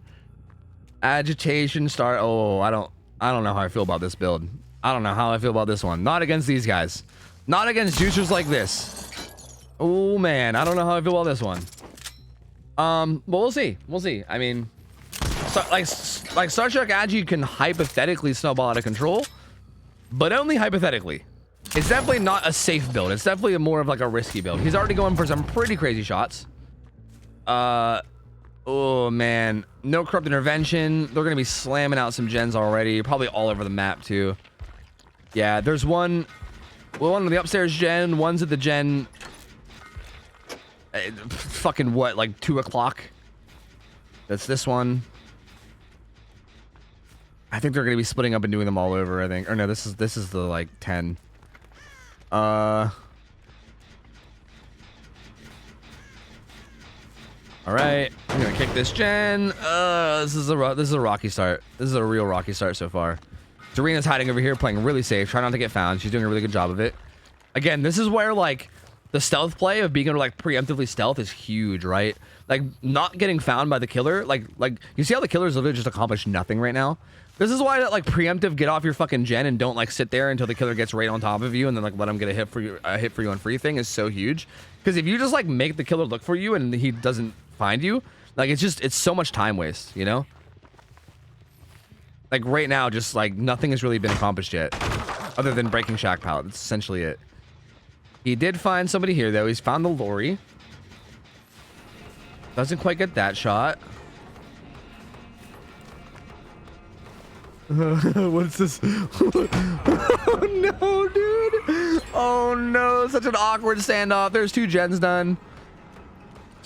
Agitation, Star. Oh, I don't know how I feel about this build. I don't know how I feel about this one. Not against these guys. Not against juicers like this. Oh man, I don't know how I feel about this one. But we'll see. I mean, so, like Star Trek Agi can hypothetically snowball out of control, but only hypothetically. It's definitely not a safe build. It's definitely more of like a risky build. He's already going for some pretty crazy shots. Oh man, no corrupt intervention. They're gonna be slamming out some gens already, probably all over the map too. Yeah, there's one on the upstairs gen, one's at the gen. Fucking what, like 2 o'clock? That's this one. I think they're gonna be splitting up and doing them all over, I think. Or no, this is the like 10. All right, I'm gonna kick this gen. This is a rocky start. This is a real rocky start so far. Serena's hiding over here, playing really safe, trying not to get found. She's doing a really good job of it. Again, this is where like the stealth play of being able to like preemptively stealth is huge, right? Like not getting found by the killer. Like you see how the killer's literally just accomplished nothing right now. This is why that like preemptive get off your fucking gen and don't like sit there until the killer gets right on top of you and then like let him get a hit for you on free thing is so huge. Because if you just like make the killer look for you and he doesn't find you, like it's so much time waste, you know? Like right now, just like nothing has really been accomplished yet, other than breaking Shack Pallet. That's essentially it. He did find somebody here though. He's found the lorry. Doesn't quite get that shot. What's this? Oh no, dude. Oh no, such an awkward standoff. There's 2 gens done.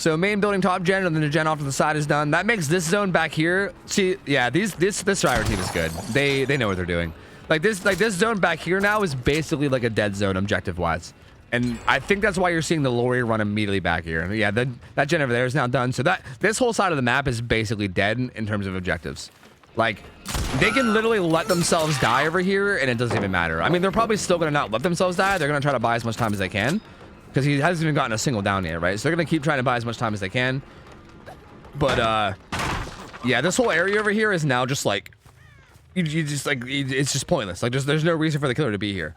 So main building top gen and then the gen off to the side is done. That makes this zone back here. See, yeah, this driver team is good. They know what they're doing. Like this zone back here now is basically like a dead zone objective wise. And I think that's why you're seeing the lorry run immediately back here. Yeah, that gen over there is now done. So this whole side of the map is basically dead in terms of objectives. Like, they can literally let themselves die over here, and it doesn't even matter. I mean, they're probably still going to not let themselves die. They're going to try to buy as much time as they can, because he hasn't even gotten a single down yet, right? So they're going to keep trying to buy as much time as they can. But, yeah, this whole area over here is now just like, you just like, it's just pointless. Like, there's no reason for the killer to be here.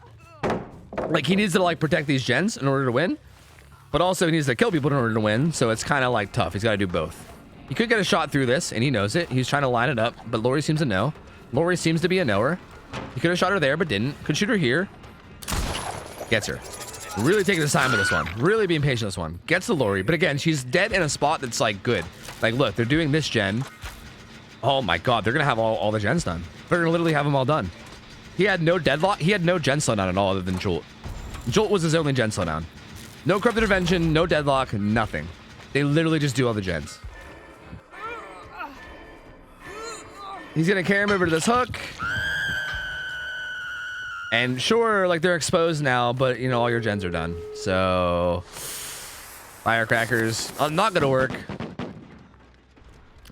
Like, he needs to like protect these gens in order to win, but also he needs to kill people in order to win. So it's kind of like tough. He's got to do both. He could get a shot through this, and he knows it. He's trying to line it up, but Lori seems to know. Lori seems to be a knower. He could have shot her there, but didn't. Could shoot her here. Gets her. Really taking his time with this one. Really being patient with this one. Gets the Lori, but again, she's dead in a spot that's like good. Like, look, they're doing this gen. Oh my god, they're gonna have all the gens done. They're gonna literally have them all done. He had no deadlock. He had no gen slowdown at all other than Jolt. Jolt was his only gen slowdown. No corrupt intervention, no deadlock, nothing. They literally just do all the gens. He's gonna carry him over to this hook. And sure, like, they're exposed now, but you know, all your gens are done. So firecrackers, not gonna work.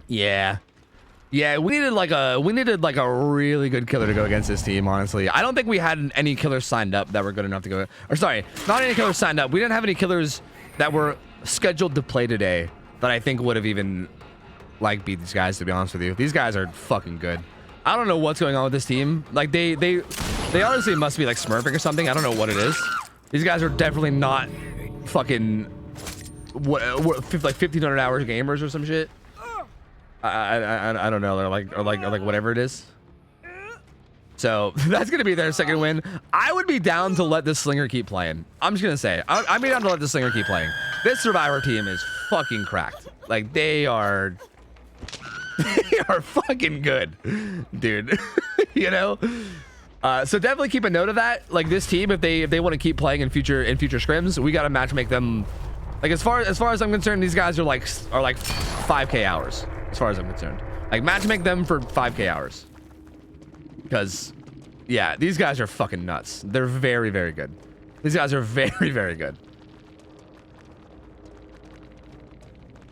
Yeah. Yeah, we needed like a really good killer to go against this team, honestly. I don't think we had any killers signed up that were good enough to go, or sorry, not any killers signed up. We didn't have any killers that were scheduled to play today that I think would have even like beat these guys, to be honest with you. These guys are fucking good. I don't know what's going on with this team. Like they honestly must be like smurfing or something. I don't know what it is. These guys are definitely not fucking what like 1,500 hours gamers or some shit. I don't know. They're like whatever it is. So that's gonna be their second win. I would be down to let this slinger keep playing. I'm just gonna say I'd be down to let this slinger keep playing. This survivor team is fucking cracked. Like they are fucking good, dude. You know. So definitely keep a note of that. Like this team, if they want to keep playing in future scrims, we gotta match make them. Like as far as I'm concerned, these guys are like 5K hours. As far as I'm concerned, like matchmake them for 5K hours, because yeah, these guys are fucking nuts. They're very, very good. These guys are very, very good.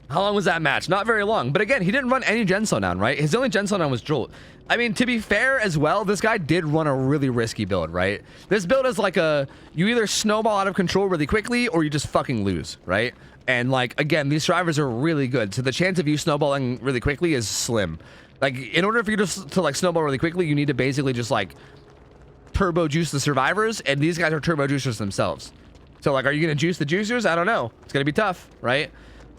How long was that match? Not very long, but again, he didn't run any gen slowdown, right? His only gen slowdown was Jolt. I mean, to be fair as well, this guy did run a really risky build, right? This build is like you either snowball out of control really quickly or you just fucking lose, right? And like, again, these drivers are really good. So the chance of you snowballing really quickly is slim. Like in order for you to like snowball really quickly, you need to basically just like turbo juice the survivors, and these guys are turbo juicers themselves. So like, are you gonna juice the juicers? I don't know. It's gonna be tough, right?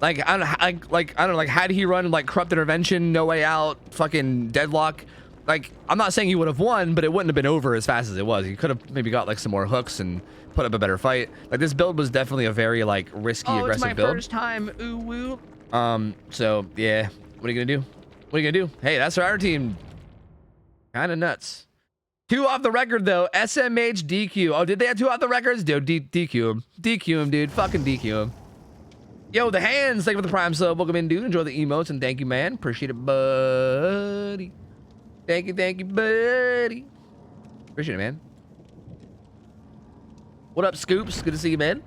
Like I don't know, like had he run like corrupt intervention, no way out, fucking deadlock, like I'm not saying he would have won, but it wouldn't have been over as fast as it was. He could have maybe got like some more hooks and put up a better fight. Like this build was definitely a very like risky, aggressive build. First time, ooh woo. So yeah, what are you gonna do? What are you gonna do? Hey, that's our team. Kind of nuts. 2 off the record though. SMH DQ. Oh, did they have 2 off the records? Dude, DQ him. DQ him, dude. Fucking DQ him. Yo, the hands. Thank you for the prime sub. Welcome in, dude. Enjoy the emotes and thank you, man. Appreciate it, buddy. Thank you, buddy. Appreciate it, man. What up, Scoops? Good to see you, man.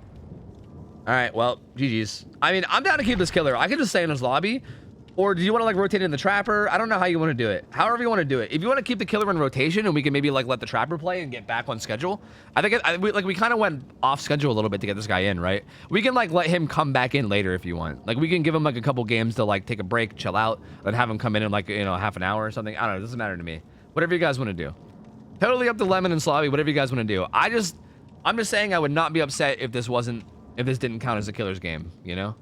All right, well, GG's. I mean, I'm down to keep this killer. I could just stay in his lobby. Or do you want to like rotate in the trapper? I don't know how you want to do it. However you want to do it. If you want to keep the killer in rotation and we can maybe like let the trapper play and get back on schedule. I think we kind of went off schedule a little bit to get this guy in, right? We can like let him come back in later if you want. Like we can give him like a couple games to like take a break, chill out, then have him come in like, you know, half an hour or something. I don't know. It doesn't matter to me. Whatever you guys want to do. Totally up to Lemon and Slobby, whatever you guys want to do. I'm just saying I would not be upset if this didn't count as a killer's game, you know?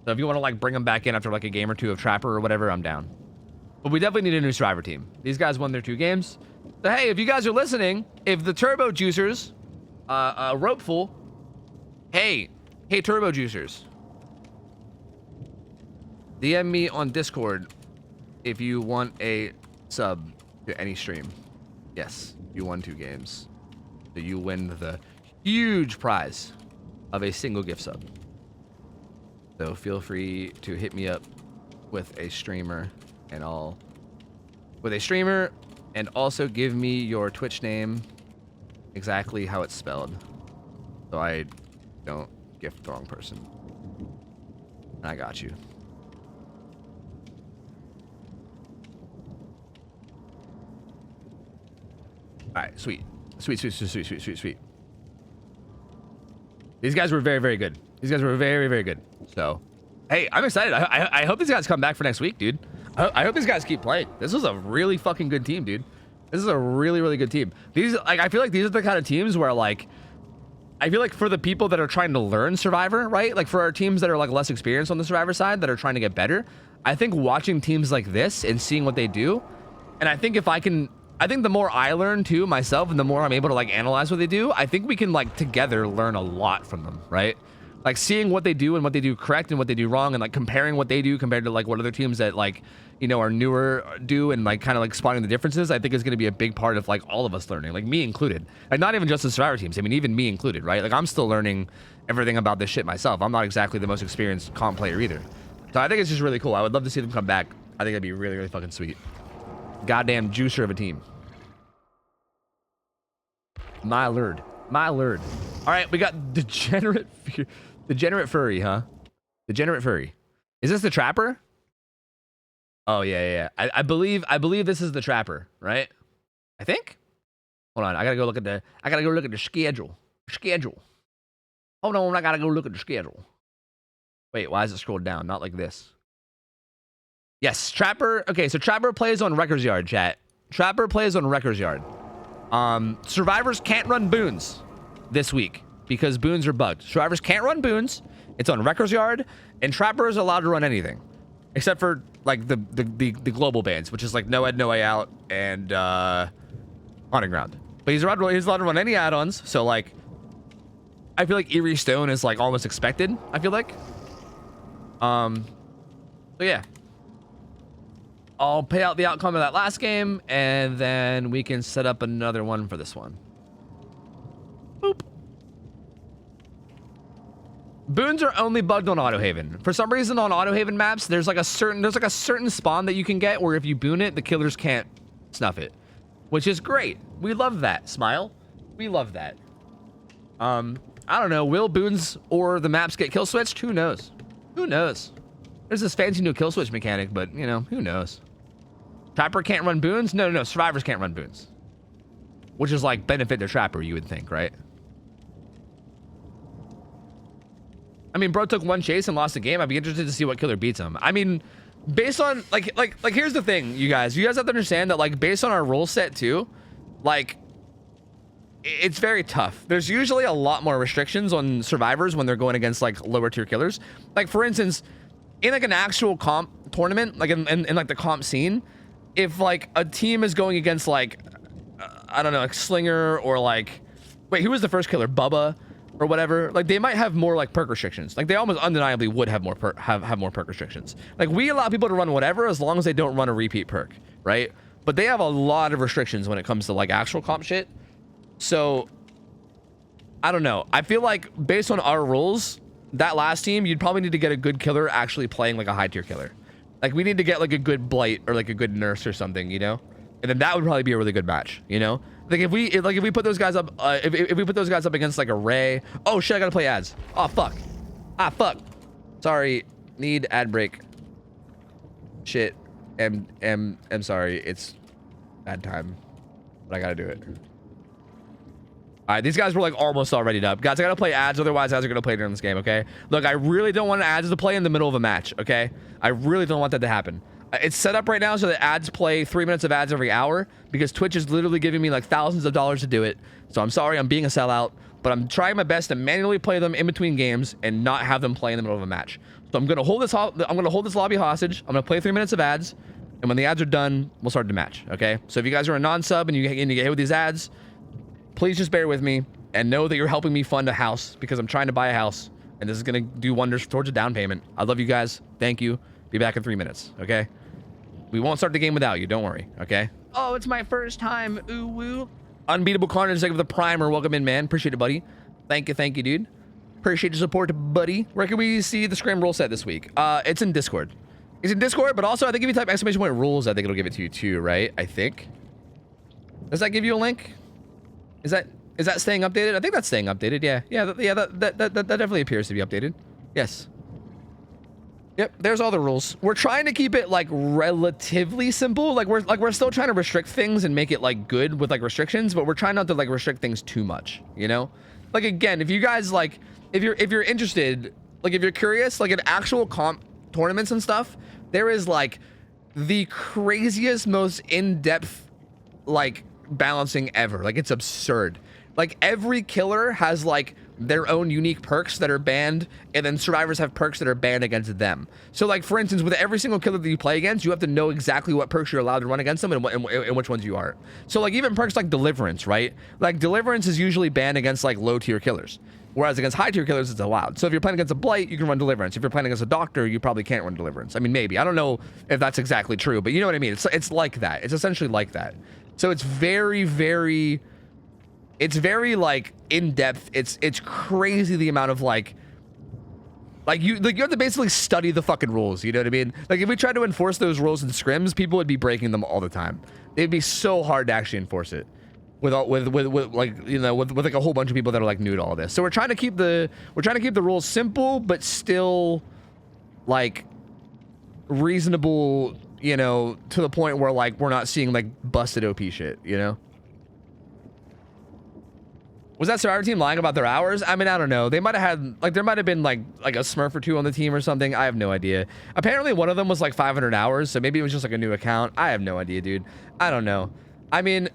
So if you want to like bring them back in after like a game or 2 of Trapper or whatever, I'm down. But we definitely need a new survivor team. These guys won their 2 games. So hey, if you guys are listening, if the Turbo Juicers, Ropeful, hey Turbo Juicers, DM me on Discord if you want a sub to any stream. Yes, you won 2 games. So you win the huge prize of a single gift sub. So feel free to hit me up with a streamer and also give me your Twitch name, exactly how it's spelled, so I don't gift the wrong person. I got you. All right, sweet. Sweet. These guys were very, very good. These guys were very, very good. So, hey, I'm excited. I hope these guys come back for next week, dude. I hope these guys keep playing. This was a really fucking good team, dude. This is a really, really good team. These, like, I feel like these are the kind of teams where, like, I feel like for the people that are trying to learn Survivor, right? Like, for our teams that are, like, less experienced on the Survivor side that are trying to get better, I think watching teams like this and seeing what they do, and I think if I can... I think the more I learn too myself and the more I'm able to like analyze what they do, I think we can like together learn a lot from them, right? Like seeing what they do and what they do correct and what they do wrong and like comparing what they do compared to like what other teams that like, you know, are newer do and like kind of like spotting the differences, I think is going to be a big part of like all of us learning, like me included. And not even just the Survivor teams. I mean, even me included, right? Like I'm still learning everything about this shit myself. I'm not exactly the most experienced comp player either. So I think it's just really cool. I would love to see them come back. I think that'd be really, really fucking sweet. Goddamn juicer of a team. My lord. All right, we got degenerate furry, huh? Degenerate furry. Is this the trapper? Oh yeah. I believe this is the trapper, right? I think. Hold on, I gotta go look at the schedule. Hold on, I gotta go look at the schedule. Wait, why is it scrolled down? Not like this. Yes, Trapper. Okay, so Trapper plays on Wrecker's Yard, chat. Trapper plays on Wrecker's Yard. Survivors can't run boons this week because boons are bugged. Survivors can't run boons. It's on Wrecker's Yard, and Trapper is allowed to run anything except for like the global bans, which is like No Ed, No Way Out, and Haunting Ground. But he's allowed to run any add-ons. So like, I feel like Eerie Stone is like almost expected. I feel like. So yeah. I'll pay out the outcome of that last game, and then we can set up another one for this one. Boop. Boons are only bugged on AutoHaven. For some reason, on AutoHaven maps, there's like a certain spawn that you can get where if you boon it, the killers can't snuff it, which is great. We love that. Smile. We love that. I don't know. Will boons or the maps get kill switched? Who knows? Who knows? There's this fancy new kill switch mechanic, but you know, who knows? Trapper can't run boons? No, survivors can't run boons. Which is like benefit to Trapper, you would think, right? I mean, bro took one chase and lost the game. I'd be interested to see what killer beats him. I mean, based on like here's the thing, you guys have to understand that like based on our rule set too, like it's very tough. There's usually a lot more restrictions on survivors when they're going against like lower tier killers. Like for instance, in like an actual comp tournament, like in like the comp scene, if like a team is going against like I don't know, like Slinger or like wait, who was the first killer? Bubba or whatever. Like they might have more like perk restrictions. Like they almost undeniably would have more more perk restrictions. Like we allow people to run whatever as long as they don't run a repeat perk, right? But they have a lot of restrictions when it comes to like actual comp shit. So I don't know. I feel like based on our rules, that last team, you'd probably need to get a good killer actually playing like a high tier killer. Like we need to get like a good Blight or like a good Nurse or something, you know? And then that would probably be a really good match, you know? Like if we put those guys up, if we put those guys up against like a Ray. Oh shit, I gotta play ads. Oh fuck. Ah fuck. Sorry. Need ad break. Shit. I'm sorry. It's bad time. But I gotta do it. Alright, these guys were like almost all readied up. Guys, I gotta play ads, otherwise ads are gonna play during this game, okay? Look, I really don't want ads to play in the middle of a match, okay? I really don't want that to happen. It's set up right now so that ads play 3 minutes of ads every hour because Twitch is literally giving me like thousands of dollars to do it. So I'm sorry, I'm being a sellout, but I'm trying my best to manually play them in between games and not have them play in the middle of a match. So I'm gonna hold this lobby hostage. I'm gonna play 3 minutes of ads, and when the ads are done, we'll start the match, okay? So if you guys are a non-sub and you get hit with these ads, please just bear with me and know that you're helping me fund a house because I'm trying to buy a house and this is going to do wonders towards a down payment. I love you guys. Thank you. Be back in 3 minutes. Okay. We won't start the game without you. Don't worry. Okay. Oh, it's my first time. Ooh, woo. Unbeatable Carnage, thank you for the primer. Welcome in, man. Appreciate it, buddy. Thank you, dude. Appreciate your support, buddy. Where can we see the scrim rule set this week? It's in Discord. It's in Discord, but also I think if you type exclamation point rules, I think it'll give it to you too, right? I think. Does that give you a link? Is that staying updated? I think that's staying updated. Yeah, that definitely appears to be updated. Yes. Yep, there's all the rules. We're trying to keep it like relatively simple. Like we're still trying to restrict things and make it like good with like restrictions, but we're trying not to like restrict things too much, you know? Like again, if you guys like if you're interested, like if you're curious, like in actual comp tournaments and stuff, there is like the craziest, most in-depth like balancing ever. Like it's absurd. Like every killer has like their own unique perks that are banned, and then survivors have perks that are banned against them. So like for instance, with every single killer that you play against, you have to know exactly what perks you're allowed to run against them and which ones you aren't. So like even perks like deliverance, right? Like deliverance is usually banned against like low tier killers, whereas against high tier killers it's allowed. So if you're playing against a blight, you can run deliverance. If you're playing against a doctor, you probably can't run deliverance. I mean, maybe. I don't know if that's exactly true, but you know what I mean? It's like that. It's essentially like that. So it's very like in-depth. It's crazy the amount of like you have to basically study the fucking rules, you know what I mean? Like if we tried to enforce those rules in scrims, people would be breaking them all the time. It'd be so hard to actually enforce it with like, you know, with like a whole bunch of people that are like new to all this. So we're trying to keep the rules simple but still like reasonable, you know, to the point where like we're not seeing like busted OP shit, you know? Was that Survivor team lying about their hours? I mean, I don't know. They might have had, like, there might have been, like a Smurf or two on the team or something. I have no idea. Apparently, one of them was, like, 500 hours, so maybe it was just, like, a new account. I have no idea, dude. I don't know. I mean,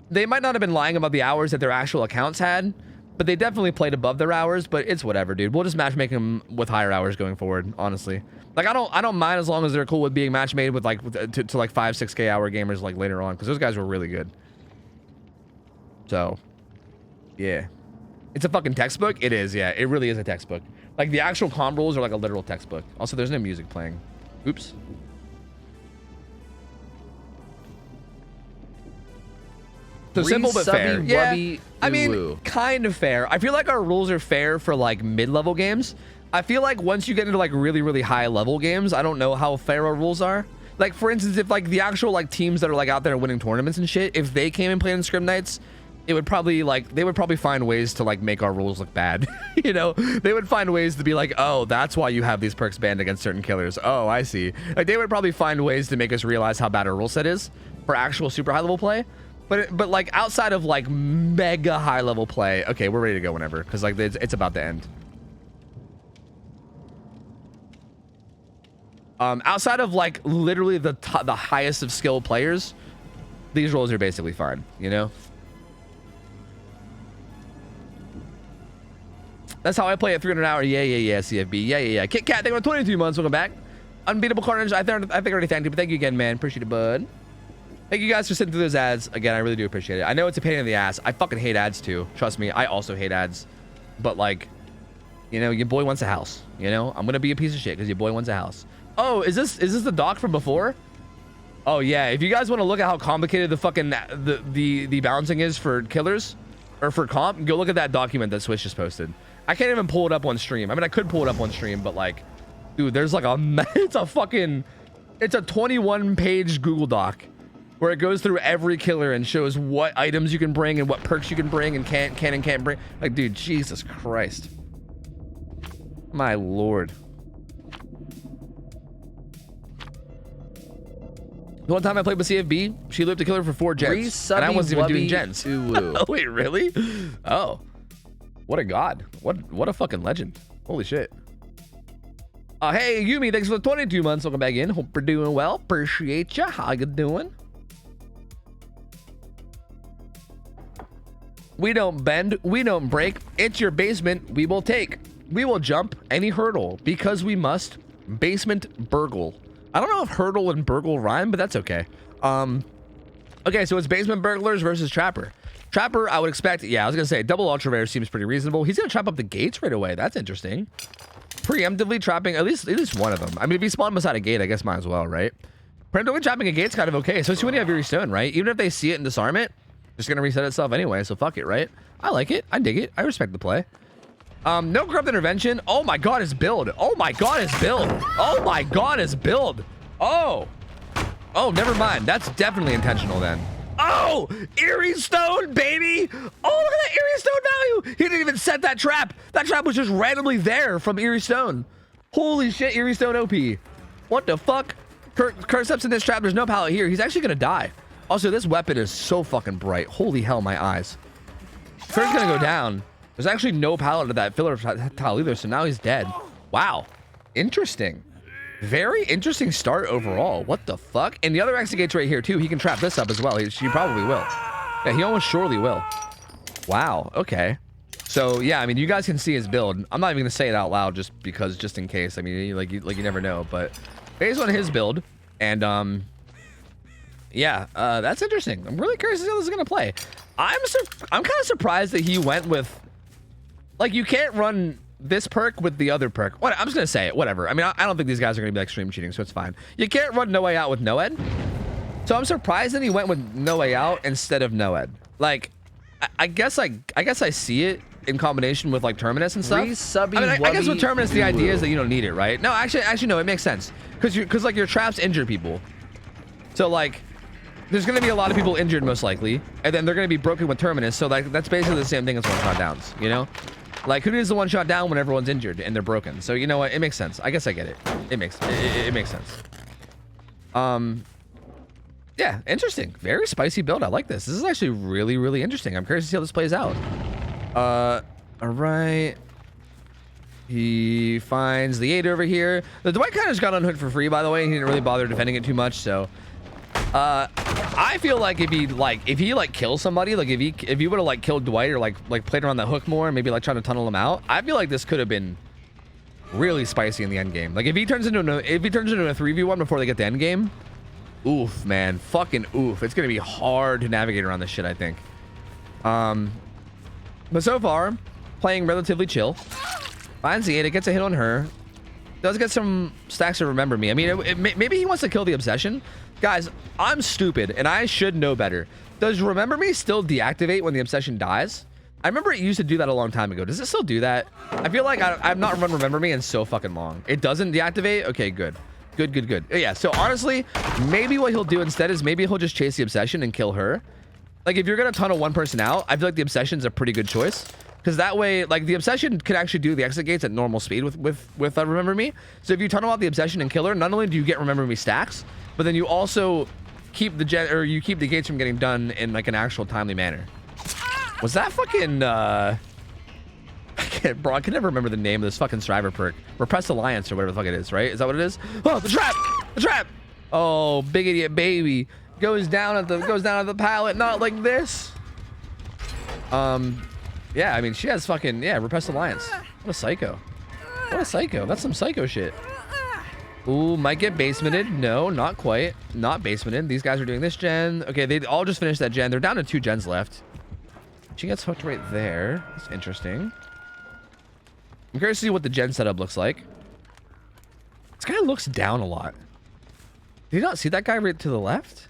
they might not have been lying about the hours that their actual accounts had, but they definitely played above their hours, but it's whatever, dude. We'll just matchmake them with higher hours going forward, honestly. Like, I don't mind as long as they're cool with being matchmade with, like, to like, 5-6K hour gamers, like, later on, because those guys were really good. So... yeah, it's a fucking textbook. It is, yeah, it really is a textbook. Like the actual comp rules are like a literal textbook. Also, there's no music playing. Oops. So simple but fair. Yeah, I mean, kind of fair. I feel like our rules are fair for like mid-level games. I feel like once you get into like really high level games, I don't know how fair our rules are. Like for instance, if like the actual like teams that are like out there winning tournaments and shit, if they came and played in scrim nights, it would probably like they would probably find ways to like make our rules look bad. You know, they would find ways to be like, oh, that's why you have these perks banned against certain killers. Oh, I see. Like they would probably find ways to make us realize how bad our rule set is for actual super high level play. But like outside of like mega high level play, okay, we're ready to go whenever, because like it's about to end. Outside of like literally the highest of skill players, these roles are basically fine, you know. That's how I play at 300 hour. Yeah, CFB. Yeah. Kit Kat, thank you for 22 months. Welcome back. Unbeatable Carnage. I think I already thanked you, but thank you again, man. Appreciate it, bud. Thank you guys for sitting through those ads. Again, I really do appreciate it. I know it's a pain in the ass. I fucking hate ads too. Trust me, I also hate ads. But like, you know, your boy wants a house. You know, I'm gonna be a piece of shit because your boy wants a house. Oh, is this the doc from before? Oh yeah. If you guys want to look at how complicated the fucking the balancing is for killers or for comp, go look at that document that Swish just posted. I can't even pull it up on stream. I mean, I could pull it up on stream, but like, dude, there's like it's a 21-page Google Doc where it goes through every killer and shows what items you can bring and what perks you can bring and can and can't bring. Like, dude, Jesus Christ. My Lord. The one time I played with CFB, she lived a killer for 4 gens, and I wasn't even doing gens. Oh, wait, really? Oh. What a god. What a fucking legend. Holy shit. Hey, Yumi, thanks for the 22 months. Welcome back in. Hope you're doing well. Appreciate ya. How you doing? We don't bend. We don't break. It's your basement. We will take. We will jump any hurdle because we must. Basement burgle. I don't know if hurdle and burgle rhyme, but that's okay. Okay, so it's basement burglars versus trapper. Trapper, I would expect, yeah, I was gonna say double ultra rare seems pretty reasonable. He's gonna trap up the gates right away. That's interesting. Preemptively trapping at least one of them. I mean, if he spawned beside a gate, I guess might as well, right? Preemptively trapping a gate's kind of okay, especially when you have your stone, right? Even if they see it and disarm it, it's gonna reset itself anyway. So fuck it, right? I like it. I dig it. I respect the play. No corrupt intervention. Oh my god, his build. Oh my god, his build. Oh my god, his build. Oh. Oh, never mind. That's definitely intentional then. Oh, Eerie Stone, baby. Oh, look at that Eerie Stone value. He didn't even set that trap. That trap was just randomly there from Eerie Stone. Holy shit, Eerie Stone OP. What the fuck? Kurt steps in this trap. There's no pallet here. He's actually gonna die. Also, this weapon is so fucking bright. Holy hell, my eyes. Kurt's gonna go down. There's actually no pallet to that filler tile either, so now he's dead. Wow. Interesting. Very interesting start overall. What the fuck? And the other Exegate's right here too. He can trap this up as well. She probably will. Yeah, he almost surely will. Wow. Okay. So yeah, I mean, you guys can see his build. I'm not even gonna say it out loud just in case. I mean, like you never know. But based on his build, and yeah, that's interesting. I'm really curious to see how this is gonna play. I'm kind of surprised that he went with, like, you can't run this perk with the other perk. What, I'm just gonna say it, whatever. I mean, I don't think these guys are gonna be like stream cheating, so it's fine. You can't run No Way Out with Noed. So I'm surprised that he went with No Way Out instead of Noed. Like, I guess I see it in combination with like Terminus and stuff. I mean, I guess with Terminus the idea is that you don't need it, right? No, actually no, it makes sense. Because like your traps injure people. So like, there's gonna be a lot of people injured most likely, and then they're gonna be broken with Terminus. So like that's basically the same thing as one-shot downs, you know? Like, who needs the one-shot down when everyone's injured and they're broken? So you know what? It makes sense. I guess I get it. It makes sense. Yeah, interesting. Very spicy build. I like this. This is actually really, really interesting. I'm curious to see how this plays out. All right. He finds the 8 over here. The Dwight kind of just got unhooked for free, by the way. He didn't really bother defending it too much, so I feel like if he kills somebody, like if he would have like killed Dwight or like played around that hook more and maybe like trying to tunnel him out, I feel like this could have been really spicy in the end game. Like if he turns into a 3v1 before they get the end game, oof, man, fucking oof. It's gonna be hard to navigate around this shit, I think. But so far, playing relatively chill. Finds the 8, it gets a hit on her. Does get some stacks of Remember Me. I mean, maybe he wants to kill the Obsession. Guys, I'm stupid, and I should know better. Does Remember Me still deactivate when the Obsession dies? I remember it used to do that a long time ago. Does it still do that? I feel like I've not run Remember Me in so fucking long. It doesn't deactivate? Okay, good. Good. Yeah, so honestly, maybe what he'll do instead is maybe he'll just chase the Obsession and kill her. Like, if you're gonna tunnel one person out, I feel like the Obsession's a pretty good choice. Because that way, like, the Obsession can actually do the exit gates at normal speed with Remember Me. So if you tunnel out the Obsession and kill her, not only do you get Remember Me stacks, but then you also keep the gates from getting done in like an actual timely manner. Was that fucking bro, I can never remember the name of this fucking Striver perk. Repressed Alliance or whatever the fuck it is, right? Is that what it is? Oh, the trap! The trap! Oh, big idiot baby. Goes down at the pallet, not like this. Yeah, I mean, she has fucking, yeah, Repressed Alliance. What a psycho. What a psycho. That's some psycho shit. Ooh, might get basemented. No, not quite. Not basemented. These guys are doing this gen. Okay, they all just finished that gen. They're down to 2 gens left. She gets hooked right there. That's interesting. I'm curious to see what the gen setup looks like. This guy looks down a lot. Did you not see that guy right to the left?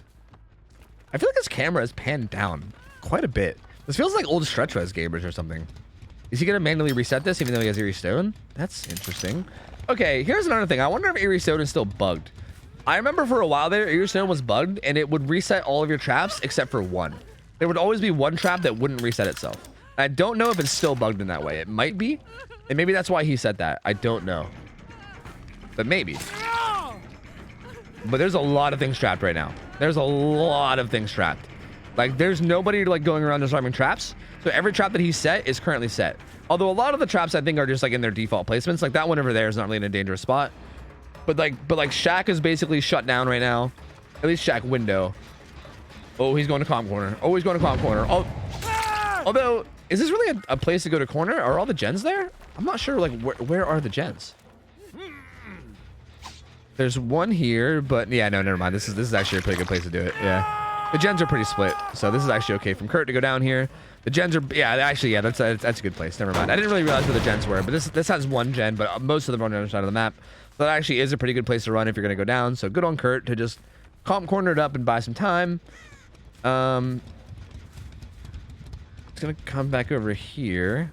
I feel like his camera is panned down quite a bit. This feels like old Stretchwise gamers or something. Is he gonna manually reset this even though he has Eerie Stone? That's interesting. Okay, here's another thing. I wonder if Eerie Stone is still bugged. I remember for a while there, Eerie Stone was bugged and it would reset all of your traps except for one. There would always be one trap that wouldn't reset itself. I don't know if it's still bugged in that way. It might be. And maybe that's why he said that. I don't know. But maybe. But there's a lot of things trapped right now. There's a lot of things trapped. Like, there's nobody like going around disarming traps. So every trap that he set is currently set. Although a lot of the traps I think are just like in their default placements. Like that one over there is not really in a dangerous spot. But like Shaq is basically shut down right now. At least Shaq window. Oh, he's going to calm corner. Oh, he's going to calm corner. Oh, although, is this really a place to go to corner? Are all the gens there? I'm not sure. Like, where are the gens? There's one here, but yeah, no, never mind. This is actually a pretty good place to do it. Yeah. The gens are pretty split, so this is actually okay from Kurt to go down here. The gens are, yeah, actually, yeah, that's a good place. Never mind. I didn't really realize where the gens were, but this has one gen, but most of them are on the other side of the map. So that actually is a pretty good place to run if you're gonna go down. So good on Kurt to just calm cornered up and buy some time. It's gonna come back over here.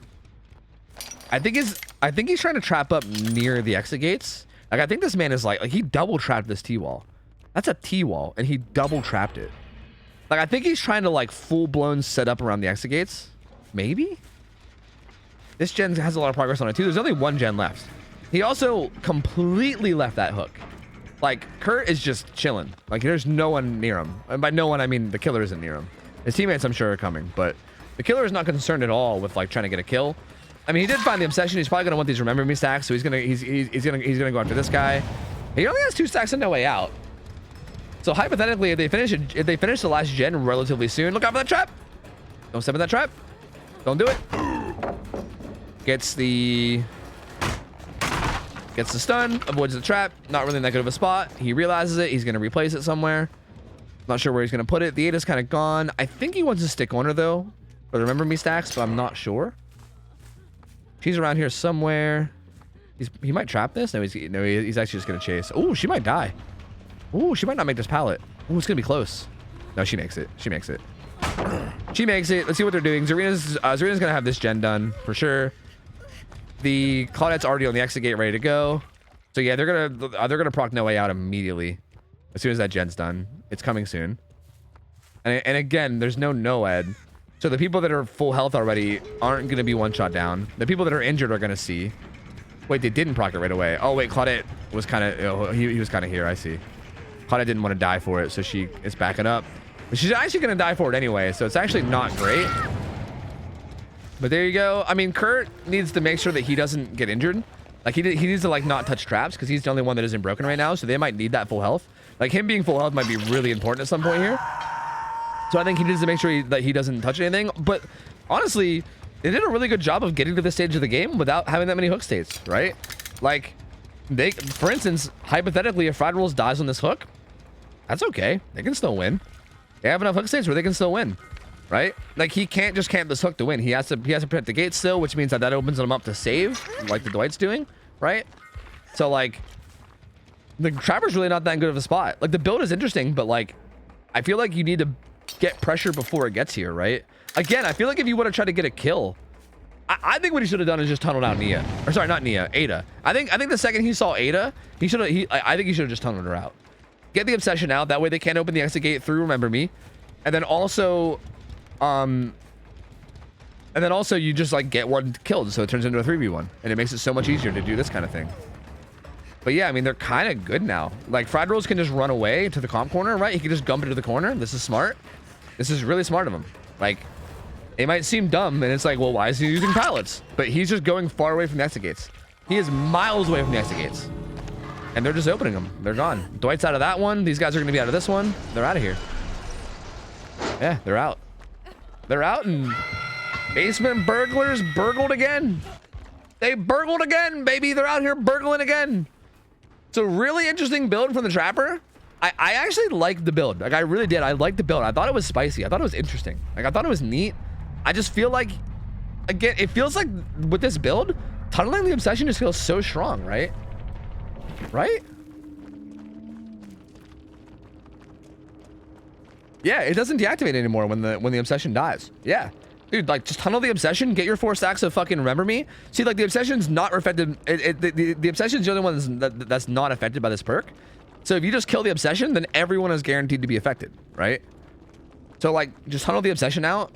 I think he's trying to trap up near the exit gates. Like I think this man is like he double trapped this T-wall. That's a T-wall, and he double trapped it. Like I think he's trying to like full blown set up around the exit gates. Maybe. This gen has a lot of progress on it too. There's only one gen left. He also completely left that hook. Like Kurt is just chilling. Like there's no one near him. And by no one I mean the killer isn't near him. His teammates I'm sure are coming, but the killer is not concerned at all with like trying to get a kill. I mean, he did find the obsession. He's probably gonna want these remember me stacks, so he's gonna go after this guy. He only has 2 stacks and no way out. So hypothetically, if they finish the last gen relatively soon, look out for that trap. Don't step in that trap. Don't do it. Gets the stun, avoids the trap. Not really that good of a spot. He realizes it. He's gonna replace it somewhere. Not sure where he's gonna put it. The Ada's kind of gone. I think he wants to stick on her though, for remember me stacks, but I'm not sure. She's around here somewhere. He might trap this. No, he's actually just gonna chase. Oh, she might die. Oh, she might not make this pallet. Oh, it's gonna be close. No, she makes it. She makes it. She makes it. Let's see what they're doing. Zarina's gonna have this gen done for sure. The Claudette's already on the exit gate, ready to go. So yeah, they're gonna proc no way out immediately as soon as that gen's done. It's coming soon. And again, there's no Noed. So the people that are full health already aren't gonna be one shot down. The people that are injured are gonna see. Wait, they didn't proc it right away. Oh wait, Claudette was kind of he was kind of here. I see. Claudette didn't want to die for it, so she is backing up. But she's actually gonna die for it anyway, so it's actually not great. But there you go. I mean, Kurt needs to make sure that he doesn't get injured. Like he needs to like not touch traps because he's the only one that isn't broken right now. So they might need that full health. Like him being full health might be really important at some point here. So I think he needs to make sure that he doesn't touch anything. But honestly, they did a really good job of getting to this stage of the game without having that many hook states, right? Like for instance, hypothetically, if Fried Rolls dies on this hook, that's okay. They can still win. They have enough hook states where they can still win. Right? Like he can't just camp this hook to win. He has to protect the gate still, which means that opens him up to save, like the Dwight's doing, right? So like the Trapper's really not that good of a spot. Like the build is interesting, but like I feel like you need to get pressure before it gets here, right? Again, I feel like if you want to try to get a kill, I think what he should have done is just tunneled out Nia. Or sorry, not Nia, Ada. I think the second he saw Ada, I think he should have just tunneled her out. Get the obsession out, that way they can't open the exit gate through Remember Me. And then also you just like get one killed, so it turns into a 3v1, and it makes it so much easier to do this kind of thing. But yeah, I mean, they're kind of good now. Like Fried Rolls can just run away to the comp corner, right? He can just gump into the corner. This is smart. This is really smart of him. Like it might seem dumb, and it's like, well, why is he using pallets? But he's just going far away from the exit gates. He is miles away from the exit gates, and they're just opening them. They're gone. Dwight's out of that one. These guys are going to be out of this one. They're out of here. Yeah, they're out. They're out, and basement burglars burgled again. They burgled again, baby. They're out here burgling again. It's a really interesting build from the Trapper. I actually liked the build. Like I really did. I liked the build. I thought it was spicy. I thought it was interesting. Like I thought it was neat. I just feel like, again, it feels like with this build, tunneling the obsession just feels so strong, right? Right? Yeah, it doesn't deactivate anymore when the obsession dies. Yeah. Dude, like, just tunnel the obsession, get your 4 stacks of fucking Remember Me. See, like, the obsession's not affected. The obsession's the only one that's not affected by this perk. So if you just kill the obsession, then everyone is guaranteed to be affected, right? So, like, just tunnel the obsession out,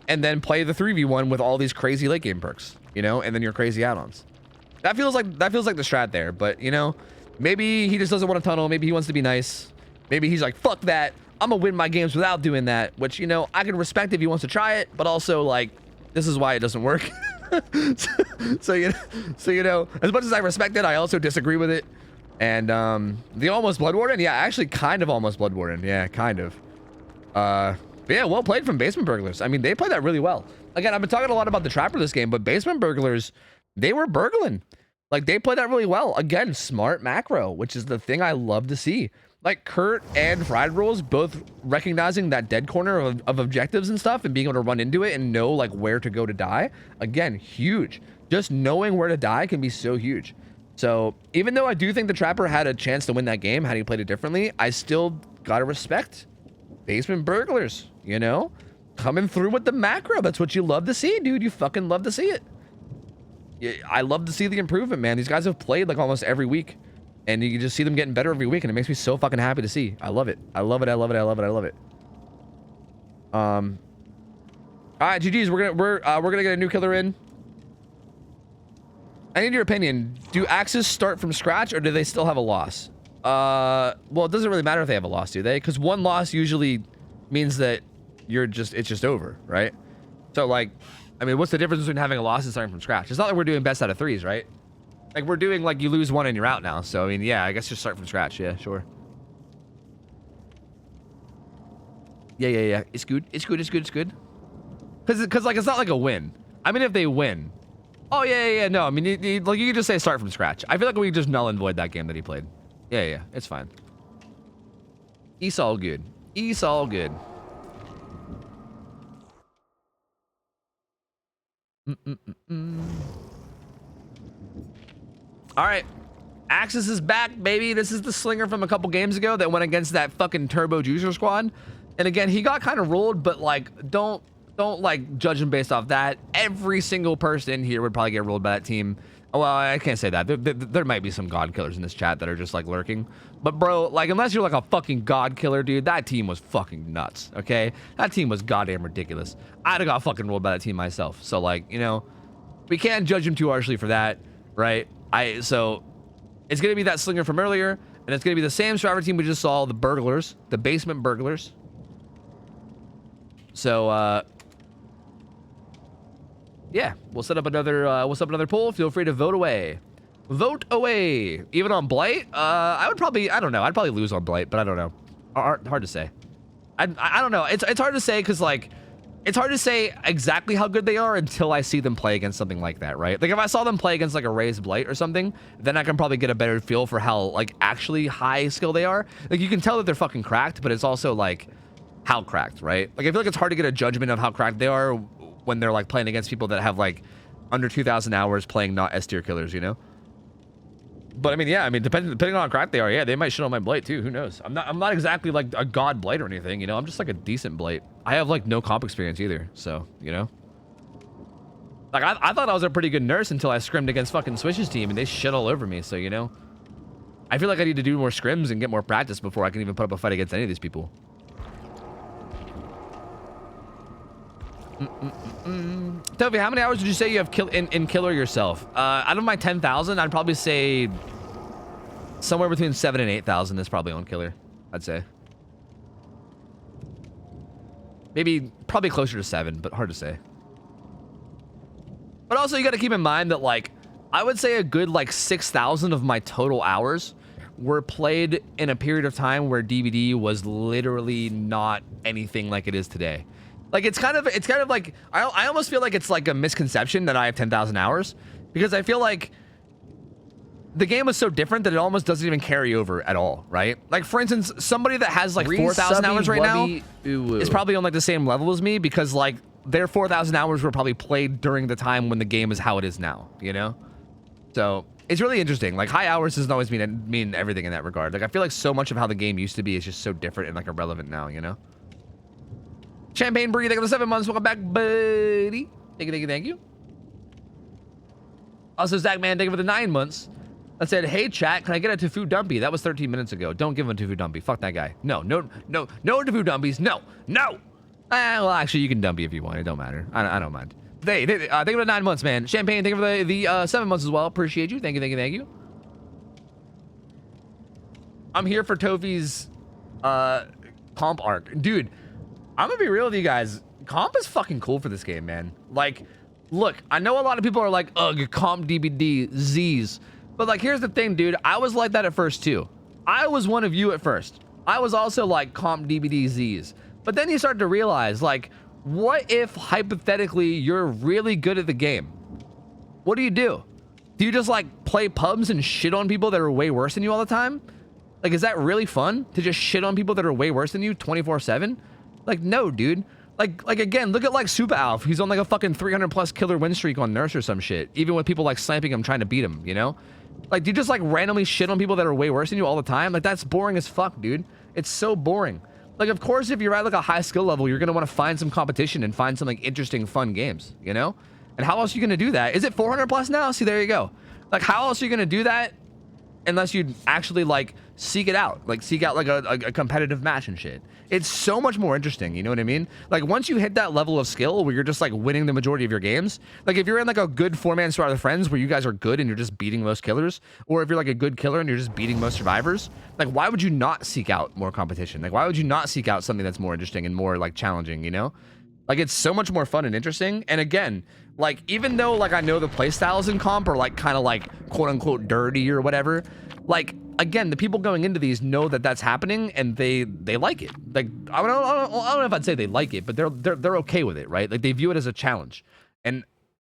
and then play the 3v1 with all these crazy late game perks, you know, and then your crazy add-ons. That feels like the strat there, but, you know, maybe he just doesn't want to tunnel. Maybe he wants to be nice. Maybe he's like, fuck that. I'm gonna win my games without doing that, which, you know, I can respect if he wants to try it, but also, like, this is why it doesn't work. so you know, as much as I respect it, I also disagree with it. And the almost Blood Warden, yeah, actually kind of almost Blood Warden, yeah, kind of. But yeah, well played from Basement Burglars. I mean, they played that really well. Again, I've been talking a lot about the Trapper this game, but Basement Burglars, they were burgling. Like, they played that really well. Again, smart macro, which is the thing I love to see. Like, Kurt and Fried Rolls both recognizing that dead corner of objectives and stuff and being able to run into it and know, like, where to go to die. Again, huge. Just knowing where to die can be so huge. So, even though I do think the Trapper had a chance to win that game had he played it differently, I still gotta respect Basement Burglars, you know? Coming through with the macro. That's what you love to see, dude. You fucking love to see it. I love to see the improvement, man. These guys have played like almost every week, and you can just see them getting better every week, and it makes me so fucking happy to see. I love it. I love it. I love it. I love it. I love it. All right, GG's. We're gonna get a new killer in. I need your opinion. Do axes start from scratch, or do they still have a loss? Well, it doesn't really matter if they have a loss, do they? Because one loss usually means that it's just over, right? So like, I mean, what's the difference between having a loss and starting from scratch? It's not like we're doing best out of threes, right? Like we're doing like you lose one and you're out now. So I mean, yeah, I guess just start from scratch. Yeah, sure. Yeah. It's good. It's good. It's good. It's good. Because like it's not like a win. I mean, if they win, oh yeah. No, I mean, like you can just say start from scratch. I feel like we can just null and void that game that he played. Yeah. It's fine. It's all good. It's all good. All right, Axis is back, baby. This is the slinger from a couple games ago that went against that fucking Turbo Juicer squad. And again, he got kind of ruled, but like, don't like judge him based off that. Every single person in here would probably get ruled by that team. Well, I can't say that. There might be some god killers in this chat that are just like lurking. But bro, like unless you're like a fucking god killer, dude, that team was fucking nuts, okay? That team was goddamn ridiculous. I'd have got fucking ruled by that team myself. So like, you know, we can't judge him too harshly for that, right? So it's gonna be that slinger from earlier, and it's gonna be the same survivor team we just saw, the burglars, the basement burglars. So yeah, we'll set up another poll. Feel free to vote away. Vote away. Even on Blight? I don't know. I'd probably lose on Blight, but I don't know. Hard to say. I don't know. It's hard to say because like it's hard to say exactly how good they are until I see them play against something like that, right? Like if I saw them play against like a raised Blight or something, then I can probably get a better feel for how like actually high skill they are. Like you can tell that they're fucking cracked, but it's also like how cracked, right? Like I feel like it's hard to get a judgment of how cracked they are when they're like playing against people that have like under 2,000 hours playing not S tier killers, you know? But I mean, yeah, I mean, depending on how cracked they are, yeah, they might shit on my Blight too. Who knows? I'm not exactly like a god Blight or anything, you know? I'm just like a decent Blight. I have like no comp experience either, so, you know? Like I thought I was a pretty good nurse until I scrimmed against fucking Swish's team and they shit all over me, so, you know? I feel like I need to do more scrims and get more practice before I can even put up a fight against any of these people. Toby, how many hours did you say you have in killer yourself? Out of my 10,000, I'd probably say somewhere between 7,000 and 8,000 is probably on killer, I'd say. Probably closer to 7, but hard to say. But also you got to keep in mind that like, I would say a good like 6,000 of my total hours were played in a period of time where DVD was literally not anything like it is today. Like it's kind of like I almost feel like it's like a misconception that I have 10,000 hours because I feel like the game was so different that it almost doesn't even carry over at all, right? Like for instance, somebody that has like 4,000 hours right now is probably on like the same level as me because like their 4,000 hours were probably played during the time when the game is how it is now, you know? So it's really interesting. Like high hours doesn't always mean everything in that regard. Like I feel like so much of how the game used to be is just so different and like irrelevant now, you know? Champagne Bree, thank you for the 7 months. Welcome back, buddy. Thank you. Also, Zach Man, thank you for the 9 months. I said, hey, chat, can I get a Tofu Dumpy? That was 13 minutes ago. Don't give him a Tofu Dumpy. Fuck that guy. No Tofu Dumpies. No. Well, actually, you can Dumpy if you want. It don't matter. I don't mind. Thank you for the 9 months, man. Champagne, thank you for the 7 months as well. Appreciate you. Thank you. I'm here for Tofi's comp arc. Dude, I'm gonna be real with you guys. Comp is fucking cool for this game, man. Like, look, I know a lot of people are like, ugh, comp DBD, Z's. But like, here's the thing, dude. I was like that at first too. I was one of you at first. I was also like comp DBD, Z's. But then you start to realize, like, what if hypothetically you're really good at the game? What do? Do you just like play pubs and shit on people that are way worse than you all the time? Like, is that really fun to just shit on people that are way worse than you 24/7? Like, no, dude. Like again, look at like Super Alf. He's on like a fucking 300 plus killer win streak on Nurse or some shit. Even with people like slamping him, trying to beat him, you know? Like, do you just like randomly shit on people that are way worse than you all the time? Like, that's boring as fuck, dude. It's so boring. Like, of course, if you're at like a high skill level, you're gonna want to find some competition and find some like interesting, fun games, you know? And how else are you going to do that? Is it 400 plus now? See, there you go. Like, how else are you going to do that unless you actually like seek it out, like seek out like a competitive match and shit? It's so much more interesting, you know what I mean? Like, once you hit that level of skill where you're just like winning the majority of your games, like if you're in like a good 4-man squad with friends where you guys are good and you're just beating most killers, or if you're like a good killer and you're just beating most survivors, like why would you not seek out more competition? Like why would you not seek out something that's more interesting and more like challenging, you know? Like, it's so much more fun and interesting. And again, like, even though like I know the playstyles in comp are like kind of like quote unquote dirty or whatever, like again, the people going into these know that that's happening and they like it. Like, I don't know if I'd say they like it, but they're okay with it, right? Like, they view it as a challenge. And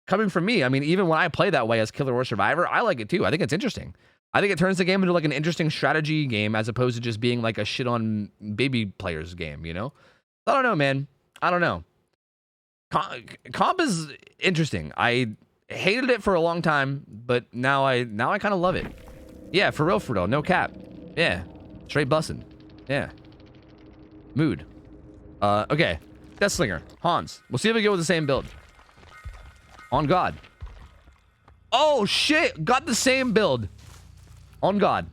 coming from me, I mean, even when I play that way as killer or survivor, I like it too. I think it's interesting. I think it turns the game into like an interesting strategy game as opposed to just being like a shit on baby players game, you know? I don't know, man. I don't know. Comp is interesting. I hated it for a long time, but now I kind of love it. Yeah, for real, no cap. Yeah, straight bussin'. Yeah. Mood. Okay. Deathslinger, Hans. We'll see if we go with the same build. On God. Oh shit! Got the same build. On God.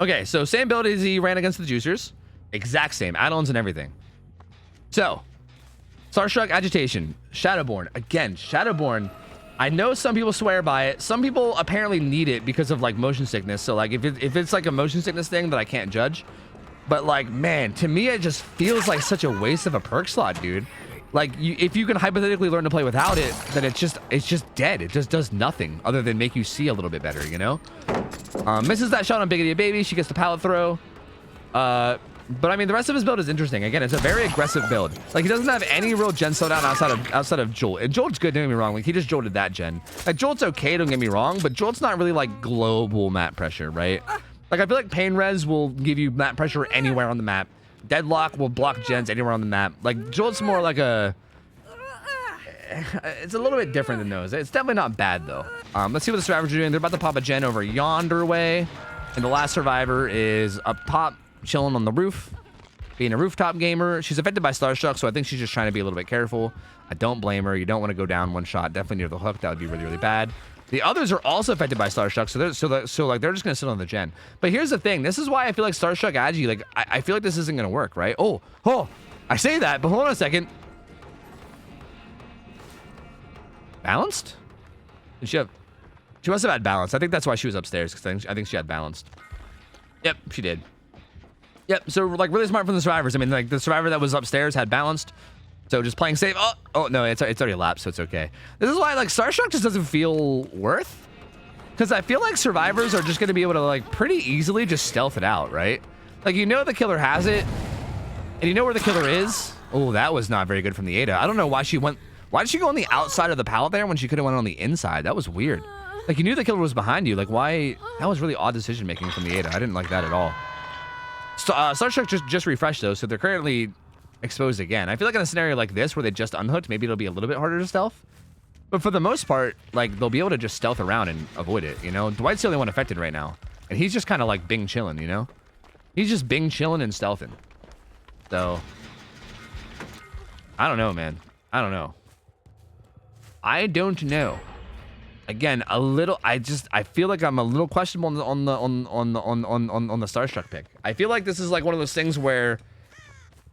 Okay, so same build as he ran against the juicers. Exact same add-ons and everything. So, Starstruck, Agitation, Shadowborn. Again, Shadowborn, I know some people swear by it. Some people apparently need it because of like motion sickness. So like if it's like a motion sickness thing that I can't judge. But like, man, to me it just feels like such a waste of a perk slot, dude. Like, if you can hypothetically learn to play without it, then it's just dead. It just does nothing other than make you see a little bit better, you know? Misses that shot on Biggity Baby. She gets the pallet throw. But I mean, the rest of his build is interesting. Again, it's a very aggressive build. Like, he doesn't have any real gen slowdown outside of Jolt. And Jolt's good, don't get me wrong. Like, he just jolted that gen. Like, Jolt's okay, don't get me wrong, but Jolt's not really like global map pressure, right? Like, I feel like Pain Res will give you map pressure anywhere on the map. Deadlock will block gens anywhere on the map. Like, Jolt's more like a... It's a little bit different than those. It's definitely not bad, though. Let's see what the survivors are doing. They're about to pop a gen over yonder way. And the last survivor is up top, chilling on the roof, being a rooftop gamer. She's affected by Starstruck, so I think she's just trying to be a little bit careful. I don't blame her. You don't want to go down one shot. Definitely near the hook. That would be really, really bad. The others are also affected by Starstruck, so like they're just gonna sit on the gen. But here's the thing. This is why I feel like Starstruck Agi, like I feel like this isn't gonna work, right? Oh, I say that, but hold on a second. Balanced? Did she have? She must have had balance. I think that's why she was upstairs, because I think she had balanced. Yep, she did. Yep, so like really smart from the survivors. I mean, like the survivor that was upstairs had balanced. So just playing safe. Oh no, it's already lapsed, so it's okay. This is why like Starstruck just doesn't feel worth. Because I feel like survivors are just going to be able to like pretty easily just stealth it out, right? Like, you know the killer has it, and you know where the killer is. Oh, that was not very good from the Ada. I don't know why she went. Why did she go on the outside of the pallet there when she could have went on the inside? That was weird. Like, you knew the killer was behind you. Like, why? That was really odd decision making from the Ada. I didn't like that at all. Starstruck just refreshed though, so they're currently exposed again. I feel like in a scenario like this where they just unhooked, maybe it'll be a little bit harder to stealth. But for the most part, like, they'll be able to just stealth around and avoid it, you know? Dwight's the only one affected right now. And he's just kind of like Bing chilling, you know? He's just Bing chilling and stealthing. So, I don't know, man. I don't know. Again, a little. I feel like I'm a little questionable on the Starstruck pick. I feel like this is like one of those things where,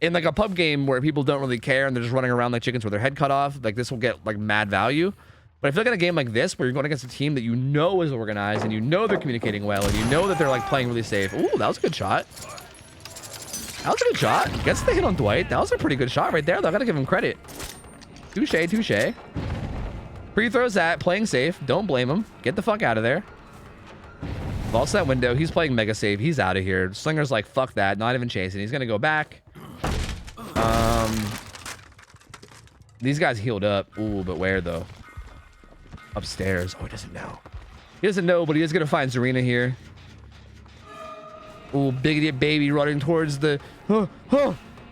in like a pub game where people don't really care and they're just running around like chickens with their head cut off, like this will get like mad value. But I feel like in a game like this where you're going against a team that you know is organized and you know they're communicating well and you know that they're like playing really safe. Ooh, that was a good shot. That was a good shot. Gets the hit on Dwight. That was a pretty good shot right there, though. I gotta give him credit. Touche, touche. Pre-throws that, playing safe. Don't blame him. Get the fuck out of there. Vaults that window. He's playing mega safe. He's out of here. Slinger's like, fuck that. Not even chasing. He's gonna go back. These guys healed up. Ooh, but where though? Upstairs. Oh, he doesn't know. He doesn't know, but he is gonna find Zarina here. Ooh, Biggity Baby running towards the...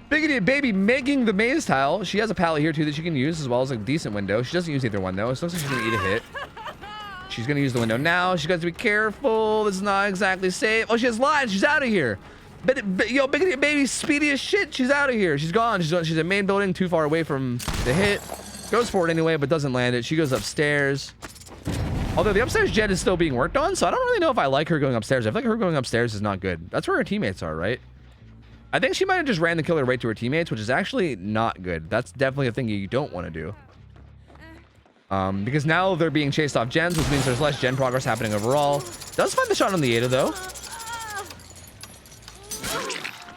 Biggity Baby making the maze tile. She has a pallet here too that she can use, as well as a decent window. She doesn't use either one though. It looks like she's gonna eat a hit. She's gonna use the window now. She got to be careful. This is not exactly safe. Oh, she has lines. She's out of here. Yo, Biggity Baby's speedy as shit. She's out of here. She's gone. She's in main building, too far away from the hit. Goes for it anyway, but doesn't land it. She goes upstairs. Although the upstairs jet is still being worked on, so I don't really know if I like her going upstairs. I feel like her going upstairs is not good. That's where her teammates are, right? I think she might have just ran the killer right to her teammates, which is actually not good. That's definitely a thing you don't want to do. Because now they're being chased off gens, which means there's less gen progress happening overall. Does find the shot on the Ada, though.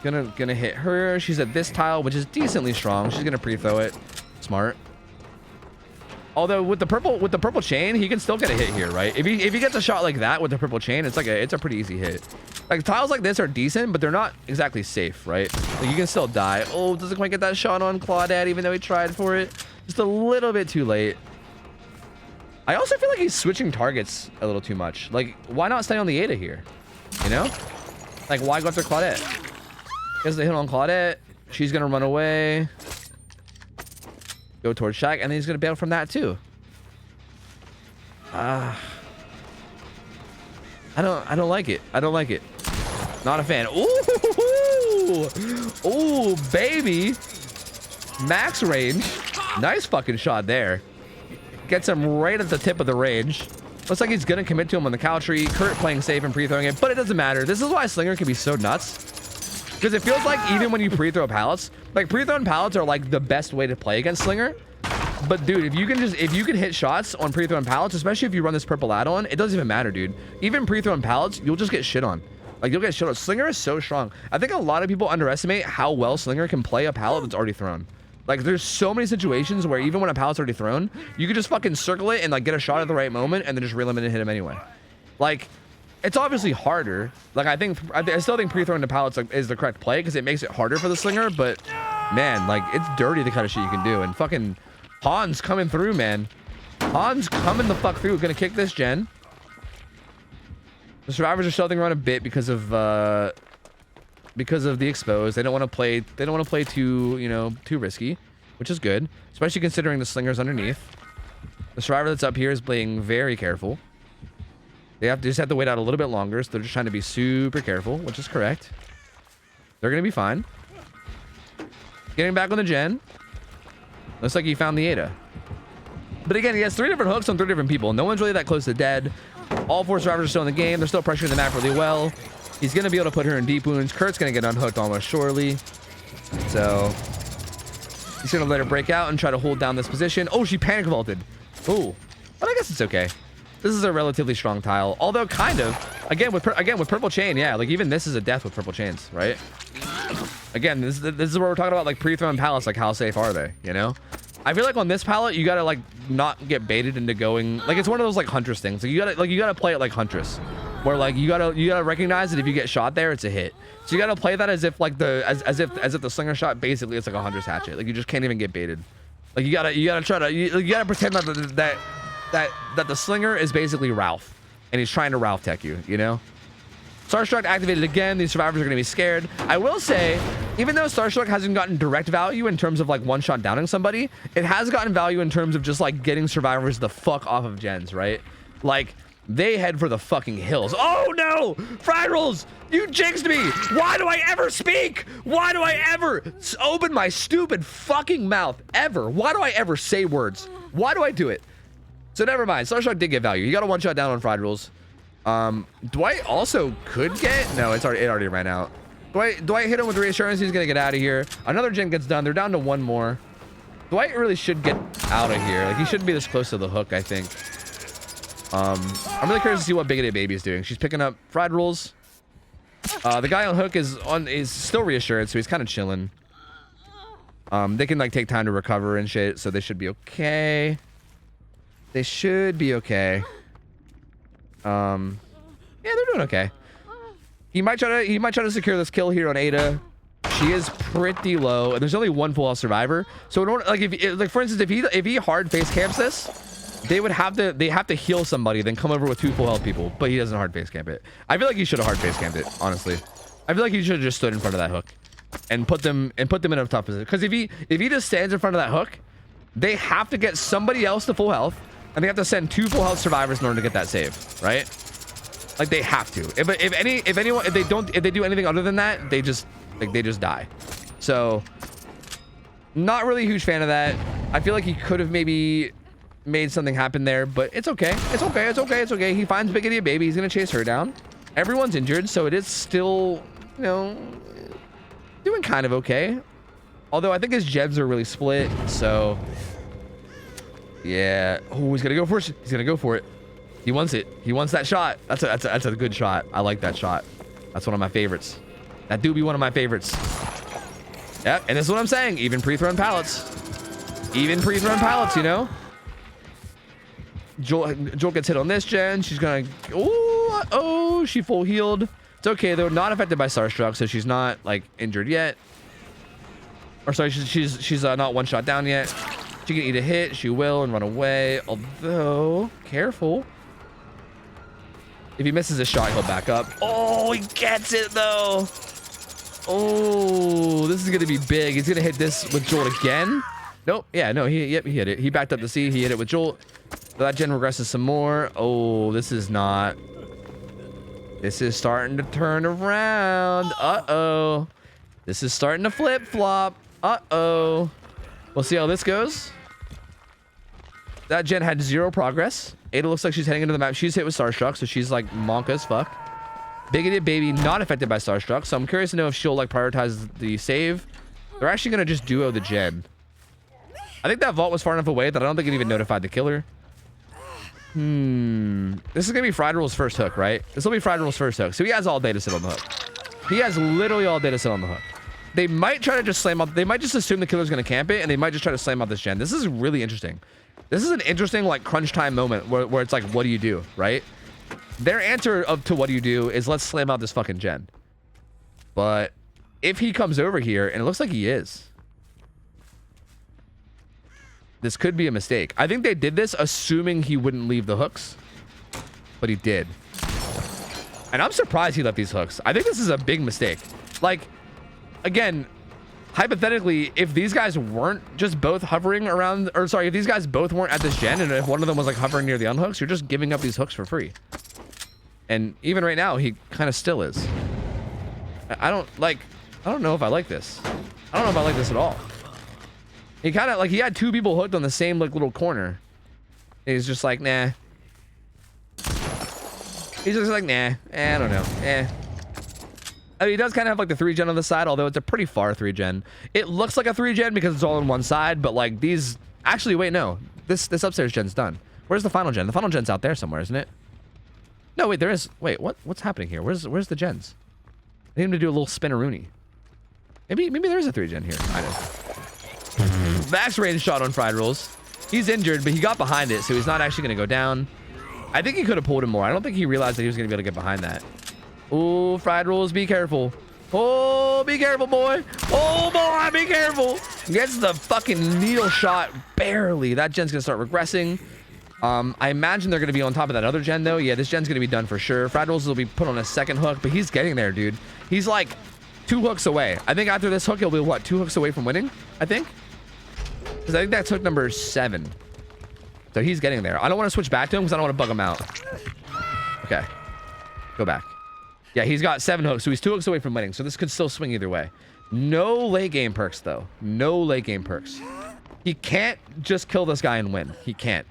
Gonna hit her. She's at this tile, which is decently strong. She's gonna pre-throw it. Smart. Although with the purple chain, he can still get a hit here, right? If he gets a shot like that with the purple chain, it's a pretty easy hit. Like tiles like this are decent, but they're not exactly safe, right? Like you can still die. Oh, doesn't quite get that shot on Claudette, even though he tried for it. Just a little bit too late. I also feel like he's switching targets a little too much. Like, why not stay on the Ada here? You know? Like, why go after Claudette? Gets the hit on Claudette. She's gonna run away. Go towards Shaq, and then he's gonna bail from that too. I don't like it. I don't like it. Not a fan. Ooh, ooh, baby. Max range. Nice fucking shot there. Gets him right at the tip of the range. Looks like he's gonna commit to him on the cow tree. Kurt playing safe and pre-throwing it, but it doesn't matter. This is why Slinger can be so nuts. Because it feels like even when you pre-throw pallets, like pre-thrown pallets are like the best way to play against Slinger. But dude, if you can hit shots on pre-thrown pallets, especially if you run this purple add-on, it doesn't even matter, dude. Even pre-thrown pallets, you'll just get shit on. Like you'll get shit on. Slinger is so strong. I think a lot of people underestimate how well Slinger can play a pallet that's already thrown. Like there's so many situations where even when a pallet's already thrown, you can just fucking circle it and like get a shot at the right moment and then just reel him in and hit him anyway. Like it's obviously harder. Like I still think pre-throwing the pallets like, is the correct play because it makes it harder for the Slinger, but man, like it's dirty the kind of shit you can do. And fucking Han's coming through, man. Han's coming the fuck through. Gonna kick this gen. The survivors are sheltering around a bit because of the exposed. They don't want to play. They don't want to play too risky, which is good, especially considering the Slinger's underneath. The survivor that's up here is playing very careful. They just have to wait out a little bit longer, so they're just trying to be super careful, which is correct. They're gonna be fine. Getting back on the gen. Looks like he found the Ada. But again, he has 3 different hooks on 3 different people. No one's really that close to dead. All 4 survivors are still in the game. They're still pressuring the map really well. He's going to be able to put her in deep wounds. Kurt's going to get unhooked almost surely. So he's going to let her break out and try to hold down this position. Oh, she panic vaulted. Oh, but I guess it's okay. This is a relatively strong tile. Although kind of, again with purple chain, yeah, like even this is a death with purple chains, right? Again, this is what we're talking about, like pre-thrown pallets, like how safe are they, you know? I feel like on this pallet, you gotta like not get baited into going, like it's one of those like Huntress things. Like you gotta play it like Huntress, where like you gotta recognize that if you get shot there, it's a hit. So you gotta play that as if like as if the Slinger shot basically it's like a Huntress hatchet. Like you just can't even get baited. Like you gotta try to you gotta pretend that the Slinger is basically Ralph, and he's trying to Ralph tech you, you know? Starstruck activated again. These survivors are going to be scared. I will say, even though Starstruck hasn't gotten direct value in terms of like one-shot downing somebody, it has gotten value in terms of just like getting survivors the fuck off of gens, right? Like, they head for the fucking hills. Oh no! Fried rolls! You jinxed me! Why do I ever speak? Why do I ever open my stupid fucking mouth? Ever? Why do I ever say words? Why do I do it? So never mind. Starstruck did get value. You got a one-shot down on Fried rolls. Dwight also could get, no, it already ran out. Dwight hit him with reassurance. He's gonna get out of here. Another gen gets done. They're down to 1 more. Dwight really should get out of here. Like he shouldn't be this close to the hook, I think. I'm really curious to see what Bigoted Baby is doing. She's picking up fried rolls. The guy on hook is still reassured, so he's kind of chilling. They can like take time to recover and shit, so they should be okay. They should be okay. Yeah, they're doing okay. He might try to secure this kill here on Ada. She is pretty low, and there's only 1 full health survivor. So in order, like for instance, if he hard face camps this, they have to heal somebody, then come over with 2 full health people. But he doesn't hard face camp it. I feel like he should have hard face camped it, honestly. I feel like he should have just stood in front of that hook and put them in a tough position. Because if he just stands in front of that hook, they have to get somebody else to full health. And they have to send 2 full health survivors in order to get that save, right? Like they have to. If they do anything other than that, they just die. So, not really a huge fan of that. I feel like he could have maybe made something happen there, but it's okay. It's okay. It's okay. It's okay. He finds Big Idiot Baby. He's going to chase her down. Everyone's injured, so it is still, you know, doing kind of okay. Although I think his gems are really split, so yeah. Oh, he's gonna go for it. He's gonna go for it. He wants it. He wants that shot. That's a good shot. I like that shot. That's one of my favorites. That do be one of my favorites. Yep, and this is what I'm saying. Even pre-thrown pallets. Even pre-thrown pallets, you know? Joel gets hit on this gen. She's gonna, oh, she full healed. It's okay though, not affected by Starstruck, so she's not like injured yet. Or sorry, she's not one shot down yet. She can eat a hit, she will, and run away. Although, careful. If he misses a shot, he'll back up. Oh, he gets it though. Oh, this is gonna be big. He's gonna hit this with Jolt again. Nope. Yeah, no, he hit it. He backed up to C. He hit it with Jolt. That gen regresses some more. Oh, this is not. This is starting to turn around. Uh-oh. This is starting to flip-flop. Uh-oh. We'll see how this goes. That gen had 0 progress. Ada looks like she's heading into the map. She's hit with Starstruck, so she's like monka as fuck. Big Idiot Baby not affected by Starstruck, so I'm curious to know if she'll like prioritize the save. They're actually gonna just duo the gen. I think that vault was far enough away that I don't think it even notified the killer. This is gonna be Fried Rule's first hook, right? This will be Fried Rule's first hook. So he has all day to sit on the hook. He has literally all day to sit on the hook. They might try to just slam up. They might just assume the killer's gonna camp it, and they might just try to slam out this gen. This is really interesting. This is an interesting like crunch time moment where it's like, what do you do, right? Their answer to what do you do is let's slam out this fucking gen. But if he comes over here, and it looks like he is, this could be a mistake. I think they did this assuming he wouldn't leave the hooks, but he did. And I'm surprised he left these hooks. I think this is a big mistake. Like, again, hypothetically, if these guys weren't just both hovering around, or sorry, if these guys both weren't at this gen, and if one of them was like hovering near the unhooks, you're just giving up these hooks for free. And even right now, he kind of still is. I don't know if I like this. I don't know if I like this at all. He kind of like, he had 2 people hooked on the same like little corner. He's just like, nah. He's just like, nah. I don't know. I mean, he does kind of have like the 3 gen on the side, although it's a pretty far 3 gen. It looks like a 3 gen because it's all on one side, but like these, actually, wait, no. This upstairs gen's done. Where's the final gen? The final gen's out there somewhere, isn't it? No, wait, there is. Wait, what's happening here? Where's the gens? I need him to do a little spinneroonie. Maybe there is a 3 gen here. Kind of. Max range shot on Fried Rules. He's injured, but he got behind it, so he's not actually going to go down. I think he could have pulled him more. I don't think he realized that he was going to be able to get behind that. Oh, Fried Rules, be careful. Oh, be careful, boy. Oh, boy, be careful. Gets the fucking needle shot barely. That gen's going to start regressing. I imagine they're going to be on top of that other gen, though. Yeah, this gen's going to be done for sure. Fried Rules will be put on a second hook, but he's getting there, dude. He's like 2 hooks away. I think after this hook, he'll be, what, 2 hooks away from winning, I think? Because I think that's hook number 7. So he's getting there. I don't want to switch back to him because I don't want to bug him out. Okay. Go back. Yeah, he's got 7 hooks, so he's 2 hooks away from winning. So this could still swing either way. No late game perks, though. No late game perks. He can't just kill this guy and win. He can't.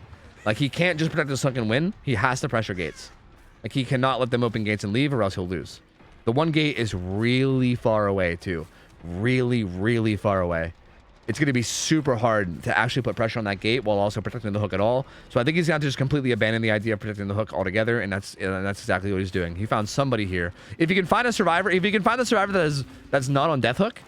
Like, he can't just protect this hook and win. He has to pressure gates. Like, he cannot let them open gates and leave or else he'll lose. The one gate is really far away, too. Really, really far away. It's going to be super hard to actually put pressure on that gate while also protecting the hook at all. So I think he's going to just completely abandon the idea of protecting the hook altogether, and that's exactly what he's doing. He found somebody here. If you can find a survivor, if you can find the survivor that's not on death hook,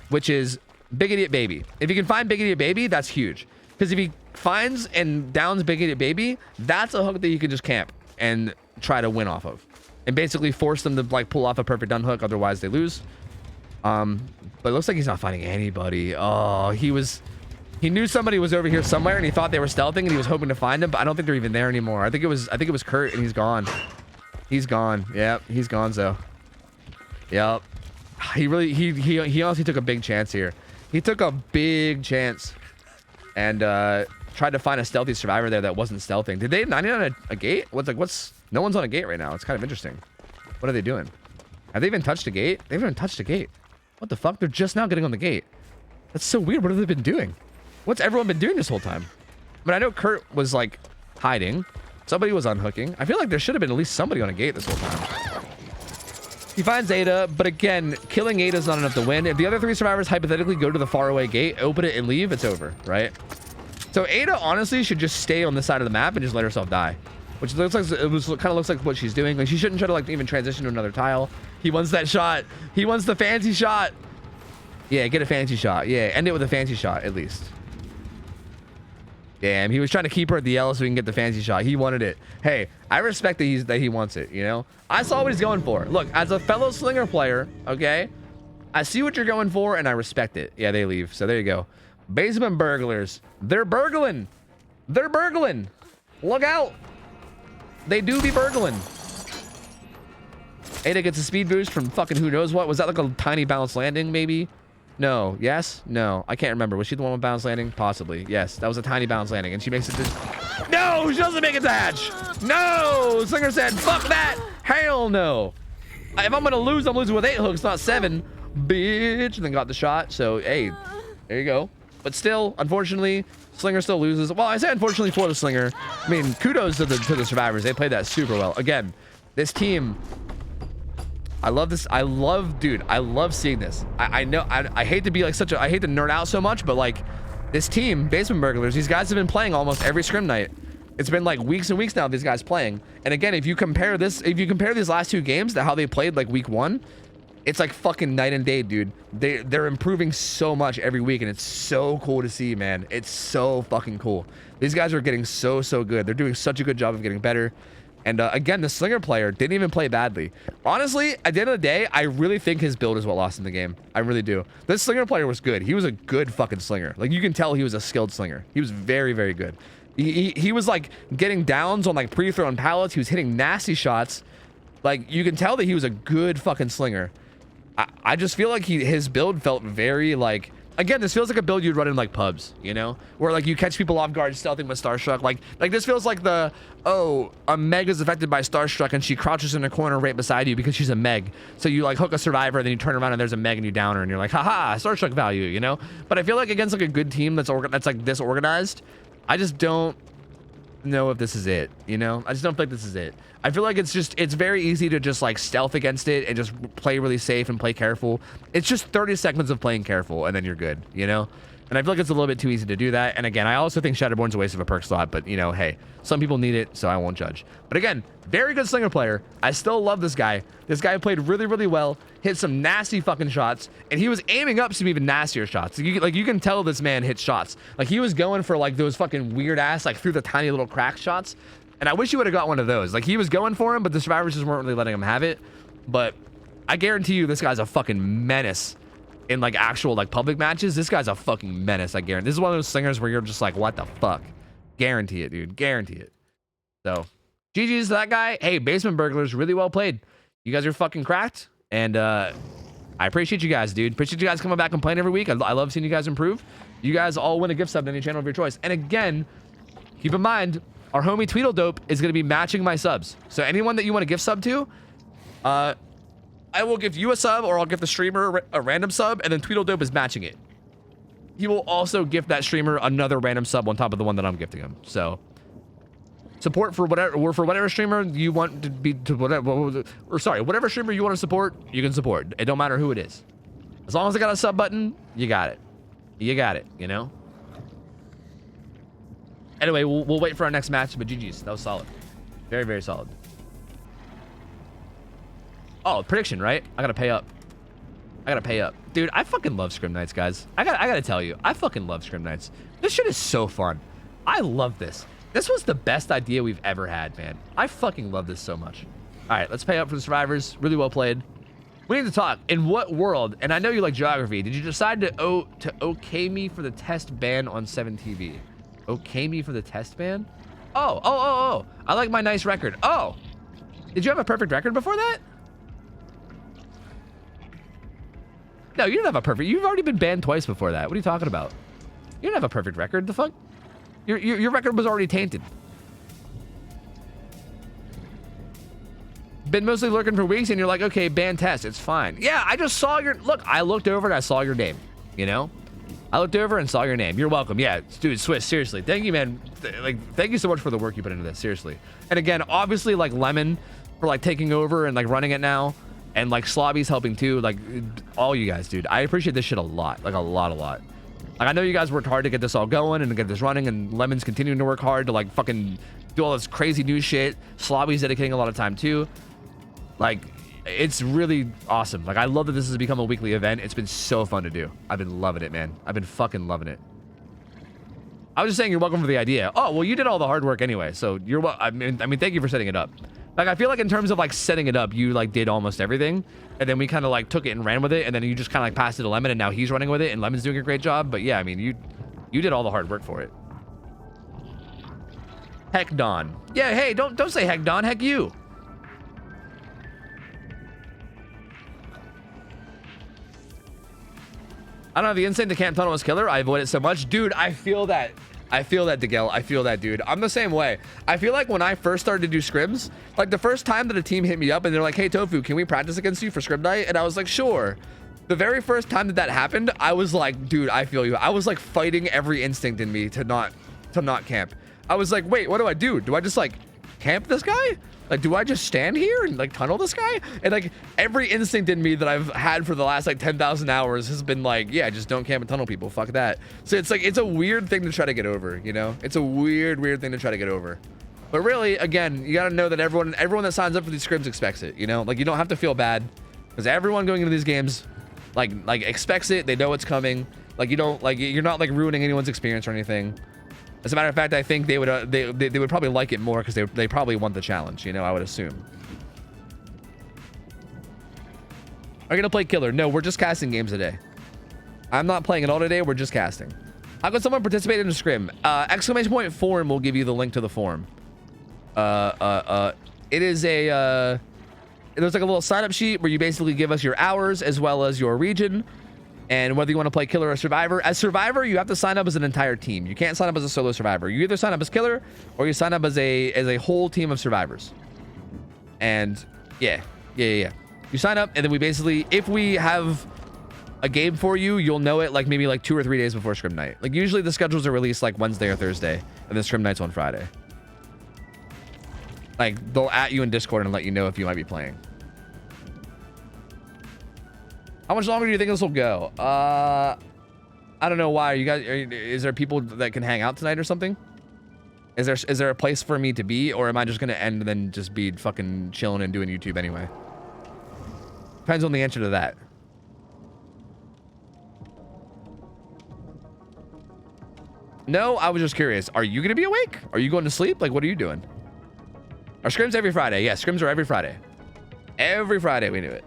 which is Big Idiot Baby. If you can find Big Idiot Baby, that's huge. Because if he finds and downs Big Idiot Baby, that's a hook that you can just camp and try to win off of. And basically force them to like pull off a perfect unhook, otherwise they lose. But it looks like he's not finding anybody. Oh, he knew somebody was over here somewhere and he thought they were stealthing and he was hoping to find them, but I don't think they're even there anymore. I think it was Kurt and he's gone. He's gone. Yep, he's gone, so. Yep. He honestly took a big chance here. He took a big chance and tried to find a stealthy survivor there that wasn't stealthing. Did they 99 on a gate? No one's on a gate right now. It's kind of interesting. What are they doing? Have they even touched a gate? They haven't even touched a gate. What the fuck? They're just now getting on the gate. That's so weird. What have they been doing? What's everyone been doing this whole time? I mean, I know Kurt was like hiding. Somebody was unhooking. I feel like there should have been at least somebody on a gate this whole time. He finds Ada, but again, killing Ada is not enough to win. If the other 3 survivors hypothetically go to the faraway gate, open it and leave, it's over, right? So Ada honestly should just stay on this side of the map and just let herself die, which looks like kind of looks like what she's doing. Like she shouldn't try to like even transition to another tile. He wants that shot. He wants the fancy shot. Yeah, get a fancy shot. Yeah, end it with a fancy shot at least. Damn, he was trying to keep her at the L so he can get the fancy shot. He wanted it. Hey, I respect that he wants it, you know? I saw what he's going for. Look, as a fellow Slinger player, okay? I see what you're going for, and I respect it. Yeah, they leave. So there you go. Basement burglars. They're burgling. They're burgling. Look out. They do be burgling. Ada gets a speed boost from fucking who knows what. Was that like a tiny bounce landing, maybe? No. Yes? No. I can't remember. Was she the one with bounce landing? Possibly. Yes. That was a tiny bounce landing. And she makes it to... No! She doesn't make it to hatch! No! Slinger said, fuck that! Hell no! If I'm gonna lose, I'm losing with 8 hooks, not 7. Bitch! And then got the shot. So, hey. There you go. But still, unfortunately, Slinger still loses. Well, I say unfortunately for the Slinger. I mean, kudos to the survivors. They played that super well. Again, this team... I love this. Dude, I love seeing this. I know, I hate to be like I hate to nerd out so much, but like this team, Basement Burglars, these guys have been playing almost every scrim night. It's been like weeks and weeks now, these guys playing. And again, if you compare these last 2 games to how they played like week 1, it's like fucking night and day, dude. They're improving so much every week, and it's so cool to see, man. It's so fucking cool. These guys are getting so good. They're doing such a good job of getting better. And again, the Slinger player didn't even play badly. Honestly, at the end of the day, I really think his build is what lost him the game. I really do. This Slinger player was good. He was a good fucking Slinger. Like, you can tell he was a skilled Slinger. He was very good. He was, like, getting downs on, like, pre-thrown pallets. He was hitting nasty shots. Like, you can tell that he was a good fucking Slinger. I just feel like his build felt very, like... Again, this feels like a build you'd run in like pubs, you know, where like you catch people off guard stealthing with Starstruck. Like this feels like the, oh, a Meg is affected by Starstruck and she crouches in a corner right beside you because she's a Meg. So you like hook a survivor, then you turn around and there's a Meg and you down her and you're like, haha, Starstruck value, you know. But I feel like against like a good team that's like this organized, I just don't know if this is it, you know. I just don't think this is it. I feel like it's very easy to just like stealth against it and just play really safe and play careful. It's just 30 seconds of playing careful and then you're good, you know? And I feel like it's a little bit too easy to do that. And again, I also think Shatterborn's a waste of a perk slot, but you know, hey, some people need it, so I won't judge. But again, very good Slinger player. I still love this guy. This guy played really well, hit some nasty fucking shots, and he was aiming up some even nastier shots. Like you can tell this man hits shots. Like he was going for like those fucking weird ass, like through the tiny little crack shots. And I wish he would have got one of those. Like he was going for him, but the survivors just weren't really letting him have it. But I guarantee you this guy's a fucking menace in like actual like public matches. This guy's a fucking menace, I guarantee. This is one of those Slingers where you're just like, what the fuck? Guarantee it, dude. Guarantee it. So GG's to that guy. Hey, Basement Burglars, really well played. You guys are fucking cracked. And I appreciate you guys, dude. Appreciate you guys coming back and playing every week. I love seeing you guys improve. You guys all win a gift sub to any channel of your choice. And again, keep in mind, our homie Tweedledope is going to be matching my subs. So anyone that you want to gift sub to, I will give you a sub, or I'll give the streamer a random sub, and then Tweedledope is matching it. He will also gift that streamer another random sub on top of the one that I'm gifting him. So support for whatever streamer you want to be, to whatever streamer you want to support, you can support. It don't matter who it is. As long as I got a sub button, you got it. You got it, you know? Anyway, we'll wait for our next match, but GG's. That was solid. Very solid. Oh, prediction, right? I gotta pay up. Dude, I fucking love scrim nights, guys. I gotta tell you, I fucking love scrim nights. This shit is so fun. I love this. This was the best idea we've ever had, man. I fucking love this so much. All right, let's pay up for the survivors. Really well played. We need to talk. In what world, and I know you like geography, did you decide to okay me for the test ban on 7TV? Okay me for the test ban? Oh. I like my nice record. Oh. Did you have a perfect record before that? No, you didn't have a perfect. You've already been banned twice before that. What are you talking about? You didn't have a perfect record. The fuck? Your record was already tainted. Been mostly lurking for weeks and you're like, okay, ban test. It's fine. Yeah, I just saw your... Look, I looked over and I saw your name. You know? I looked over and saw your name. You're welcome. Yeah, dude, Swiss, seriously. Thank you, man. Thank you so much for the work you put into this, seriously. And again, obviously, like, Lemon for, like, taking over and, like, running it now. And, like, Slobby's helping, too. Like, all you guys, dude. I appreciate this shit a lot. Like, a lot. Like, I know you guys worked hard to get this all going and to get this running. And Lemon's continuing to work hard to, like, fucking do all this crazy new shit. Slobby's dedicating a lot of time, too. Like, it's really awesome. Like, I love that this has become a weekly event. It's been so fun to do. I've been loving it, man. I've been fucking loving it. I was just saying you're welcome for the idea. Oh, well, you did all the hard work anyway, so you're well. I mean, thank you for setting it up. Like, I feel like in terms of, like, setting it up, you, like, did almost everything, and then we kind of, like, took it and ran with it, and then you just kind of, like, passed it to Lemon, and now he's running with it, and Lemon's doing a great job. But yeah, I mean, you did all the hard work for it. Heck Don. Yeah, hey, don't say heck Don, heck you. I don't know, the insane to camp tunnel was killer. I avoid it so much. Dude, I feel that. I feel that, Digel. I feel that, dude. I'm the same way. I feel like when I first started to do scrims, like the first time that a team hit me up and they're like, hey, Tofu, can we practice against you for scrim night? And I was like, sure. The very first time that happened, I was like, dude, I feel you. I was like fighting every instinct in me to not camp. I was like, wait, what do I do? Do I just like camp this guy? Like, do I just stand here and like tunnel this guy? And like every instinct in me that I've had for the last like 10,000 hours has been like, yeah, just don't camp and tunnel people. Fuck that. So it's like, it's a weird thing to try to get over, you know? It's a weird thing to try to get over. But really, again, you got to know that everyone that signs up for these scrims expects it, you know? Like, you don't have to feel bad because everyone going into these games like expects it. They know it's coming. Like, you don't like, you're not like ruining anyone's experience or anything. As a matter of fact, I think they would they would probably like it more because they probably want the challenge, you know, I would assume. Are you gonna play killer? No, we're just casting games today. I'm not playing it all today, we're just casting. How can someone participate in a scrim? Exclamation point forum will give you the link to the forum. It is a there's like a little sign up sheet where you basically give us your hours as well as your region. And whether you want to play killer or survivor. As survivor, you have to sign up as an entire team. You can't sign up as a solo survivor. You either sign up as killer or you sign up as a whole team of survivors. And yeah. You sign up, and then we basically, if we have a game for you, you'll know it like maybe like 2 or 3 days before scrim night. Like usually the schedules are released like Wednesday or Thursday, and then scrim night's on Friday. Like they'll at you in Discord and let you know if you might be playing. How much longer do you think this will go? I don't know why. You guys, is there people that can hang out tonight or something? Is there a place for me to be, or am I just gonna end and then just be fucking chilling and doing YouTube anyway? Depends on the answer to that. No, I was just curious. Are you gonna be awake? Are you going to sleep? Like, what are you doing? Are scrims every Friday? Yeah, scrims are every Friday. Every Friday we do it.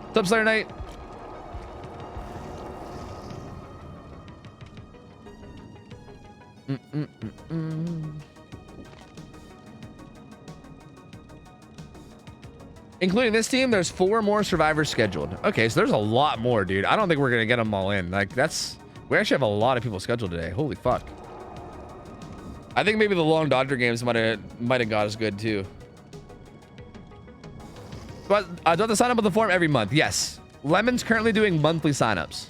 What's up, Slayer Knight? Including this team, there's 4 more survivors scheduled. Okay, so there's a lot more, dude. I don't think we're gonna get them all in. Like, we actually have a lot of people scheduled today. Holy fuck. I think maybe the long Dodger games might have got us good too. But I do have to sign up with the forum every month. Yes. Lemon's currently doing monthly signups.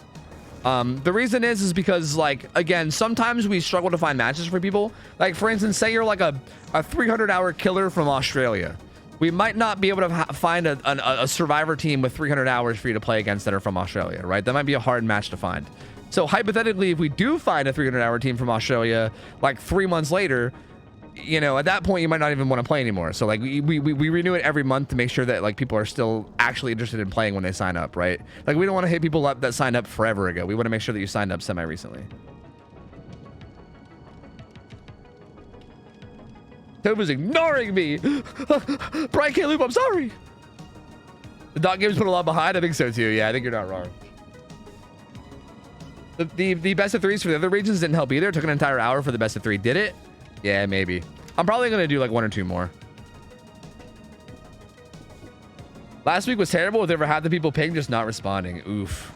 The reason is because, like, again, sometimes we struggle to find matches for people. Like, for instance, say you're like a 300-hour killer from Australia. We might not be able to find a survivor team with 300 hours for you to play against that are from Australia, right? That might be a hard match to find. So hypothetically, if we do find a 300-hour team from Australia, like 3 months later, you know, at that point you might not even want to play anymore. So like we renew it every month to make sure that like people are still actually interested in playing when they sign up, right? Like we don't want to hit people up that signed up forever ago. We want to make sure that you signed up semi-recently. Tofu's ignoring me. Brian can't loop, I'm sorry. The dot games put a lot behind. I think so too. Yeah, I think you're not wrong. The best of threes for the other regions didn't help either. It took an entire hour for the best of 3. Did it? Yeah, maybe. I'm probably going to do like 1 or 2 more. Last week was terrible with over half the people ping just not responding. Oof.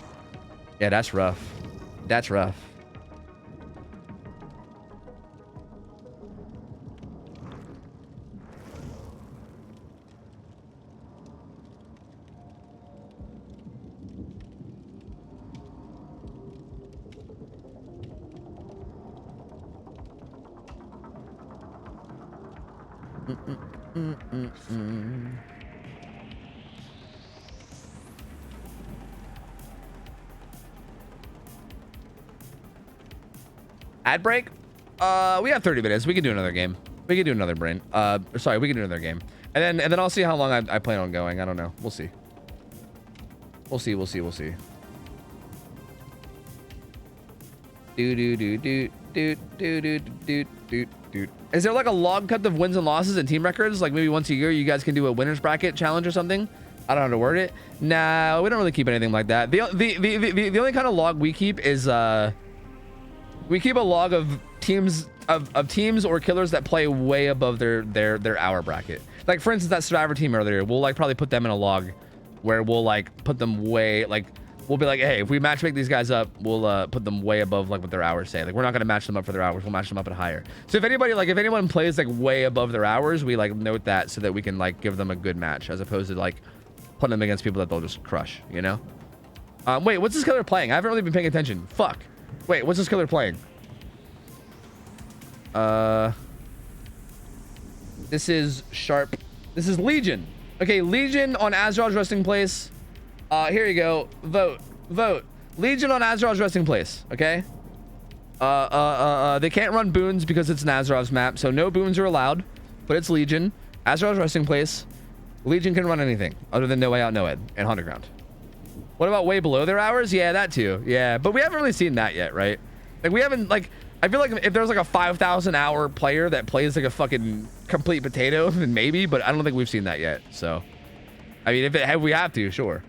Yeah, that's rough. That's rough. Ad break? We have 30 minutes. We can do another game. We can do another brain. Sorry, we can do another game. And then I'll see how long I plan on going. I don't know. We'll see. We'll see. Is there like a log cut of wins and losses and team records? Like maybe once a year you guys can do a winners bracket challenge or something? I don't know how to word it. Nah, we don't really keep anything like that. The only kind of log we keep is we keep a log of teams or killers that play way above their hour bracket. Like for instance, that Survivor team earlier, we'll like probably put them in a log where we'll like put them way like we'll be like, hey, if we match make these guys up, we'll put them way above like what their hours say. Like we're not gonna match them up for their hours, we'll match them up at higher. So if anyone plays like way above their hours, we like note that so that we can like give them a good match as opposed to like putting them against people that they'll just crush, you know? Wait, what's this killer playing? I haven't really been paying attention. Fuck. Wait, what's this killer playing? This is Sharp. This is Legion. Okay, Legion on Azrael's resting place. Here you go. Vote. Legion on Azrael's resting place. Okay. They can't run boons because it's an Azrael's map, so no boons are allowed. But it's Legion. Azrael's resting place. Legion can run anything other than No Way Out, No Ed, and Haunted Ground. What about way below their hours? Yeah, that too. Yeah, but we haven't really seen that yet, right? Like we haven't like. I feel like if there's like a 5,000 hour player that plays like a fucking complete potato, then maybe, but I don't think we've seen that yet. So, I mean, if we have to, sure.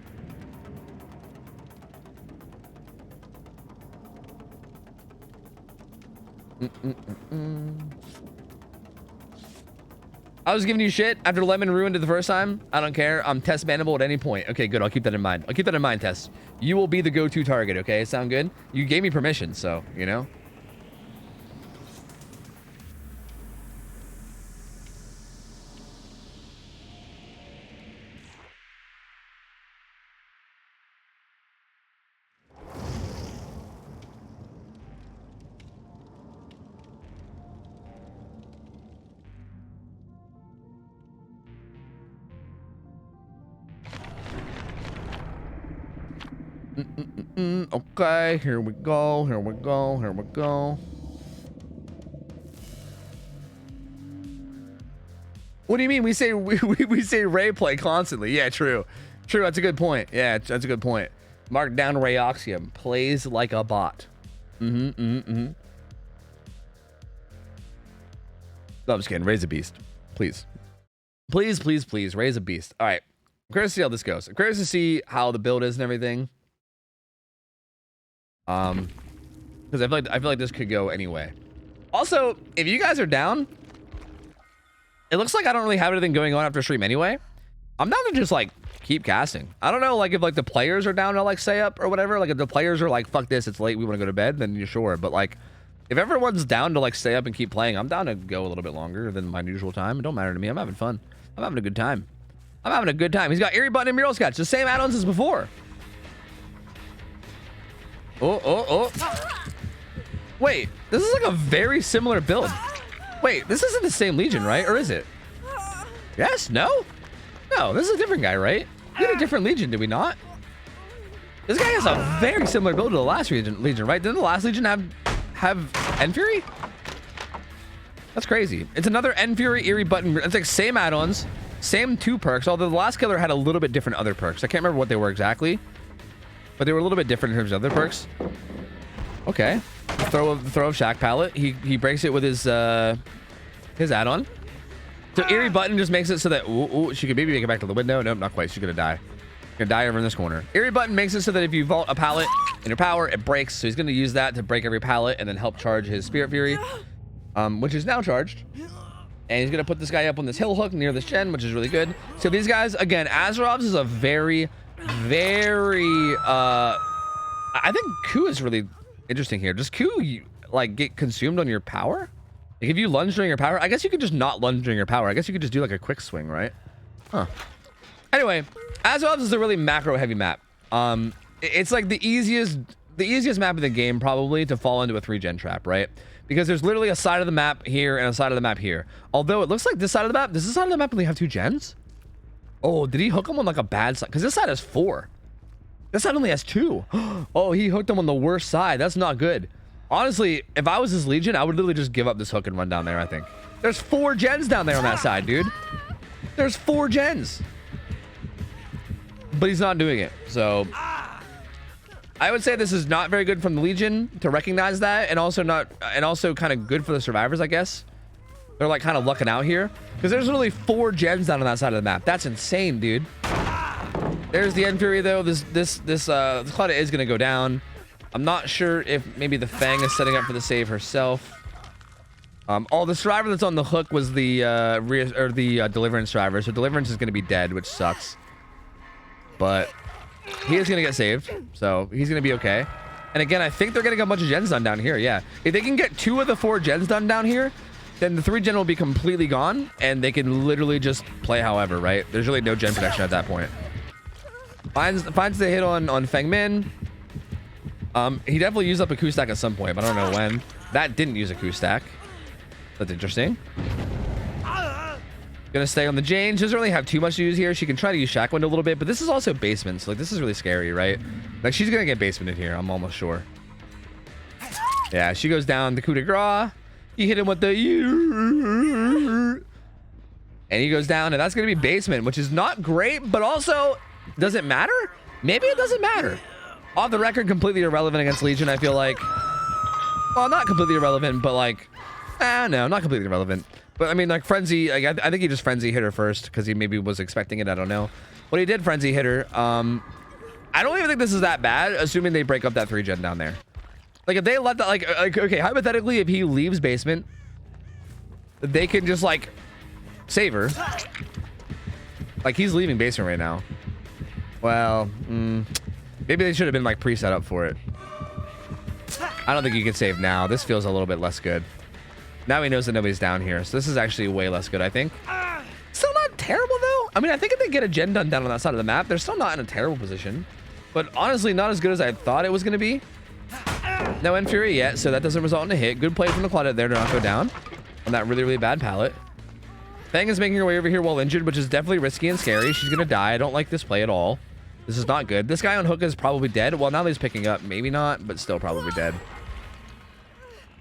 I was giving you shit after Lemon ruined it the first time. I don't care. I'm test bannable at any point. Okay, good. I'll keep that in mind. I'll keep that in mind, Tess. You will be the go-to target, okay? Sound good? You gave me permission, so, you know? Okay, here we go. What do you mean? We say Ray play constantly. Yeah, true. That's a good point. Yeah, that's a good point. Mark down Rayoxium. Plays like a bot. No, I'm just kidding. Raise a beast. Please, raise a beast. All right. I'm curious to see how this goes. I'm curious to see how the build is and everything. Because I feel like this could go anyway. Also, if you guys are down, it looks like I don't really have anything going on after stream anyway. I'm down to just like keep casting. I don't know, like if like the players are down to like stay up or whatever. Like if the players are like, fuck this, it's late, we want to go to bed, then you're sure. But like if everyone's down to like stay up and keep playing, I'm down to go a little bit longer than my usual time. It don't matter to me. I'm having fun. I'm having a good time. He's got Eerie Button and Mural Sketch, the same add-ons as before. Oh. Wait, this is like a very similar build. Wait, this isn't the same Legion, right? Or is it? Yes? No? No, this is a different guy, right? We had a different Legion, did we not? This guy has a very similar build to the last Legion, right? Didn't the last Legion have End Fury? That's crazy. It's another End Fury Eerie Button. It's like same add-ons, same 2 perks, although the last killer had a little bit different other perks. I can't remember what they were exactly, but they were a little bit different in terms of other perks. Okay. The throw of Shack Palette. He breaks it with his add-on. So Eerie Button just makes it so that she could maybe make it back to the window. Nope, not quite. She's gonna die. Gonna die over in this corner. Eerie Button makes it so that if you vault a pallet in your power, it breaks. So he's gonna use that to break every pallet and then help charge his Spirit Fury, which is now charged. And he's gonna put this guy up on this hill hook near this gen, which is really good. So these guys, again, Azerov's is a very, very I think Q is really interesting here. Does Q like get consumed on your power? Like if you lunge during your power, I guess you could just not lunge during your power. I guess you could just do like a quick swing, right? Huh. Anyway, Azerov's is a really macro heavy map. It's like the easiest the easiest map in the game probably to fall into a 3-gen trap, right? Because there's literally a side of the map here and a side of the map here. Although it looks like this side of the map, does this side of the map only have 2 gens? Oh, did he hook him on like a bad side? Because this side has 4. This side only has 2. Oh, he hooked him on the worst side. That's not good. Honestly, if I was his Legion, I would literally just give up this hook and run down there, I think. There's 4 gens down there on that side, dude. There's 4 gens. But he's not doing it, so... I would say this is not very good from the Legion to recognize that, and also kind of good for the survivors, I guess. They're like kind of lucking out here because there's literally 4 gens down on that side of the map. That's insane, dude. There's the End Fury though. This Claudette is gonna go down. I'm not sure if maybe the Fang is setting up for the save herself. Oh, the survivor that's on the hook was the Deliverance survivor. So Deliverance is gonna be dead, which sucks. But he is gonna get saved, so he's gonna be okay. And again, I think they're getting a bunch of gens done down here. Yeah, if they can get 2 of the 4 gens done down here, then the 3 gen will be completely gone, and they can literally just play however, right? There's really no gen protection at that point. Finds the hit on Feng Min. He definitely used up a Q stack at some point, but I don't know when. That didn't use a Q stack. That's interesting. Gonna stay on the Jane. She doesn't really have too much to use here. She can try to use Shack Window a little bit, but this is also basement, so like this is really scary, right? Like she's gonna get basemented here. I'm almost sure. Yeah, she goes down the coup de grace. You hit him with the and he goes down, and that's gonna be basement, which is not great, but also does it matter? Maybe it doesn't matter. Off the record, completely irrelevant against Legion. I feel like, well, not completely irrelevant, but like, no, not completely irrelevant. But I mean, like Frenzy, like, I think he just Frenzy hit her first because he maybe was expecting it. I don't know. But he did Frenzy hit her. I don't even think this is that bad, assuming they break up that 3 gen down there. Like if they let that, like okay, hypothetically, if he leaves basement, they can just like save her. Like he's leaving basement right now. Well, maybe they should have been like pre-set up for it. I don't think you can save now. This feels a little bit less good. Now he knows that nobody's down here, so this is actually way less good, I think. Still not terrible, though. I mean, I think if they get a gen done down on that side of the map, they're still not in a terrible position. But honestly, not as good as I thought it was going to be. No End Fury yet, so that doesn't result in a hit. Good play from the Claudette there to not go down on that really, really bad pallet. Fang is making her way over here while injured, which is definitely risky and scary. She's going to die. I don't like this play at all. This is not good. This guy on hook is probably dead. Well, now he's picking up. Maybe not, but still probably dead.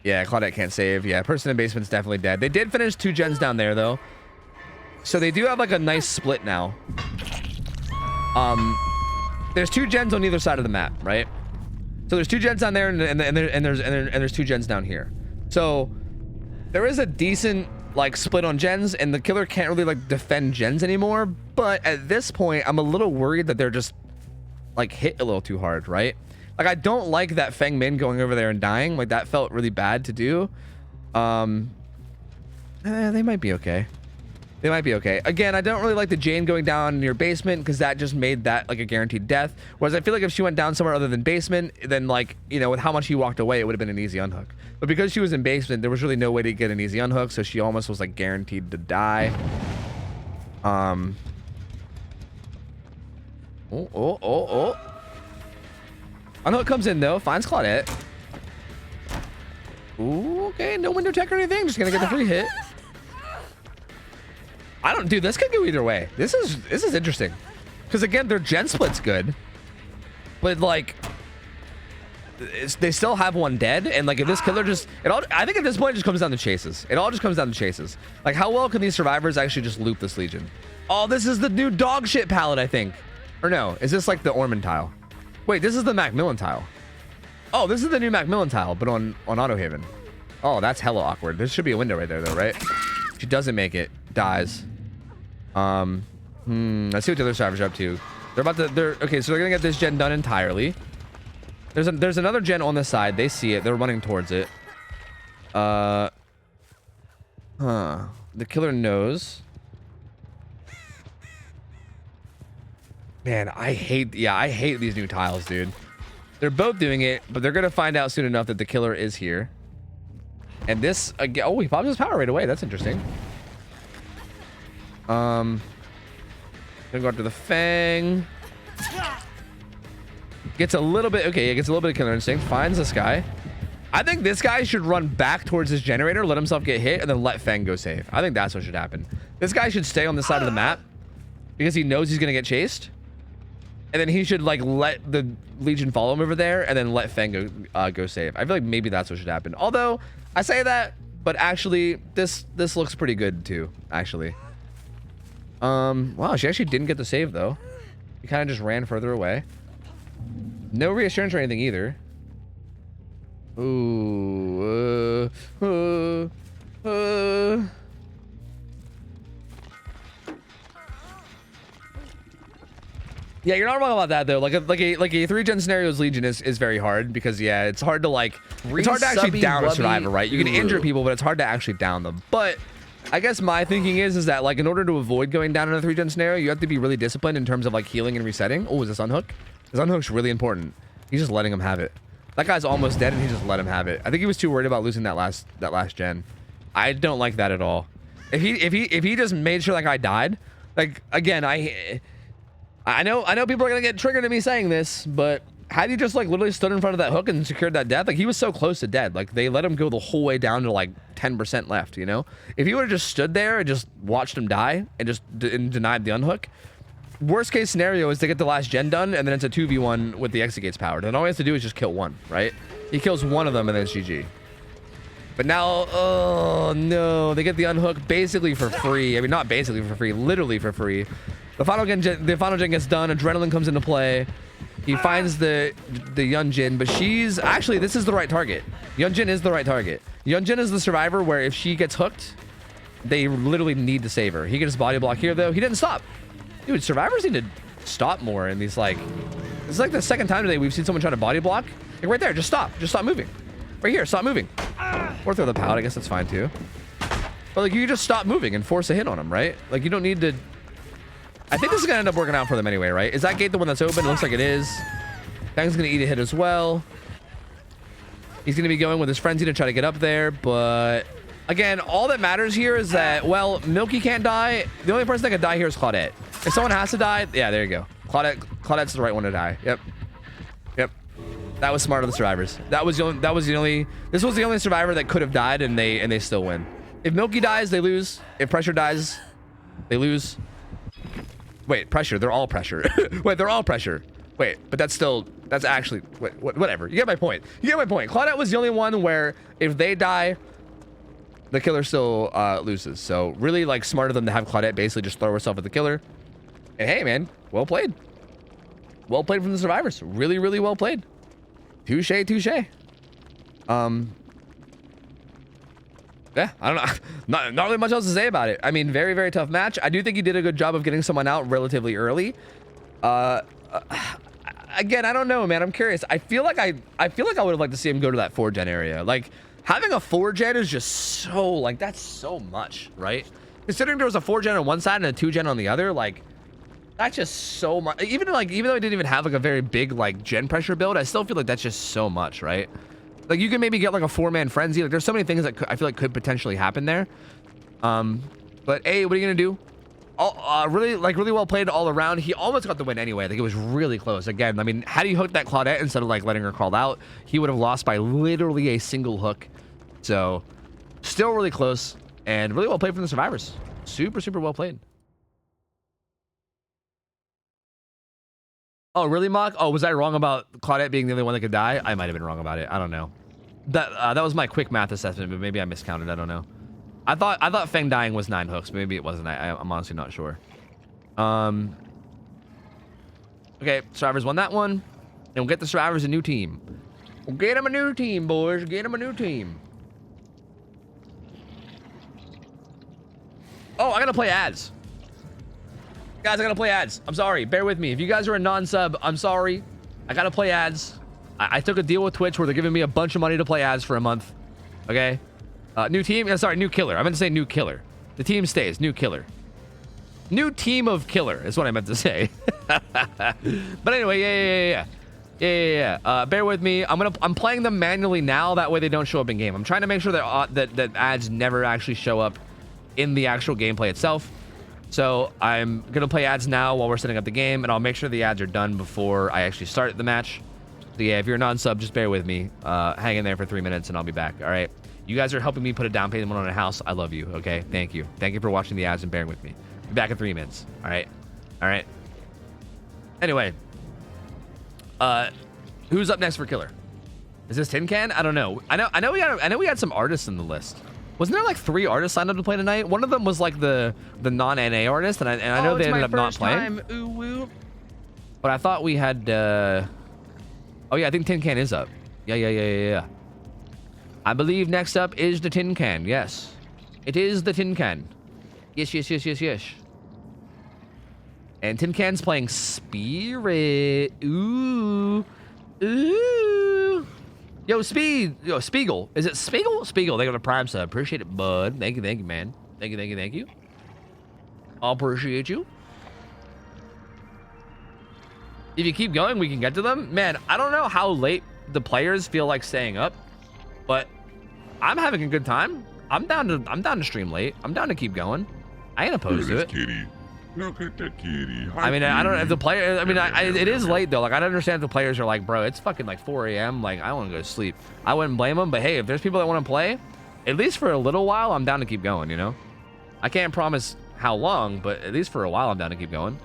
Yeah, Claudette can't save. Yeah, person in basement's definitely dead. They did finish 2 gens down there, though. So they do have, like, a nice split now. There's 2 gens on either side of the map, right? So there's 2 gens down there, and there's 2 gens down here. So there is a decent, like, split on gens, and the killer can't really, like, defend gens anymore. But at this point, I'm a little worried that they're just, like, hit a little too hard, right? Like, I don't like that Feng Min going over there and dying. Like, that felt really bad to do. They might be okay. They might be okay. Again, I don't really like the Jane going down in your basement because that just made that, like, a guaranteed death. Whereas I feel like if she went down somewhere other than basement, then, like, you know, with how much he walked away, it would have been an easy unhook. But because she was in basement, there was really no way to get an easy unhook, so she almost was, like, guaranteed to die. Unhook comes in though, finds Claudette. Ooh, okay, no window tech or anything. Just gonna get the free hit. Dude, this could go either way. This is interesting. Because again, their gen split's good. But like, they still have one dead, and like if this killer I think at this point it just comes down to chases. It all just comes down to chases. Like how well can these survivors actually just loop this Legion? Oh, this is the new dog shit palette, I think. Or no, is this like the Ormond tile? Wait, this is the Macmillan tile. Oh, this is the new Macmillan tile, but on Autohaven. Oh, that's hella awkward. There should be a window right there, though, right? She doesn't make it. Dies. Let's see what the other survivors are up to. Okay, so they're gonna get this gen done entirely. There's another gen on this side. They see it. They're running towards it. The killer knows. Man, I hate these new tiles, dude. They're both doing it, but they're gonna find out soon enough that the killer is here. And this again, oh, he pops his power right away. That's interesting. Gonna go after the Fang. Gets a little bit, okay, it gets a little bit of killer instinct, finds this guy. I think this guy should run back towards his generator, let himself get hit, and then let Feng go save. I think that's what should happen. This guy should stay on this side of the map because he knows he's gonna get chased. And then he should like let the Legion follow him over there and then let Feng go save. I feel like maybe that's what should happen. Although I say that, but actually this looks pretty good too, actually. Wow, she actually didn't get the save though. He kind of just ran further away. No reassurance or anything either. Ooh. Yeah, you're not wrong about that though. Like a 3-gen scenario's Legion is very hard because yeah, it's hard to like it's hard to actually down a survivor, right? You can injure people, but it's hard to actually down them. But I guess my thinking is that like in order to avoid going down in a 3-gen scenario, you have to be really disciplined in terms of like healing and resetting. Oh, is this unhook? This unhook's really important. He's just letting him have it. That guy's almost dead and he just let him have it. I think he was too worried about losing that last gen. I don't like that at all. If he just made sure that guy died, like again, I know people are gonna get triggered at me saying this, but had he just like literally stood in front of that hook and secured that death, like he was so close to dead. Like they let him go the whole way down to like 10% left, you know? If he would have just stood there and just watched him die and just denied the unhook, worst case scenario is to get the last gen done and then it's a 2v1 with the Exegate's power. Then all he has to do is just kill one, right? He kills one of them and then it's GG. But now, oh no, they get the unhook basically for free. I mean, not basically for free, literally for free. The final gen gets done. Adrenaline comes into play. He finds the Yunjin, but she's actually, this is the right target. Yunjin is the right target. Yunjin is the survivor where if she gets hooked, they literally need to save her. He gets body block here though. He didn't stop. Dude, survivors need to stop more in these like, this is like the second time today we've seen someone try to body block. Like right there, just stop moving. Right here, stop moving. Or throw the pout, I guess that's fine too. But like you just stop moving and force a hit on him, right? Like you don't need to. I think this is gonna end up working out for them anyway, right? Is that gate the one that's open? It looks like it is. Fang's gonna eat a hit as well. He's gonna be going with his frenzy to try to get up there, but again, all that matters here is that, well, Milky can't die. The only person that can die here is Claudette. If someone has to die, yeah, there you go. Claudette's the right one to die. Yep. That was smart of the survivors. This was the only survivor that could have died and they still win. If Milky dies, they lose. If Pressure dies, they lose. Wait, Pressure, they're all Pressure. Wait, they're all Pressure. Wait, but that's actually, whatever. You get my point. Claudette was the only one where if they die, the killer still loses. So really like smart of them to have Claudette basically just throw herself at the killer. And hey, man, well played. Well played from the survivors. Really, really well played. Touche. Yeah, I don't know. Not really much else to say about it. I mean, very, very tough match. I do think he did a good job of getting someone out relatively early. Again, I don't know, man. I'm curious. I feel like I would have liked to see him go to that 4-gen area. Like having a 4-gen is just so like that's so much, right? Considering there was a 4-gen on one side and a 2-gen on the other, like that's just so much. Even though I didn't even have like a very big like gen pressure build, I still feel like that's just so much, right? Like you can maybe get like a 4-man frenzy. Like there's so many things that I feel like could potentially happen there. But hey, what are you gonna do? Really well played all around. He almost got the win anyway. I think it was really close. Again, I mean, had he hooked that Claudette instead of like letting her crawl out, he would have lost by literally a single hook. So still really close and really well played from the survivors. Super, super well played. Oh, really, Mock? Oh, was I wrong about Claudette being the only one that could die? I might have been wrong about it. I don't know. That was my quick math assessment, but maybe I miscounted. I don't know. I thought Feng dying was 9 hooks. Maybe it wasn't. I'm honestly not sure. Okay, survivors won that one. And we'll get the survivors a new team. We'll get them a new team, boys. Get them a new team. Oh, I gotta play ads. Guys, I gotta play ads. I'm sorry. Bear with me. If you guys are a non-sub, I'm sorry. I gotta play ads. I took a deal with Twitch where they're giving me a bunch of money to play ads for a month. Okay? New team? Sorry, new killer. I meant to say new killer. The team stays. New killer. New team of killer is what I meant to say. But anyway, yeah. Bear with me. I'm playing them manually now. That way they don't show up in game. I'm trying to make sure that ads never actually show up in the actual gameplay itself. So I'm gonna play ads now while we're setting up the game, and I'll make sure the ads are done before I actually start the match. So yeah, if you're a non-sub, just bear with me. Hang in there for 3 minutes and I'll be back. All right. You guys are helping me put a down payment on a house. I love you. Okay. Thank you. Thank you for watching the ads and bearing with me. Be back in 3 minutes. All right. All right. Anyway. Who's up next for killer? Is this Tin Can? I don't know. I know we had some artists in the list. Wasn't there like 3 artists signed up to play tonight? One of them was like the non-NA artist, and I know they ended up not playing. Ooh, woo. But I thought we had. Oh yeah, I think Tin Can is up. Yeah. I believe next up is the Tin Can. Yes, it is the Tin Can. Yes. And Tin Can's playing Spirit. Ooh. Yo, Spiegel. Is it Spiegel? Spiegel. They got a prime sub. Appreciate it, bud. Thank you, man. Thank you. I'll appreciate you. If you keep going, we can get to them. Man, I don't know how late the players feel like staying up, but I'm having a good time. I'm down to stream late. I'm down to keep going. I ain't opposed to it. Kitty. Look at that kitty. Hi, I mean, I don't know if kitty. the player. I mean, it is late though. Like, I don't understand if the players are like, bro, it's fucking like 4 a.m. Like, I want to go to sleep. I wouldn't blame them. But hey, if there's people that want to play, at least for a little while, I'm down to keep going. You know, I can't promise how long, but at least for a while, I'm down to keep going.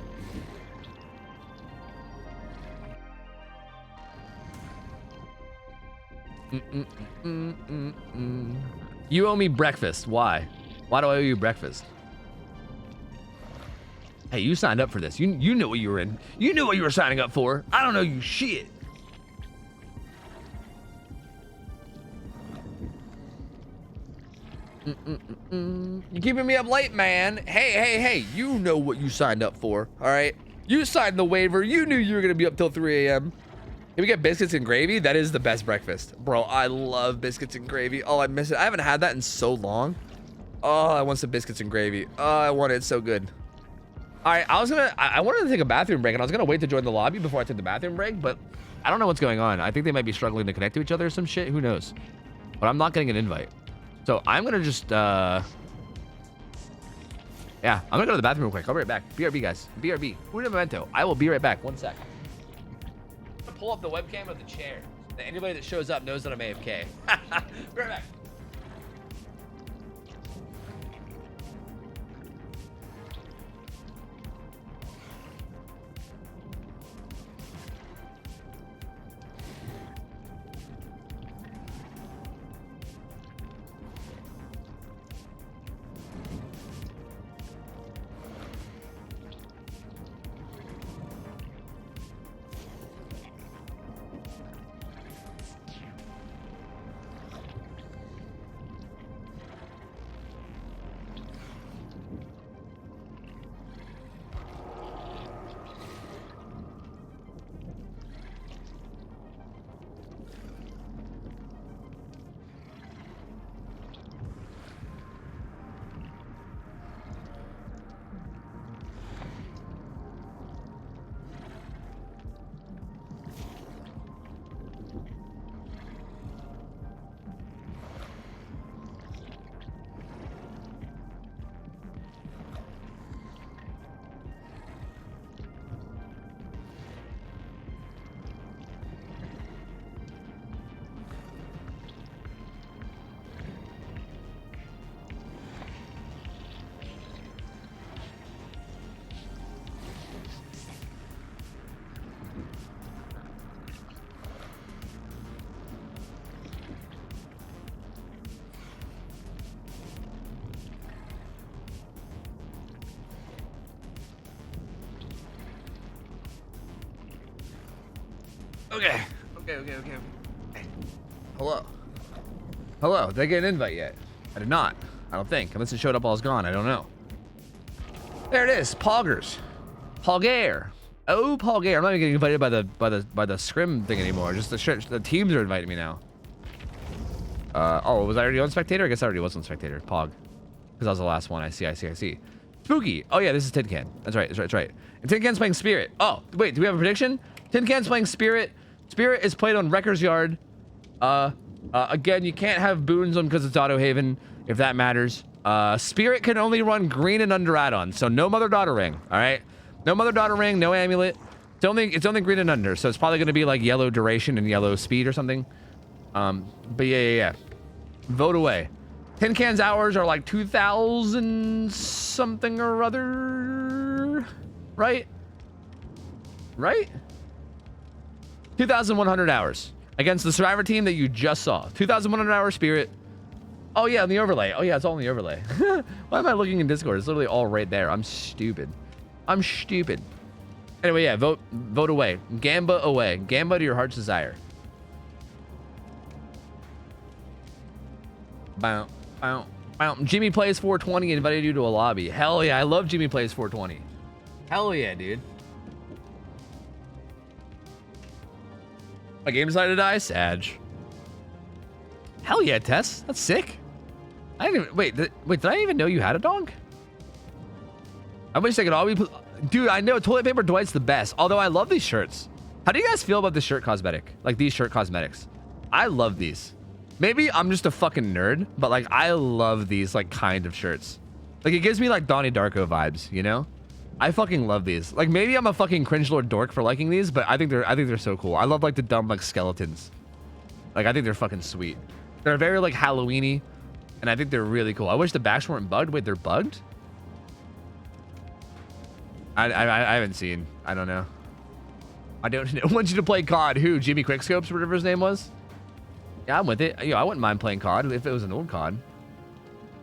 You owe me breakfast. Why? Why do I owe you breakfast? Hey, you signed up for this. You knew what you were in. You knew what you were signing up for. I don't know you shit. You keeping me up late, man. Hey. You know what you signed up for, all right? You signed the waiver. You knew you were going to be up till 3 a.m. Can we get biscuits and gravy? That is the best breakfast. Bro, I love biscuits and gravy. Oh, I miss it. I haven't had that in so long. Oh, I want some biscuits and gravy. Oh, I want it so good. All right, I wanted to take a bathroom break, and I was gonna wait to join the lobby before I took the bathroom break, but I don't know what's going on. I think they might be struggling to connect to each other or some shit. Who knows? But I'm not getting an invite. So I'm gonna just, yeah, I'm gonna go to the bathroom real quick. I'll be right back. BRB, guys. BRB. Una memento. I will be right back. 1 sec. I'm gonna pull up the webcam of the chair. Anybody that shows up knows that I'm AFK. Be right back. Okay. Hello. Did I get an invite yet? I did not. I don't think. Unless it showed up while I was gone. I don't know. There it is. Poggers. Pogger. Oh, Pogger. I'm not even getting invited by the scrim thing anymore. Just the teams are inviting me now. Oh, was I already on spectator? I guess I already was on spectator. Pog. Because I was the last one. I see. Spooky. Oh yeah, this is Tin Can. That's right. And Tin Can's playing Spirit. Oh, wait, do we have a prediction? Tin Can's playing Spirit. Spirit is played on Wrecker's Yard. Again, you can't have boons on because it's Auto Haven, if that matters. Spirit can only run green and under add-on, so no mother-daughter ring, all right? No mother-daughter ring, no amulet. It's only green and under, so it's probably gonna be like yellow duration and yellow speed or something. But yeah. Vote away. Tin cans hours are like 2,000 something or other, right? 2,100 hours against the survivor team that you just saw. 2,100 hour spirit. Oh yeah, on the overlay. Oh yeah, it's all in the overlay. Why am I looking in Discord? It's literally all right there. I'm stupid. Anyway, yeah, vote away. Gamba away. Gamba to your heart's desire. Bow, bow, bow. Jimmy plays 420 invited you to a lobby. Hell yeah, I love Jimmy plays 420. Hell yeah, dude. My game decided to die? Sag. Hell yeah, Tess. That's sick. I didn't even... Wait, did I even know you had a dog? I wish I could all be... Dude, I know toilet paper Dwight's the best. Although I love these shirts. How do you guys feel about this shirt cosmetic? Like these shirt cosmetics. I love these. Maybe I'm just a fucking nerd, but like I love these like kind of shirts. Like it gives me like Donnie Darko vibes, you know? I fucking love these. Like maybe I'm a fucking cringe lord dork for liking these, but I think they're so cool. I love like the dumb like skeletons. Like I think they're fucking sweet. They're very like Halloween-y, and I think they're really cool. I wish the backs weren't bugged. Wait, they're bugged? I haven't seen. I don't know. I don't know. I want you to play COD. Who? Jimmy Quickscopes, whatever his name was? Yeah, I'm with it. Yo, I wouldn't mind playing COD if it was an old COD.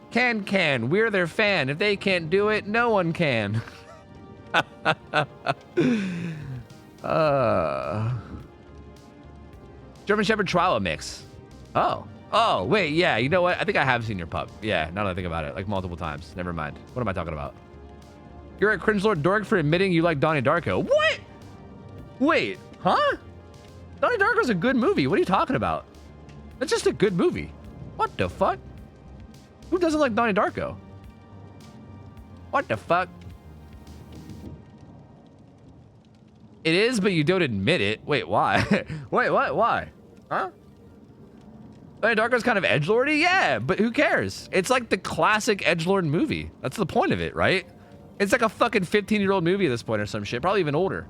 Can. We're their fan. If they can't do it, no one can. German Shepherd Chihuahua mix. Oh, wait, yeah. You know what? I think I have seen your pup. Yeah, now that I think about it, like multiple times. Never mind. What am I talking about? You're a cringe lord dork for admitting you like Donnie Darko. What? Wait, huh? Donnie Darko's a good movie. What are you talking about? It's just a good movie. What the fuck? Who doesn't like Donnie Darko? What the fuck? It is, but you don't admit it. Wait, why? Wait, what? Why? Huh? Donnie Darko's kind of edgelordy? Yeah, but who cares? It's like the classic edgelord movie. That's the point of it, right? It's like a fucking 15-year-old movie at this point or some shit. Probably even older.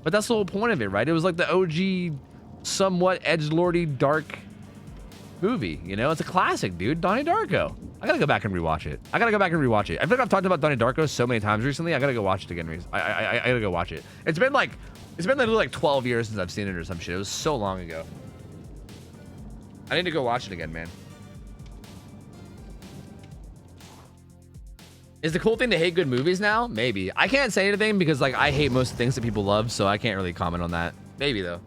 But that's the whole point of it, right? It was like the OG, somewhat edgelordy, dark movie. You know, it's a classic, dude. Donnie Darko. I gotta go back and rewatch it. I feel like I've talked about Donnie Darko so many times recently. I gotta go watch it again. I gotta go watch it. It's been literally like 12 years since I've seen it or some shit. It was so long ago. I need to go watch it again, man. Is the cool thing to hate good movies now? Maybe. I can't say anything because like I hate most things that people love, so I can't really comment on that. Maybe though.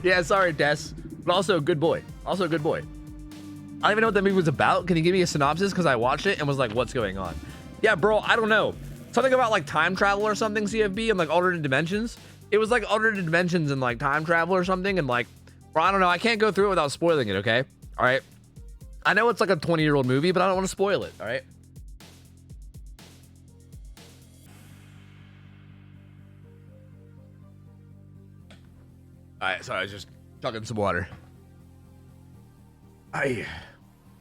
Yeah, sorry, Des. But also a good boy. I don't even know what that movie was about. Can you give me a synopsis? Because I watched it and was like, what's going on? Yeah, bro, I don't know. Something about like time travel or something, CFB, and like alternate dimensions. It was like alternate dimensions and like time travel or something, and like, bro, I don't know. I can't go through it without spoiling it, okay? All right. I know it's like a 20-year-old movie, but I don't want to spoil it, all right? All right, sorry, I was just chugging some water. I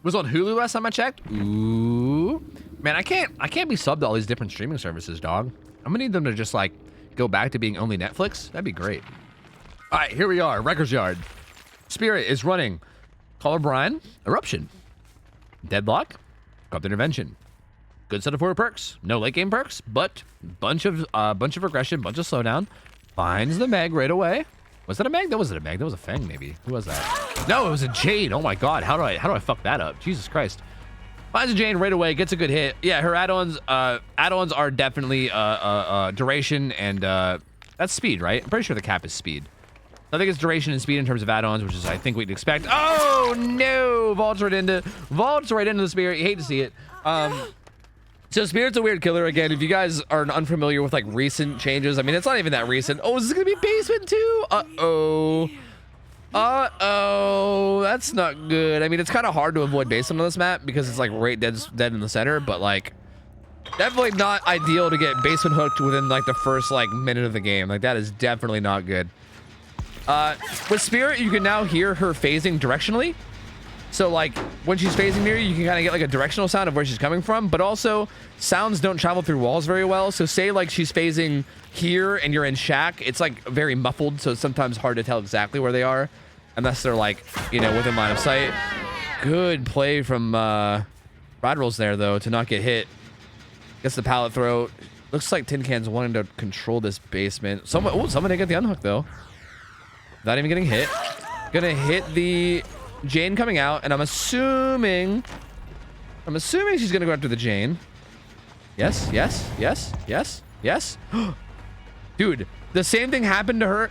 was on Hulu last time I checked. Ooh, man, I can't be subbed to all these different streaming services, dog. I'm gonna need them to just like go back to being only Netflix. That'd be great. All right, here we are, Wrecker's Yard. Spirit is running. Call O'Brien, Eruption, Deadlock, Corrupt Intervention. Good set of 4 perks. No late game perks, but bunch of aggression, bunch of slowdown. Finds the Meg right away. Was that a Meg? That wasn't a Meg. That was a Fang, maybe. Who was that? No, it was a Jane. Oh my God. How do I fuck that up? Jesus Christ. Finds a Jane right away. Gets a good hit. Yeah, her add-ons are definitely duration and that's speed, right? I'm pretty sure the cap is speed. I think it's duration and speed in terms of add-ons, which is I think we'd expect. Oh no! Vaults right into the Spirit. You hate to see it. So Spirit's a weird killer again. If you guys are unfamiliar with like recent changes, I mean it's not even that recent. Oh, is this gonna be basement too? Uh-oh, that's not good. I mean, it's kind of hard to avoid basement on this map because it's like right dead in the center, but like definitely not ideal to get basement hooked within like the first like minute of the game. Like that is definitely not good. With Spirit, you can now hear her phasing directionally. So like when she's phasing near you, you can kind of get like a directional sound of where she's coming from, but also sounds don't travel through walls very well. So say like she's phasing here and you're in shack, it's like very muffled, so it's sometimes hard to tell exactly where they are unless they're like, you know, within line of sight. Good play from Rod Rolls there though to not get hit. Gets the pallet throw. Looks like Tin Can's wanting to control this basement. Someone did get the unhook though. Not even getting hit. Gonna hit the Jane coming out, and I'm assuming she's gonna go after the Jane. Yes, yes, yes, yes, yes. Dude, the same thing happened to her.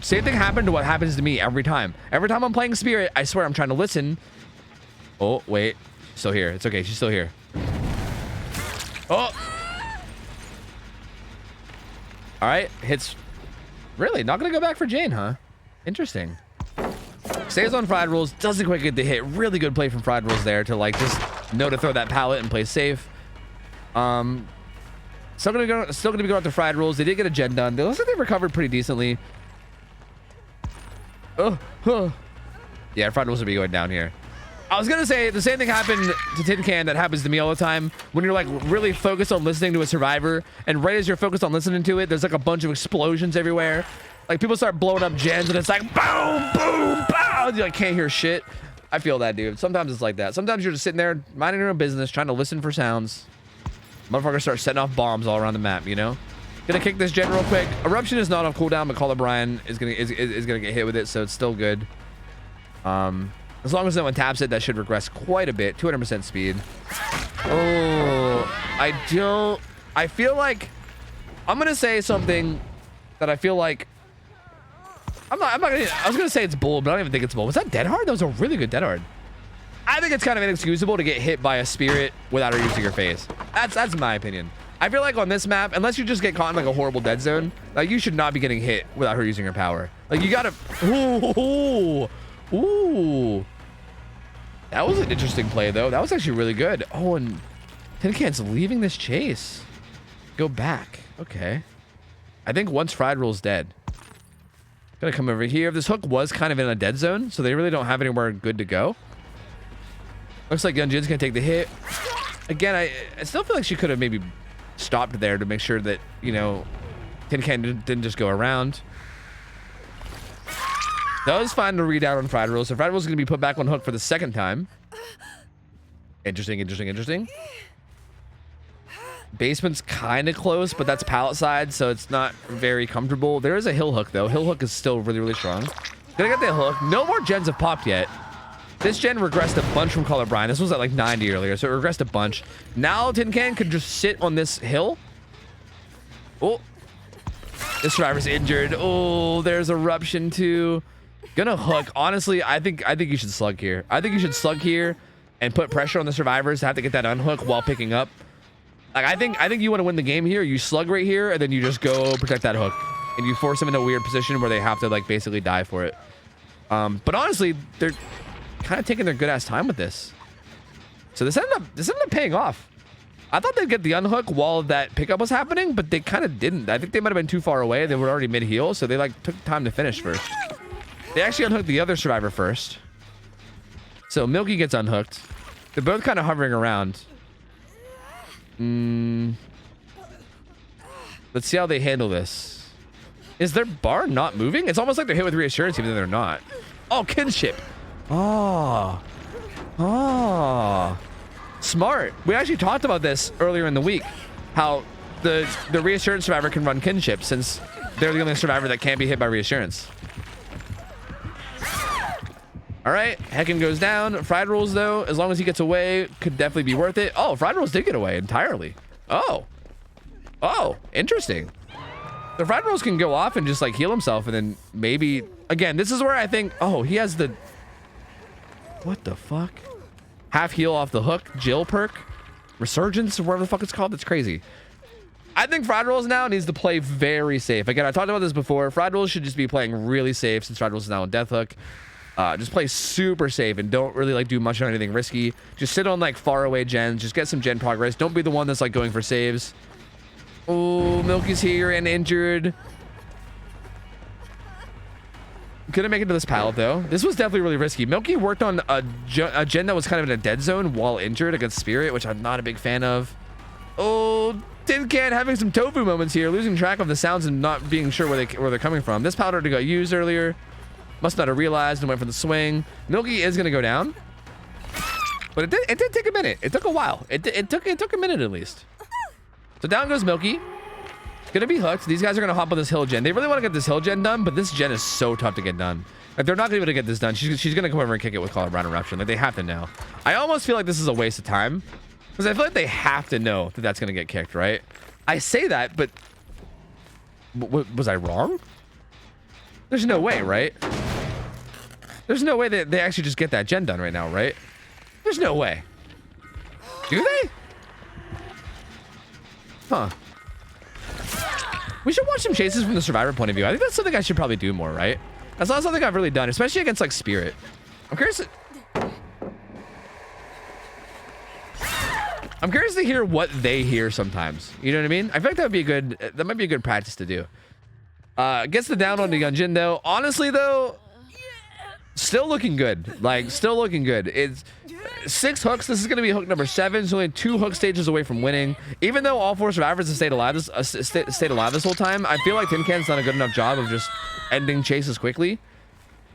Same thing happened to what happens to me every time. Every time I'm playing Spirit, I swear I'm trying to listen. Oh, wait. Still here. It's okay. She's still here. Oh. All right. Hits. Really? Not gonna go back for Jane, huh? Interesting. Stays on Fried Rolls, doesn't quite get the hit. Really good play from Fried Rolls there to like just know to throw that pallet and play safe. Still gonna be going after Fried Rolls. They did get a gen done. They looks like they recovered pretty decently. Yeah, Fried Rolls will be going down here. I was gonna say the same thing happened to Tin Can that happens to me all the time when you're like really focused on listening to a survivor, and right as you're focused on listening to it, there's like a bunch of explosions everywhere. Like people start blowing up gens and it's like boom, boom, boom. You like can't hear shit. I feel that, dude. Sometimes it's like that. Sometimes you're just sitting there minding your own business, trying to listen for sounds. Motherfuckers start setting off bombs all around the map, you know? Gonna kick this gen real quick. Eruption is not on cooldown, but Call O'Brien is gonna get hit with it, so it's still good. As long as no one taps it, that should regress quite a bit. 200% speed. Oh, I feel like I'm gonna say something that I feel like I was gonna say it's bull, but I don't even think it's bull. Was that dead hard? That was a really good dead hard. I think it's kind of inexcusable to get hit by a spirit without her using her phase. That's my opinion. I feel like on this map, unless you just get caught in like a horrible dead zone, like you should not be getting hit without her using her power. Like you gotta, ooh. That was an interesting play though. That was actually really good. Oh, and Tin Can's leaving this chase. Go back. Okay. I think once Fried Roll's dead. Gonna come over here. This hook was kind of in a dead zone, so they really don't have anywhere good to go. Looks like Gunjin's gonna take the hit. Again, I still feel like she could have maybe stopped there to make sure that, you know, Tin Can didn't just go around. That was fine to read out on Fried Roll. So Fried Roll's gonna be put back on hook for the second time. Interesting, interesting, interesting. Basement's kind of close, but that's pallet side, so it's not very comfortable. There is a hill hook though. Hill hook is still really, really strong. Gonna get the hook. No more gens have popped yet. This gen regressed a bunch from Color Brian. This was at like 90 earlier, so it regressed a bunch. Now Tin Can could just sit on this hill. Oh, this survivor's injured. Oh, there's eruption too. Gonna hook. Honestly, I think you should slug here. I think you should slug here and put pressure on the survivors to have to get that unhook while picking up. Like I think you want to win the game here. You slug right here, and then you just go protect that hook, and you force them in a weird position where they have to like basically die for it. But honestly, they're kind of taking their good ass time with this. So this ended up paying off. I thought they'd get the unhook while that pickup was happening, but they kind of didn't. I think they might have been too far away. They were already mid heal, so they like took time to finish first. They actually unhooked the other survivor first. So Milky gets unhooked. They're both kind of hovering around. Let's see how they handle this. Is their bar not moving? It's almost like they're hit with reassurance even though they're not. Oh, kinship. Oh. Smart. We actually talked about this earlier in the week. How the reassurance survivor can run kinship since they're the only survivor that can't be hit by reassurance. All right, Heckin goes down. Fried Rolls, though, as long as he gets away, could definitely be worth it. Oh, Fried Rolls did get away entirely. Oh, interesting. The Fried Rolls can go off and just like heal himself, and then maybe again. This is where I think. Oh, he has the. What the fuck? Half heal off the hook. Jill perk, resurgence, or whatever the fuck it's called. That's crazy. I think Fried Rolls now needs to play very safe. Again, I talked about this before. Fried Rolls should just be playing really safe since Fried Rolls is now on death hook. Just play super safe and don't really like do much or anything risky. Just sit on like far away gens. Just get some gen progress. Don't be the one that's like going for saves. Oh, Milky's here and injured. Couldn't make it to this pallet though. This was definitely really risky. Milky worked on a gen that was kind of in a dead zone while injured against Spirit, which I'm not a big fan of. Oh, Tin Can having some tofu moments here, losing track of the sounds and not being sure where they're coming from. This powder got used earlier. Must not have realized and went for the swing. Milky is gonna go down, but it did take a minute. It took a while. It took a minute at least. So down goes Milky. Gonna be hooked. These guys are gonna hop on this hill gen. They really want to get this hill gen done, but this gen is so tough to get done. Like, they're not gonna be able to get this done. She's gonna come over and kick it with Colorado Eruption. Like, they have to now. I almost feel like this is a waste of time because I feel like they have to know that that's gonna get kicked, right? I say that, but was I wrong? There's no way, right? There's no way that they actually just get that gen done right now, right? There's no way. Do they? Huh. We should watch some chases from the survivor point of view. I think that's something I should probably do more, right? That's not something I've really done, especially against like Spirit. I'm curious to hear what they hear sometimes. You know what I mean? I feel like that would be a good, that might be a good practice to do. Gets the down on the Yunjin though. Honestly though, still looking good. Like, still looking good. It's 6 hooks. This is going to be hook number 7. So only 2 hook stages away from winning. Even though all 4 survivors have stayed alive this whole time, I feel like Tin Can's done a good enough job of just ending chases quickly.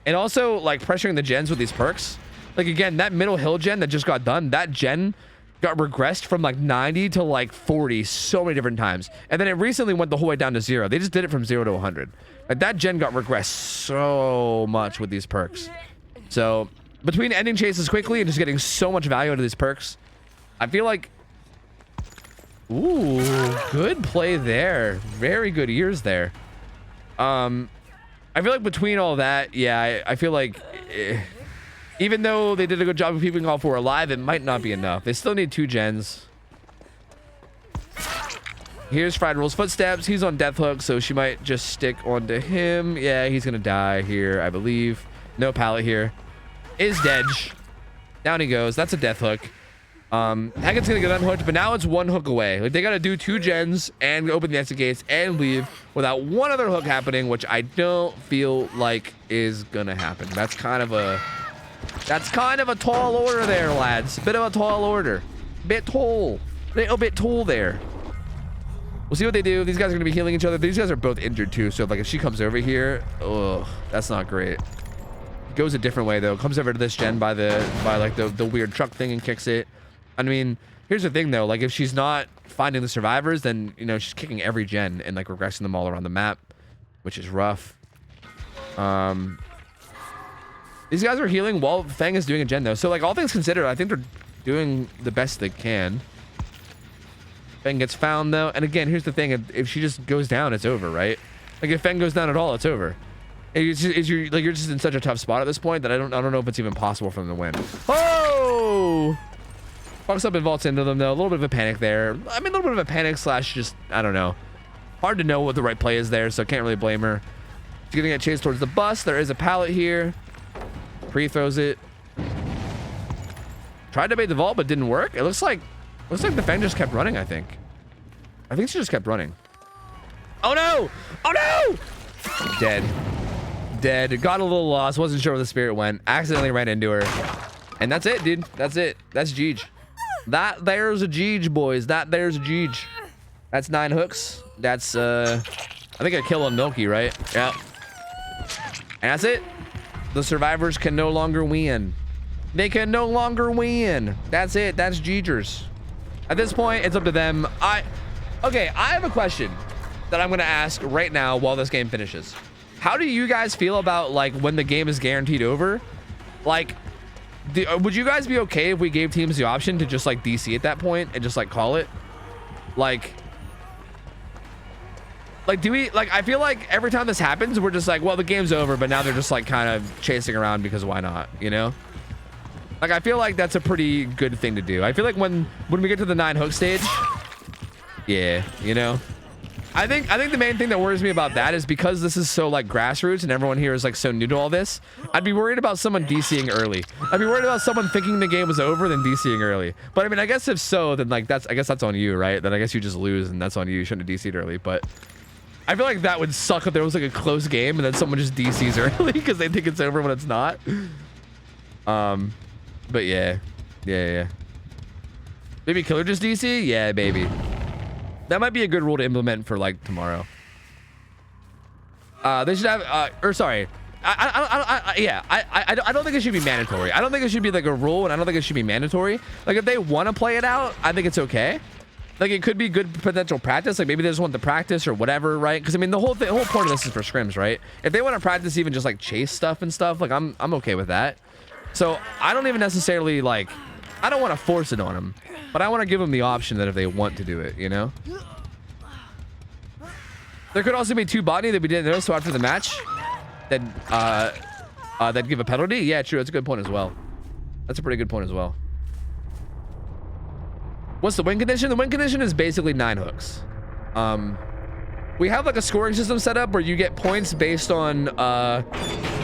And also, like, pressuring the gens with these perks. Like, again, that middle hill gen that just got done, that gen got regressed from like 90 to like 40 so many different times. And then it recently went the whole way down to 0. They just did it from 0 to 100. Like, that gen got regressed so much with these perks. So between ending chases quickly and just getting so much value out of these perks, I feel like, ooh, good play there. Very good ears there. I feel like between all that, yeah, I feel like even though they did a good job of keeping all 4 alive, it might not be enough. They still need 2 gens. Here's Fried Roll's footsteps. He's on death hook, so she might just stick onto him. Yeah, he's gonna die here, I believe. No pallet here. Is dead. Down he goes. That's a death hook. Hackett's gonna get unhooked, but now it's 1 hook away. Like, they gotta do 2 gens and open the exit gates and leave without 1 other hook happening, which I don't feel like is gonna happen. That's kind of a tall order there, lads. Bit of a tall order. Bit tall. Little bit tall there. We'll see what they do. These guys are gonna be healing each other. These guys are both injured too, so like if she comes over here, ugh, that's not great. Goes a different way though. Comes over to this gen by like the weird truck thing and kicks it. I mean, here's the thing though. Like, if she's not finding the survivors, then, you know, she's kicking every gen and like regressing them all around the map, which is rough. These guys are healing while Fang is doing a gen though. So like, all things considered, I think they're doing the best they can. Fang gets found though, and again, here's the thing: if she just goes down, it's over, right? Like, if Fang goes down at all, it's over. You're just in such a tough spot at this point that I don't know if it's even possible for them to win. Oh! Fucks up and vaults into them though. A little bit of a panic there. I mean, a little bit of a panic slash just, I don't know. Hard to know what the right play is there, so can't really blame her. She's gonna get chased towards the bus. There is a pallet here. Pre-throws it. Tried to bait the vault, but didn't work. It looks like the Fang just kept running, I think. I think she just kept running. Oh no! Oh no! Dead. Dead. Got a little lost. Wasn't sure where the spirit went. Accidentally ran into her. And that's it, dude. That's it. That's Jeej. That there's a Jeej, boys. That there's a Jeej. That's 9 hooks. That's, I think a kill on Milky, right? Yeah. And that's it. The survivors can no longer win. They can no longer win. That's it. That's Jeejers. At this point, it's up to them. Okay, I have a question that I'm going to ask right now while this game finishes. How do you guys feel about, like, when the game is guaranteed over? Like, would you guys be okay if we gave teams the option to just, like, DC at that point and just, like, call it? Like, do we, like, I feel like every time this happens, we're just like, well, the game's over, but now they're just, like, kind of chasing around because why not, you know? Like, I feel like that's a pretty good thing to do. I feel like when we get to the 9 hook stage, yeah, you know? I think the main thing that worries me about that is because this is so, like, grassroots and everyone here is, like, so new to all this, I'd be worried about someone DCing early. I'd be worried about someone thinking the game was over than DCing early. But I mean, I guess if so, then, like, I guess that's on you, right? Then I guess you just lose and that's on you. You shouldn't have DC'd early. But I feel like that would suck if there was like a close game and then someone just DCs early because they think it's over when it's not. But yeah. Maybe killer just DC? Yeah, maybe. That might be a good rule to implement for like tomorrow. They should have, or sorry. I don't think it should be mandatory. I don't think it should be like a rule, and I don't think it should be mandatory. Like if they want to play it out, I think it's okay. Like it could be good potential practice. Like maybe they just want the practice or whatever, right? Because I mean, the whole point of this is for scrims, right? If they want to practice even just like chase stuff and stuff, like I'm okay with that. So I don't even necessarily like, I don't want to force it on them, but I want to give them the option that if they want to do it, you know. There could also be 2 botany that we didn't know. So after the match, then that'd give a penalty. Yeah, true. That's a good point as well. That's a pretty good point as well. What's the win condition? The win condition is basically 9 hooks. We have like a scoring system set up where you get points based on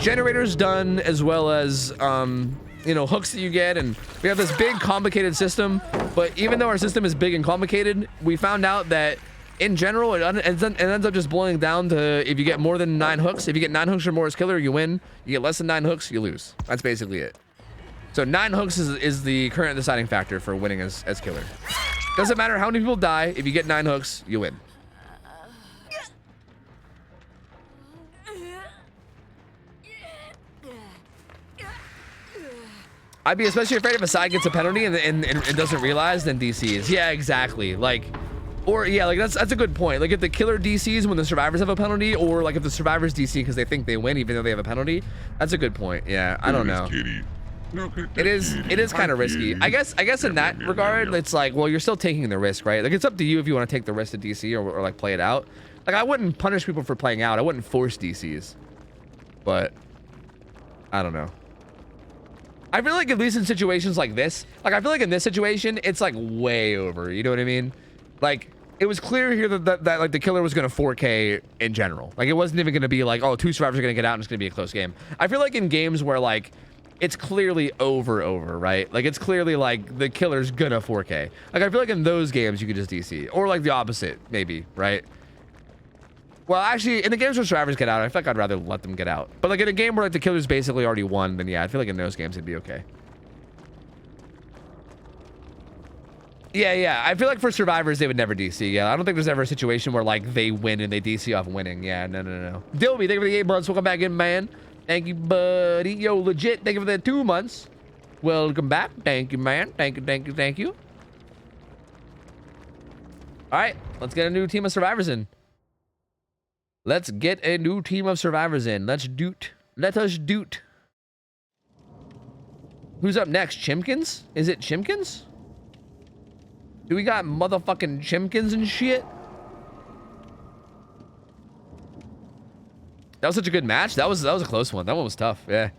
generators done, as well as you know, hooks that you get, and we have this big complicated system. But even though our system is big and complicated, we found out that in general it ends up just boiling down to if you get more than 9 hooks. If you get 9 hooks or more as killer, you win. You get less than 9 hooks, you lose. That's basically it. So 9 hooks is the current deciding factor for winning as killer. Doesn't matter how many people die. If you get 9 hooks, you win. I'd be especially afraid if a side gets a penalty and doesn't realize, then DCs. Yeah, exactly. Like, or yeah, like that's a good point. Like if the killer DCs when the survivors have a penalty, or like if the survivors DC because they think they win even though they have a penalty. That's a good point. Yeah, I don't know. It is kind of risky. I guess in that regard, it's like, well, you're still taking the risk, right? Like it's up to you if you want to take the risk to DC or like play it out. Like I wouldn't punish people for playing out. I wouldn't force DCs. But I don't know. I feel like at least in situations like this, like I feel like in this situation, it's like way over. You know what I mean? Like it was clear here that like the killer was going to 4K in general. Like it wasn't even going to be like, oh, 2 survivors are going to get out and it's going to be a close game. I feel like in games where like it's clearly over, right? Like it's clearly like the killer's gonna 4K. Like I feel like in those games you could just DC, or like the opposite, maybe, right? Well, actually, in the games where survivors get out, I feel like I'd rather let them get out. But like in a game where like the killer's basically already won, then yeah, I feel like in those games it'd be okay. Yeah. I feel like for survivors they would never DC. Yeah, I don't think there's ever a situation where like they win and they DC off winning. Yeah, no. Dilby, thank you for the 8 months. Welcome back in, man. Thank you, buddy. Yo, legit. Thank you for the 2 months. Welcome back. Thank you, man. Thank you. All right, let's get a new team of survivors in. Let's get a new team of survivors in. Let's doot. Let us doot. Who's up next? Chimkins? Is it Chimkins? Do we got motherfucking Chimkins and shit? That was such a good match. That was a close one. That one was tough. Yeah.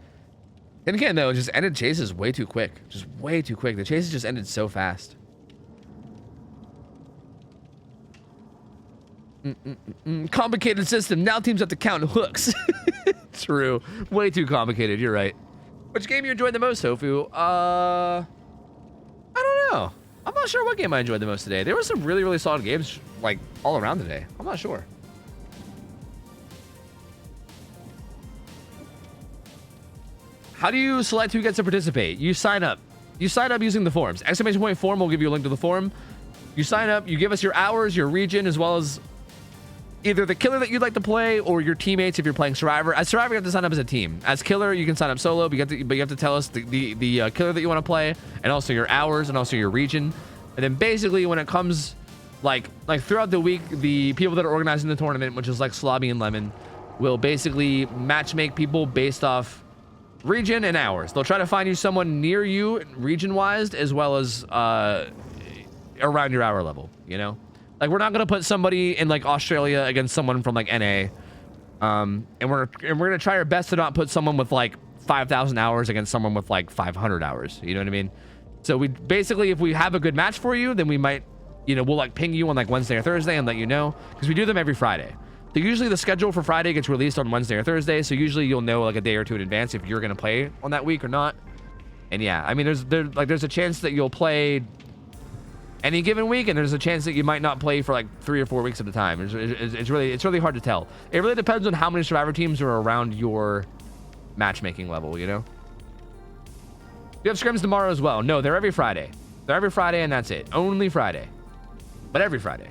And again, though, it just ended chases way too quick. Just way too quick. The chases just ended so fast. Complicated system. Now teams have to count hooks. True. Way too complicated. You're right. Which game you enjoyed the most, Tofu? I don't know. I'm not sure what game I enjoyed the most today. There were some really, really solid games, like, all around today. I'm not sure. How do you select who gets to participate? You sign up. You sign up using the forums. ! Forum will give you a link to the forum. You sign up, you give us your hours, your region, as well as either the killer that you'd like to play or your teammates if you're playing Survivor. As Survivor, you have to sign up as a team. As killer, you can sign up solo, but you have to tell us the killer that you want to play, and also your hours, and also your region. And then basically, when it comes, like throughout the week, the people that are organizing the tournament, which is like Slobby and Lemon, will basically matchmake people based off region and hours. They'll try to find you someone near you, region-wise, as well as around your hour level, you know? Like, we're not gonna put somebody in like Australia against someone from like NA, and we're gonna try our best to not put someone with like 5,000 hours against someone with like 500 hours. You know what I mean? So we basically, if we have a good match for you, then we might, you know, we'll like ping you on like Wednesday or Thursday and let you know, because we do them every Friday. So usually the schedule for Friday gets released on Wednesday or Thursday, so usually you'll know like a day or two in advance if you're gonna play on that week or not. And yeah, I mean, there's a chance that you'll play any given week, and there's a chance that you might not play for like 3 or 4 weeks at a time. It's really hard to tell. It really depends on how many survivor teams are around your matchmaking level, you know. You have scrims tomorrow as well. No, they're every Friday. They're every Friday, and that's it. Only Friday, but every Friday.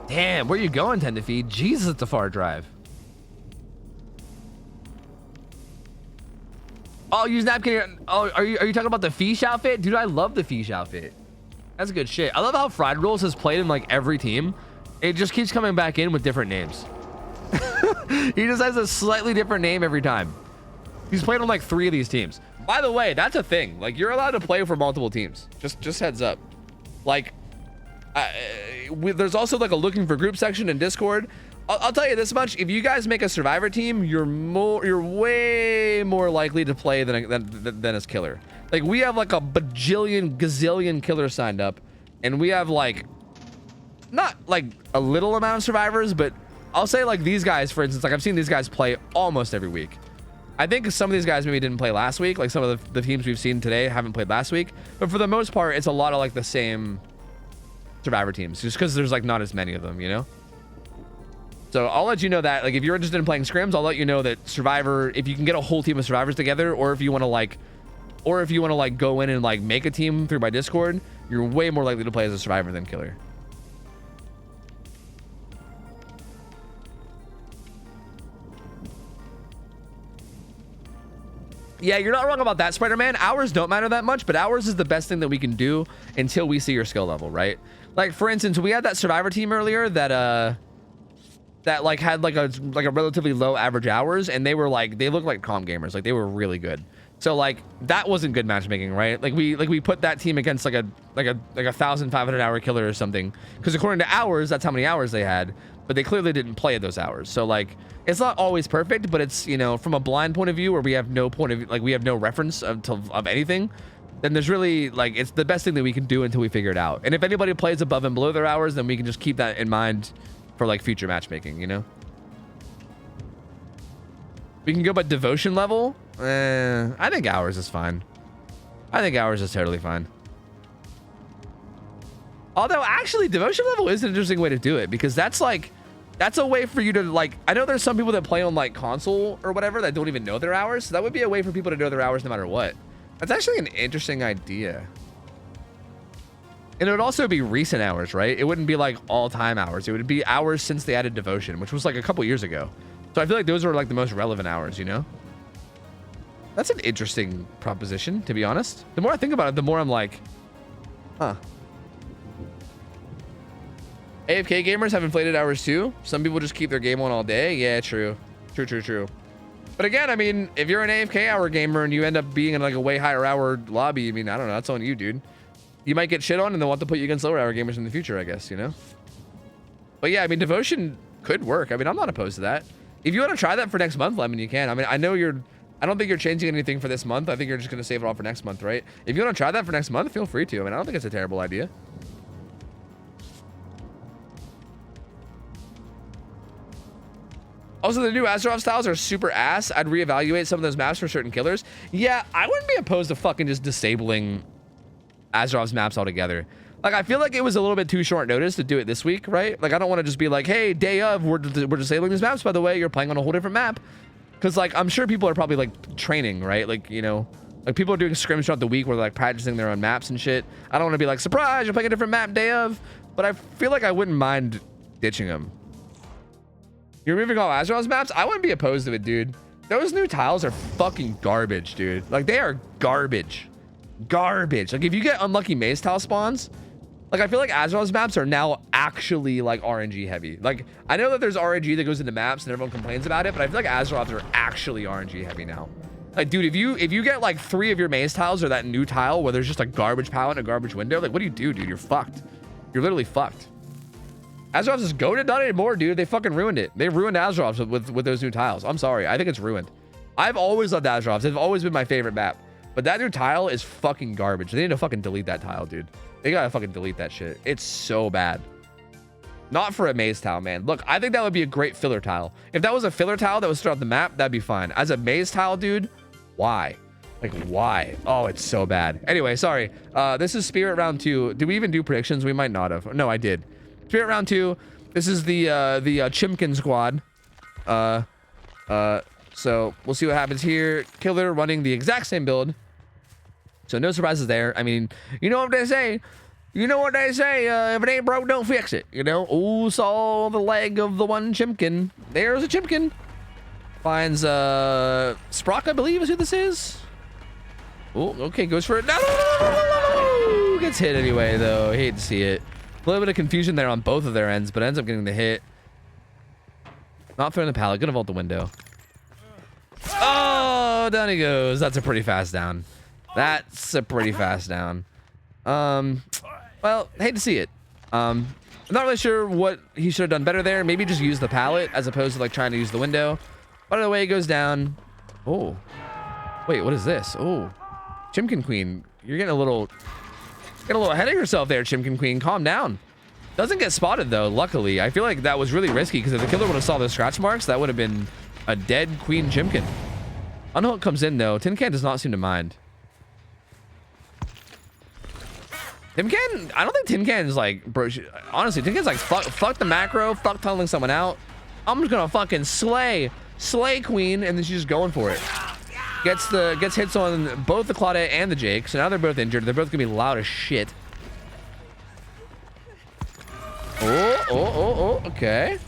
Damn, where you going, Tend to Feed? Jesus, it's a far drive. Oh, use napkin. Oh, are you talking about the Fish outfit? Dude, I love the Fish outfit. That's good shit. I love how Fried Rolls has played in like every team. It just keeps coming back in with different names. He just has a slightly different name every time. He's played on like 3 of these teams. By the way, that's a thing. Like, you're allowed to play for multiple teams. Just heads up. Like, there's also like a looking for group section in Discord. I'll tell you this much: if you guys make a survivor team, you're way more likely to play than as killer. Like, we have like a bajillion gazillion killers signed up, and we have like not like a little amount of survivors, but I'll say like these guys, for instance, like I've seen these guys play almost every week. I think some of these guys maybe didn't play last week. Like, some of the teams we've seen today haven't played last week, but for the most part, it's a lot of like the same survivor teams, just because there's like not as many of them, you know. So I'll let you know that, like, if you're interested in playing scrims, I'll let you know that survivor, if you can get a whole team of survivors together, or if you want to like go in and like make a team through my Discord, you're way more likely to play as a survivor than killer. Yeah, you're not wrong about that, Spider-Man. Hours don't matter that much, but hours is the best thing that we can do until we see your skill level, right? Like, for instance, we had that survivor team earlier that like had like a relatively low average hours, and they looked like calm gamers. Like, they were really good. So like, that wasn't good matchmaking, right? Like we put that team against like a 1,500 hour killer or something, because according to hours, that's how many hours they had, but they clearly didn't play at those hours. So like, it's not always perfect, but it's, you know, from a blind point of view where we have no reference of anything, then there's really like, it's the best thing that we can do until we figure it out. And if anybody plays above and below their hours, then we can just keep that in mind for like future matchmaking, you know. We can go by devotion level. I think hours is fine. I think hours is totally fine. Although actually devotion level is an interesting way to do it, because that's a way for you to like, I know there's some people that play on like console or whatever that don't even know their hours. So that would be a way for people to know their hours no matter what. That's actually an interesting idea. And it would also be recent hours, right? It wouldn't be like all-time hours. It would be hours since they added devotion, which was like a couple years ago. So I feel like those are like the most relevant hours, you know? That's an interesting proposition, to be honest. The more I think about it, the more I'm like, huh. AFK gamers have inflated hours too. Some people just keep their game on all day. Yeah, true. True. But again, I mean, if you're an AFK hour gamer and you end up being in like a way higher hour lobby, I mean, I don't know. That's on you, dude. You might get shit on and they'll want to put you against lower hour gamers in the future, I guess, you know? But yeah, I mean, devotion could work. I mean, I'm not opposed to that. If you want to try that for next month, Lemon, you can. I mean, I don't think you're changing anything for this month. I think you're just going to save it all for next month, right? If you want to try that for next month, feel free to. I mean, I don't think it's a terrible idea. Also, the new Azeroth styles are super ass. I'd reevaluate some of those maps for certain killers. Yeah, I wouldn't be opposed to fucking just disabling Azeroth's maps altogether. Like, I feel like it was a little bit too short notice to do it this week, right? Like, I don't want to just be like, hey, day of, we're disabling these maps, by the way. You're playing on a whole different map. Because, like, I'm sure people are probably, like, training, right? Like, you know, like, people are doing scrims throughout the week where they're, like, practicing their own maps and shit. I don't want to be like, surprise, you're playing a different map day of. But I feel like I wouldn't mind ditching them. You're removing all Azeroth's maps? I wouldn't be opposed to it, dude. Those new tiles are fucking garbage, dude. Like, they are garbage. Garbage. Like, if you get unlucky maze tile spawns, like, I feel like Azeroth's maps are now actually, like, RNG heavy. Like, I know that there's RNG that goes into maps and everyone complains about it, but I feel like Azeroth's are actually RNG heavy now. Like, dude, if you get, like, 3 of your maze tiles or that new tile where there's just a garbage palette and a garbage window, like, what do, dude? You're fucked. You're literally fucked. Azeroth is goated, not anymore, dude. They fucking ruined it. They ruined Azeroth with those new tiles. I'm sorry. I think it's ruined. I've always loved Azeroth. They've always been my favorite map. But that new tile is fucking garbage. They need to fucking delete that tile, dude. They gotta fucking delete that shit. It's so bad. Not for a maze tile, man. Look, I think that would be a great filler tile. If that was a filler tile that was throughout the map, that'd be fine. As a maze tile, dude, Why? Like, why? Oh, it's so bad. Anyway, sorry. This is Spirit round 2. Did we even do predictions? We might not have. No, I did. Spirit round 2. This is the Chimkin squad. So we'll see what happens here. Killer running the exact same build. So no surprises there. I mean, you know what they say. You know what they say. If it ain't broke, don't fix it. You know? Oh, saw the leg of the one Chimkin. There's a Chimkin. Finds Sprock, I believe is who this is. Oh, okay, goes for it. No! Gets hit anyway, though. I hate to see it. A little bit of confusion there on both of their ends, but ends up getting the hit. Not throwing the pallet. Gonna vault the window. Oh, down he goes. That's a pretty fast down. That's a pretty fast down. Well, hate to see it. I'm not really sure what he should have done better there. Maybe just use the pallet as opposed to like trying to use the window. But either way, it goes down. Oh, wait, what is this? Oh, Chimkin Queen, you're getting a little ahead of yourself there, Chimkin Queen. Calm down. Doesn't get spotted though. Luckily, I feel like that was really risky because if the killer would have saw those scratch marks, that would have been a dead Queen Chimkin. Unhook comes in though. Tin Can does not seem to mind. Tin Can, I don't think Tin Can is like, bro, honestly, Tin Can's like, fuck the macro, fuck tunneling someone out. I'm just gonna fucking slay Queen, and then she's just going for it. Gets hits on both the Claudette and the Jake, so now they're both injured. They're both gonna be loud as shit. Oh, okay.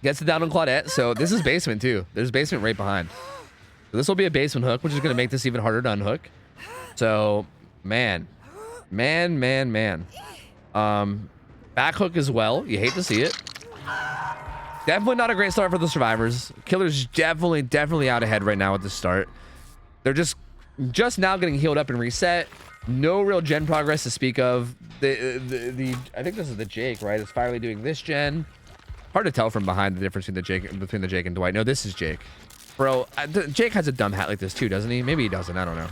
Gets it down on Claudette, so this is basement too. There's basement right behind. So this will be a basement hook, which is gonna make this even harder to unhook. So, man. Back hook as well. You hate to see it. Definitely not a great start for the survivors. Killer's definitely out ahead right now at the start. They're just now getting healed up and reset. No real gen progress to speak of. The I think this is the Jake, right? It's finally doing this gen. Hard to tell from behind the difference between the Jake and Dwight. No, this is Jake. Bro, Jake has a dumb hat like this too, doesn't he? Maybe he doesn't. I don't know.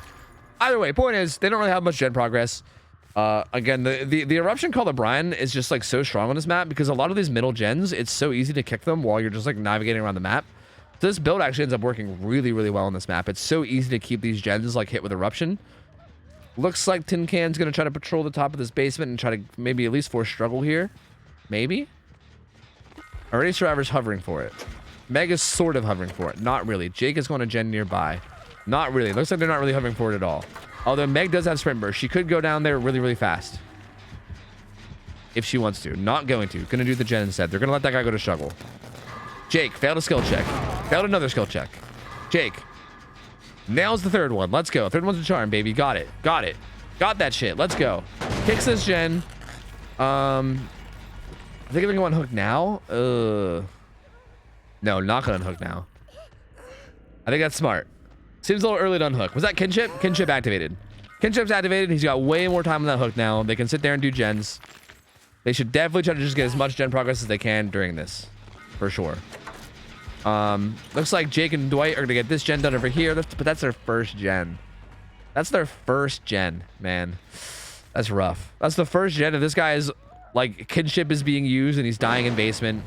Either way, point is they don't really have much gen progress. Again, the eruption called O'Brien is just like so strong on this map because a lot of these middle gens, it's so easy to kick them while you're just like navigating around the map. So this build actually ends up working really well on this map. It's so easy to keep these gens like hit with eruption. Looks like Tin Can's gonna try to patrol the top of this basement and try to maybe at least force struggle here. Maybe. Already survivors hovering for it. Meg is sort of hovering for it. Not really. Jake is going to gen nearby. Not really. Looks like they're not really hovering for it at all. Although Meg does have sprint burst. She could go down there really fast. If she wants to. Not going to. Gonna do the gen instead. They're gonna let that guy go to struggle. Jake, failed a skill check. Failed another skill check. Jake. Nails the third one. Let's go. Third one's a charm, baby. Got it. Got that shit. Let's go. Kicks this gen. I think they're gonna unhook now. No, not gonna unhook now. I think that's smart. Seems a little early to unhook. Was that kinship? Kinship activated. Kinship's activated. He's got way more time on that hook now. They can sit there and do gens. They should definitely try to just get as much gen progress as they can during this. For sure. Looks like Jake and Dwight are gonna get this gen done over here. But that's their first gen. That's their first gen, man. That's rough. That's the first gen, and this guy's like kinship is being used and he's dying in basement.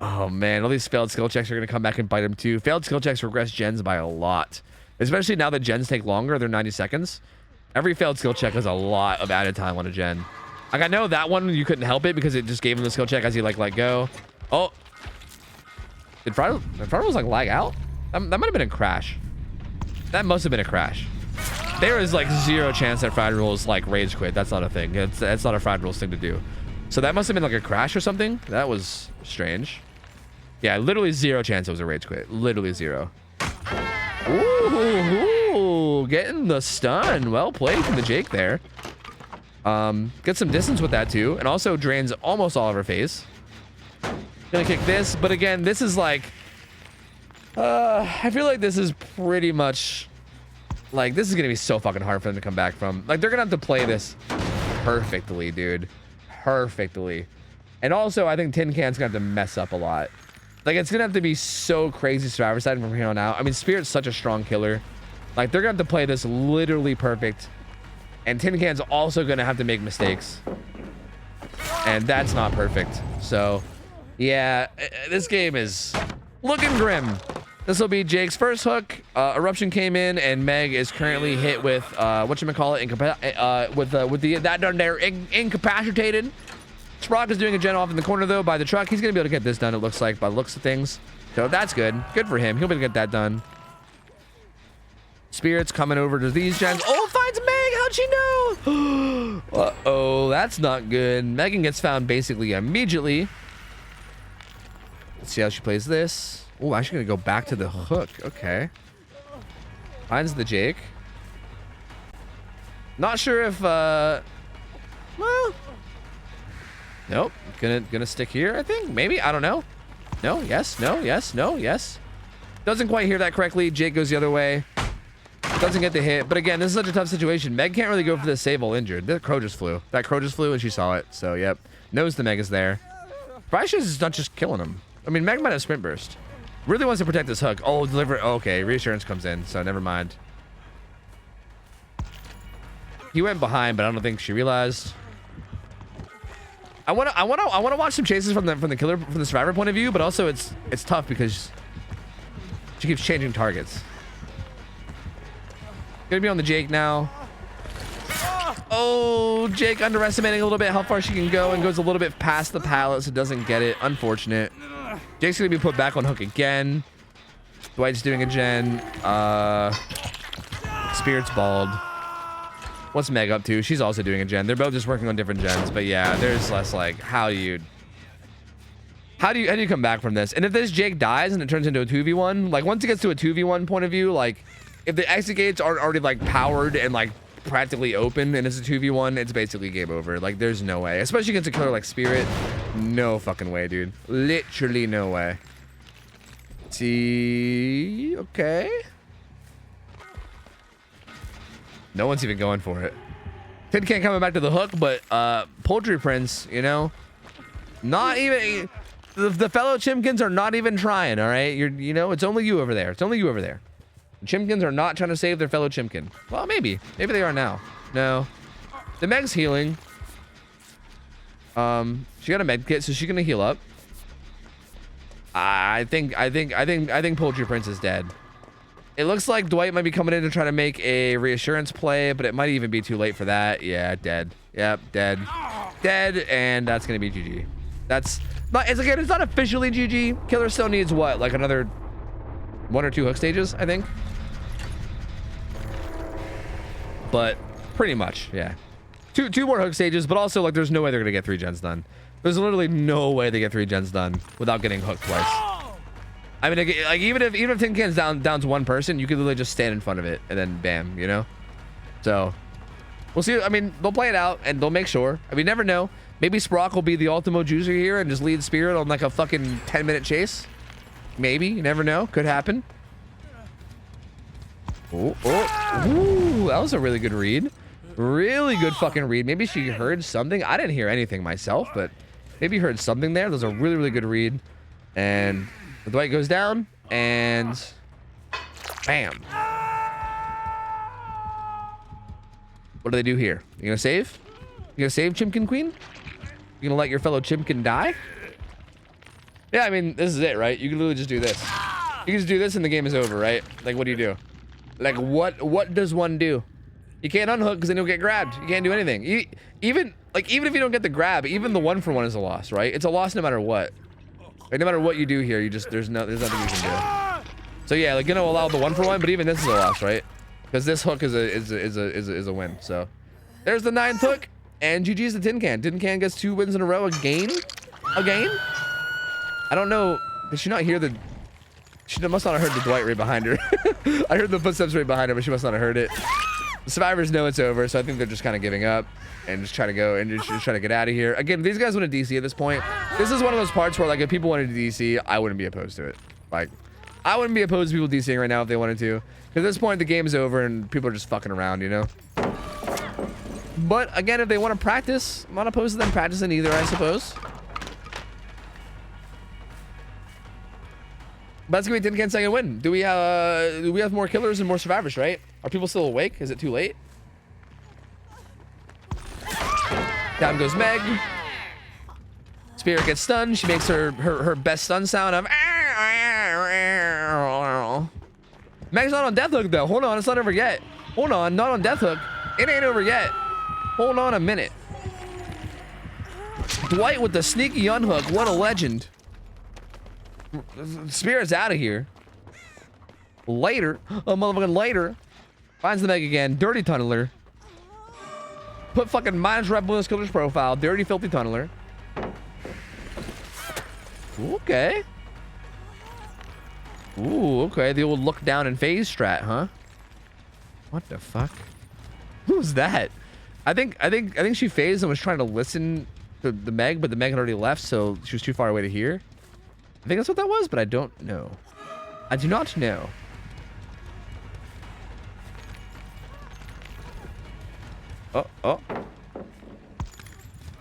Oh man, all these failed skill checks are gonna come back and bite him too. Failed skill checks regress gens by a lot. Especially now that gens take longer, they're 90 seconds. Every failed skill check has a lot of added time on a gen. Like I know that one you couldn't help it because it just gave him the skill check as he like let go. Oh. Did Fridal's like lag out? That might have been a crash. That must have been a crash. There is like zero chance that Fried Rules like rage quit. That's not a thing. That's not a Fried Rules thing to do. So that must have been like a crash or something. That was strange. Yeah, literally zero chance it was a rage quit. Literally zero. Ooh, getting the stun. Well played from the Jake there. Get some distance with that too. And also drains almost all of her face. Gonna kick this. But again, this is like... I feel like this is pretty much... Like, this is gonna be so fucking hard for them to come back from. Like, they're gonna have to play this perfectly, dude. Perfectly. And also, I think Tin Can's gonna have to mess up a lot. Like, it's gonna have to be so crazy survivor side from here on out. I mean, Spirit's such a strong killer. Like, they're gonna have to play this literally perfect. And Tin Can's also gonna have to make mistakes. And that's not perfect. So, yeah, this game is looking grim. This will be Jake's first hook. Eruption came in, and Meg is currently hit with that done there, incapacitated. Sprock is doing a gen off in the corner though by the truck. He's gonna be able to get this done. It looks like by the looks of things. So that's good. Good for him. He'll be able to get that done. Spirit's coming over to these gens. Oh, finds Meg. How'd she know? Uh-oh, that's not good. Megan gets found basically immediately. Let's see how she plays this. Oh, actually gonna go back to the hook. Okay. Finds the Jake. Not sure if well, nope. Gonna stick here, I think. Maybe, I don't know. No, yes, no, yes, no, yes. Doesn't quite hear that correctly. Jake goes the other way. Doesn't get the hit. But again, this is such a tough situation. Meg can't really go for the save while injured. That crow just flew. That crow just flew and she saw it. So yep. Knows the Meg is there. Probably she's not just killing him. I mean, Meg might have sprint burst. Really wants to protect this hook. Oh, deliver. Okay, reassurance comes in, so never mind. He went behind, but I don't think she realized. I want to watch some chases from the survivor point of view, but also it's tough because she keeps changing targets. Gonna be on the Jake now. Oh, Jake underestimating a little bit how far she can go and goes a little bit past the pallet, so doesn't get it. Unfortunate. Jake's gonna be put back on hook again. Dwight's doing a gen. Spirit's bald. What's Meg up to? She's also doing a gen. They're both just working on different gens, but yeah, there's less like how do you come back from this? And if this Jake dies and it turns into a 2v1, like once it gets to a 2v1 point of view, like if the exit gates aren't already like powered and like practically open and it's a 2v1, it's basically game over. Like there's no way, especially against a killer like Spirit. No fucking way, dude. Literally no way. See, okay. No one's even going for it. Tin Can coming back to the hook, but Poultry Prince, you know, not even the fellow Chimkins are not even trying. All right, you know, it's only you over there. It's only you over there. The Chimkins are not trying to save their fellow Chimkin. Well, maybe they are now. No, the Meg's healing. She got a med kit, so she's gonna heal up. I think Poultry Prince is dead. It looks like Dwight might be coming in to try to make a reassurance play, but it might even be too late for that. Yeah, dead. Yep, dead. Dead, and that's gonna be GG. That's not, it's not officially GG. Killer still needs what, like another 1 or 2 hook stages, I think. But pretty much, yeah. Two more hook stages, but also like there's no way they're gonna get 3 gens done. There's literally no way they get 3 gens done without getting hooked twice. I mean, like even if Tin Can's down to 1 person, you could literally just stand in front of it and then bam, you know. So we'll see. I mean, they'll play it out and they'll make sure. I mean, never know. Maybe Sprock will be the Ultimo Juicer here and just lead Spirit on like a fucking 10-minute chase. Maybe, you never know. Could happen. Oh, ooh, that was a really good read. Really good fucking read. Maybe she heard something. I didn't hear anything myself, but maybe heard something there. That was a really, really good read. And the Dwight goes down, and bam. What do they do here? You gonna save? You gonna save Chimkin Queen? You gonna let your fellow Chimkin die? Yeah, I mean, this is it, right? You can literally just do this. You can just do this and the game is over, right? Like, what do you do? Like, what does one do? You can't unhook because then you'll get grabbed. You can't do anything. Even if you don't get the grab, even the 1-for-1 is a loss, right? It's a loss no matter what. Like, no matter what you do here, you just there's nothing you can do. So yeah, like, gonna allow the 1-for-1, but even this is a loss, right? Because this hook is a win. So there's the 9th hook, and GG's the Tin Can. Tin Can gets 2 wins in a row again. I don't know. Did she not hear the? She must not have heard the Dwight right behind her. I heard the footsteps right behind her, but she must not have heard it. The survivors know it's over, so I think they're just kind of giving up and just trying to go and just trying to get out of here. Again, these guys want to DC at this point. This is one of those parts where, like, if people wanted to DC, I wouldn't be opposed to it. Like, I wouldn't be opposed to people DCing right now if they wanted to. At this point, the game's over and people are just fucking around, you know? But, again, if they want to practice, I'm not opposed to them practicing either, I suppose. But that's gonna be Tin Can's second win. Do we have more killers and more survivors, right? Are people still awake? Is it too late? Down goes Meg. Spirit gets stunned. She makes her best stun sound of Meg's not on death hook though. Hold on, it's not over yet. Hold on, not on death hook. It ain't over yet. Hold on a minute. Dwight with the sneaky unhook. What a legend. Spirit's out of here. Later. Oh, motherfucking later. Finds the Meg again. Dirty tunneler. Put fucking minus red bonus killer's profile. Dirty, filthy tunneler. Okay. Ooh, okay. The old look down and phase strat, huh? What the fuck? Who's that? I think she phased and was trying to listen to the Meg, but the Meg had already left, so she was too far away to hear. I think that's what that was, but I don't know. I do not know. Oh.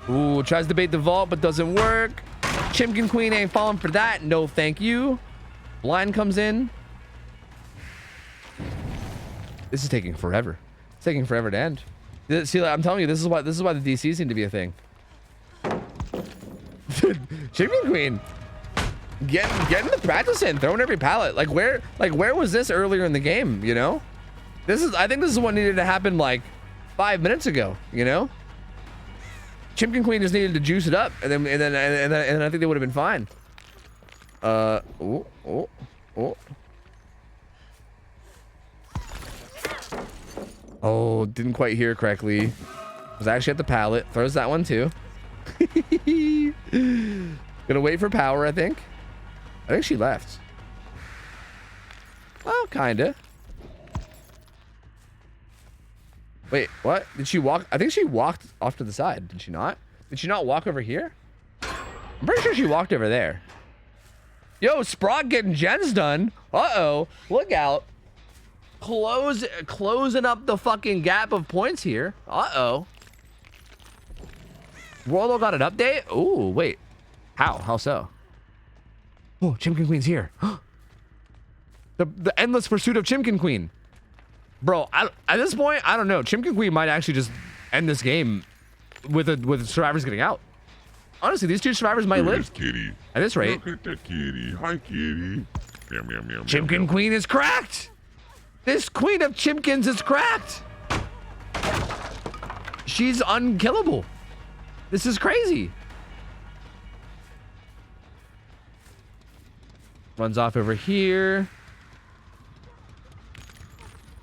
Ooh, tries to bait the vault, but doesn't work. Chimkin Queen ain't falling for that. No, thank you. Blind comes in. This is taking forever. It's taking forever to end. See, I'm telling you, this is why the DC seem to be a thing. Chimkin Queen, getting the practice in, throwing every pallet. Like where was this earlier in the game? You know, I think this is what needed to happen like 5 minutes ago. You know, Chimkin Queen just needed to juice it up, and then I think they would have been fine. Oh. Oh, didn't quite hear correctly. Was actually at the pallet. Throws that one too. Gonna wait for power, I think. I think she left. Oh, kinda. Wait, what? Did she walk? I think she walked off to the side. Did she not? Did she not walk over here? I'm pretty sure she walked over there. Yo, Sprog getting gens done. Uh-oh. Look out. Closing up the fucking gap of points here. Uh-oh. World got an update? Ooh, wait. How so? Oh, Chimkin Queen's here. the endless pursuit of Chimkin Queen. Bro, at this point, I don't know. Chimkin Queen might actually just end this game with survivors getting out. Honestly, these two survivors might live. Kitty. At this rate. Look at that kitty. Hi, kitty. Meow, meow, meow, Chimkin meow. Queen is cracked. This Queen of Chimkins is cracked. She's unkillable. This is crazy. Runs off over here.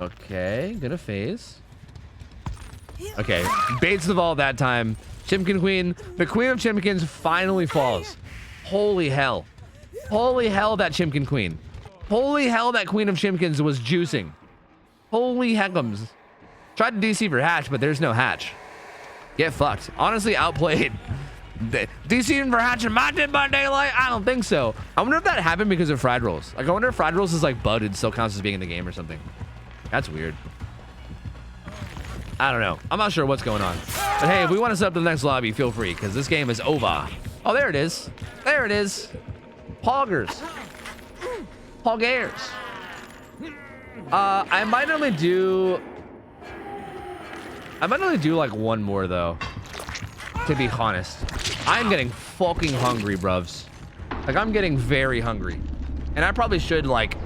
Okay, gonna phase. Okay, baits the vault that time. Chimkin Queen, the Queen of Chimkins finally falls. Holy hell. Holy hell, that Chimkin Queen. Holy hell, that Queen of Chimkins was juicing. Holy heckums. Tried to DC for hatch, but there's no hatch. Get fucked. Honestly, outplayed. DCing for hatch in my Dead by Daylight? I don't think so. I wonder if that happened because of fried rolls. Like, I wonder if fried rolls is like budded, still counts as being in the game or something. That's weird. I don't know. I'm not sure what's going on. But hey, if we want to set up the next lobby, feel free, because this game is over. Oh, there it is. There it is. Poggers. Poggers. I might only do like one more though, to be honest. I'm getting fucking hungry, bruvs. Like, I'm getting very hungry. And I probably should like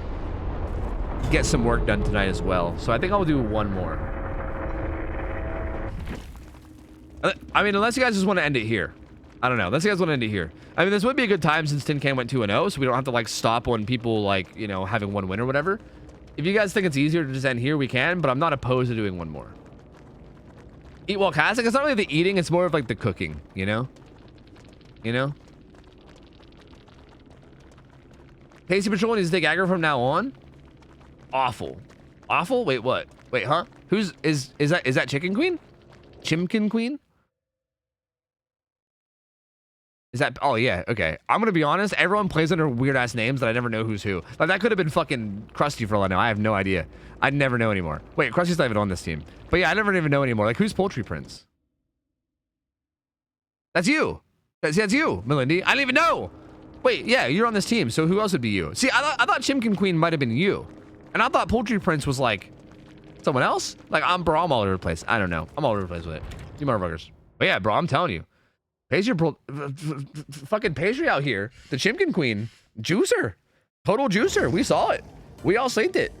get some work done tonight as well. So I think I'll do one more. I mean, unless you guys just want to end it here. I don't know. Unless you guys want to end it here. I mean, this would be a good time since Tin Can went 2-0, so we don't have to like stop when people like, you know, having one win or whatever. If you guys think it's easier to just end here, we can, but I'm not opposed to doing one more. Eat while casting. It's not really the eating, it's more of like the cooking, you know? You know? Tasty Patrol needs to take aggro from now on. Awful. Awful? Wait, what? Wait, huh? Is that Chicken Queen? Chimkin Queen? Is that? Oh, yeah. Okay. I'm going to be honest. Everyone plays under weird ass names that I never know who's who. Like, that could have been fucking Krusty for all I know. I have no idea. I'd never know anymore. Wait, Krusty's not even on this team. But yeah, I never even know anymore. Like, who's Poultry Prince? That's you. That's you, Melindy. I didn't even know. Wait, yeah, you're on this team. So who else would be you? See, I thought Chimkin Queen might have been you. And I thought Poultry Prince was like someone else. Like, I'm all over the place. I don't know. I'm all over the place with it. You motherfuckers. But yeah, bro, I'm telling you. Fucking pastry out here. The Chimkin Queen. Juicer. Total juicer. We saw it. We all synced it.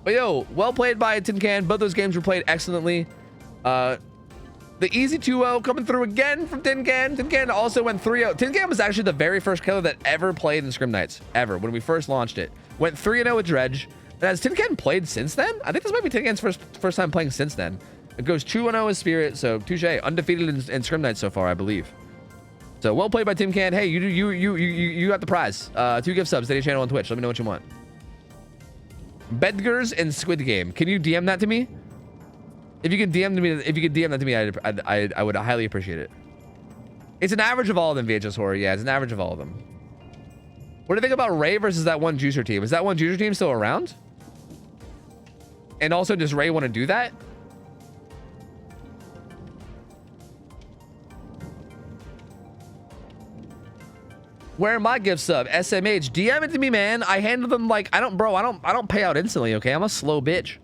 But yo, well played by Tin Can. Both those games were played excellently. The easy 2-0 coming through again from Tin Can. Tin Can also went 3-0. Tin Can was actually the very first killer that ever played in Scrim Nights, ever, when we first launched it. Went 3-0 with Dredge. And has Tin Can played since then? I think this might be Tin Can's first time playing since then. It goes 2-0 with Spirit, so touche. Undefeated in Scrim Nights so far, I believe. So well played by Tin Can. Hey, you got the prize. 2 gift subs to your channel on Twitch. Let me know what you want. Bedgars and Squid Game. Can you DM that to me? If you could DM that to me, I would highly appreciate it. It's an average of all of them, VHS Horror. Yeah, it's an average of all of them. What do you think about Ray versus that one juicer team? Is that one juicer team still around? And also, does Ray want to do that? Where are my gift sub? SMH. DM it to me, man. I handle them like I don't pay out instantly, okay? I'm a slow bitch.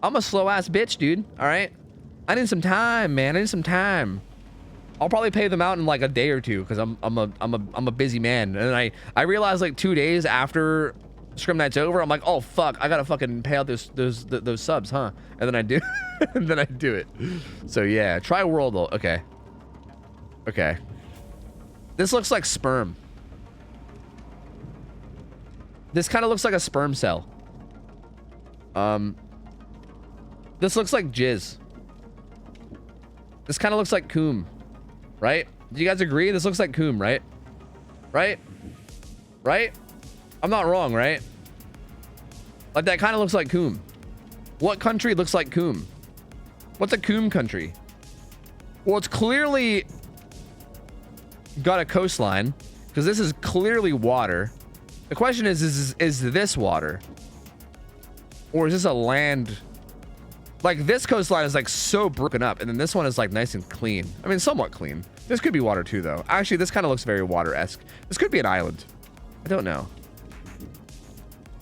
I'm a slow ass bitch, dude. All right. I need some time, man. I need some time. I'll probably pay them out in like a day or two because I'm a busy man. And I realized like 2 days after Scrim Night's over, I'm like, oh fuck, I gotta fucking pay out those subs, huh? And then I do, and then I do it. So yeah, try World. Okay. Okay. This looks like sperm. This kind of looks like a sperm cell. This looks like jizz. This kind of looks like coom, right? Do you guys agree? This looks like coom, right? Right? Right? I'm not wrong, right? Like that kind of looks like coom. What country looks like coom? What's a coom country? Well, it's clearly got a coastline because this is clearly water. The question is this water? Or is this a land? Like this coastline is like so broken up and then this one is like nice and clean. I mean, somewhat clean. This could be water too though. Actually, this kind of looks very water-esque. This could be an island. I don't know.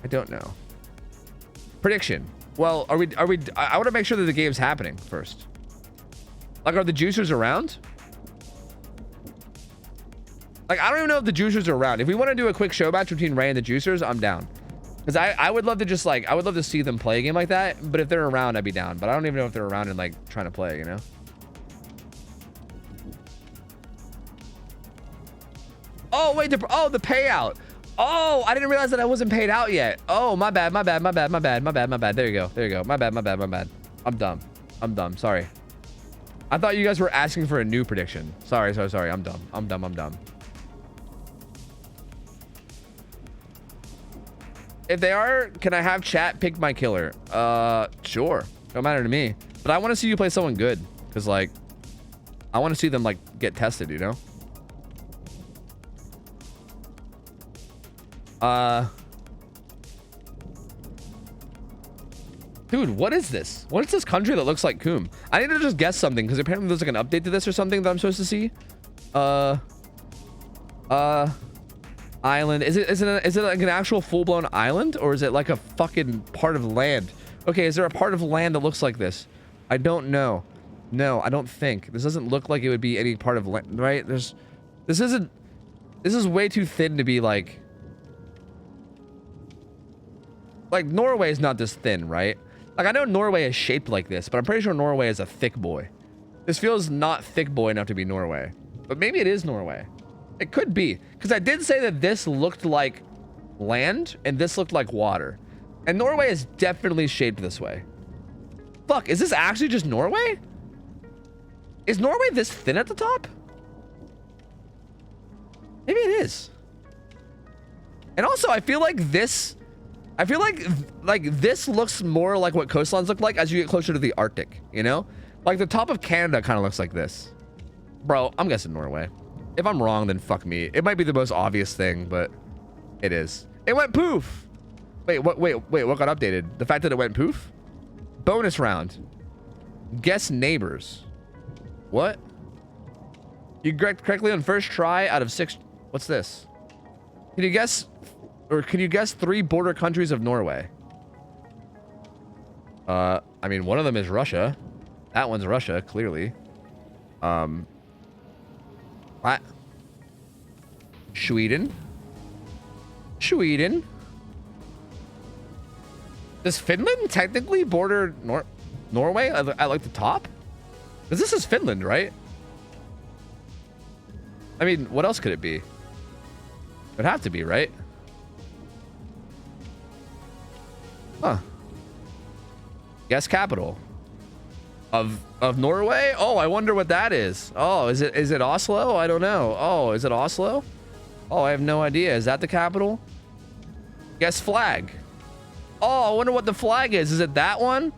I don't know. Prediction. Well, I want to make sure that the game's happening first. Like, are the juicers around? Like, I don't even know if the juicers are around. If we want to do a quick show match between Ray and the juicers, I'm down. Because I would love to just like, I would love to see them play a game like that. But if they're around, I'd be down. But I don't even know if they're around and like trying to play, you know? Oh, wait, the payout. Oh, I didn't realize that I wasn't paid out yet. Oh, my bad. There you go. My bad. I'm dumb. Sorry. I thought you guys were asking for a new prediction. Sorry. I'm dumb. If they are, can I have chat pick my killer? Sure. Don't matter to me. But I want to see you play someone good. Because, like, I want to see them, like, get tested, you know? Dude, what is this? What is this country that looks like Coom? I need to just guess something because apparently there's like an update to this or something that I'm supposed to see. Island. Is it like an actual full-blown island or is it like a fucking part of land? Okay, is there a part of land that looks like this? I don't know. No, I don't think. This doesn't look like it would be any part of land, right? This is way too thin to be like Norway is not this thin, right? Like I know Norway is shaped like this, but I'm pretty sure Norway is a thick boy. This feels not thick boy enough to be Norway, but maybe it is Norway. It could be, because I did say that this looked like land and this looked like water. And Norway is definitely shaped this way. Fuck, is this actually just Norway? Is Norway this thin at the top? Maybe it is. And also, I feel like this looks more like what coastlines look like as you get closer to the Arctic, you know? Like the top of Canada kind of looks like this. Bro, I'm guessing Norway. If I'm wrong, then fuck me. It might be the most obvious thing, but it is. It went poof. Wait, what got updated? The fact that it went poof? Bonus round. Guess neighbors. What? You correctly on first try out of 6. What's this? Can you guess 3 border countries of Norway? I mean, one of them is Russia. That one's Russia, clearly. What? Sweden. Does Finland technically border Norway at like the top? Because this is Finland, right? I mean, what else could it be? It'd have to be, right? Huh. Guess capital of Norway? Oh, I wonder what that is. Oh, is it Oslo? I don't know. Oh, is it Oslo? Oh, I have no idea. Is that the capital? Guess flag. Oh, I wonder what the flag is. Is it that one?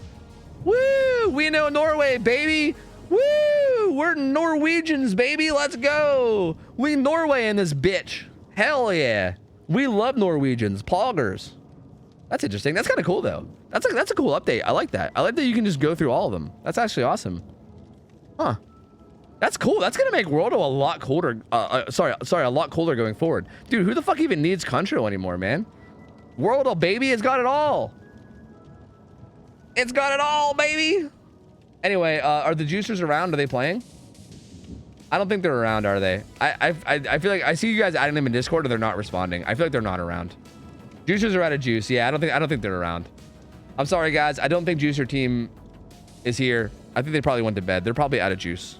Woo! We know Norway, baby. Woo! We're Norwegians, baby. Let's go. We Norway in this bitch. Hell yeah. We love Norwegians. Poggers. That's interesting. That's kind of cool, though. That's a cool update. I like that. I like that you can just go through all of them. That's actually awesome. Huh. That's cool. That's gonna make Worldo a lot colder. Sorry, a lot colder going forward. Dude, who the fuck even needs Control anymore, man? Worldo, baby, it's got it all. It's got it all, baby. Anyway, are the juicers around? Are they playing? I don't think they're around, are they? I feel like I see you guys adding them in Discord, and they're not responding. I feel like they're not around. Juicers are out of juice. Yeah, I don't think they're around. I'm sorry, guys. I don't think Juicer team is here. I think they probably went to bed. They're probably out of juice.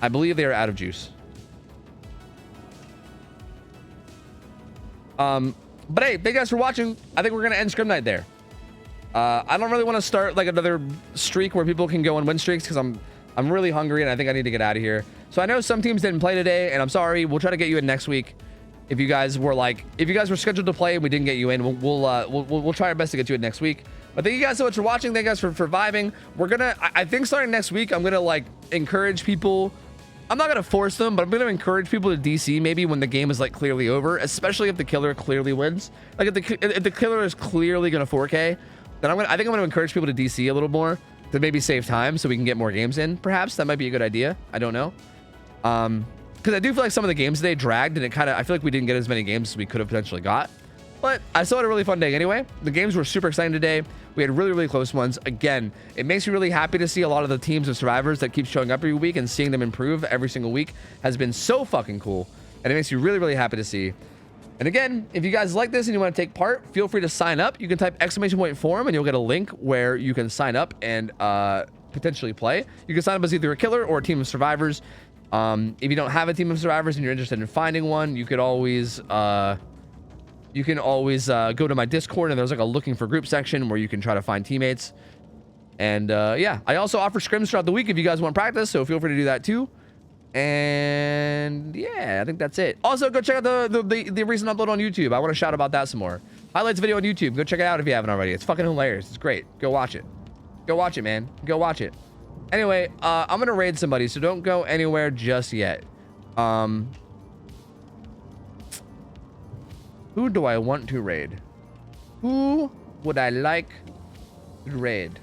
I believe they are out of juice. But hey, thank you guys for watching. I think we're gonna end Scrim Night there. I don't really want to start like another streak where people can go on win streaks because I'm really hungry and I think I need to get out of here. So I know some teams didn't play today, and I'm sorry. We'll try to get you in next week. If you guys were scheduled to play and we didn't get you in, we'll try our best to get you in next week. But thank you guys so much for watching. Thank you guys for vibing. We're gonna, I think starting next week, I'm gonna like encourage people. I'm not gonna force them, but I'm gonna encourage people to DC maybe when the game is like clearly over, especially if the killer clearly wins. Like if the killer is clearly gonna 4K, then I think I'm gonna encourage people to DC a little more to maybe save time so we can get more games in. Perhaps that might be a good idea. I don't know. Because I do feel like some of the games today dragged, and I feel like we didn't get as many games as we could have potentially got. But I still had a really fun day anyway. The games were super exciting today. We had really, really close ones. Again, it makes me really happy to see a lot of the teams of survivors that keep showing up every week, and seeing them improve every single week has been so fucking cool. And it makes me really, really happy to see. And again, if you guys like this and you want to take part, feel free to sign up. You can type !forum and you'll get a link where you can sign up and potentially play. You can sign up as either a killer or a team of survivors. If you don't have a team of survivors and you're interested in finding one, you could always go to my Discord, and there's like a looking for group section where you can try to find teammates. And yeah, I also offer scrims throughout the week if you guys want practice, so feel free to do that too. And yeah, I think that's it. Also, go check out the recent upload on YouTube. I want to shout about that some more. Highlights video on YouTube. Go check it out if you haven't already. It's fucking hilarious. It's great. Go watch it. Go watch it, man. Go watch it. Anyway, I'm gonna raid somebody, so don't go anywhere just yet. Who do I want to raid? Who would I like to raid?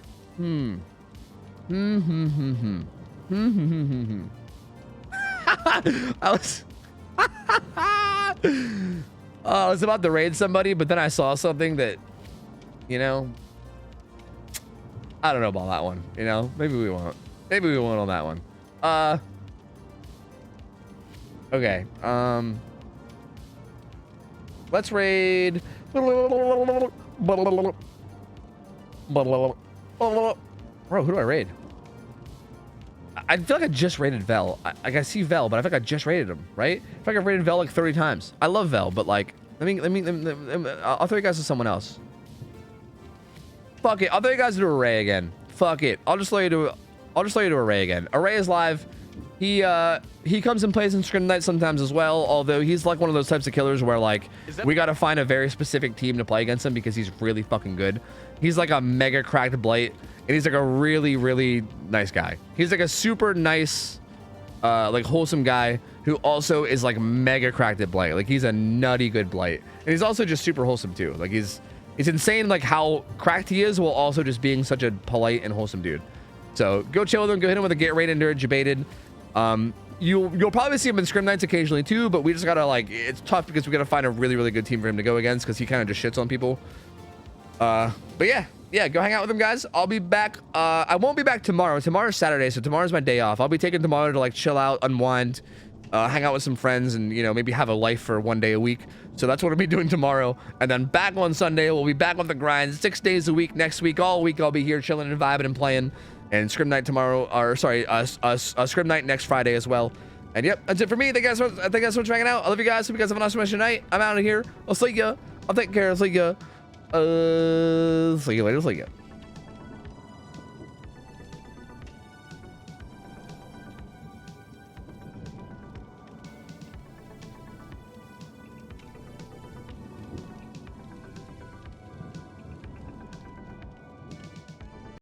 I was about to raid somebody, but then I saw something that, you know, I don't know about that one. You know, maybe we won't. Maybe we won't on that one. Okay. Let's raid. Bro, who do I raid? I feel like I just raided Vel. I see Vel, but I feel like I just raided him, right? I feel like I've raided Vel like 30 times. I love Vel, but like, I'll throw you guys to someone else. Fuck it. I'll throw you guys to Array again. Fuck it. I'll just throw you to Array again. Array is live. He comes and plays in Scrim Night sometimes as well, although he's like one of those types of killers where like we gotta find a very specific team to play against him because he's really fucking good. He's like a mega cracked blight, and he's like a really, really nice guy. He's like a super nice, like wholesome guy who also is like mega cracked at blight. Like he's a nutty good blight, and he's also just super wholesome too. Like it's insane like how cracked he is while also just being such a polite and wholesome dude. So go chill with him, go hit him with a get raid endurance debated. You'll probably see him in Scrim Nights occasionally too, but we just gotta like, it's tough because we gotta find a really, really good team for him to go against because he kind of just shits on people. But yeah, go hang out with him, guys. I'll be back. I won't be back tomorrow. Tomorrow's Saturday, so tomorrow's my day off. I'll be taking tomorrow to like chill out, unwind, hang out with some friends, and maybe have a life for one day a week. So that's what I'll be doing tomorrow, and then back on Sunday. We'll be back on the grind 6 days a week. Next week, all week, I'll be here chilling and vibing and playing. And Scrim Night tomorrow, or sorry, Scrim Night next Friday as well. And yep, that's it for me. Thank you guys so much for hanging out. I love you guys. Hope you guys have an awesome rest of your night. I'm out of here. I'll see ya. I'll take care. I'll see ya. See you later. See ya.